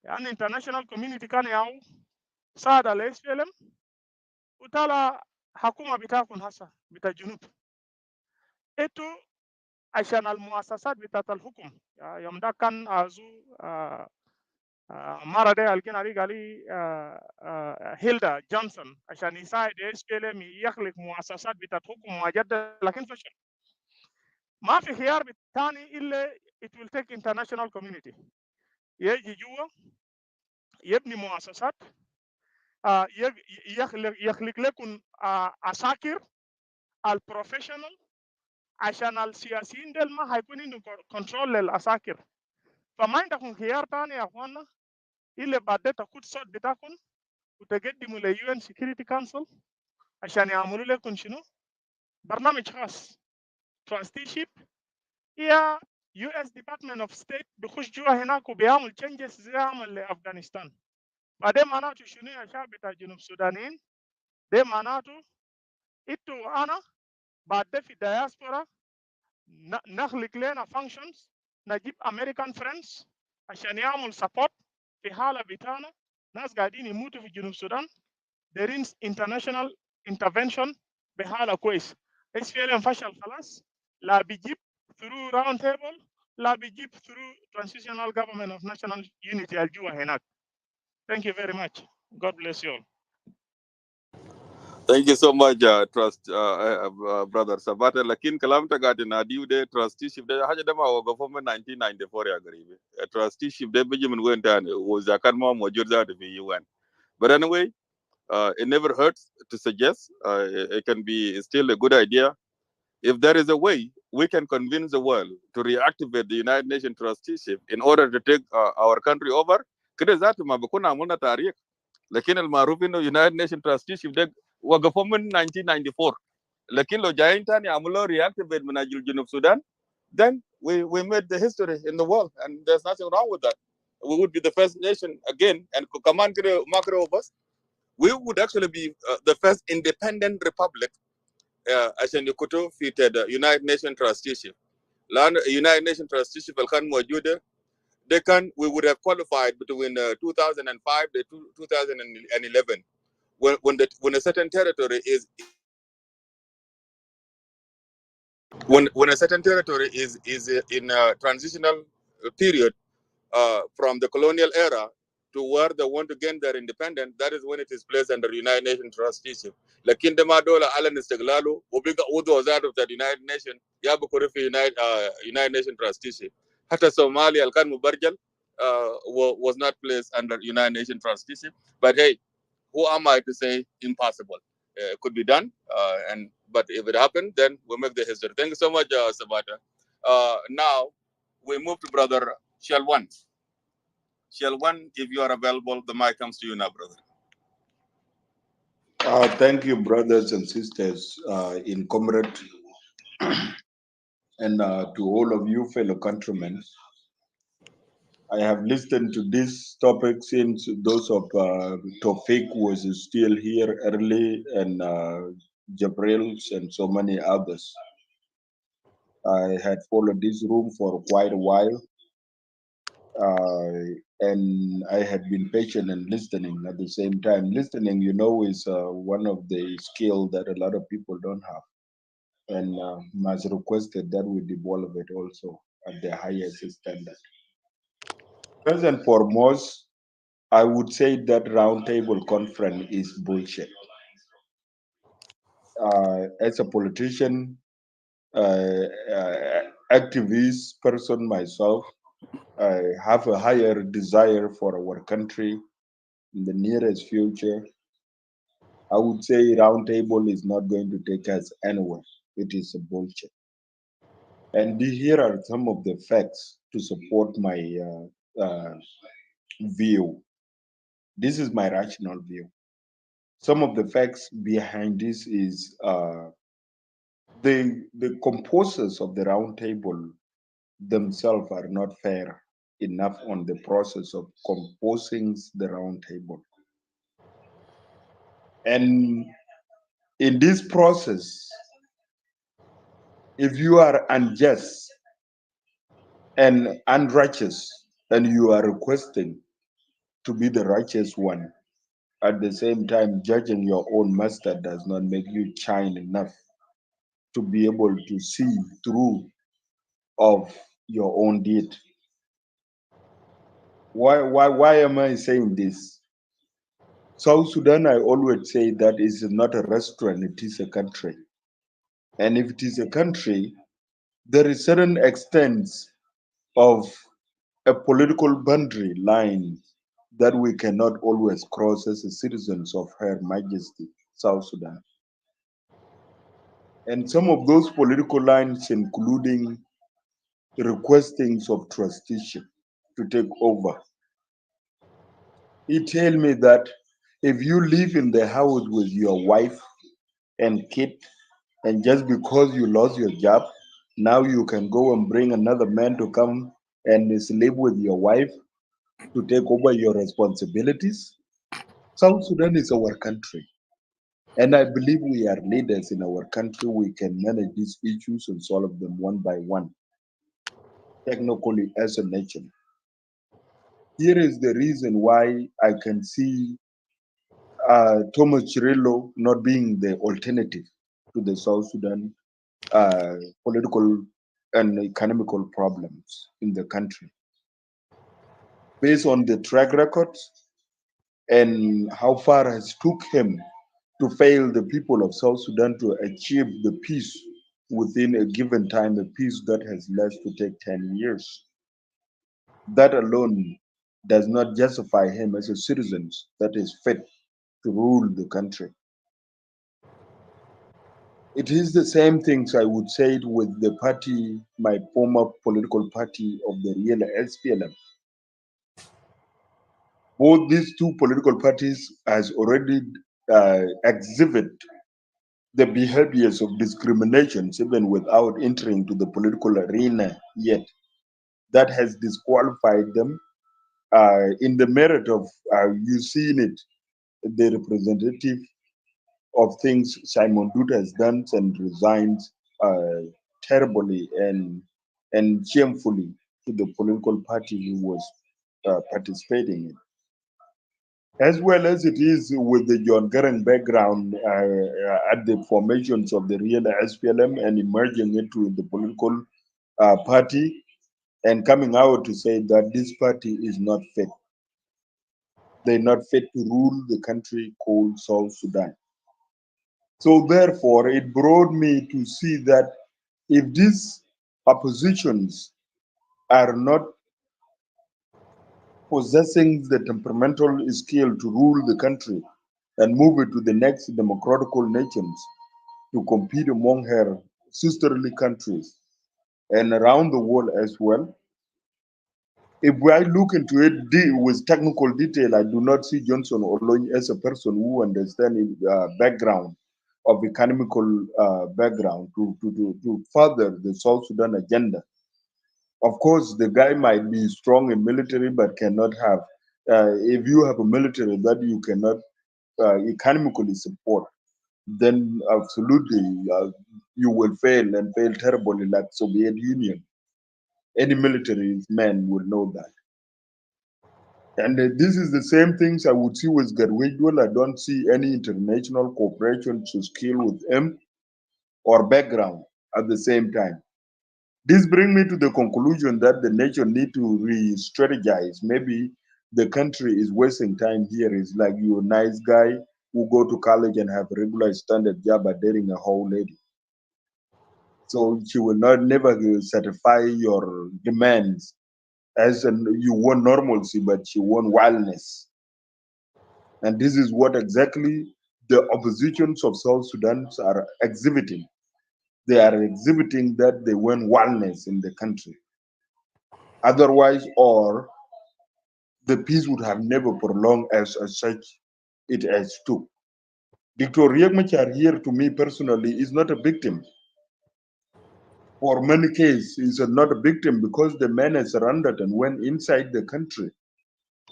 يعني انترناشونال كوميونتي كان ياو ساعد على اس بي ال ام وطلع حكومه بتاعكم هسه بتاع الجنوب. انتوا عشان المؤسسات بتاعت الحكم يوم ده كان ازو مرة ده الكين علي قالي هيلدا جونسون عشان يساعد اس بي ال ام يخلق مؤسسات بتاعت حكم مجدد، لكن فشل. ما في خيار ثاني الا it will take international community يجي جوا يبني مؤسسات يخلق لكم عساكر البروفيشنال عشان السياسيين دول ما هيكون عندهم كنترول للعساكر. فما عندكم خيار ثاني يا اخوانا الا بعد تاخد صوت بتاعكم وتقدموا لليو ان سكيورتي كونسل عشان يعملوا لكم شنو؟ برنامج خاص تراستيشيب يا يو اس ديبارتمنت اوف ستيت بيخش جوا هناك وبيعمل تشنجز زي عمل لافغانستان. بعدين معناته شنو يا شعب بتاع جنوب السودانيين؟ ده معناته انتوا وانا بعد في الدياسبورا نخلق لنا فانكشنز نجيب امريكان فريندز عشان يعمل سبورت في حاله بتاعنا ناس قاعدين يموتوا في جنوب السودان. there is international intervention بحاله كويس. اس بي ال ام فشل خلاص، لا بيجيب through round table لا بيجيب through transitional government of national unity الجوا هناك. Thank you very much. God bless you all. Thank you so much, brother Sabata. Lakin kalam tagati na diu de trusteeship de haja dama wa government 1994 ya garibi. Trusteeship de Benjamin went and was a kan mo mojurza to be UN. But anyway, it never hurts to suggest. It can be still a good idea If there is a way we can convince the world to reactivate the United Nations trusteeship in order to take our country over, كده ذاته ما بكون عملنا تاريخ. لكن المعروف إنه United Nations trusteeship ده وقفوا من 1994. لكن لو جايين تاني عملوا reactivate من أجل جنوب السودان, then we made the history in the world, and there's nothing wrong with that. We would be the first nation again, and كمان كده ما كده بس, we would actually be the first independent republic عشان يكونوا في United Nations trusteeship. لأن United Nations trusteeship اللي كان موجودة, we would have qualified between 2005 to 2011 when a certain territory is when a certain territory is in a transitional period from the colonial era to where they want to gain their independence. That is when it is placed under United Nations trusteeship. لكن ده ما دولة على استقلاله وبقى عضو ذاته بتاع United Nations يا بكون في United Nations trusteeship. حتى Somalia اللي كان مبرجل was not placed under United Nations trusteeship. But hey, who am I to say impossible? It could be done, but if it happened, then we'll make the history. Thank you so much, Sabata. Now we move to Brother Shelwan. Shelwan, if you are available, the mic comes to you now, brother. Thank you, brothers and sisters in Comrade, and to all of you fellow countrymen. I have listened to this topic since those of Tofik was still here early, and Jabrils and so many others. I had followed this room for quite a while, and I had been patient and listening at the same time. Listening, is one of the skills that a lot of people don't have, and has requested that we develop it also at the highest standard. First and foremost, I would say that roundtable conference is bullshit. As a politician, activist person myself, I have a higher desire for our country in the nearest future. I would say roundtable is not going to take us anywhere. It is a bullshit. And here are some of the facts to support my view. This is my rational view. Some of the facts behind this is the composers of the roundtable themselves are not fair enough on the process of composing the roundtable. And in this process, if you are unjust and unrighteous, and you are requesting to be the righteous one, at the same time judging your own master does not make you shine enough to be able to see through of your own deed. Why am I saying this? South Sudan, I always say that is not a restaurant, it is a country. And if it is a country, there is certain extent of a political boundary line that we cannot always cross as citizens of Her Majesty, South Sudan. And some of those political lines, including requestings of trusteeship to take over. He tell me that if you live in the house with your wife and kid, and just because you lost your job, now you can go and bring another man to come and sleep with your wife to take over your responsibilities. South Sudan is our country. And I believe we are leaders in our country. We can manage these issues and solve them one by one, technically as a nation. Here is the reason why I can see Thomas Chirillo not being the alternative to the South Sudan political and economical problems in the country. Based on the track records and how far has took him to fail the people of South Sudan to achieve the peace within a given time, a peace that has led to take 10 years. That alone does not justify him as a citizen that is fit to rule the country. It is the same things I would say it with the party, my former political party of the real SPLM. Both these two political parties has already exhibit the behaviors of discriminations even without entering to the political arena yet. That has disqualified them in the merit of you seen it, the representative of things Simon Duda has done and resigns terribly and shamefully to the political party he was participating in. As well as it is with the John Garang background at the formations of the real SPLM and emerging into the political party and coming out to say that this party is not fit. They're not fit to rule the country called South Sudan. So therefore, it brought me to see that if these oppositions are not possessing the temperamental skill to rule the country and move it to the next democratical nations to compete among her sisterly countries and around the world as well. If I look into it with technical detail, I do not see Johnson Olony as a person who understands background of economical background to further the South Sudan agenda. Of course, the guy might be strong in military, but cannot have. If you have a military that you cannot economically support, then absolutely you will fail and fail terribly, like Soviet Union. Any military man will know that. And this is the same things I would see with Garwedwell. I don't see any international cooperation to skill with him or background at the same time. This brings me to the conclusion that the nation need to re-strategize. Maybe the country is wasting time here. It's like you're a nice guy who go to college and have a regular standard job at dating a whole lady. So she will not never satisfy your demands as you want normalcy, but she want wildness. And this is what exactly the oppositions of South Sudan are exhibiting. They are exhibiting that they want wildness in the country. Otherwise, or the peace would have never prolonged as such it has took. Dr. Riek Machar here, to me personally, is not a victim. For many cases, he's not a victim because the man has surrendered and went inside the country.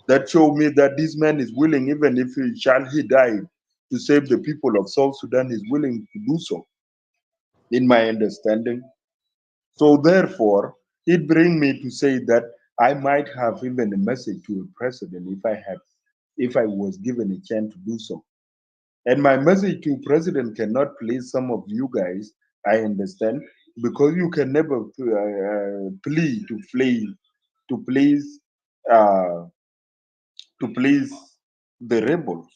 That showed me that this man is willing, even if he died, to save the people of South Sudan, is willing to do so, in my understanding. So therefore, it brings me to say that I might have even a message to a president if I was given a chance to do so. And my message to president cannot please some of you guys, I understand, because you can never plead to please uh, to please the rebels.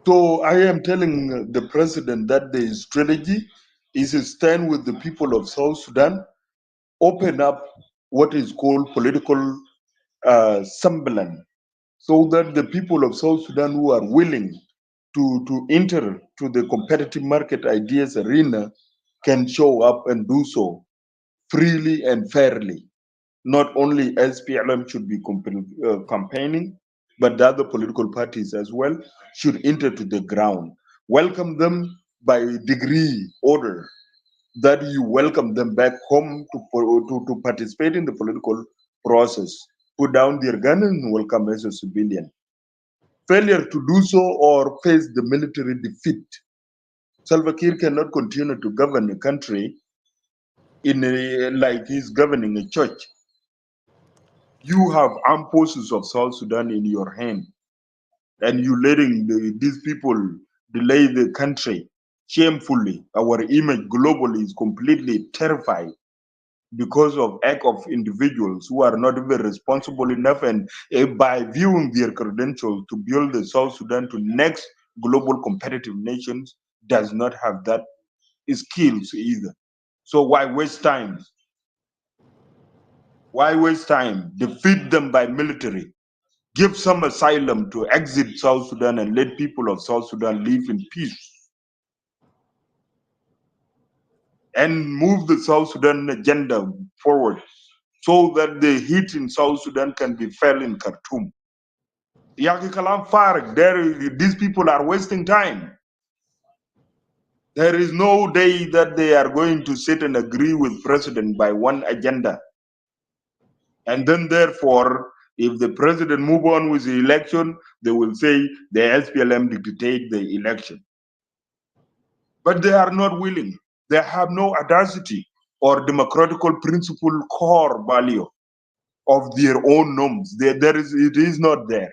So I am telling the president that the strategy is to stand with the people of South Sudan, open up what is called political semblance, so that the people of South Sudan who are willing to enter to the competitive market ideas arena can show up and do so freely and fairly. Not only SPLM should be campaigning, but the other political parties as well should enter to the ground. Welcome them by degree order, that you welcome them back home to participate in the political process. Put down their gun and welcome as a civilian. Failure to do so or face the military defeat. Salva Kiir cannot continue to govern a country like he's governing a church. You have armed forces of South Sudan in your hand, and you letting these people delay the country shamefully. Our image globally is completely terrified because of act of individuals who are not even responsible enough, and by viewing their credentials to build the South Sudan to next global competitive nations does not have that skills either. So why waste time? Why waste time? Defeat them by military. Give some asylum to exit South Sudan and let people of South Sudan live in peace. and move the South Sudan agenda forward so that the heat in South Sudan can be felt in Khartoum. Yaki Kalam Farak, these people are wasting time. There is no day that they are going to sit and agree with president by one agenda. And then therefore, if the president move on with the election, they will say the SPLM dictate the election. But they are not willing. They have no audacity or democratical principle core value of their own norms. It is not there.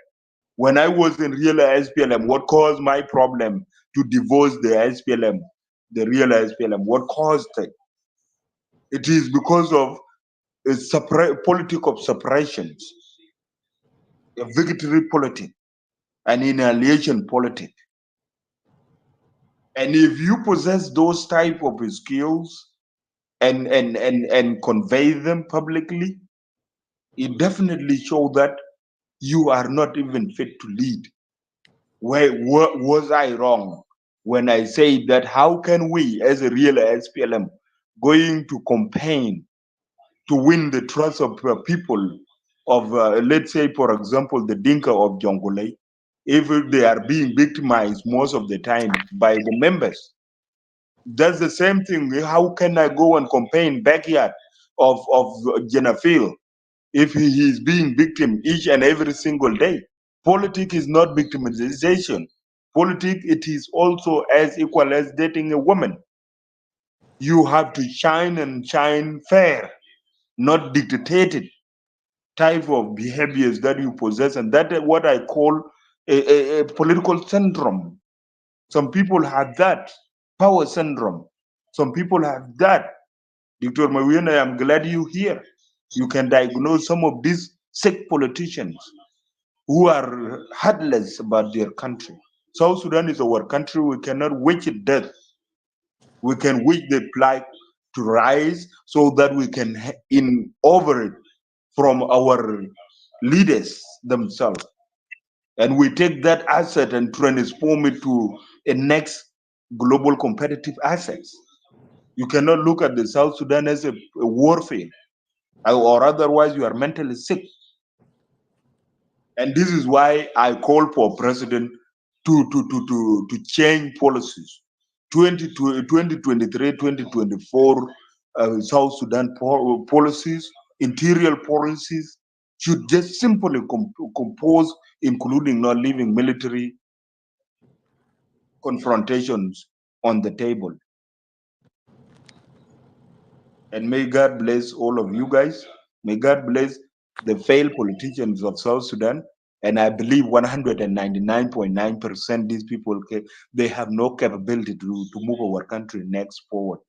When I was in real SPLM, what caused my problem to divorce the SPLM, the real SPLM? What caused it? It is because of a politic of separations, a victory politic, an annihilation politic. And if you possess those type of skills and convey them publicly, it definitely shows that you are not even fit to lead. Was I wrong when I say that how can we as a real SPLM going to campaign to win the trust of people of, let's say, for example, the Dinka of Jongole, if they are being victimized most of the time by the members? That's the same thing. How can I go and campaign backyard of Jenafil if he is being victim each and every single day? Politics is not victimization. Politics, it is also as equal as dating a woman. You have to shine and shine fair, not dictated type of behaviors that you possess. And that is what I call a political syndrome. Some people have that power syndrome. Some people have that. Dr. Mawina, I'm glad you're here. You can diagnose some of these sick politicians who are heartless about their country. South Sudan is our country. We cannot wish it death. We can wish the plight to rise so that we can in over it from our leaders themselves. And we take that asset and transform it to a next global competitive assets. You cannot look at the South Sudan as a warfare, or otherwise you are mentally sick. And this is why I call for president to change policies. 2023, 2024 South Sudan policies, interior policies should just simply compose, including not leaving military confrontations on the table. And may God bless all of you guys. May God bless the failed politicians of South Sudan. And I believe 199.9% these people, they have no capability to move our country next forward.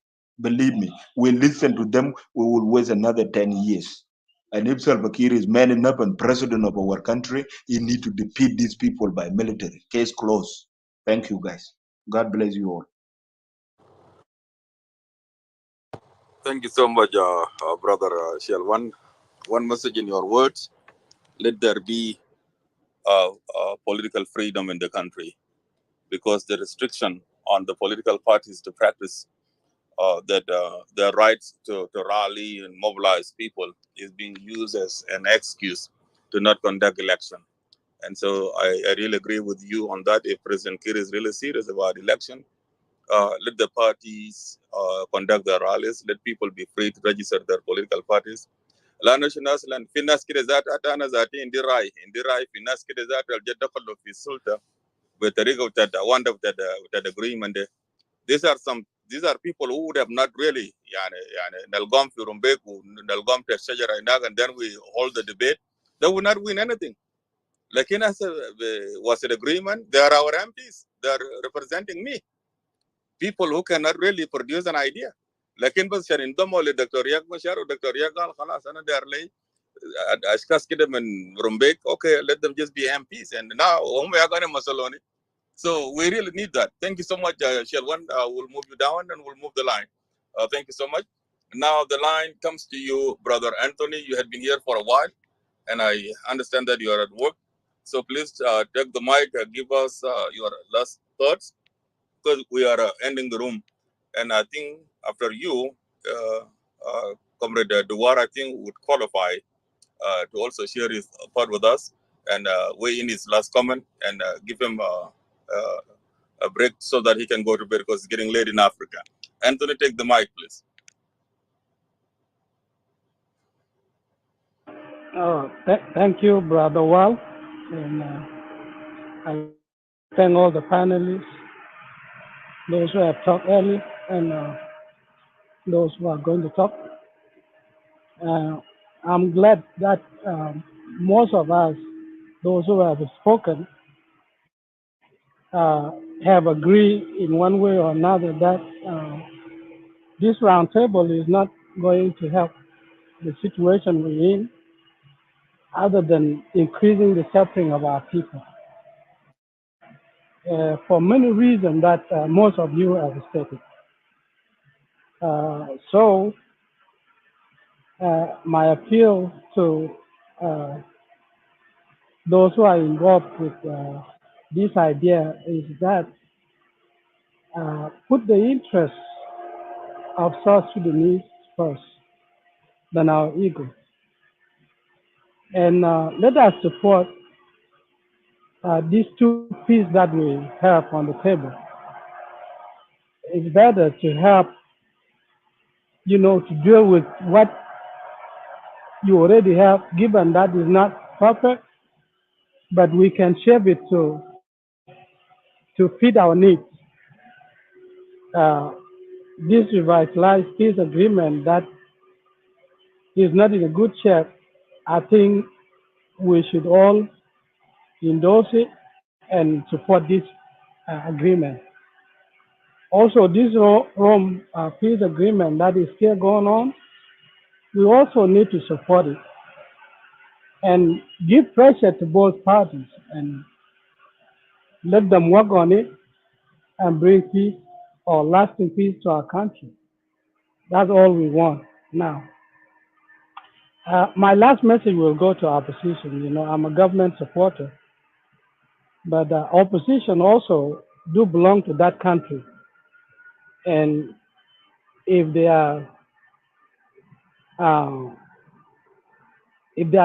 Believe me, we listen to them, we will waste another 10 years. And if Salva Kiir is man up and president of our country, he need to defeat these people by military. Case closed. Thank you, guys. God bless you all. Thank you so much, brother Shell. One message in your words: let there be political freedom in the country, because the restriction on the political parties to practice their rights to rally and mobilize people is being used as an excuse to not conduct election. And so I really agree with you on that. If President Kiir is really serious about election, let the parties conduct their rallies. Let people be free to register their political parties. لانه شنو اصلا في ناس كده ذات انا ذاتي عندي راي في ناس كده ذات الجد دخلوا في السلطه بطريقه بتاعت واندا بتاعت agreement. These are people who would have not really يعني نلقاهم في رومبيك ونلقاهم في الشجره هناك, and then we hold the debate. They will not win anything. لكن was it agreement? They are our MPs. They are representing me. People who cannot really produce an idea. لكن بس عشان ينضموا للدكتور رياض مشار والدكتور رياض قال خلاص انا داير لي اشخاص كده من رومبيك, okay, let them just be MPs, and now هم يقعدوا مسؤولين. So we really need that. Thank you so much, Shelwan. We'll move you down and we'll move the line. Thank you so much. Now the line comes to you, Brother Anthony. You had been here for a while, and I understand that you are at work. So please take the mic, give us your last thoughts, because we are ending the room. And I think after you, Comrade Duwar, I think would qualify to also share his thought with us and weigh in his last comment and give him a break so that he can go to bed because it's getting late in Africa. Anthony, take the mic, please. Thank you, Brother Wal. And I thank all the panelists, those who have talked earlier, and those who are going to talk. I'm glad that most of us, those who have spoken, have agreed in one way or another that this roundtable is not going to help the situation we're in, other than increasing the suffering of our people. For many reasons that most of you have stated. So my appeal to those who are involved with this idea is that put the interests of South Sudanese first than our ego. And let us support these two pieces that we have on the table. It's better to help, to deal with what you already have, given that is not perfect, but we can shape it to fit our needs. This revitalized peace agreement that is not in a good shape, I think we should all endorse it and support this agreement. Also, this Rome peace agreement that is still going on, we also need to support it and give pressure to both parties and let them work on it and bring peace or lasting peace to our country. That's all we want now. My last message will go to opposition. I'm a government supporter, but opposition also do belong to that country. And if they are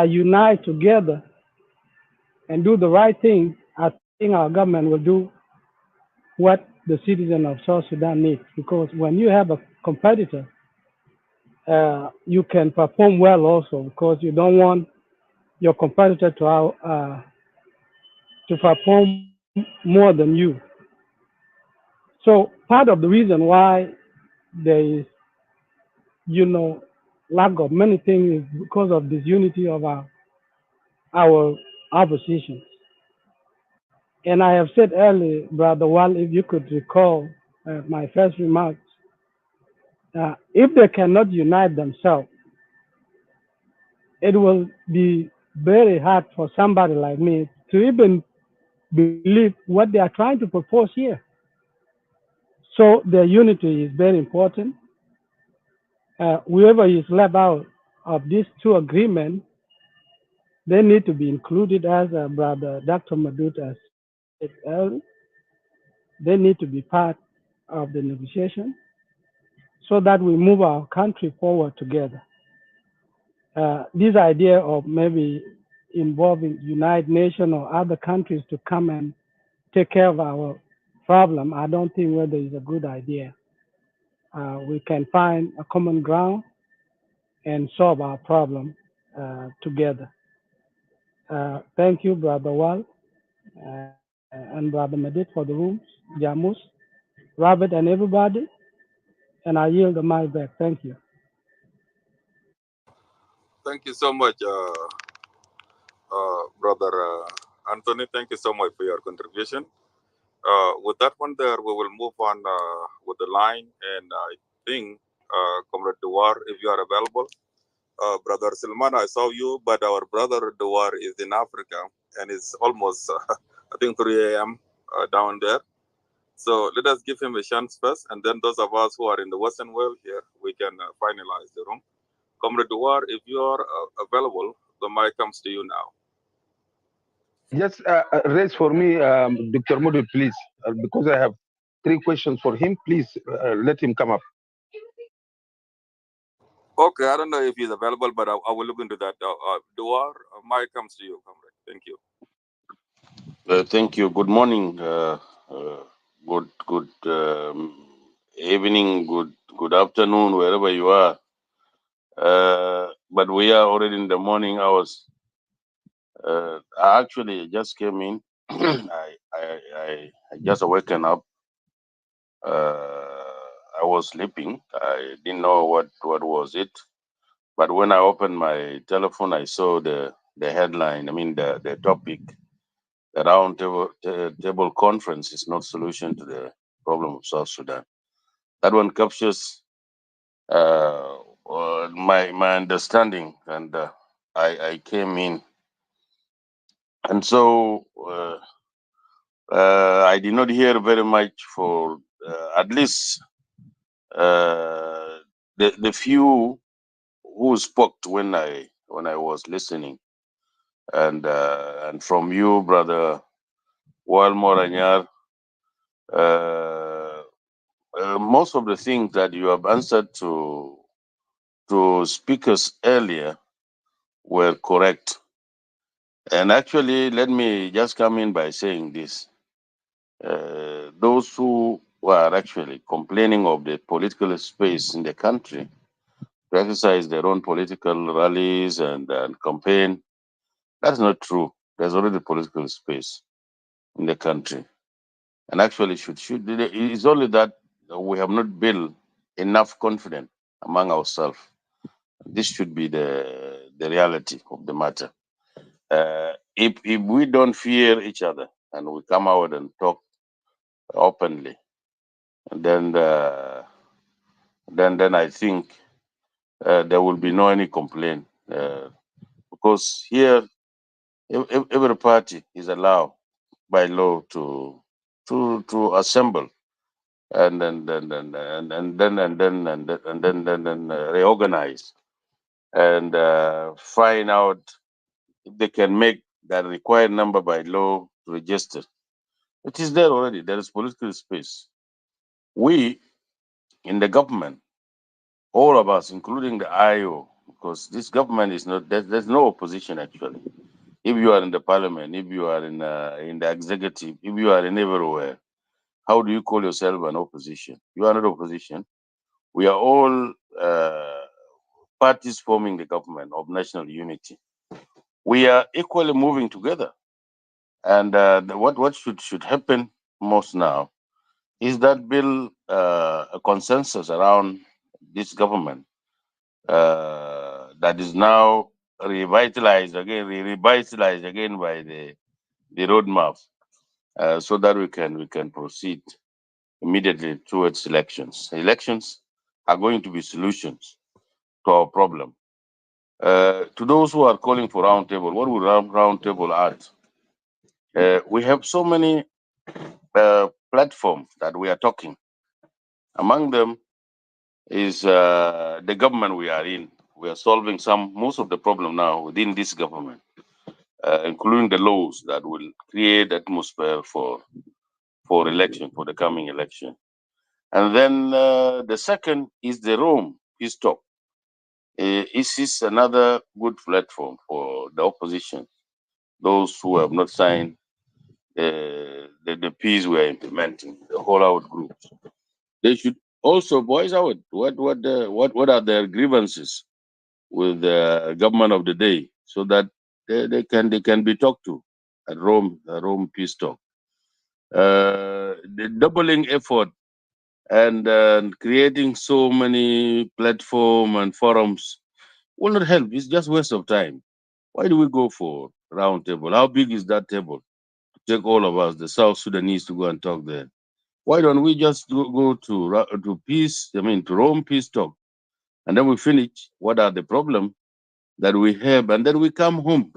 united together and do the right thing, I think our government will do what the citizen of South Sudan needs. Because when you have a competitor, you can perform well also, because you don't want your competitor to perform more than you. So part of the reason why there is, lack of many things is because of disunity of our opposition. And I have said earlier, Brother Wal, if you could recall my first remarks, if they cannot unite themselves, it will be very hard for somebody like me to even believe what they are trying to propose here. So their unity is very important. Whoever is left out of these two agreements, they need to be included, as Brother Dr. Madut has said earlier. They need to be part of the negotiation so that we move our country forward together. This idea of maybe involving United Nations or other countries to come and take care of our problem, I don't think whether it's a good idea. We can find a common ground and solve our problem together. Thank you, Brother Wal, and Brother Madit for the rooms, Jamus, Robert, and everybody. And I yield the mic back. Thank you. Thank you so much, Brother Anthony. Thank you so much for your contribution. With that one there, we will move on with the line. And I think, Comrade Duwar, if you are available. Brother Silman, I saw you, but our brother Duwar is in Africa, and it's almost, I think, 3 a.m. Down there. So let us give him a chance first, and then those of us who are in the Western world here, we can finalize the room. Comrade Duwar, if you are available, the mic comes to you now. Just raise for me, Dr. Modu, please, because I have 3 questions for him. Please let him come up. Okay, I don't know if he's available, but I will look into that. Duar, Mike comes to you, comrade. Thank you. Thank you. Good morning. Good evening. Good afternoon, wherever you are. But we are already in the morning hours. I actually just came in. I just awakened up. I was sleeping. I didn't know what was it. But when I opened my telephone, I saw the headline. I mean the topic. The round table conference is not solution to the problem of South Sudan. That one captures my understanding, and I came in, and so I did not hear very much for at least the few who spoke when I was listening, and from you, brother Walmore Anyar. Most of the things that you have answered to speakers earlier were correct. And actually, let me just come in by saying this. Those who are actually complaining of the political space in the country to exercise their own political rallies and campaign, that's not true. There's already political space in the country. And actually, it's only that we have not built enough confidence among ourselves. This should be the reality of the matter. If we don't fear each other and we come out and talk openly, then I think there will be no any complaint, because here every party is allowed by law to assemble and then reorganize and find out if they can make that required number by law to register. It is there already. There is political space. We in the government, all of us, including the IO, because this government is not, there's no opposition actually. If you are in the parliament, if you are in the executive, if you are in everywhere, how do you call yourself an opposition? You are not opposition. We are all parties forming the government of national unity. We are equally moving together. And what should happen most now is that build a consensus around this government that is now revitalized again by the roadmap, so that we can proceed immediately towards elections. Elections are going to be solutions to our problem. To those who are calling for roundtable, what would roundtable add? We have so many platforms that we are talking. Among them is the government we are in. We are solving most of the problem now within this government, including the laws that will create atmosphere for election, for the coming election. And then the second is the Rome Peace Talk. This is another good platform for the opposition, those who have not signed the peace we are implementing, the whole out groups. They should also voice out what are their grievances with the government of the day, so that they can be talked to at Rome Peace Talk. The doubling effort and creating so many platforms and forums will not help. It's just waste of time. Why do we go for round table? How big is that table? Take all of us, the South Sudanese, to go and talk there. Why don't we just go to peace? I mean, to Rome Peace Talk, and then we finish. What are the problems that we have, and then we come home,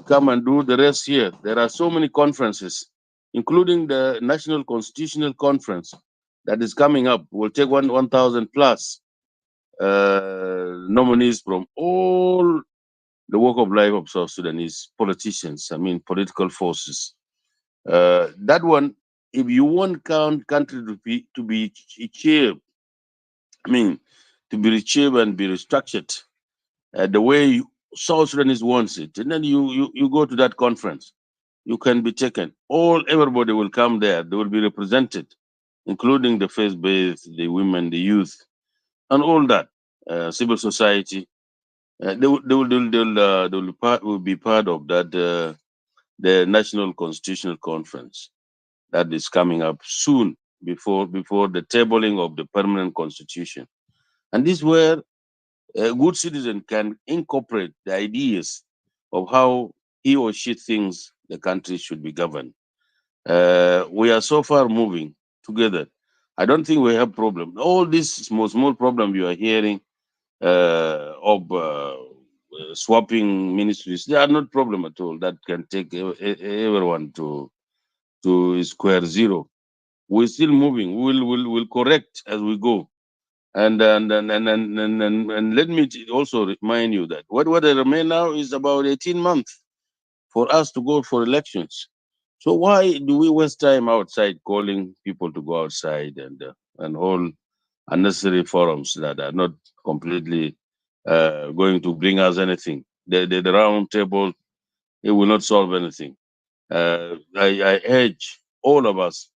come and do the rest here. There are so many conferences, including the National Constitutional Conference that is coming up. We'll take 1,000 plus nominees from all the walk of life of South Sudanese politicians. I mean, political forces. That one if you want country to be achieved, I mean, to be achieved and be restructured the way South Sudanese wants it, and then you go to that conference, you can be taken. Everybody will come there. They will be represented, including the faith base, the women, the youth, and all that. Civil society. Will be part of that the National Constitutional Conference that is coming up soon before the tabling of the permanent constitution. And this is where a good citizen can incorporate the ideas of how he or she thinks the country should be governed. We are so far moving together. I don't think we have problem. All these small problem you are hearing of swapping ministries, they are not problem at all. That can take everyone to square zero. We're still moving. We'll correct as we go. And let me also remind you that what remain now is about 18 months for us to go for elections. So why do we waste time outside calling people to go outside and all unnecessary forums that are not completely going to bring us anything? The round table, it will not solve anything. I urge all of us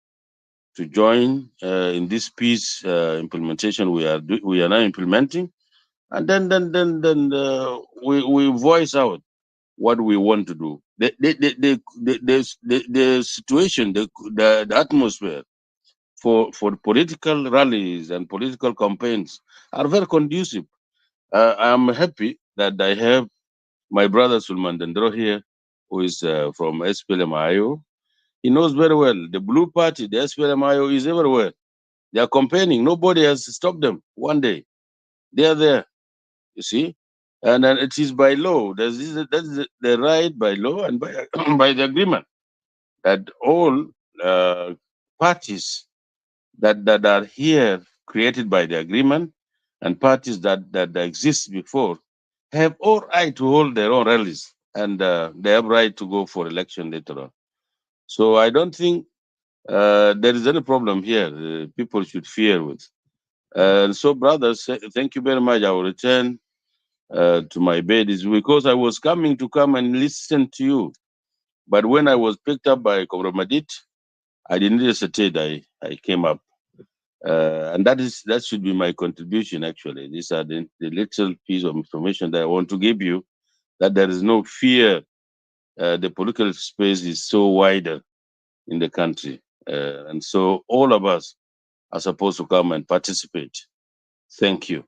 to join in this peace implementation we are now implementing, and we voice out what we want to do. The situation, the atmosphere for political rallies and political campaigns are very conducive. I'm happy that I have my brother Sulman Dendro here, who is from SPLM-IO. He knows very well the Blue Party, the SPLM-IO is everywhere. They are campaigning. Nobody has stopped them one day. They are there, you see. And then it is by law. That's the right by law and by, by the agreement that all parties that are here created by the agreement and parties that exist before have all right to hold their own rallies, and they have right to go for election later on. So I don't think there is any problem here. People should fear with. So, brothers, thank you very much. I will return to my bed. Is because I was coming to come and listen to you, but when I was picked up by Comrade Madit, I didn't hesitate. I came up, and that should be my contribution. Actually, these are the little piece of information that I want to give you. That there is no fear. The political space is so wider in the country, and so all of us are supposed to come and participate. Thank you.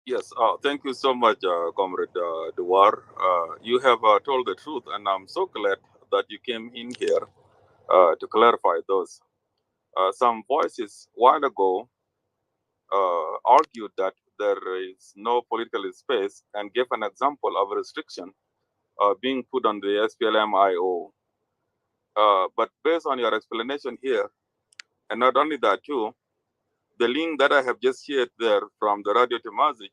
Yes, thank you so much, Comrade Dewar. You have told the truth, and I'm so glad that you came in here to clarify those. Some voices a while ago argued that there is no political space and gave an example of a restriction being put on the SPLM-IO. But based on your explanation here, and not only that too, the link that I have just shared there from the Radio Temazic,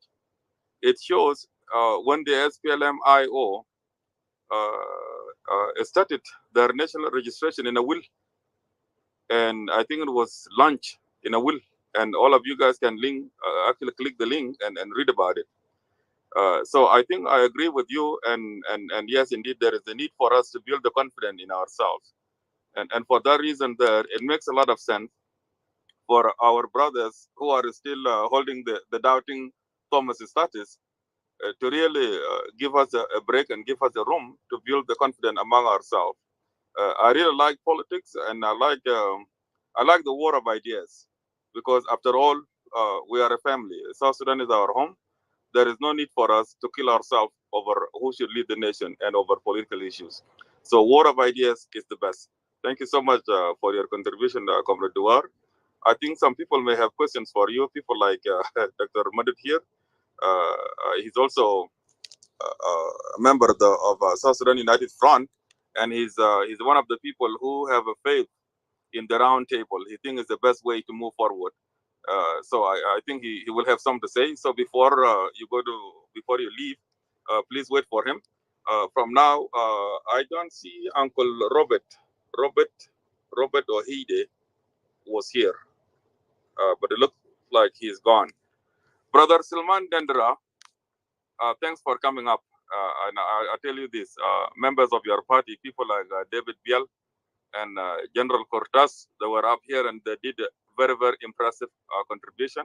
it shows when the SPLM-IO started their national registration in a will, and I think it was launched in a will, and all of you guys can link, actually click the link and read about it. So I think I agree with you, and yes, indeed, there is a need for us to build the confidence in ourselves, and for that reason, there it makes a lot of sense for our brothers who are still holding the doubting Thomas status to really give us a break and give us a room to build the confidence among ourselves. I really like politics, and I like the war of ideas, because after all, we are a family. South Sudan is our home. There is no need for us to kill ourselves over who should lead the nation and over political issues. So war of ideas is the best. Thank you so much for your contribution, Comrade Duar. I think some people may have questions for you. People like Dr. Madud here. He's also a member of South Sudan United Front, and he's one of the people who have a faith in the round table. He thinks it's the best way to move forward. So I think he will have something to say. So before before you leave, please wait for him. From now, I don't see Uncle Robert. Robert, Robert Ohide was here, but it looks like he's gone. Brother Silman Dendra, thanks for coming up. And I tell you this, members of your party, people like David Biel and General Cortas, they were up here and they did a very, very impressive contribution.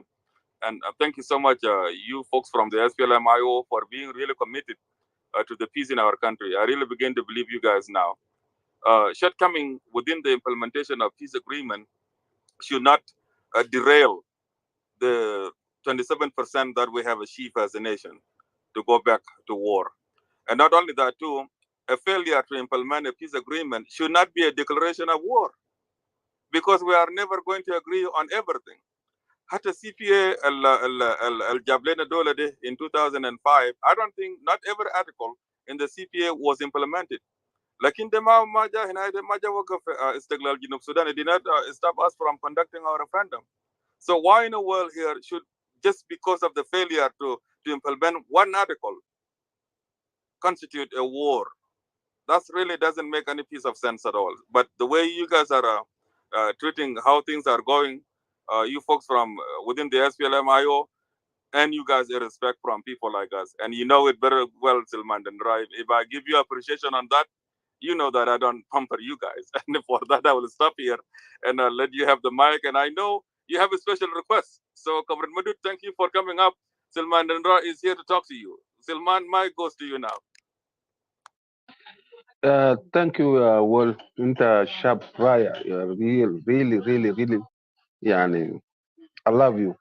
And thank you so much, you folks from the SPLM-IO, for being really committed to the peace in our country. I really begin to believe you guys now. Shortcoming within the implementation of peace agreement should not derail the 27% that we have achieved as a nation to go back to war. And not only that too, a failure to implement a peace agreement should not be a declaration of war, because we are never going to agree on everything. Hatta CPA al-Jablena Dolade in 2005, I don't think not every article in the CPA was implemented. Lakin dema maja hina maja wakaf istiglal Junub Sudan, it did not stop us from conducting our referendum. So why in the world here should, just because of the failure to implement one article, constitute a war? That really doesn't make any piece of sense at all. But the way you guys are treating how things are going, you folks from within the SPLM-IO, and you guys respect from people like us, and you know it very well, Silman and Drive. If I give you appreciation on that, you know that I don't pamper you guys. And for that, I will stop here and let you have the mic. And I know you have a special request. So, Comrade Madud, thank you for coming up. Silman Dendra is here to talk to you. Silman, mic goes to you now. Thank you, Wal. Inta sharp fire. You're really. Yani, I love you.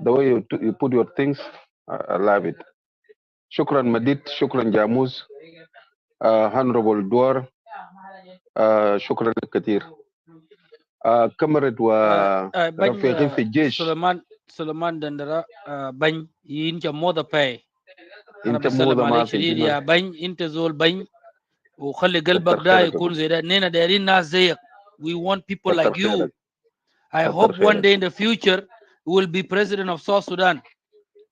The way you put your things, I love it. Shukran Madid, shukran Jamuz, Honorable Dwar, shukran Katir. Comrade wa Bany Rafiqi fi Jesh, Suleiman Dandara bany yincha moda pay. أنا inta بسلم moda عليك ma fi شديد يا hina. بني أنت زول بني وخلي قلبك Katar ده khairak. يكون زي ده نينا دايرين ناس زيك. We want people Katar like you. khairak. I Katar hope one khairak. day in the future you will be president of South Sudan.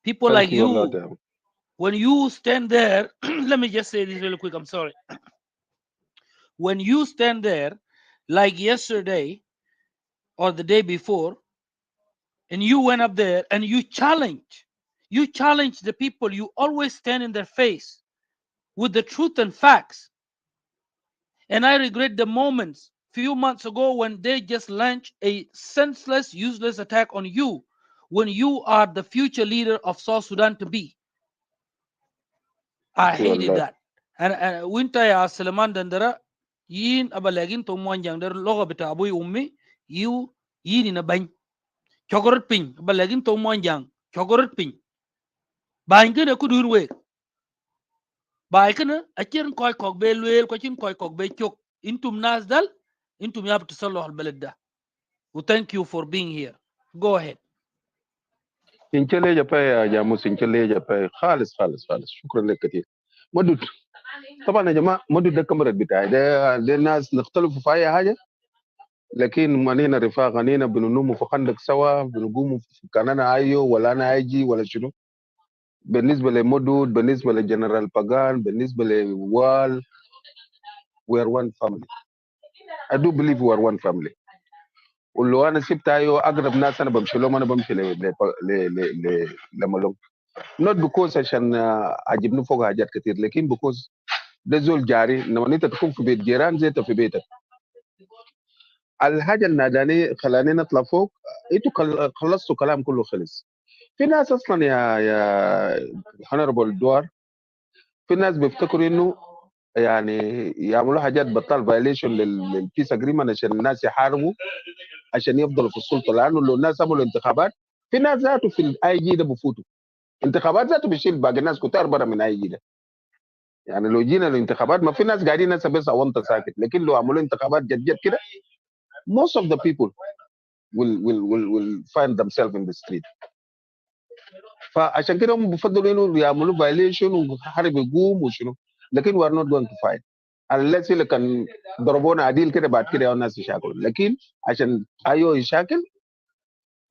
People like Thank you a lot. you, when you stand there, let me just say this really quick, I'm sorry. When you stand there, like yesterday or the day before, and you went up there and you challenge the people, you always stand in their face with the truth and facts. And I regret the moments few months ago when they just launched a senseless, useless attack on you when you are the future leader of South Sudan to be. I Thank you a hated lot. that. And winter ya Suleiman Dandara, yin abalagin to mwanjang der logo bita abuy ummi, you yin in a bany. Chogorot ping, abalagin to mwanjang, chogorot ping. Bain kena kudurwe. Bain kena, achiran koi kog be luel, kochin koi kog be chok. Intum nasdal, intum yab to salo al balada. Well, thank you for being here. Go ahead. Inchele ja pay Jamuz, inchele ja pay. Khalis. Shukran lek Katir. Madud. طبعا يا جماعه مدد ده كاميرا بتاعي ده الناس نختلفوا في اي حاجه، لكن منينا رفاق انينا بننوم في خندق سوا، بنقوم في كاننا ايو ولا انا ايجي ولا شنو. بالنسبه لمدود، بالنسبه لجنرال باغان، بالنسبه لوال، we are one family. I do believe we are one family. ولو انا سبت ايو اقرب ناس انا بمشي لهم، انا بمشي لملهم. not because عشان عجبني فوق حاجات كتير، لكن because ده زول جاري. لما انت تكون في بيت جيران زي في بيتك. الحاجه الناداني خلاني نطلع فوق، انتوا خلصتوا كلام كله خلص. في ناس اصلا يا هونربل دوار، في ناس بيفتكروا انه يعني يعملوا حاجات بطال فايليشن للبيس اجريمنت عشان الناس يحاربوا عشان يفضلوا في السلطه، لانه لو الناس عملوا انتخابات في ناس ذاته في الاي جي ده بفوتوا انتخابات ذاته بيشيل باقي الناس كتار برا من اي جي ده. يعني لو جينا للانتخابات ما في ناس قاعدين هسه بس اونطه ساكت، لكن لو عملوا انتخابات جد كده most of the people will find themselves in the street. فعشان كده هم بيفضلوا انه يعملوا violation وحرب يقوم وشنو، لكن we are not going to fight unless اللي كان ضربونا عديل كده بعد كده الناس يشاكلوا، لكن عشان ايوه يشاكل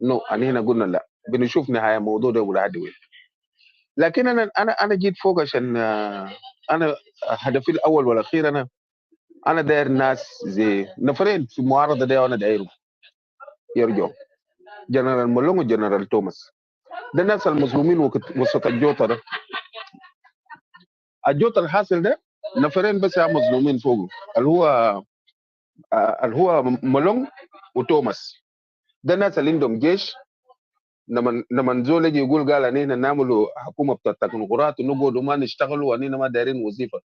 نو هنا قلنا لا، بنشوف نهايه الموضوع ده ولا عدوي. لكن انا جيت فوق عشان انا هدفي الاول والاخير انا انا داير ناس زي نفرين في معارضه دي، وانا دايرهم يرجعوا جنرال مولونج وجنرال توماس. ده الناس المظلومين وسط الجوطه ده. الجوطه الحاصل ده نفرين بس يا مظلومين فوقه، اللي هو مولونج وتوماس. ده الناس اللي عندهم جيش. لما زول يجي يقول قال اننا نعملوا حكومه بتاع تكنوقراط ونقعد وما نشتغلوا واننا ما دايرين وظيفه.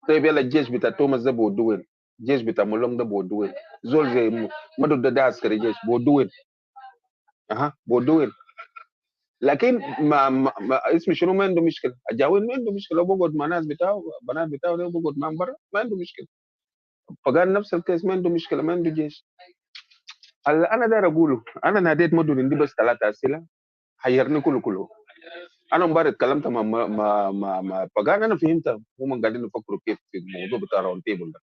طيب يلا الجيش بتاع توماس ده بودوه وين؟ الجيش بتاع مولونج ده بودوه وين؟ زول زي مدد ده عسكري جيش بودوه وين؟ بودوه وين؟ لكن ما اسمه شنو ما عنده مشكله. الجاوين ما عنده مشكله، بقعد مع ناس بتاعه بنات بتاعه ده بقعد معهم برا ما عنده مشكله. فقال نفس الكيس ما عنده مشكله، ما عنده جيش. انا داير اقوله، انا ناديت مدن عندي بس 3 اسئله حيرني كله. انا امبارح اتكلمت مع فقال انا فهمت هم قاعدين يفكروا كيف في الموضوع بتاع راوند تيبل ده.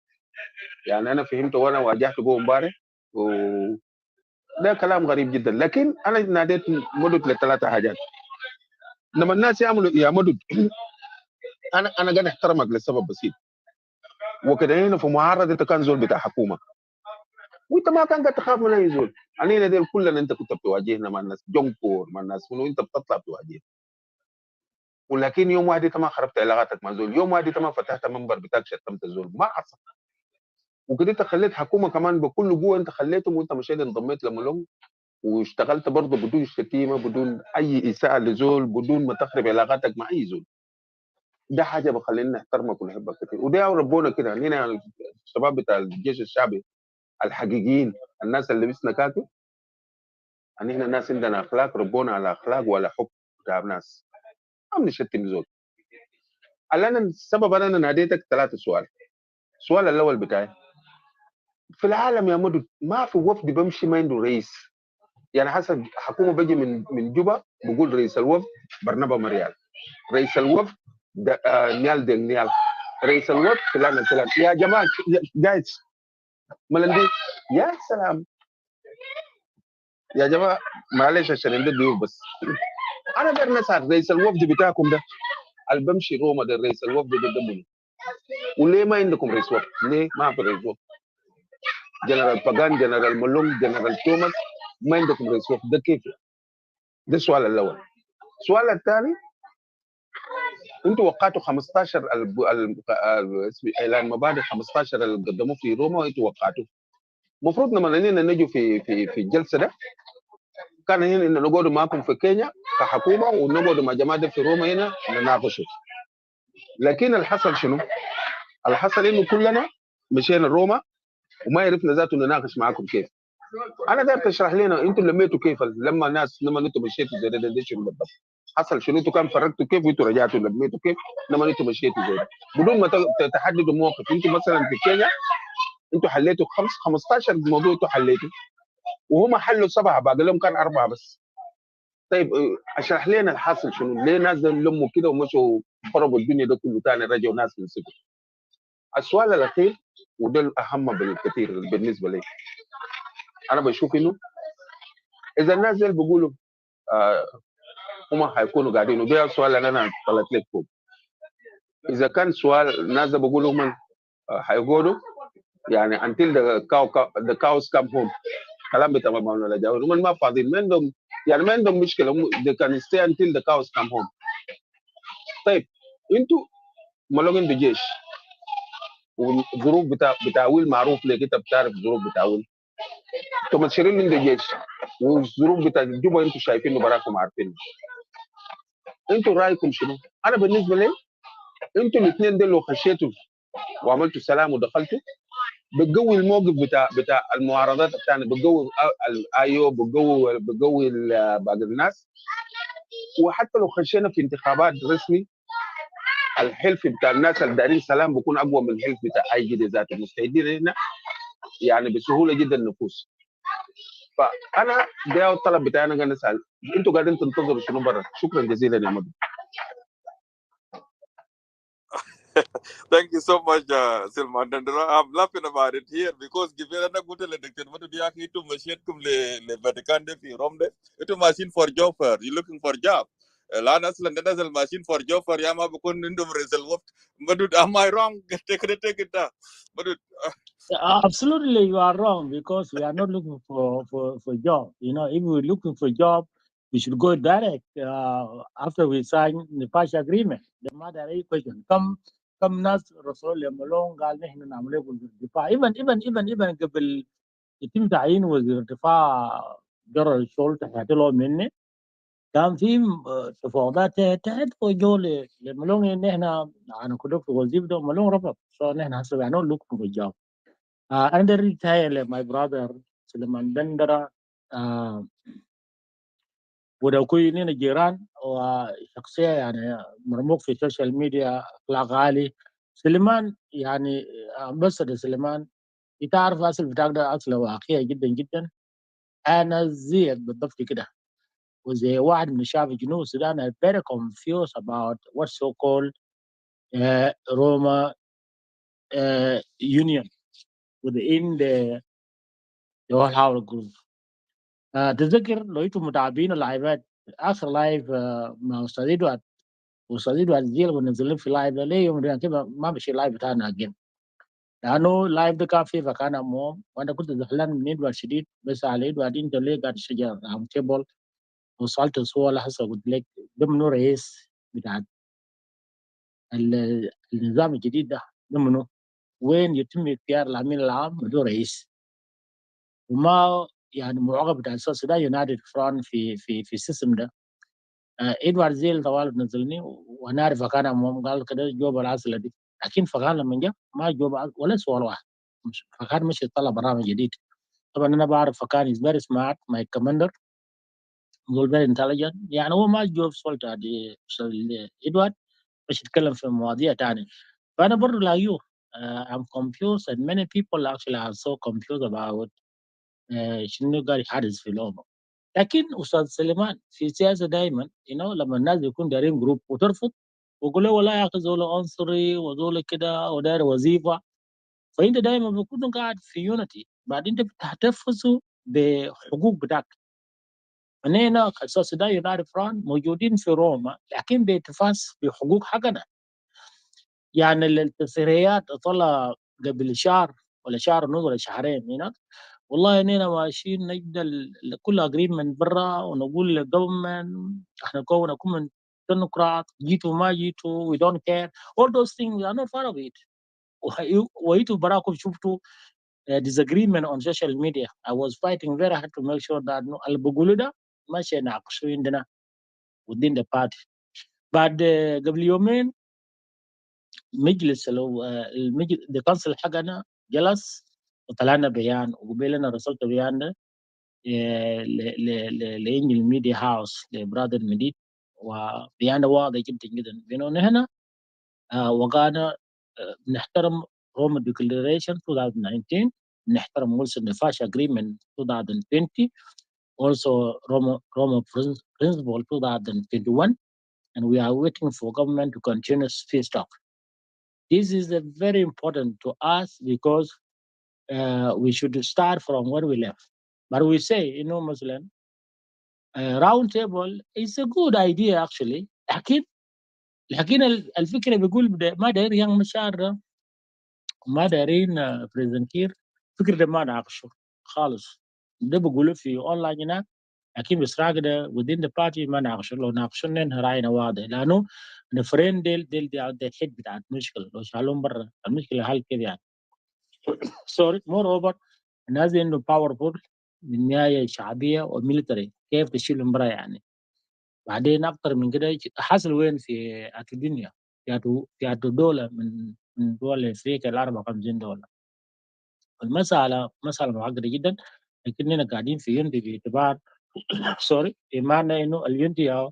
يعني انا فهمت وانا واجهت جوه امبارح، وده كلام غريب جدا. لكن انا ناديت مدد ل3 حاجات. لما الناس يعملوا يا مدد انا قاعد احترمك لسبب بسيط. وكده هنا في معارضه انت كان زول بتاع حكومه وانت ما كان قاعد تخاف من اي زول. علينا ديل كلنا انت كنت بتواجهنا مع الناس جنكور مع الناس وانت بتطلع بتواجهنا. ولكن يوم واحد انت ما خربت علاقاتك مع زول، يوم واحد انت ما فتحت منبر بتاعك شتمت الزول، ما حصل. وكده انت خليت حكومه كمان بكل قوه، انت خليتهم وانت مشيت انضميت لهم واشتغلت برضه بدون شتيمه بدون اي اساءه لزول بدون ما تخرب علاقاتك مع اي زول. ده حاجه بخلينا نحترمك ونحبك كتير. وده ربونا كده هنا الشباب بتاع الجيش الشعبي الحقيقيين، الناس اللي لبسنا كاكي. يعني احنا الناس عندنا اخلاق، ربونا على اخلاق ولا حب بتاع ناس، ما بنشتم زول. انا السبب انا ناديتك 3 سؤال. السؤال الاول بتاعي، في العالم يا مدد ما في وفد بمشي ما عنده رئيس. يعني حسب حكومه بيجي من جوبا بقول رئيس الوفد برنابا مريال، رئيس الوفد نيال دين نيال، رئيس الوفد فلان فلان. يا جماعه جايز ملندي يا سلام يا جماعه، معلش عشان عندي ضيوف بس. انا داير نسال رئيس الوفد بتاعكم ده اللي بمشي روما ده، رئيس الوفد ده منو؟ وليه ما عندكم رئيس وفد؟ ليه ما في رئيس وفد؟ جنرال باغان، جنرال مولونج، جنرال توماس، ما عندكم رئيس وفد، ده كيف؟ ده السؤال الاول. السؤال الثاني، انتوا وقعتوا 15 اسمه اعلان مبادئ 15 اللي قدموه في روما، انتوا وقعتوه. المفروض لما نجوا في الجلسه ده كان هنا إن نقعد معكم في كينيا كحكومه ونقعد مع جماعه في روما هنا نناقشوا. لكن الحصل شنو؟ الحصل انه كلنا مشينا روما وما عرفنا ذاته نناقش معاكم كيف. انا داير تشرح لنا انتوا لميتوا كيف لما انتوا مشيتوا زي ده شنو بالضبط؟ حصل شنو؟ انتوا كان فرقتوا كيف وانتوا رجعتوا لميتوا كيف لما انتوا مشيتوا زي ده بدون ما تحددوا موقف؟ انتوا مثلا في كينيا انتوا حليتوا 15 موضوع انتوا حليتوا وهم حلوا 7، باقي لهم كان 4 بس. طيب اشرح لنا الحاصل شنو؟ ليه ناس لموا كده ومشوا خربوا الدنيا ده كله ثاني رجعوا ناس من السجن؟ السؤال الاخير وده الاهم بالكثير بالنسبه لي، انا بشوف انه اذا الناس دول بيقولوا هم حيكونوا قاعدين، وده السؤال اللي انا طلعت لك فوق. اذا كان سؤال الناس ده بيقولوا هم حيقولوا يعني until the cows come home، كلام بتاع مولانا جاوي، هم ما فاضيين، ما عندهم يعني ما عندهم مشكله، they can stay until the cows come home. طيب انتوا مالهم عنده جيش وظروف بتاويل معروف لك، انت بتعرف ظروف بتاويل. انتوا متشرين عنده جيش والظروف بتاع جوبا انتوا شايفينه براكم عارفينه. انتوا رايكم شنو؟ انا بالنسبه لي انتوا الاثنين دول لو خشيتوا وعملتوا سلام ودخلتوا بتقوي الموقف بتاع المعارضات الثانيه، بتقوي الايو، بتقوي باقي الناس. وحتى لو خشينا في انتخابات رسمي الحلف بتاع الناس اللي دارين سلام بيكون اقوى من الحلف بتاع اي جدي ذاته. مستعدين هنا يعني بسهوله جدا نفوس. فانا ده الطلب بتاعي، انا قاعد اسال انتوا قاعدين تنتظروا شنو برا؟ شكرا جزيلا يا مدن. Thank you so much, Silman. And I'm laughing about it here because given a good election, what do you have to machine to the Vatican, the Rome, it's a machine for job fair. You're looking for job. الان اصلا ده نزل ماشين فور جوفر يا ما بكون عندهم رزق وقت بدود. Am I wrong? Take it down. بدود. Absolutely, you are wrong because we are not looking for job. You know, if we're looking for job, we should go direct after we sign the Pash agreement. The matter is question. Come nas Rasul Malong قال نحن نعمل لكم الدفاع. Even قبل يتم تعيين وزير الدفاع جرى الشغل تحت له مني كان في تفاوضات تحت وجو لملون ان احنا هنكون في وظيفه ده ملون رفض. So نحن هسه we are not looking for job. And the retired my brother Suleiman Dandara وده كوي نينا جيران وشخصية يعني مرموق في السوشيال ميديا أخلاق عالي. سليمان يعني بس ده سليمان تعرف أصل بتاعك ده أصله واقعية جدا جدا. أنا زيك بالضبط كده وزي واحد من شعب جنوب السودان are very confused about what so called Roma union within the whole Howard group. تذكر لو انتم متابعين اللايفات اخر لايف مع استاذ ادوارد واستاذ ادوارد زيل ونزلين في لايف ده ليه يوم ده كده ما مشي لايف بتاعنا اجين لانه لايف ده كان فيه فكان امهم وانا كنت زعلان من ادوارد شديد بس على ادوارد انت ليه قاعد تشجع عم تيبل وصلت الصور هسه قلت لك ده منو رئيس بتاع النظام الجديد ده منو وين يتم اختيار الامين العام بدون رئيس وما يعني مراقبه بتاع السوس ده يونايتد فرونت في السيستم ده. ادوارد زيل طوال نزلني وانا اعرف كان امهم قال كده جوب العسله دي لكن فكان لما جاء ما جوب ولا سؤال واحد فكان مش يطلع برامج جديد. طبعا انا بعرف فكان از فيري سمارت ماي كوماندر زول فيري انتليجنت يعني هو ما جوب سولتا دي ادوارد مش يتكلم في مواضيع تانية. فانا برضه لاقيه I'm confused and many people actually are so confused about شنو قاعد يحدث في الأمة. لكن أستاذ سليمان في السياسة دائما لما الناس يكون دايرين جروب وترفض ويقول له والله يا أخي زول عنصري وزول كده وداير وظيفة فأنت دائما بتكون قاعد في يونتي بعد أنت بتحتفظوا بحقوق بتاعك. هنا أساس ده يونايتد فرونت موجودين في روما لكن بيتفاس بحقوق حقنا. يعني التسريات طلع قبل شهر ولا شهر ونص ولا شهرين والله اننا ماشيين نجد كل اجريمنت برا ونقول للجفرمنت احنا نكون ديمقراط جيتوا ما جيتوا we don't care all those things we are not part of it. وانتوا براكم شفتوا disagreement on social media. I was fighting very hard to make sure that اللي بقولوا ده ماشي يناقشوا عندنا within the party. بعد قبل يومين مجلس الكونسل حقنا جلس وطلعنا بيان وقبل انا رسلت بيان ده لانجل ميديا هاوس لبرادر مديد وبيان واضح جدا جدا بانه هنا وقعنا بنحترم روما ديكلاريشن 2019 بنحترم ويلسون نفاش اجريمنت 2020 also Roma principle 2021 and we are waiting for government to continue peace talk. This is very important to us because we should start from where we left. But we say, Muslim, round table is a good idea actually. لكن الفكرة بيقول ما داير يان مشاعر ما دايرين بريزنت كير فكرة ده ما ناقشه خالص. ده بيقولوا في اونلاين هناك لكن بسرعة كده within the party ما ناقشه. لو ناقشنا راينا واضح لأنه نفرين ديل الحد بتاع المشكلة لو شالهم برا المشكلة حل كده يعني. سوري مور اوفر الناس دي انه باورفول من نهاية شعبية وميليتري كيف تشيلهم برا يعني. بعدين اكثر من كده حصل وين في الدنيا في دولة من دول افريقيا الاربع 50 دولة. المسألة مسألة معقدة جدا لكننا قاعدين في ينتي باعتبار سوري بمعنى انه الينتي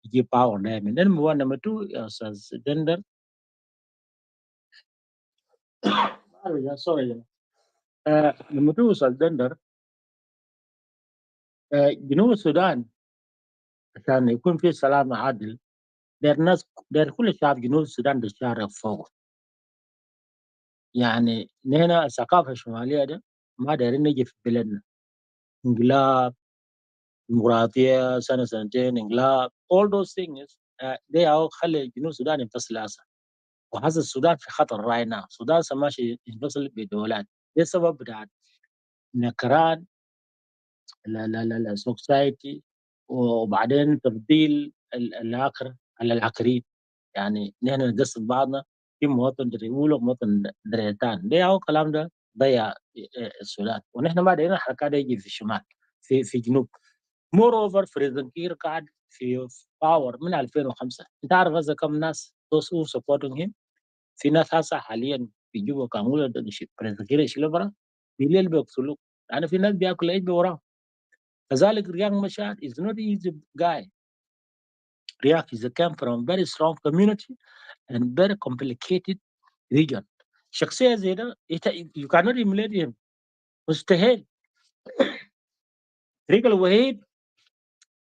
يجيب باور دائما. نمبر 1 نمبر 2 يا استاذ دندر سوري نمبر 2 استاذ دندر جنوب السودان عشان يكون في سلام عادل دير كل شعب جنوب السودان بيشارك فوق. يعني نحن الثقافة الشمالية ده ما دايرين نجي في بلدنا انقلاب ديمقراطية سنة سنتين انقلاب all those things they are خلي جنوب السودان ينفصل هسه، وهذا السودان في خطر right now. السودان ماشي ينفصل بدولات، ده سبب بتاع نكران لا سوسايتي، وبعدين تفضيل الآخر على الآخرين. يعني نحن نقصد بعضنا في مواطن دريول ومواطن دريتان، ده هو الكلام ده ضيع السودان. ونحن ما دايرين الحركات دي يجي في الشمال في جنوب. مور اوفر فريزن كير قاعد في باور من 2005. انت عارف هسه كم ناس those who supporting him؟ في ناس هسه حاليا في جوبا كانوا فريزن كير يشيلوا برا بالليل بيقتلوك، يعني في ناس بياكل عيش وراه. كذلك رياض مشار is not easy guy. رياض is a came from very strong community and very complicated region. شخصية زي ده you cannot emulate him، مستحيل. الطريقة الوحيد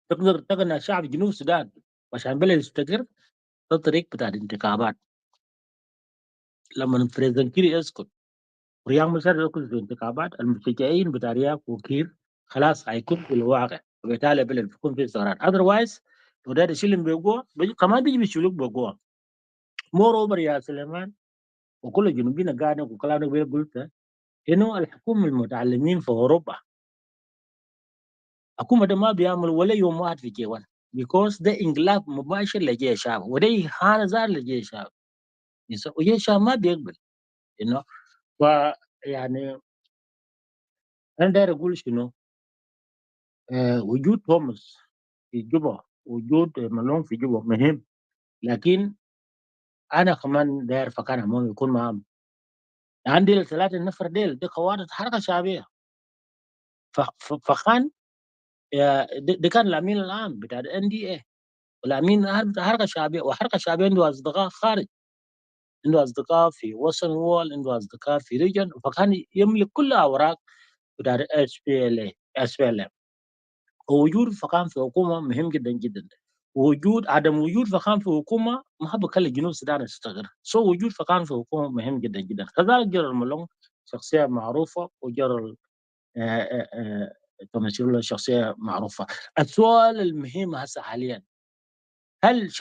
تقدر تقنع شعب جنوب السودان عشان بلد يستقر ده الطريق بتاع الانتخابات. لما فريزن كير يسكت ورياض مشار يدخل في الانتخابات، المشجعين بتاع رياض وكير خلاص هيكون في الواقع، وبالتالي البلد بيكون في ثورات. otherwise لو ده يشيلهم بقوة كمان بيجي بيشيلوك بقوة. مور اوفر يا سليمان وكل الجنوبيين قاعدين وكلامك بيه قلت انه الحكومه المتعلمين في اوروبا الحكومه ده ما بيعمل ولا يوم واحد في جيوان because ده انقلاب مباشر لجيش الشعب، وده اهانه زار لجيش الشعب، وجيش الشعب ما بيقبل انه. فيعني انا داير اقول شنو، وجود توماس في جوبا وجود مالون في جوبا مهم، لكن انا كمان داير فكان امام يكون معهم. عندي الثلاثه النفر دي قواعد حركه شعبيه. فخان ده كان الامين العام بتاع الان دي اي، والامين العام بتاع الحركه الشعبيه، والحركه الشعبيه عنده اصدقاء خارج، عنده اصدقاء في وسط وول، عنده اصدقاء في ريجن، فكان يملك كل اوراق بتاع اس بي ال اي اس بي ال ام. ووجود فخام في حكومه مهم جدا جدا. عدم وجود فخام في حكومه ما بخلي جنوب السودان يستقر. وجود فخام في حكومه مهم جدا جدا. كذلك جرى مالون شخصيه معروفه، وجرى تمثيل شخصيه معروفه. السؤال المهم هسه حاليا، هل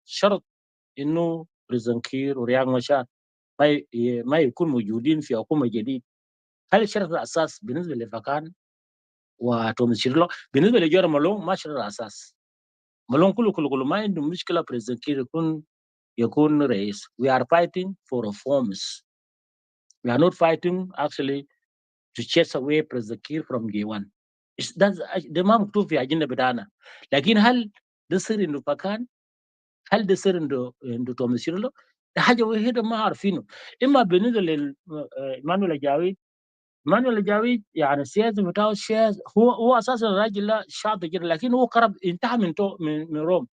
شرط انه بريزن كير ورياض مشار ما يكون موجودين في حكومه جديد؟ هل الشرط الاساس بالنسبه لفكان وتمثيل بالنسبه لجورا مالون ما شرط اساس. مالون كله ما عنده مشكله بريزن كير يكون رئيس. We are fighting for reforms. We are not fighting actually to chase away President Kiir from J1. ده ما مكتوب في اجنده بتاعنا. لكن هل ده سر انه فكان؟ هل ده سر انه توماسيرلو؟ ده حاجه وحيده ما عارفينه. اما بالنسبه لمانويل الجاويد، مانويل الجاويد يعني السياسه بتاعه السياسه هو اساسا الراجل ده شاطر جدا، لكن هو قرب انتهى من روم،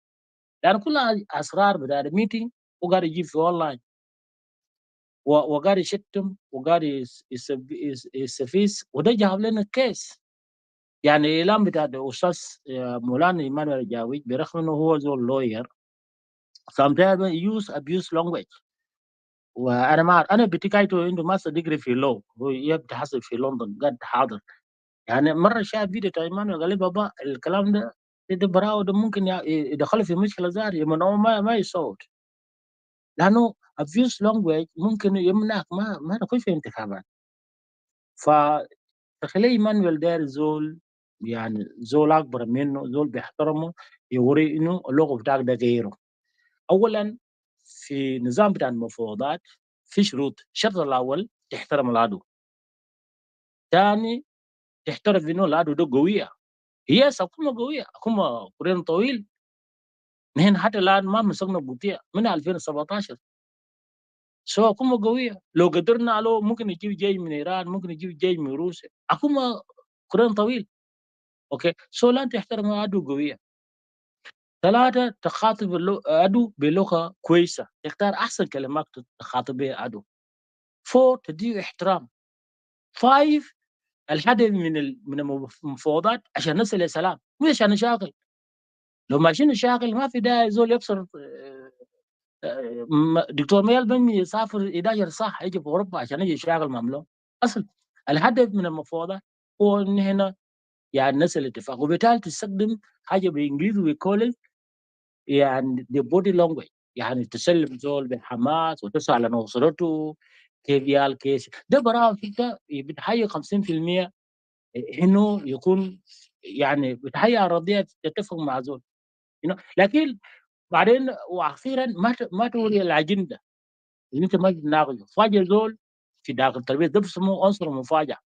يعني كلها اسرار بتاع الميتنج وقاعد يجيب في اونلاين وقاعد يشتم وقاعد يستفيز، وده جاب لنا كيس. يعني الاعلام بتاع الاستاذ مولانا ايمانويل الجاويد برغم انه هو زول لوير sometimes use abuse language. وانا ما انا بتكايته عنده ماستر ديجري في لو، هو يبتحث في لندن قاعد حاضر. يعني مره شاف فيديو بتاع ايمانويل قال لي بابا الكلام ده براو ده ممكن يدخله في مشكله زاريه من هو ما يصوت، لانه abuse language ممكن يمنعك ما تخش في انتخابات. فتخيل ايمانويل داير زول، يعني زول اكبر منه، زول بيحترمه، يوري انه اللغه بتاعك ده غيره. اولا في نظام بتاع المفاوضات في شروط. الشرط الاول تحترم العدو، ثاني تحترم انه العدو ده قويه. هي حكومه قويه، حكومه قرين طويل، نحن حتى الان ما مسكنا بوتيه من 2017. حكومه قويه، لو قدرنا عليه ممكن نجيب جيش من ايران، ممكن نجيب جيش من روسيا، حكومه قرين طويل. اوكي لا تحترم العدو قويه. ثلاثه تخاطب العدو بلغه كويسه، تختار احسن كلمات تخاطب بها العدو. 4 تديه احترام. 5 الهدف من المفاوضات عشان نصل لسلام، مش عشان نشاكل. لو ماشيين نشاكل ما في داعي زول يكسر. دكتور ميال بن يسافر 11 ساعه يجي في اوروبا عشان يجي يشاكل مملوك. اصل الهدف من المفاوضات هو ان هنا يعني نصل اتفاق، وبالتالي تستخدم حاجه بالانجليزي ويقول يعني دي بودي لانجويج، يعني تسلم زول بحماس وتسأل عن أسرته كيف يال كيس، ده براءة فكرة بتحقق 50% انه يكون يعني بتهيئ ارضيه تتفق مع زول لكن بعدين واخيرا ما توري الاجنده اللي انت ما بتناقشه، فاجئ زول في داخل التربيه، ده بيسموه عنصر مفاجاه.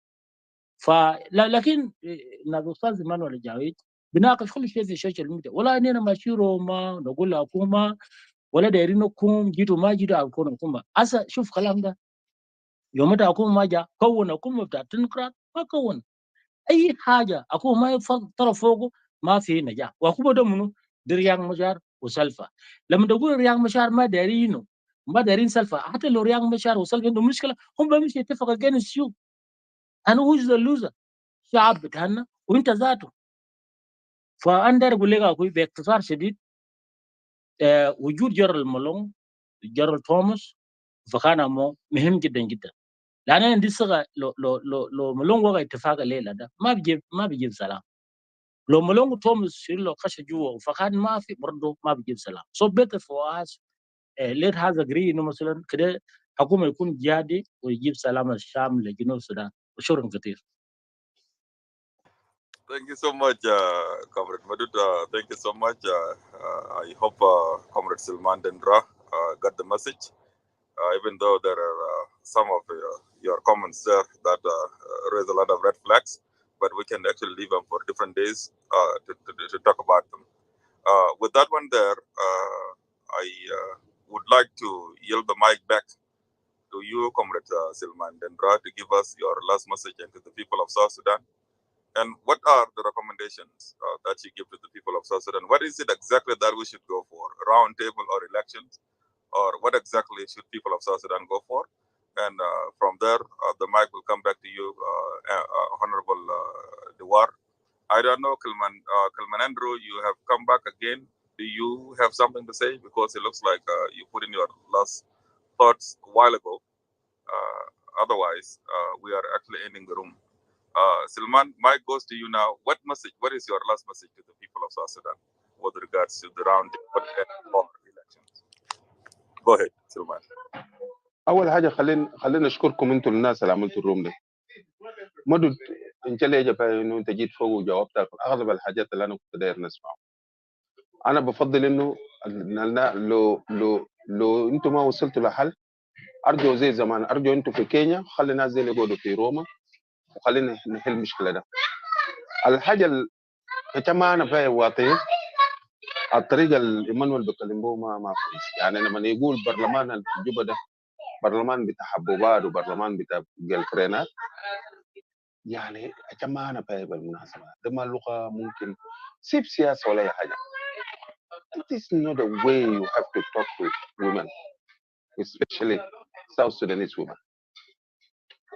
لكن ناس استاذ ايمانويل الجاويد بناقش كل شيء في السوشيال ميديا، ولا اننا ماشي روما نقول لحكومه ولا دايرينكم جيتوا ما جيتوا اكون حكومه. هسه شوف كلام ده، يوم متى حكومه ما جاء كون حكومه بتاعت تنكرات ما كون اي حاجه، اكو ما يفضل طرف فوقه ما في نجاح. واكو ده منو؟ ده رياض مشار وسلفى. لما تقول رياض مشار ما دارينه ما دارين سلفى، حتى لو رياض مشار وسلفى عندهم مشكله هم بيمشي يتفقوا جين السيوف. انا هو اللوزر شعب بتاعنا وانت ذاته. فانا اقول لك اخوي باختصار شديد وجود جرى الملون جرى توماس فكان مهم جدا جدا، لان عندي صغه لو ملون وقع اتفاق الليله ده ما بيجيب سلام. لو ملونgo توماس شيل له خش جوا فكان ما في برضه ما بيجيب سلام. So better for us let us agree انه مثلا كده حكومه يكون جادي ويجيب سلام الشام لجنوب السودان. وشكرا كثير. Thank you so much, Comrade Madud. Thank you so much. I hope Comrade Silman Dendra got the message. Even though there are some of your comments there that raise a lot of red flags, but we can actually leave them for different days to talk about them. With that one there, I would like to yield the mic back to you, Comrade Silman Dendra, to give us your last message and to the people of South Sudan. And what are the recommendations that you give to the people of South Sudan? What is it exactly that we should go for? Round table or elections? Or what exactly should people of South Sudan go for? And from there, the mic will come back to you, Honorable Dewar. I don't know, Kilman Andrew, you have come back again. Do you have something to say? Because it looks like you put in your last thoughts a while ago. Otherwise, we are actually ending the room. Silman, mic goes to you now. What is your last message to the people of South Sudan with regards to the round table or elections? Go ahead, Silman. اول حاجه خلينا اشكركم انتوا الناس اللي عملتوا الروم ده. مدد انت ليه جاب انه انت جيت فوق وجاوبت اغلب الحاجات اللي انا كنت داير نسمعها. انا بفضل انه لو انتوا ما وصلتوا لحل ارجعوا زي زمان، ارجعوا انتوا في كينيا، خلي الناس دي يقعدوا في روما وخلينا نحل المشكله ده. الحاجه اللي ما انا فيها واطيه الطريقه اللي ايمانويل بيكلموه ما كويس. يعني لما يقول برلمان الجوبه ده برلمان بتاع حبوبات وبرلمان بتاع جلفرينات، يعني ما انا فاهم بالمناسبه ده ما لغه ممكن سيب سياسه ولا اي حاجه. It is not a way you have to talk to women, especially South Sudanese women.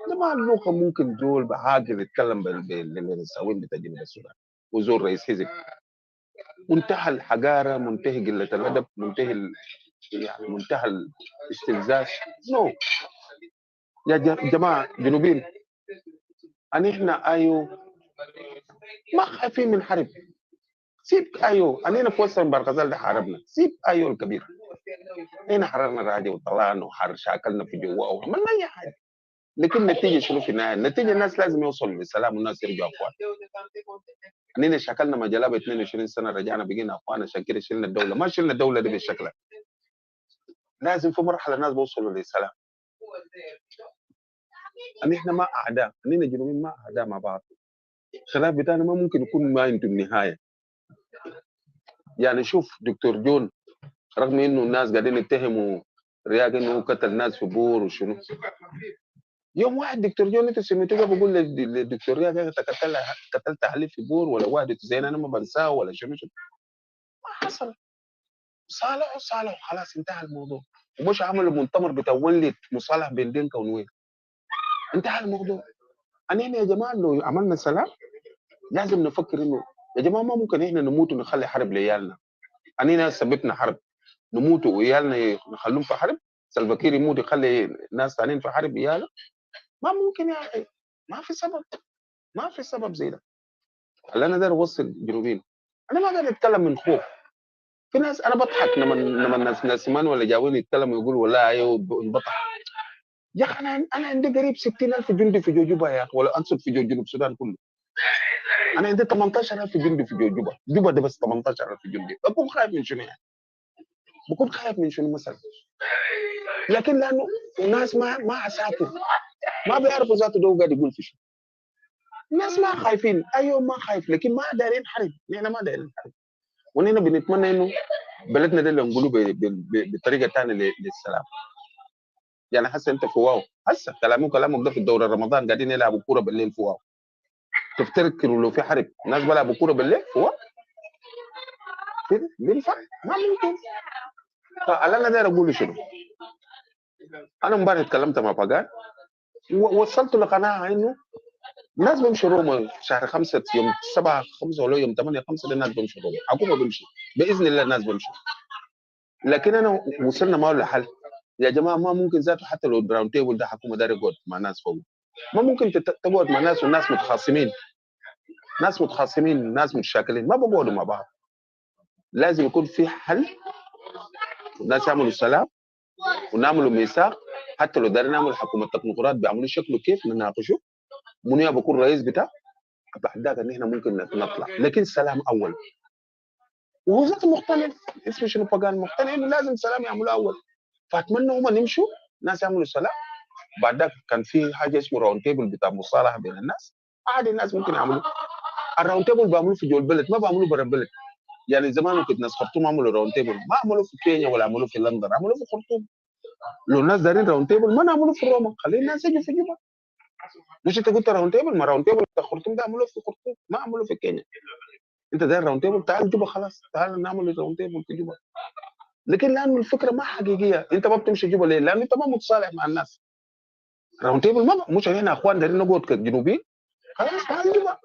ده ما اللغه ممكن زول بعاقل يتكلم بالنساوين بتاع جنوب السودان وزول رئيس حزب. منتهى الحقاره، منتهى قله الادب، يعني منتهى الاستفزاز. نو يا جماعه جنوبيين، احنا ما خايفين من حرب. سيب اننا في وسط برغزال ده حاربنا، سيب الكبير. هنا حررنا راجع وطلعنا شاكلنا في جوا وعملنا اي حاجه، لكن النتيجه شنو في النهايه؟ النتيجه الناس لازم يوصلوا للسلام والناس يرجعوا اخوان. اننا شكلنا مجالات 22 سنه، رجعنا بقينا اخوان عشان كده شلنا الدوله. ما شلنا الدوله دي بالشكل، لازم في مرحله الناس بيوصلوا للسلام. احنا ما اعداء، اننا جنوبيين ما اعداء مع بعض. الخلاف بتاعنا ما ممكن يكون ما انتم النهايه. يعني شوف دكتور جون، رغم انه الناس قاعدين يتهموا رياض انه قتل ناس في بور وشنو، يوم واحد دكتور جون انت سمعتوه بقول للدكتور رياض انت قتلت علي في بور ولا واحد زين انا ما بنساه ولا شنو ما حصل. صالحوا خلاص انتهى الموضوع. ومش عملوا مؤتمر بتاع ولد مصالح بين دينكا ونوير، انتهى الموضوع. احنا يا جماعه لو عملنا سلام لازم نفكر انه يا جماعه ما ممكن احنا نموت ونخلي حرب لعيالنا. احنا سببنا حرب نموت وعيالنا نخلوهم في حرب. سلفاكير يموت يخلي ناس ثانيين في حرب عياله، ما ممكن يا اخي. ما في سبب زي ده. اللي انا داير اوصل الجنوبيين، انا ما قاعد اتكلم من خوف. في ناس انا بضحك لما ناس مان ولا جاوين يتكلموا يقولوا والله ايوه انبطح. يا اخي انا عندي قريب 60,000 جندي في جوجوبا يا اخي، ولا انصب في جنوب السودان كله. انا عندي 18,000 جندي في جوجوبا، جوبا ده بس 18,000 جندي. بكون خايف من شنو يعني؟ بكون خايف من شنو مثلا؟ لكن لانه الناس ما عساكر، ما بيعرفوا ذاته ده قاعد يقول في شنو. الناس ما خايفين، ايوه ما خايف، لكن ما دايرين حرب. نحن ما دايرين حرب، ونحن بنتمنى انه بلدنا ده اللي نقوله بطريقه ثانيه للسلام. يعني هسه انت في واو، هسه كلامك ده في الدوري رمضان قاعدين يلعبوا كوره بالليل في واو. تفتكروا لو في حرب الناس بيلعبوا كوره بالليل في واو؟ كده بينفع؟ ما ممكن. فانا داير اقول شنو؟ انا امبارح اتكلمت مع فقان ووصلت لقناعه انه الناس بيمشوا روما شهر 5 يوم 7/5 ولا يوم 8/5 الناس بيمشوا روما، حكومه بيمشي باذن الله الناس بيمشوا. لكن انا وصلنا معه لحل يا جماعه، ما ممكن ذاته حتى لو الراوند تيبل ده حكومه داير يقعد مع ناس فوق، ما ممكن تقعد مع ناس والناس متخاصمين، ناس متشاكلين، ما بقعدوا مع بعض. لازم يكون في حل، الناس يعملوا سلام ونعملوا ميثاق. حتى لو دارين نعمل حكومه تكنوقراط بيعملوا شكله كيف نناقشه، منو بكون رئيس بتاع، بعد ذاك ان احنا ممكن نطلع، لكن السلام اول. وهو ذاته مختلف، اسمه شنو فقان مختلف انه لازم سلام يعملوا اول. فاتمنى هم نمشوا ناس يعملوا سلام. بعد ذاك كان في حاجه اسمه راوند تيبل بتاع مصالحه بين الناس، عادي الناس ممكن يعملوا. الراوند تيبل بيعملوا في جول البلد، ما بيعملوا برا البلد. يعني زمان كنت ناس خرطوم عملوا راوند تيبل، ما عملوا في كينيا ولا عملوا في لندن، عملوا في خرطوم. لو الناس دارين راوند تيبل ما نعملوا في روما، خلي الناس يجوا في جوبا. مش انت قلت راوند تيبل، ما راوند تيبل بتاع خرطوم ده عملوه في خرطوم، ما عملوا في كينيا. انت داير راوند تيبل، تعال جوبا خلاص، تعال نعمل راوند تيبل في جوبا. لكن لانه الفكره ما حقيقيه، انت ما بتمشي جوبا ليه؟ لانه انت ما متصالح مع الناس. راوند تيبل ما مش هنا اخوان دايرين نقعد كجنوبيين، خلاص تعال جوبا.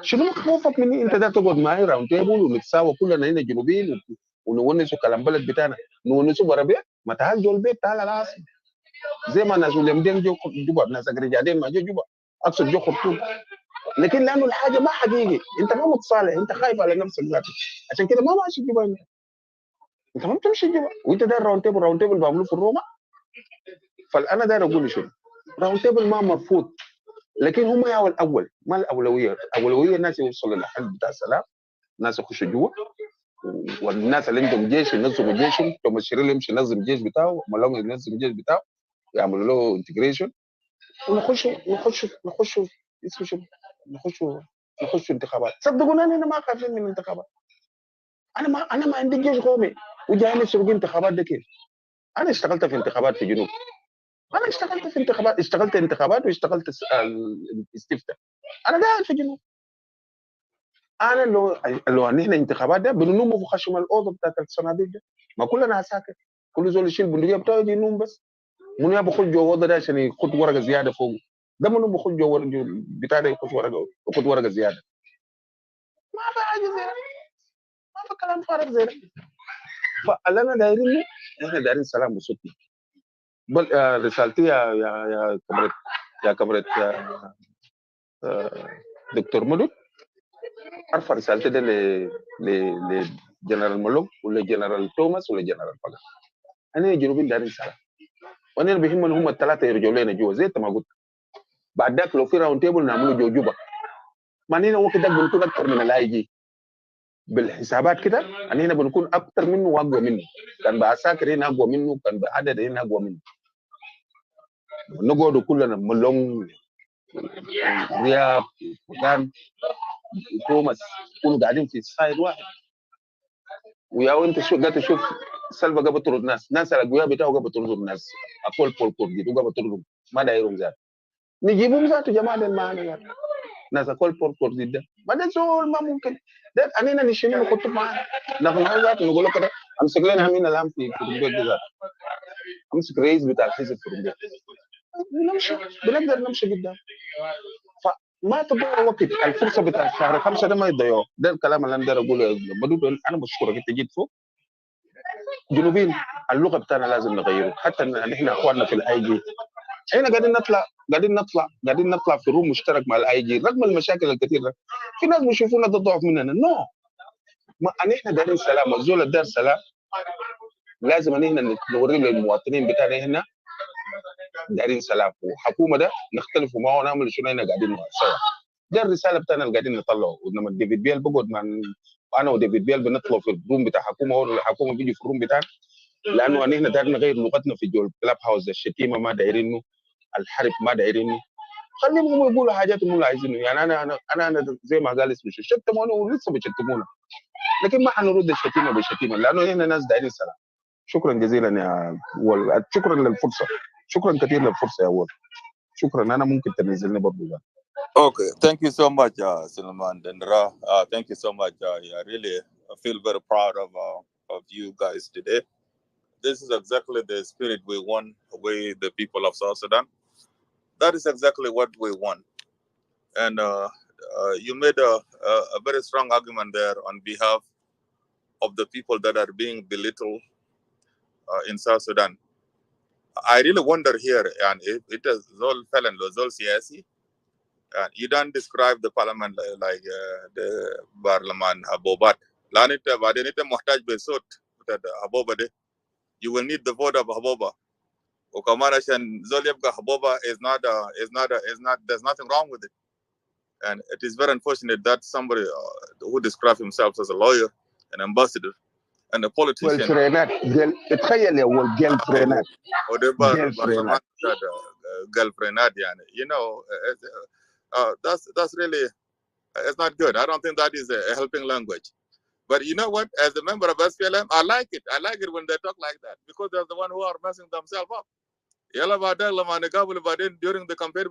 شنو خوفك مني؟ انت داير تقعد معي راوند تيبل ونتساوى كلنا هنا جنوبيين ونونسوا كلام بلد بتاعنا، نونسوا برا بيت، ما تعال جو البيت، تعال العاصمه. زي ما الناس وليمدين جو جوبا، الناس اجريجادين ما جو جوبا، اقصد جو خرطوم. لكن لانه الحاجه ما حقيقي، انت ما متصالح، انت خايف على نفسك ذاتك، عشان كده ما ماشي جوبا. انت ما بتمشي جوبا، وانت داير راوند تيبل. راوند تيبل بيعملوه في روما. فانا داير اقول شنو؟ راوند تيبل ما مرفوض، لكن هم يا الاول، ما الاولويه. الاولويه الناس يوصلوا للحل بتاع السلام، الناس يخشوا جوا، والناس اللي عندهم جيش ينظموا جيشهم، توم الشريف يمشي ينظم الجيش بتاعه، مالونج ينظم الجيش بتاعه، يعملوا له انتجريشن، ونخشوا اسمه شنو؟ نخشوا انتخابات. صدقوني انا ما خايفين من الانتخابات. انا ما عندي جيش قومي وجايين يسوقوا انتخابات ده كيف؟ انا اشتغلت في انتخابات في جنوب، انا اشتغلت انتخابات واشتغلت استفتاء. انا قاعد في جنوب. انا لو نحن انتخابات ده بننوم في خشم الاوضه بتاعت الصناديق ده، ما كلنا عساكر، كل زول يشيل بندقيه بتاعه يجي ينوم بس. منو يبغى يخش جوا الاوضه ده عشان ياخذ ورقه زياده فوق؟ ده منو بيخش جوا بتاع ده ياخذ ورقه زياده؟ ما في حاجه زي ده، ما في كلام فارغ زي ده. فاللي دايرين، احنا دايرين سلام وسكن. بل رسالتي يا كبرت، يا كبرت دكتور مدد، ارفع رسالتي ده لجنرال ملوك ولا جنرال توماس ولا جنرال فقط. انا الجنوبيين دايرين سلام، وانا بيهمني هم الثلاثه يرجعوا لنا جوا زي ما قلت. بعد ذاك لو في راوند تيبل نعمله جوجوبا، ما نحن وقت ذاك بنكون اكثر من الاي جي بالحسابات كده. هنا بنكون اكثر منه واقوى منه، كان بعساكر هنا اقوى منه، كان بعدد هنا اقوى منه. نقعد كلنا ملون رياض وكان توماس كلوا قاعدين في سايد واحد. ويا انت شو قاعد تشوف سلفا قبل بتطرد ناس الاقوياء بتاعه قبل بتطرد الناس، اقول بول جيتو قبل بتطردهم، ما دايرهم ذات نجيبهم ذاته جماعه المعنى ناس اقول بول جدا، ما ده زول ما ممكن. ده اننا نشيل نخطب معاه نحن ذات نقول له كده امسك لنا همين الان في البيت ذات، امسك رئيس بتاع الحزب في البيت، بنمشي بنقدر نمشي قدام. فما تضيع وقت، الفرصه بتاع شهر 5 ده ما يضيعوه. ده الكلام اللي انا داير اقوله. انا بشكرك انت جيت فوق. جنوبين اللغه بتاعنا لازم نغيره، حتى نحن اخواننا في الاي جي احنا قاعدين نطلع في روم مشترك مع الاي جي رغم المشاكل الكثيره. في ناس بيشوفونا ده ضعف مننا، نو ما احنا دايرين سلام، الزول الدار سلام لازم ان احنا نوري للمواطنين بتاعنا هنا دايرين سلام، وحكومه ده نختلفوا معه ونعمل شنو هنا قاعدين سوا. دي الرساله بتاعنا اللي قاعدين نطلعه. ولما ديفيد بيل بقعد مع انا وديفيد بيل بنطلع في الروم بتاع حكومه، او الحكومه بيجي في الروم بتاعنا، لانه احنا دايرين نغير لغتنا في جو الكلاب هاوس. الشتيمه ما دايرينه، الحرب ما دايرينه، خليهم هم يقولوا حاجات هم عايزينه. يعني انا زي ما قال اسمه شتمونا ولسه بيشتمونا، لكن ما حنرد الشتيمه بالشتيمه، لانه هنا ناس دايرين سلام. شكرا جزيلا يا ول. شكرا للفرصه، شكرا كثير للفرصه يا ول. شكرا. انا ممكن تنزلني برضه. Okay, thank you so much, Suleiman Dendra. Thank you so much. I really feel very proud of you guys today. This is exactly the spirit we want, we the people of South Sudan. That is exactly what we want. And you made a very strong argument there on behalf of the people that are being belittled in South Sudan. I really wonder here, and it is Zol Felon, Zol Siasi. You don't describe the parliament like the Parliament Habobat. Lanita Badenita Mohtaj Besot, Haboba. You will need the vote of Haboba. Ukamana and Zoliabga Haboba there's nothing wrong with it. And it is very unfortunate that somebody who describes himself as a lawyer, an ambassador, and a politician. تخيل يا ول girlfriend. Or the Parliament girlfriend, you know, that's really, it's not good. I don't think that is a helping language. But you know what? As a member of SPLM, I like it. I like it when they talk like that, because they're the one who are messing themselves up. During the campaign,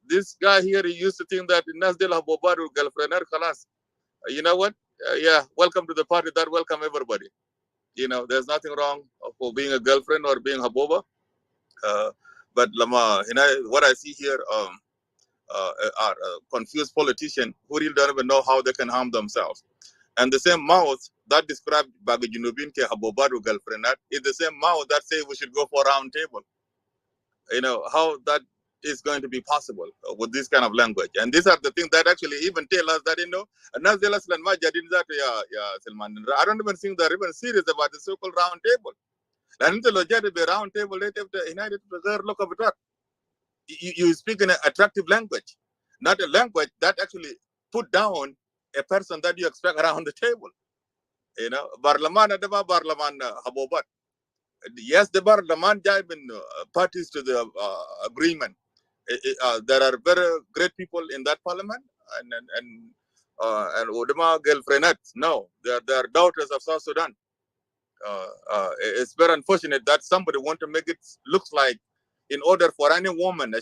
this guy here, he used to think that Nasdel Habobaru girlfriend Kalas. You know what? Yeah, welcome to the party. That welcome everybody. You know, there's nothing wrong for being a girlfriend or being Haboba. But Lama, you know, what I see here are confused politicians who really don't even know how they can harm themselves. And the same mouth that described Baga Junubin ke Habobadu girlfriend is the same mouth that say we should go for a round table. You know, how that is going to be possible with this kind of language. And these are the things that actually even tell us that, you know, I don't even think they're even serious about the so-called round table. Round table, you speak in an attractive language, not a language that actually put down a person that you expect around the table. You know, Barlaman adama Barlaman Habobat. Yes, the Barlaman jibin parties to the agreement. There are very great people in that parliament, and Udama girlfriend. No, they are daughters of South Sudan. It's very unfortunate that somebody want to make it look like, in order for any woman,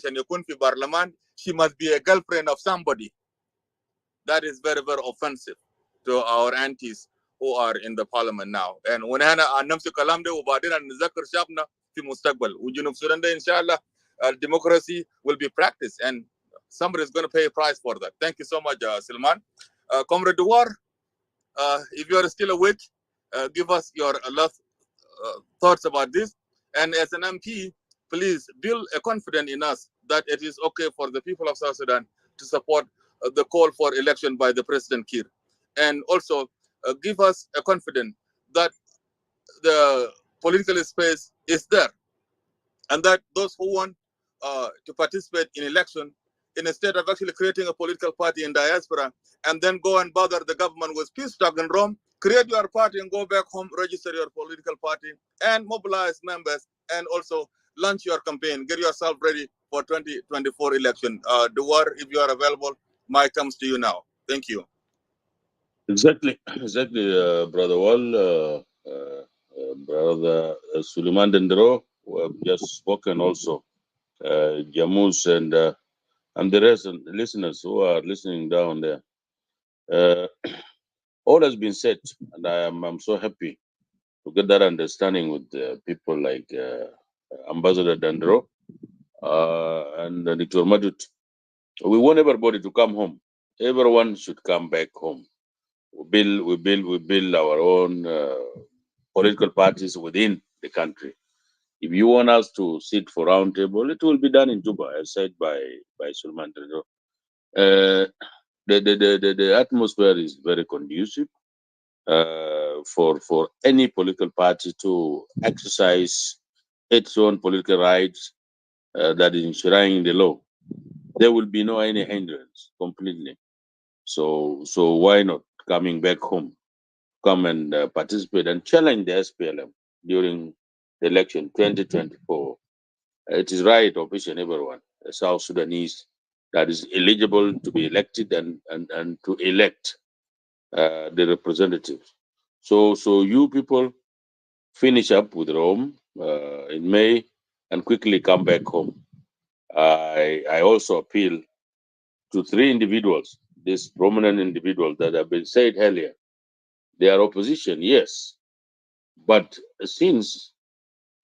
she must be a girlfriend of somebody. That is very, very offensive to our aunties who are in the parliament now. And when I نمسك كلام ده وبعدين نذكر شعبنا في مستقبل وجنوب السودان ده إن شاء الله democracy will be practiced, and somebody is going to pay a price for that. Thank you so much, Silman. Comrade Duwar, if you are still awake, give us your last thoughts about this. And as an MP, please build a confidence in us that it is okay for the people of South Sudan to support the call for election by the President Kiir. And also give us a confidence that the political space is there, and that those who want to participate in election, instead of actually creating a political party in diaspora and then go and bother the government with peace talk in Rome, create your party and go back home, register your political party and mobilize members, and also launch your campaign. Get yourself ready for 2024 election. Duwar, if you are available, mic comes to you now. Thank you. Exactly, Brother Wall, Brother Suleiman Dendro, who have just spoken also, Jamus and the rest of the listeners who are listening down there. All has been said, and I'm so happy to get that understanding with people like Ambassador Dendro and Dr. Madut. We want everybody to come home. Everyone should come back home. We build our own political parties within the country. If you want us to sit for round table, it will be done in Juba, as said by Sulman Dendro. The atmosphere is very conducive. for any political party to exercise its own political rights that is enshrined in the law. There will be no any hindrance completely. So why not coming back home, come and participate and challenge the SPLM during the election 2024? It is right of each and everyone, a South Sudanese that is eligible to be elected and to elect the representatives. So you people finish up with Rome in May and quickly come back home. I also appeal to three individuals, these prominent individuals that have been said earlier. They are opposition, yes, but since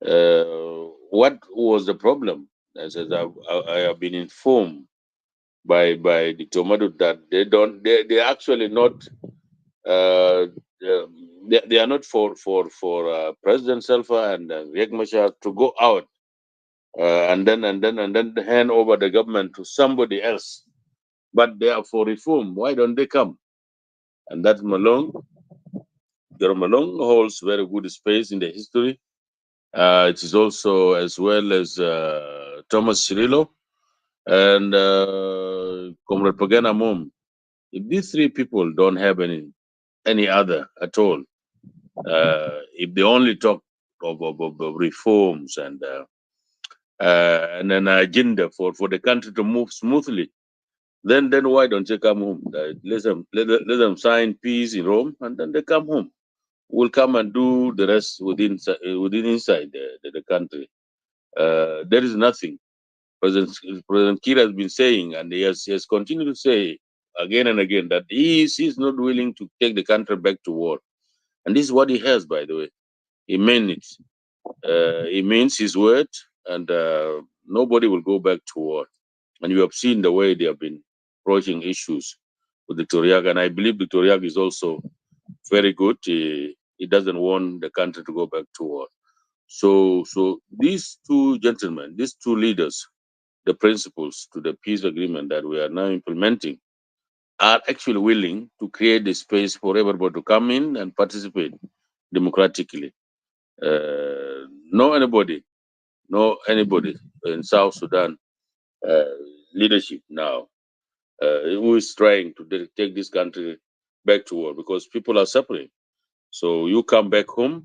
what was the problem? As I have been informed by Dr. Madu that they actually not uh, they are not for President Salva and Riek Machar to go out and then hand over the government to somebody else. But they are for reform. Why don't they come? And that Malone, Jerome Malone holds very good space in the history. It is also as well as Thomas Cirillo and Comrade Pagana Mom. If these three people don't have any other at all, if they only talk of reforms and an agenda for the country to move smoothly, then why don't you come home? Let them sign peace in Rome, and then they come home. We'll come and do the rest within inside the country. There is nothing. President Kiir has been saying, and he has continued to say again and again that he is not willing to take the country back to war. And this is what he has, by the way. He meant it. He means his word, and nobody will go back to war. And you have seen the way they have been approaching issues with Victoria. And I believe Victoria is also very good. He doesn't want the country to go back to war. So these two gentlemen, these two leaders, the principles to the peace agreement that we are now implementing, are actually willing to create the space for everybody to come in and participate democratically. No anybody in South Sudan uh, leadership now who is trying to take this country back to war because people are suffering. So you come back home,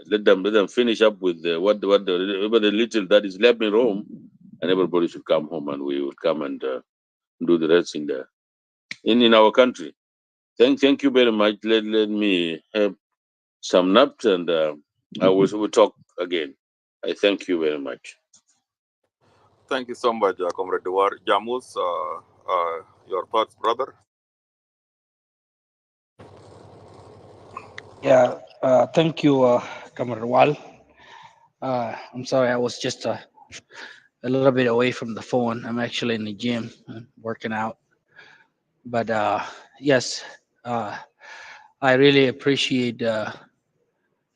let them finish up with the little that is left in Rome, and everybody should come home, and we will come and do the rest in our country. Thank you very much. Let me have some naps, and I will talk again. I thank you very much. Thank you so much, Comrade Duar. Jamus, your thoughts, brother? Yeah, thank you, Comrade Wal. I'm sorry, I was just a little bit away from the phone. I'm actually in the gym working out. But yes, uh, I really appreciate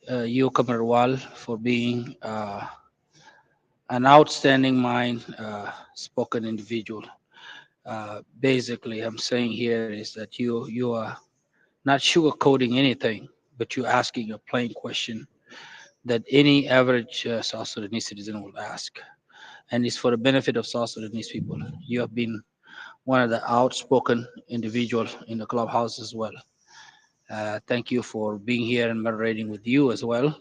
you, Comrade Wal, for being an outstanding mind spoken individual. Basically, I'm saying here is that you are not sugarcoating anything, but you're asking a plain question that any average South Sudanese citizen will ask, and it's for the benefit of South Sudanese people. You have been one of the outspoken individuals in the clubhouse as well. Thank you for being here and moderating with you as well.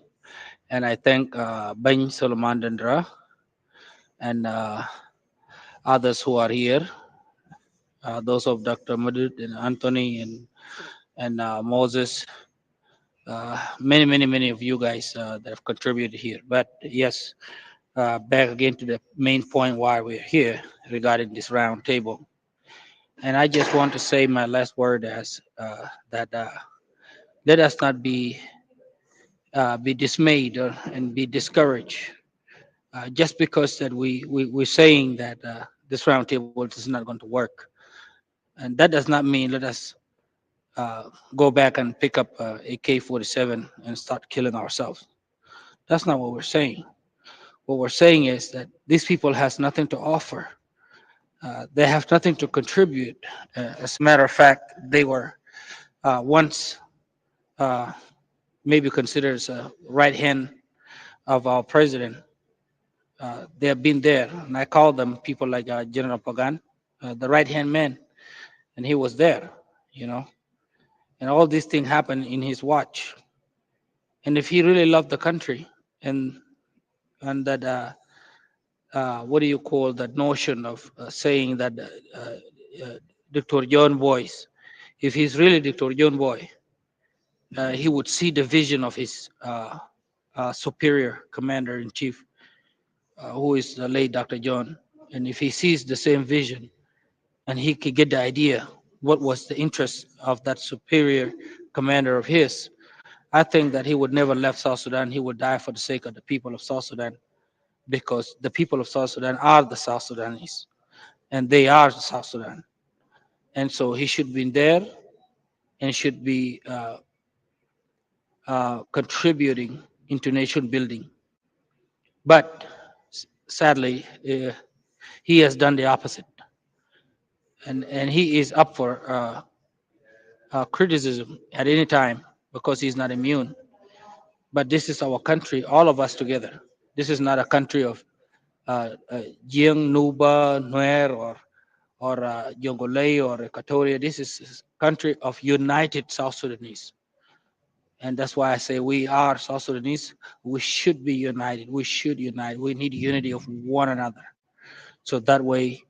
And I thank Ben Solomon Dendra and others who are here, those of Dr. Madud and Anthony and Moses, many of you guys that have contributed here. But yes, back again to the main point why we're here regarding this round table. And I just want to say my last word as that let us not be dismayed and be discouraged just because that we're saying that this roundtable is not going to work, and that does not mean let us go back and pick up AK-47 and start killing ourselves. That's not what we're saying. What we're saying is that these people has nothing to offer. They have nothing to contribute. As a matter of fact, they were once uh, maybe considered as a right hand of our president. They have been there, and I call them people like General Pagan, the right hand man, and he was there, you know. And all these things happened in his watch. And if he really loved the country, and that what do you call that notion of saying that Dr. John Boyce, if he's really Dr. John Boy, he would see the vision of his superior commander in chief, who is the late Dr. John. And if he sees the same vision and he could get the idea what was the interest of that superior commander of his, I think that he would never left South Sudan. He would die for the sake of the people of South Sudan, because the people of South Sudan are the South Sudanese, and they are South Sudan. And so he should be there and should be contributing into nation building. But sadly, he has done the opposite, and he is up for criticism at any time because he's not immune. But this is our country, all of us together. This is not a country of Jiang, Nuba, Nuer, or Jongolei or Equatoria. This is a country of united South Sudanese. And that's why I say we are South Sudanese. We should be united. We should unite. We need unity of one another. So that way,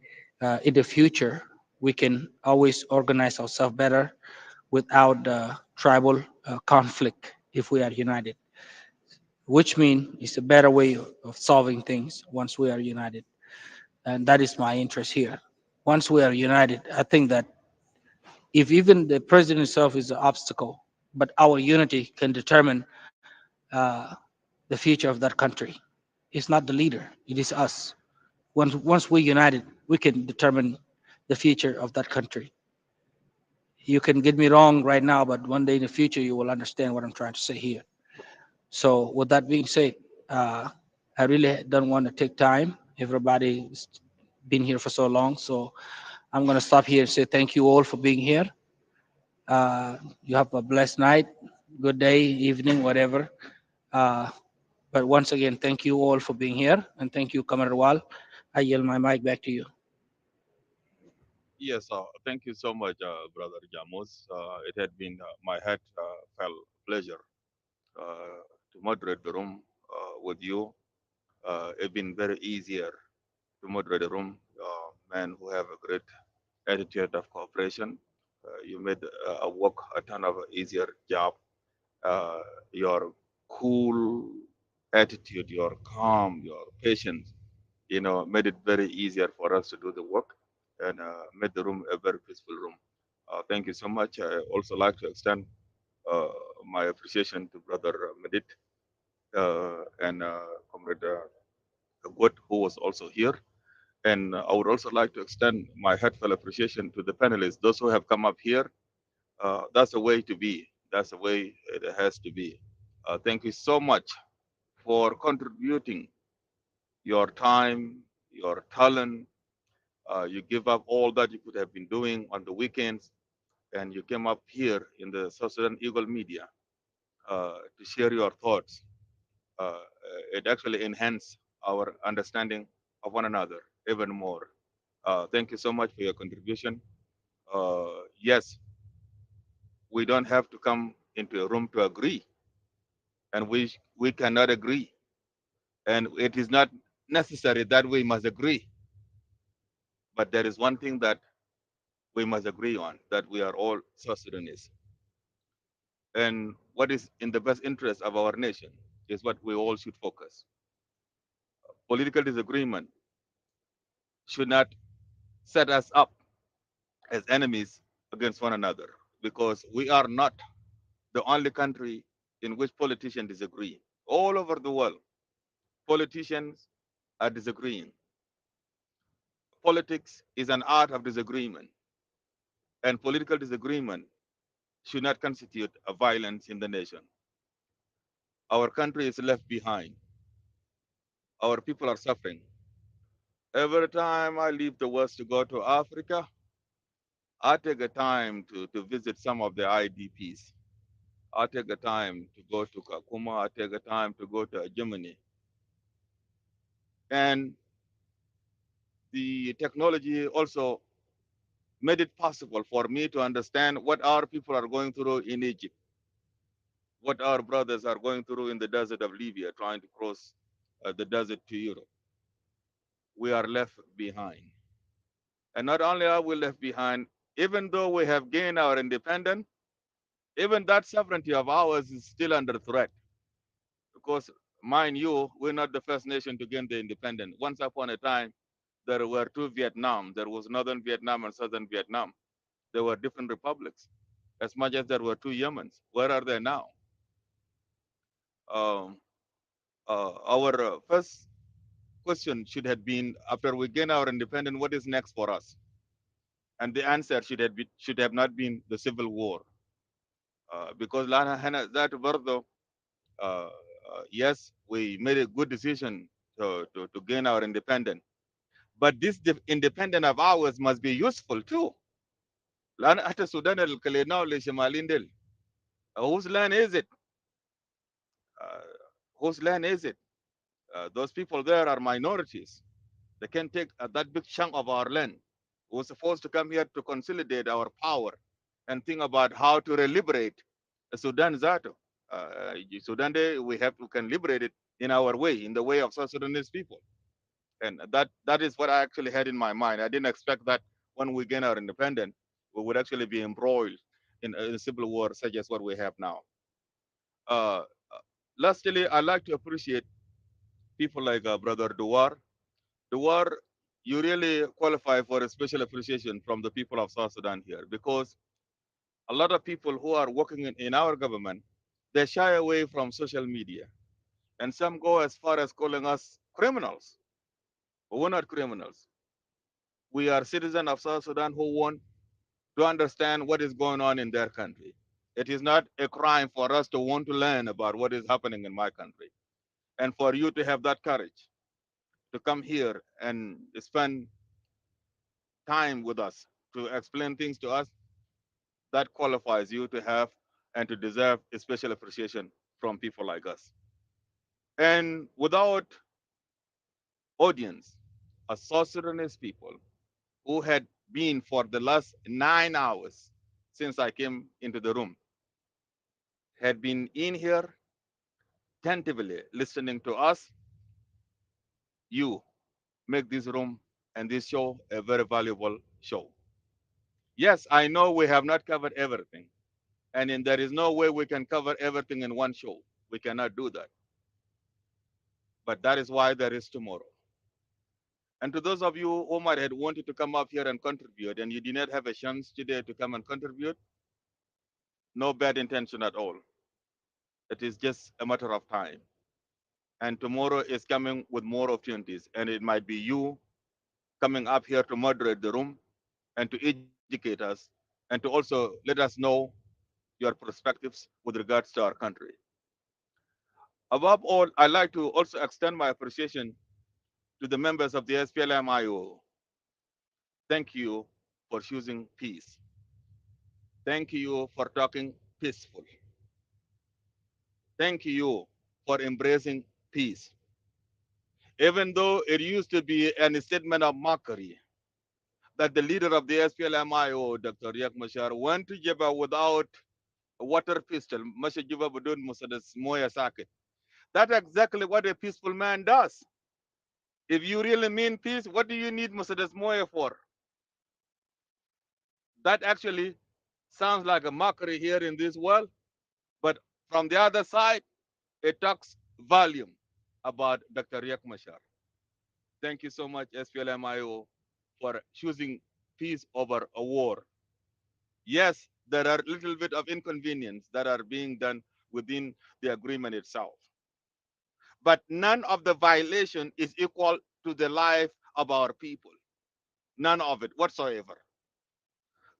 in the future, we can always organize ourselves better without tribal conflict if we are united, which means it's a better way of solving things once we are united. And that is my interest here. Once we are united, I think that if even the president itself is an obstacle, but our unity can determine the future of that country. It's not the leader, it is us. Once we're united, we can determine the future of that country. You can get me wrong right now, but one day in the future, you will understand what I'm trying to say here. So, with that being said, I really don't want to take time. Everybody's been here for so long. So, I'm going to stop here and say thank you all for being here. You have a blessed night, good day, evening, whatever. Uh, but once again, thank you all for being here, and thank you, Kamar Wal. I yield my mic back to you. Yes, thank you so much, Brother Jamus. It had been my heart felt pleasure to moderate the room with you. It's been very easier to moderate the room, men who have a great attitude of cooperation. You made a work a ton of easier job. Uh, your cool attitude, your calm, your patience, made it very easier for us to do the work and made the room a very peaceful room. Thank you so much. I also like to extend uh, my appreciation to Brother Medit and Comrade Good, who was also here. And I would also like to extend my heartfelt appreciation to the panelists, those who have come up here. That's the way to be. That's the way it has to be. Thank you so much for contributing your time, your talent. You give up all that you could have been doing on the weekends, and you came up here in the South Sudan Eagle Media to share your thoughts. It actually enhanced our understanding of one another even more. Thank you so much for your contribution. Yes, we don't have to come into a room to agree, and we cannot agree, and it is not necessary that we must agree. But there is one thing that we must agree on: that we are all South Sudanese, and what is in the best interest of our nation is what we all should focus. Political disagreement should not set us up as enemies against one another, because we are not the only country in which politicians disagree. All over the world, politicians are disagreeing. Politics is an art of disagreement, and political disagreement should not constitute a violence in the nation. Our country is left behind. Our people are suffering. Every time I leave the West to go to Africa, I take a time to visit some of the IDPs. I take the time to go to Kakuma. I take the time to go to Germany. And the technology also made it possible for me to understand what our people are going through in Egypt, what our brothers are going through in the desert of Libya, trying to cross the desert to Europe. We are left behind. And not only are we left behind, even though we have gained our independence, even that sovereignty of ours is still under threat. Because, mind you, we're not the first nation to gain the independence. Once upon a time, there were two Vietnam. There was Northern Vietnam and Southern Vietnam. There were different republics, as much as there were two Yemens. Where are they now? Um, our first question should have been, after we gain our independence, what is next for us? And the answer should have not been the civil war. Because Lana Hana that Verdo, yes, we made a good decision to gain our independence. But this independence of ours must be useful too. Lana Ata Sudan al Kalena Lishamalindel. Whose land is it? Uh, whose land is it? Those people there are minorities. They can take that big chunk of our land. We're supposed to come here to consolidate our power and think about how to liberate Sudan Zato. Sudan, we can liberate it in our way, in the way of South Sudanese people. And that is what I actually had in my mind. I didn't expect that when we gain our independence, we would actually be embroiled in a civil war such as what we have now. Uh, Lastly, I like to appreciate people like Brother Duar. Duar, you really qualify for a special appreciation from the people of South Sudan here, because a lot of people who are working in our government, they shy away from social media. And some go as far as calling us criminals. But we're not criminals. We are citizens of South Sudan who want to understand what is going on in their country. It is not a crime for us to want to learn about what is happening in my country. And for you to have that courage to come here and spend time with us to explain things to us, that qualifies you to have and to deserve a special appreciation from people like us. And without audience, a South Sudanese people who had been for the last 9 hours since I came into the room, had been in here tentatively listening to us, you make this room and this show a very valuable show. Yes, I know we have not covered everything, and there is no way we can cover everything in one show. We cannot do that. But that is why there is tomorrow. And to those of you who might have wanted to come up here and contribute, and you did not have a chance today to come and contribute, no bad intention at all. It is just a matter of time. And tomorrow is coming with more opportunities. And it might be you coming up here to moderate the room and to educate us and to also let us know your perspectives with regards to our country. Above all, I'd like to also extend my appreciation to the members of the SPLM-IO. Thank you for choosing peace. Thank you for talking peaceful. Thank you for embracing peace. Even though it used to be an statement of mockery that the leader of the SPLM-IO, Dr. Riek Machar, went to Juba without a water pistol, Masha Juba Budun Musadas Moya Sakit. That's exactly what a peaceful man does. If you really mean peace, what do you need Musadas Moya for? That actually sounds like a mockery here in this world, but from the other side, it talks volume about Dr. Riek Machar. Thank you so much, SPLMIO, for choosing peace over a war. Yes, there are little bit of inconvenience that are being done within the agreement itself, but none of the violation is equal to the life of our people. None of it whatsoever.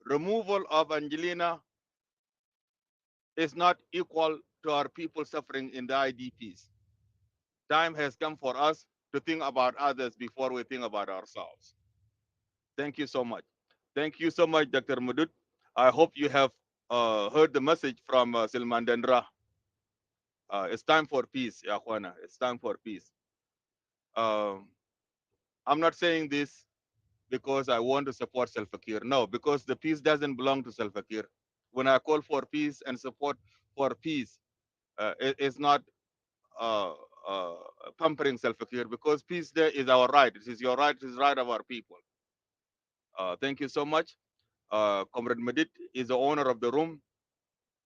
Removal of Angelina is not equal to our people suffering in the IDPs. Time has come for us to think about others before we think about ourselves. Thank you so much. Thank you so much, Dr. Mudut. I hope you have heard the message from Silman Dendra. It's time for peace, Ya Akhwana. It's time for peace. Um, I'm not saying this because I want to support Salva Kiir. No, because the peace doesn't belong to Salva Kiir. When I call for peace and support for peace, it's not uh, uh, pampering Salva Kiir, because peace there is our right. It is your right. It is right of our people. Thank you so much. Comrade Medit is the owner of the room,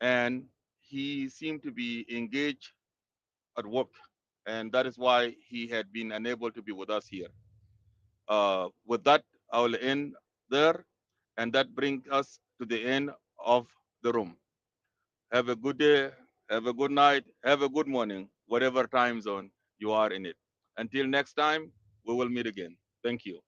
and he seemed to be engaged at work, and that is why he had been unable to be with us here. With that, I will end there, and that brings us to the end of the room. Have a good day, have a good night, have a good morning, whatever time zone you are in it. Until next time, we will meet again. Thank you.